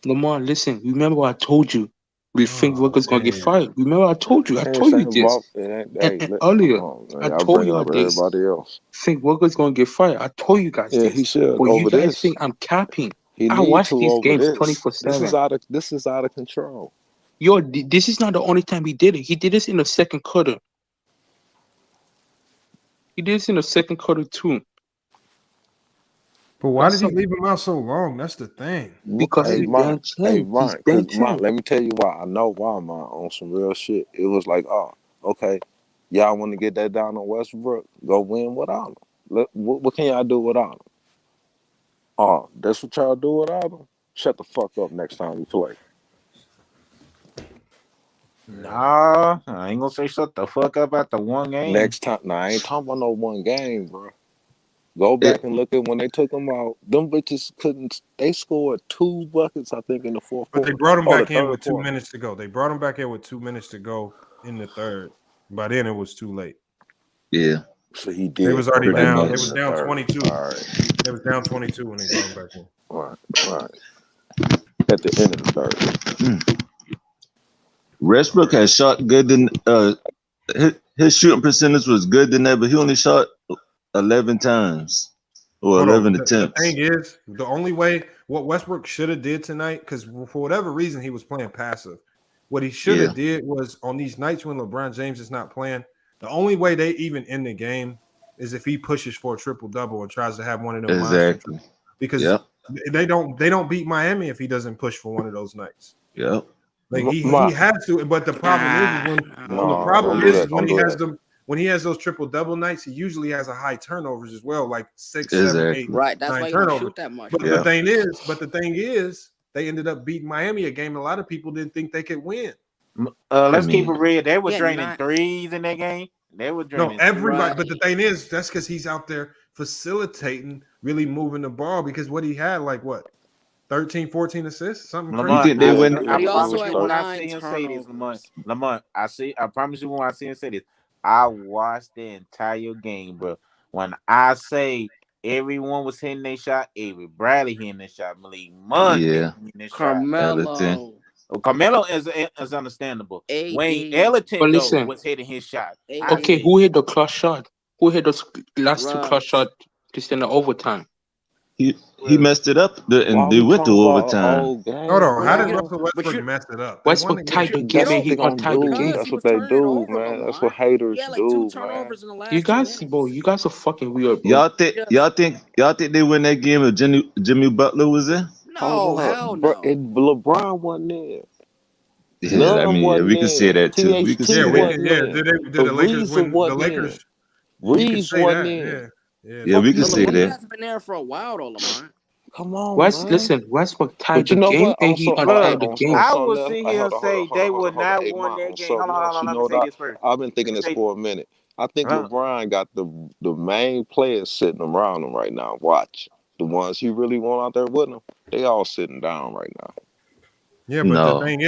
Lamar, listen. Remember what I told you? We think Walker's gonna get fired. Remember I told you. I told you this. And earlier, I told you this. Everybody else. Think Walker's gonna get fired. I told you guys this. He should. But you Over guys this. think I'm capping. He I needs watch to these over games this. 24/7. This is out of control. Yo, this is not the only time he did it. He did this in the second quarter. He did this in the second quarter too. But why did he leave him out so long? That's the thing. Because he's Ron, bench. let me tell you why. I know why, man, on some real shit. It was like, okay, Y'all want to get that down on Westbrook? Go win without him. What can y'all do without him? Oh, that's what y'all do without him? Shut the fuck up next time we play. Nah, I ain't gonna say shut the fuck up after one game. Next time, I ain't talking about no one game, bro. Go back and look at when they took them out. Them bitches couldn't. They scored 2 buckets, I think, in the fourth But quarter. they brought him back in with 2 quarter. minutes to go. They brought him back in with 2 minutes to go in the third. By then, it was too late. Yeah. So he did. They was already down. They was down third. 22. All right. They was down 22 when they brought him back in. Right. At the end of the third. Westbrook has shot good than his shooting percentage was good than that, but he only shot 11 times or 11 attempts. The thing is, the only way what Westbrook should have did tonight, because for whatever reason he was playing passive. What he should have did was on these nights when LeBron James is not playing, the only way they even end the game is if he pushes for a triple-double and tries to have one of them exactly. Because they don't beat Miami if he doesn't push for one of those nights. Yep. Like he has to, but the problem is when he has those triple-double nights, he usually has a high turnovers as well, like 6, 7, 8, right. That's 9 why he turnovers. don't shoot that much. But the thing is, they ended up beating Miami, a game a lot of people didn't think they could win. Let's keep it real. They were draining threes in that game. They were draining. No, everybody. But the thing is, that's because he's out there facilitating, really moving the ball. Because what he had, 13, 14 assists, something Lamont, crazy. They win. I promise you when I see him say this, Lamont, I promise you when I see him say this, I watched the entire game, bro. When I say everyone was hitting their shot, Avery Bradley hitting their shot, Malik Monk hitting their Carmelo. Carmelo is understandable. Wayne Ellington was hitting his shot. Okay, who hit the clutch shot? Who hit those last 2 clutch shots just in the overtime? He messed it up, and they went to overtime. Hold on, how did Russell Westbrook mess it up? Westbrook tied the game. He got tied the game. That's what they do, man. That's what haters do, man. You guys are fucking weird, bro. Y'all think they win that game if Jimmy Butler was there? No, hell no. LeBron wasn't there. Yeah, I mean, we can say that too. We can say that. Did the Lakers win? The Lakers. Reeves wasn't there. Yeah, we can say that. He hasn't been there for a while, though, Lamont. Come on, listen, Westbrook tied the game, and he tied the game. I would sit here and say they would not win that game. Hold on, let me say this first. I've been thinking this for a minute. I think LeBron got the main players sitting around him right now. Watch. The ones he really want out there with him, they all sitting down right now. Yeah, but the thing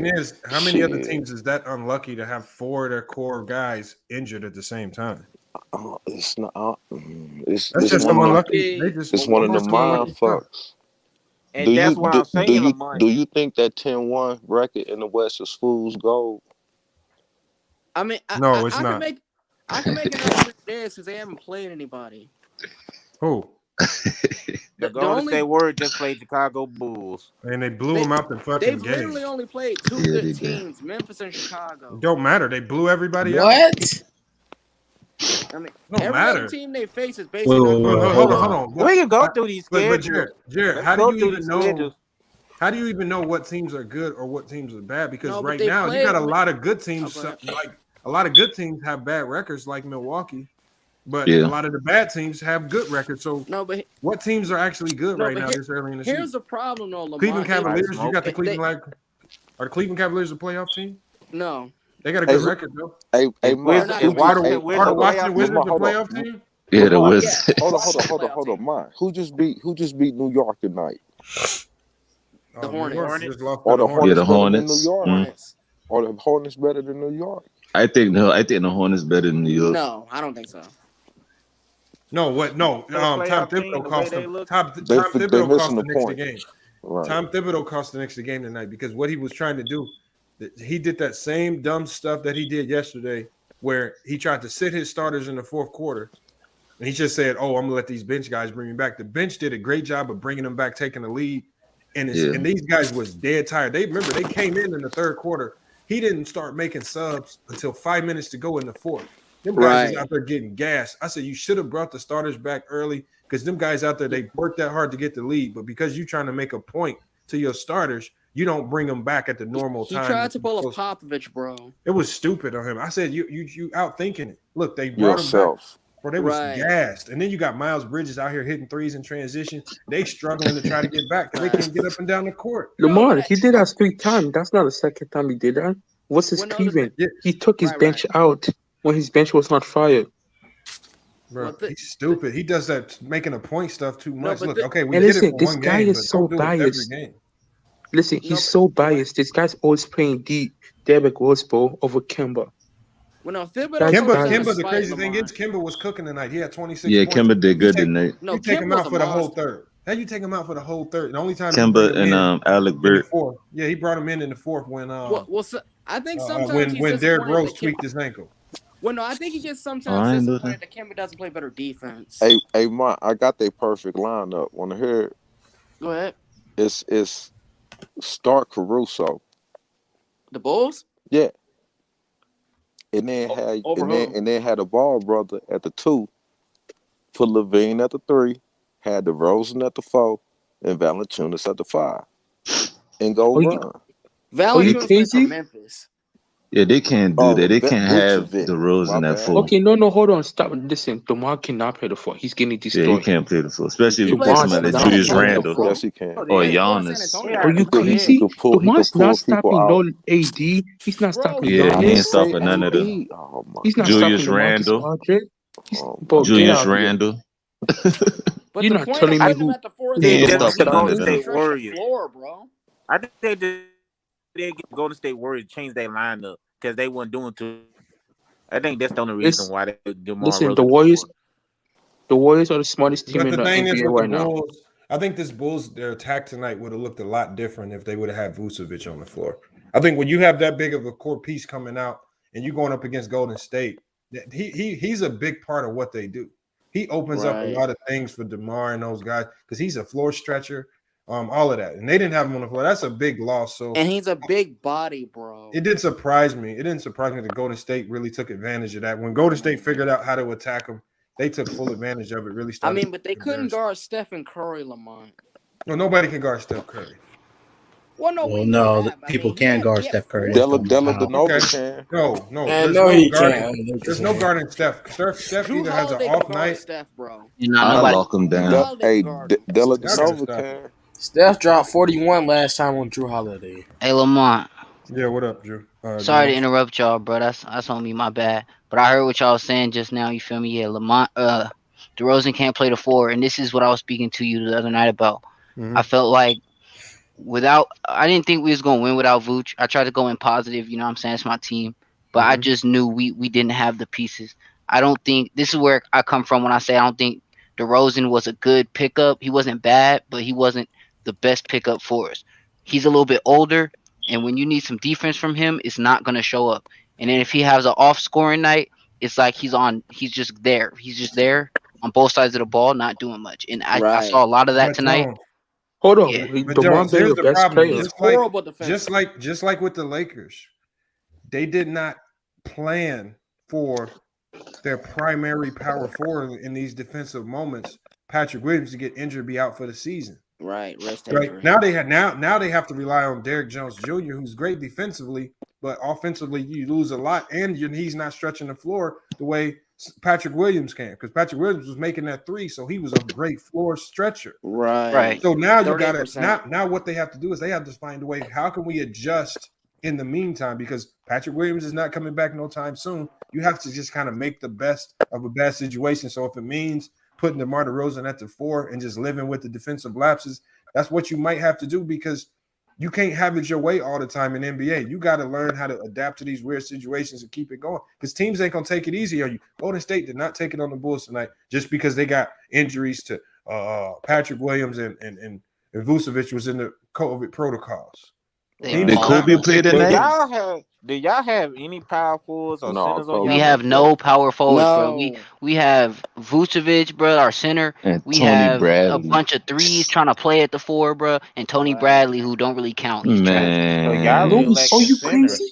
is, how many other teams is that unlucky to have 4 of their core guys injured at the same time? It's not. It's just unlucky. It's one of the mind fucks. And that's what I'm saying. Do you think that 10-1 record in the West is fool's gold? I mean, no, it's not. I can make an argument there because they haven't played anybody. Who? The Golden State Warriors just played Chicago Bulls, and they blew them out the fucking game. They've literally only played 2 good teams, Memphis and Chicago. It don't matter. They blew everybody out. What? I mean, don't every matter. other team they face is basically. Hold on. We can go through these schedules. But Jared, how do you even know? How do you even know what teams are good or what teams are bad? Because right now you got a lot of good teams. A lot of good teams have bad records, like Milwaukee. But a lot of the bad teams have good records. So what teams are actually good right now this early in the season? Here's the problem, though, Lamar. Cleveland Cavaliers, you got the Cleveland. Are the Cleveland Cavaliers a playoff team? No. They got a good record, though. Hey, Washington Wizards a playoff team? Yeah, the Wizards. Hold on, man. Who just beat New York tonight? The Hornets. The Hornets. New York. Are the Hornets better than New York? I think the Hornets better than New York. No, I don't think so. No, what? No, Tom Thibodeau cost them. Tom Thibodeau cost the Knicks the game. Right. Tom Thibodeau cost the Knicks the game tonight because what he was trying to do, he did that same dumb stuff that he did yesterday, where he tried to sit his starters in the fourth quarter, and he just said, "Oh, I'm gonna let these bench guys bring me back." The bench did a great job of bringing them back, taking the lead, and these guys was dead tired. They came in the third quarter. He didn't start making subs until 5 minutes to go in the fourth. Them guys is out there getting gassed. I said you should have brought the starters back early because them guys out there, they worked that hard to get the lead. But because you're trying to make a point to your starters, you don't bring him back at the normal time. He tried to pull a Popovich, bro. It was stupid on him. I said, you out thinking it. Look, they brought him back. Bro, they was gassed. And then you got Miles Bridges out here hitting threes in transition. They struggling to try to get back because they can't get up and down the court. Lamar, he did that 3 times. That's not the second time he did that. What's his Cleveland? He took his bench out when his bench was not fired. Bro, he's stupid. He does that making a point stuff too much. Look, okay, we and get listen, it for this one guy game, is so but don't do it every biased. game. Listen, he's so biased. This guy's always playing Derrick Rose Bowl over Kemba. Well, no, Kimba, the crazy thing is, Kimba was cooking tonight. He had 26 Yeah, points. Kimba did good tonight. You take him out for the whole third. How you take him out for the whole third? The only time Kimba and Alec Burke. Yeah, he brought him in the fourth when I think sometimes when Derrick Rose tweaked his ankle. Well, no, I think he gets sometimes disappointed that Kimba doesn't play better defense. Hey, Mont, I got their perfect lineup. Want to hear it? Go ahead. It's start Caruso. The Bulls? Yeah. And then had the Ball brother at the 2, put Levine at the 3, had DeRozan at the 4, and Valanciunas at the 5, and go run. Valanciunas plays for Memphis. Yeah, they can't do that. They can't have DeRozan at 4. Okay, no, hold on, stop. Listen, DeMar cannot play the 4. He's getting destroyed. Yeah, he can't play the 4, especially if you play somebody like Julius Randle. Yes, he can. Or Giannis. Are you crazy? DeMar's not stopping no AD. He's not stopping. Yeah, he ain't stopping none of them. He's not Julius stopping Randle. Julius Randle. You're not telling me who. He ain't stopping none of them. I think they did get Golden State Warriors change their lineup because they weren't doing too. I think that's the only reason why they DeMar listen. Rose The Warriors are the smartest team But in the the thing is, NBA with right the now. Bulls, I think this Bulls, their attack tonight would have looked a lot different if they would have had Vucevic on the floor. I think when you have that big of a core piece coming out and you're going up against Golden State, he's a big part of what they do. He opens up a lot of things for DeMar and those guys because he's a floor stretcher, all of that. And they didn't have him on the floor. That's a big loss. So and he's a big body, bro. It didn't surprise me. It didn't surprise me that Golden State really took advantage of that. When Golden State figured out how to attack him, they took full advantage of it. Really started. But they couldn't guard Steph and Curry, Lamont. Well, nobody can guard Steph Curry. Well, no, people can guard Steph Curry. Della DeNova can. No. There's no guarding Steph. Steph either has an off night. Steph, bro. I lock him down. Hey, Della DeNova can. Steph dropped 41 last time on Drew Holiday. Hey, Lamont. Yeah, what up, Drew? Sorry to interrupt y'all, bro. That's on me, my bad. But I heard what y'all was saying just now. You feel me? Yeah, Lamont. DeRozan can't play the 4, and this is what I was speaking to you the other night about. I felt like I didn't think we was gonna win without Vooch. I tried to go in positive, you know what I'm saying? It's my team. But I just knew we didn't have the pieces. I don't think this is where I come from when I say I don't think DeRozan was a good pickup. He wasn't bad, but he wasn't the best pickup for us. He's a little bit older, and when you need some defense from him, it's not gonna show up. And then if he has an off scoring night, it's like he's just there. He's just there on both sides of the ball, not doing much. And I saw a lot of that tonight. Hold on, Here's the the best problem. player. Just like with the Lakers, they did not plan for their primary power forward in these defensive moments, Patrick Williams, to get injured, be out for the season. Right. Now they have to rely on Derrick Jones Jr., who's great defensively, but offensively you lose a lot, and he's not stretching the floor the way Patrick Williams can, because Patrick Williams was making that 3, so he was a great floor stretcher. Right. So now you got to now what they have to do is they have to find a way. How can we adjust in the meantime? Because Patrick Williams is not coming back no time soon. You have to just kind of make the best of a bad situation. So if it means putting DeMar DeRozan at the 4 and just living with the defensive lapses, that's what you might have to do, because you can't have it your way all the time in NBA. You got to learn how to adapt to these weird situations and keep it going, because teams ain't going to take it easy on you. Golden State did not take it on the Bulls tonight just because they got injuries to Patrick Williams and Vucevic was in the COVID protocols. Did Kobe play tonight? Do y'all have any power forwards or centers on? We have no power forwards, bro. We have Vucevic, bro, our center. And we Tony have Bradley. a bunch of threes trying to play at the 4, bro, and Tony Bradley, who don't really count. He's Man, Are you crazy?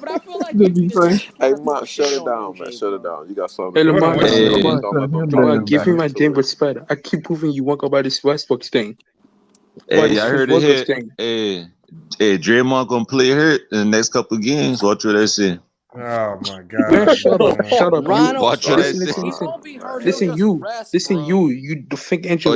but I feel like it'd be the same. Hey, Mom, shut it down, man. Shut it down. You got something. Hey, Lamar, Lamar, give me my damn respect. I keep proving you won't go by this Westbrook thing. Hey, I heard it here. Hey, Draymond gonna play hurt in the next couple of games. Watch what I say. Oh my God! Man, shut up! Ronald, watch what I say. Listen, you the fake injury. Oh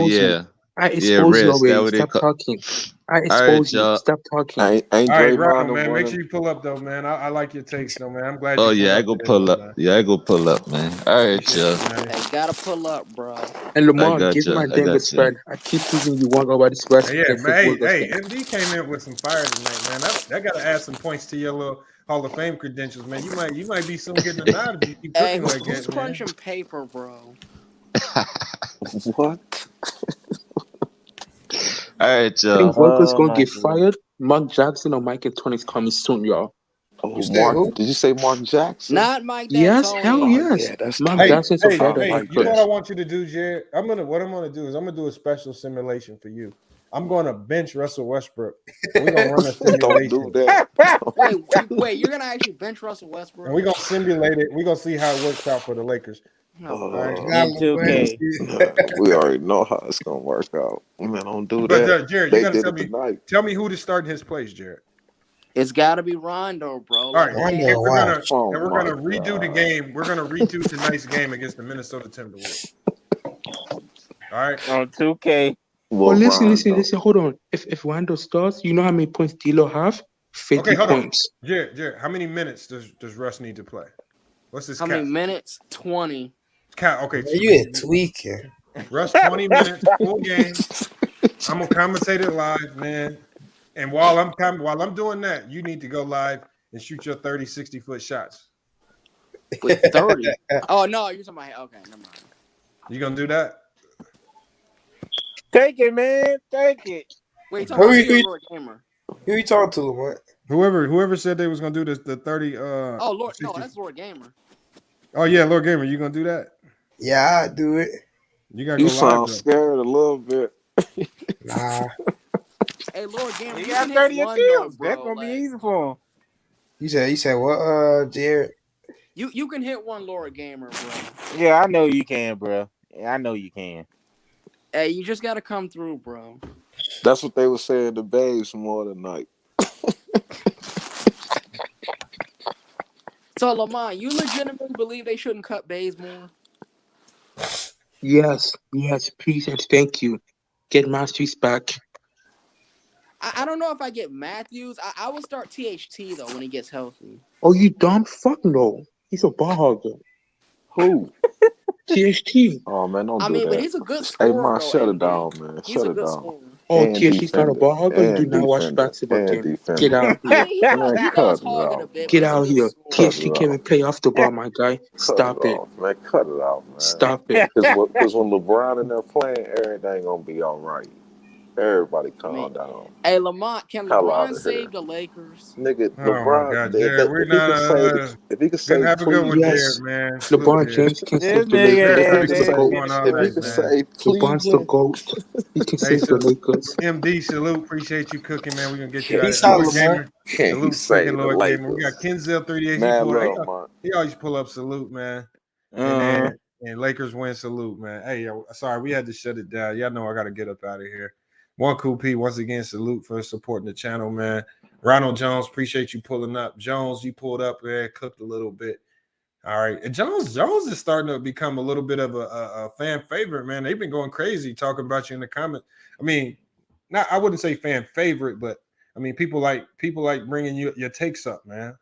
yeah. I expose you already. Stop talking. I All right, expose you. y'all. Stop talking. Ain't All right, Draymond Ronald, the man. one? Make sure you pull up though, man. I like your takes though, man. I'm glad Oh you pulled yeah, I up go today, pull though, up. man. Yeah, I go pull up, man. All right, Appreciate y'all. you, man. Hey, gotta pull up, bro. And I Lamar, got give me you. my I Denver got you. spread. I keep proving you wrong about the spreads Hey, yeah, against the man. Hey, Warriors. hey, MD came in with some fire tonight, man. That got to add some points to your little Hall of Fame credentials, man. You might be soon getting a nod if you keep Hey, cooking like who's that, man. crunching paper, bro? What? All right, I think y'all. Wemper's Oh gonna my get goodness. fired. Mark Jackson or Mike Anthony's coming soon, y'all. Oh, You said Mark. who? Did you say Mark Jackson? Not Mike Yes, hell D'Antoni. Oh yes. yeah, that's Mark Hey, tight. Jackson's a hey, I better hey, head like you know what coach. I that. want you to do, Jared? I'm gonna do a special simulation for you. I'm gonna bench Russell Westbrook, and we're gonna run a Don't do simulation, that. Wait, you're gonna actually bench Russell and Westbrook? we're gonna simulate it. We're gonna see how it works out for the Lakers. Oh, All right. Nah, In little boy. 2K. We already know how it's gonna work out. Man, don't do But that. Jared, you They gotta did it tonight. tell me who to start in his place, Jared. it's gotta be Rondo, bro. All Like right, he Rondo, can't. why? Oh we're my gonna redo the god. game. We're gonna redo tonight's game against the Minnesota Timberwolves. All right. On 2K. But Well, listen. Rondo. Hold on. If Randall starts, you know how many points D'Lo have? Okay, 50 hold on, points. Jared. How many minutes does Russ need to play? What's his How many cap? minutes? 20. Cap. Okay, Man, you ain't tweaking. Russ 20 minutes full game. I'm gonna commentate it live, man. And while I'm doing that, you need to go live and shoot your 30, 60-foot shots. Wait, 30? Oh no, you're talking about. Okay, never mind. You gonna do that? Take it, man. Take it. Wait, you talking Who about you, me or Lord Gamer? who you talking to, man? Whoever said they was gonna do this, the 30 Oh Lord, no, 60. that's Lord Gamer. Oh yeah, Lord Gamer, you gonna do that? Yeah, I do it. You gotta You go live sound though. scared a little bit. Nah. Hey, Lord Gamer, He you got can hit 30 one though, attempts. That's bro. gonna be Like easy for him. You said what, Jared? you can hit one, Lord Gamer, bro. Yeah, I know you can, bro. Yeah, I know you can. Hey, you just gotta come through, bro. That's what they were saying to Babes more tonight. So Lamont, you legitimately believe they shouldn't cut Bays more? Yes, please and thank you. Get Masters back. I don't know if I get Matthews. I would start THT though when he gets healthy. Oh, you dumb fuck no. He's a ball hogger. Who? THT. Oh man, don't I do mean, but that. he's a good Hey scorer man, though, shut it MD. down, man. He's Shut a it good down. scorer. Oh, And THT's not a defender. ball hogger? You do And not watch defender. basketball And game. Get defender. out I here. mean, Man, he cut does it hog it a out, bit, but Get he's a out good here. Cut scorer. THT it can't off. even play off the ball, my guy. Cut it Stop it. off, man. Cut it out, man. Stop it. Because when LeBron and they're playing, everything gonna be all right. Everybody I calm mean, down. hey Lamont, can Hell out LeBron of here. save the Lakers? Nigga, Oh my LeBron, God, Jared, we're if he not. could Good, save have a good one, Cleveland, Yes. Jared, man. Good, LeBron Jared. James can This save the nigga Lakers. Jared if trying he to LeBron's could get the his save, GOAT. point off if he right, could man. save LeBron's the Cleveland, GOAT. He can Hey, save the Lakers. MD, salute. Appreciate you cooking, man. We're gonna get you out of Peace here. out, Lord Lamont. Gamer, can he salute, cooking, save the Lord Gamer. We got Lakers? Kenzel 38. Mad love, man. He always pull up salute, man. And Uh-huh. and Lakers win salute, man. Hey, sorry, we had to shut it down. Y'all know I gotta get up out of here. One Cool P, once again, salute for supporting the channel, man. Ronald Jones, appreciate you pulling up. Jones, you pulled up there, cooked a little bit. All right. And Jones is starting to become a little bit of a fan favorite, man. They've been going crazy talking about you in the comments. I mean, I wouldn't say fan favorite, but I mean people like bringing your takes up, man.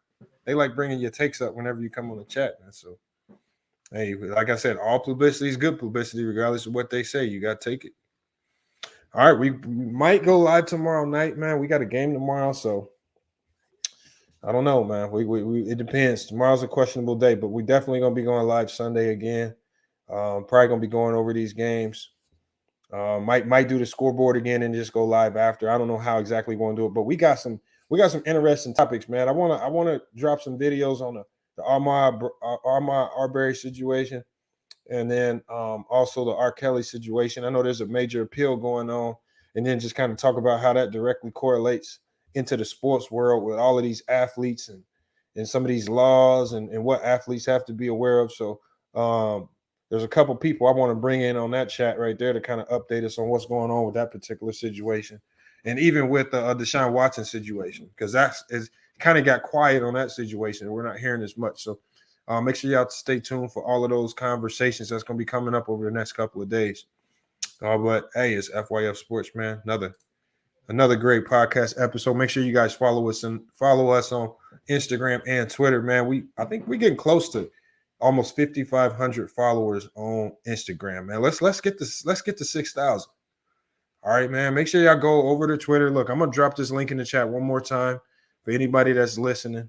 They like bringing your takes up whenever you come on the chat, man. So hey, like I said, all publicity is good publicity, regardless of what they say. You got to take it. All right, we might go live tomorrow night, man. We got a game tomorrow, so I don't know, man. We it depends. Tomorrow's a questionable day, but we definitely gonna be going live Sunday again. Probably gonna be going over these games. Might do the scoreboard again and just go live after. I don't know how exactly we're gonna do it, but we got some interesting topics, man. I wanna drop some videos on the Armand Arbery situation. And then also the R. Kelly situation. I know there's a major appeal going on, and then just kind of talk about how that directly correlates into the sports world with all of these athletes and some of these laws and what athletes have to be aware of. So there's a couple people I want to bring in on that chat right there to kind of update us on what's going on with that particular situation. And even with the Deshaun Watson situation, because that's kind of got quiet on that situation. We're not hearing as much. So make sure y'all stay tuned for all of those conversations that's going to be coming up over the next couple of days. But hey, it's FYF Sports, man. Another Another great podcast episode. Make sure you guys follow us on Instagram and Twitter, man. I think we're getting close to almost 5,500 followers on Instagram, man. Let's get to 6,000. All right, man. Make sure y'all go over to Twitter. Look, I'm gonna drop this link in the chat one more time for anybody that's listening.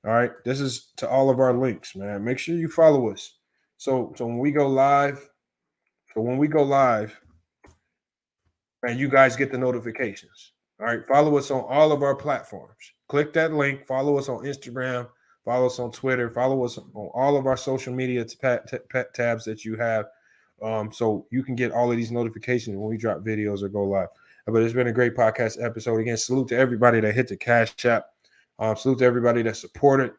All right, this is to all of our links, man. Make sure you follow us. So when we go live, man, you guys get the notifications. All right, follow us on all of our platforms. Click that link. Follow us on Instagram. Follow us on Twitter. Follow us on all of our social media tabs that you have, so you can get all of these notifications when we drop videos or go live. But it's been a great podcast episode. Again, salute to everybody that hit the Cash App. Salute to everybody that supported.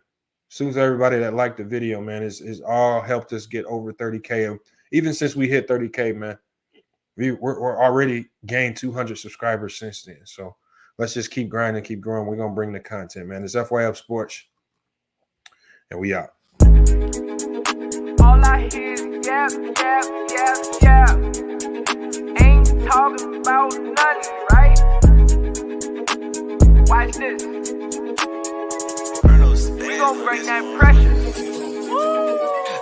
Salute to everybody that liked the video, man. It's all helped us get over 30K. Even since we hit 30K, man, we're already gained 200 subscribers since then. So let's just keep grinding, keep growing. We're going to bring the content, man. It's FYF Sports, and we out. All I hear is yap, yap, yap, yap. Ain't talking about nothing, right? Watch this. We gon' bring that pressure.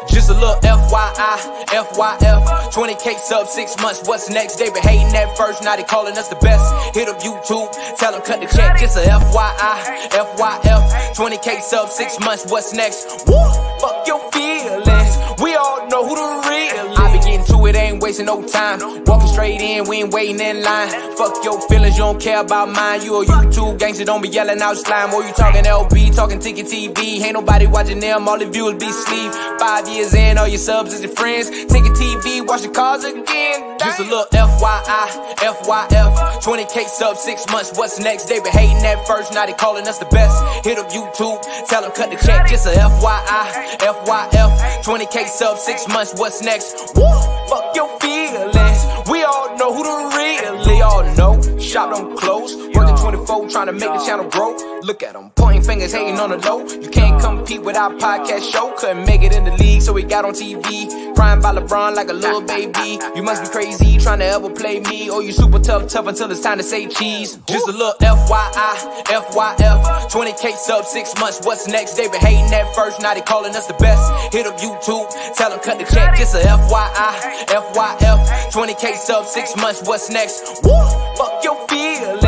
Just a little FYI, FYF, 20K sub 6 months, what's next? They been hating at first, now they calling us the best. Hit up YouTube, tell them cut the check. Just a FYI, FYF, 20K sub 6 months, what's next? Woo! Fuck your feelings, we all know who the real is. I be getting to it, ain't wasting no time. Walking straight in, we ain't waiting in line. Fuck your feelings, you don't care about mine. You a YouTube gangster, don't be yelling out slime. Or you talking LB, talking Ticket TV. Ain't nobody watching them, all the viewers be sleep. 5 years in, all your subs is your friends. Ticket TV, watch the cars again. Just a little FYI, FYF, 20K sub 6 months, what's next? They been hating at first, now they calling us the best. Hit up YouTube, tell them cut the check. Just a FYI, FYF, 20K sub 6 months, what's next? Woo! Fuck your feelings, we all know who the real, all know. Shop don't close, working 24, trying to make the channel grow. Look at them, pointing fingers, hating on the low. You can't compete with our podcast show. Couldn't make it in the league, so we got on TV. Crying by LeBron like a little baby. You must be crazy, trying to ever play me. Or you super tough until it's time to say cheese. Just a little FYI, FYF, 20K sub 6 months, what's next? They been hating at first, now they calling us the best. Hit up YouTube, tell them cut the check. Just a FYI, FYF, 20K sub 6 months, what's next? Woo! Fuck your feelings,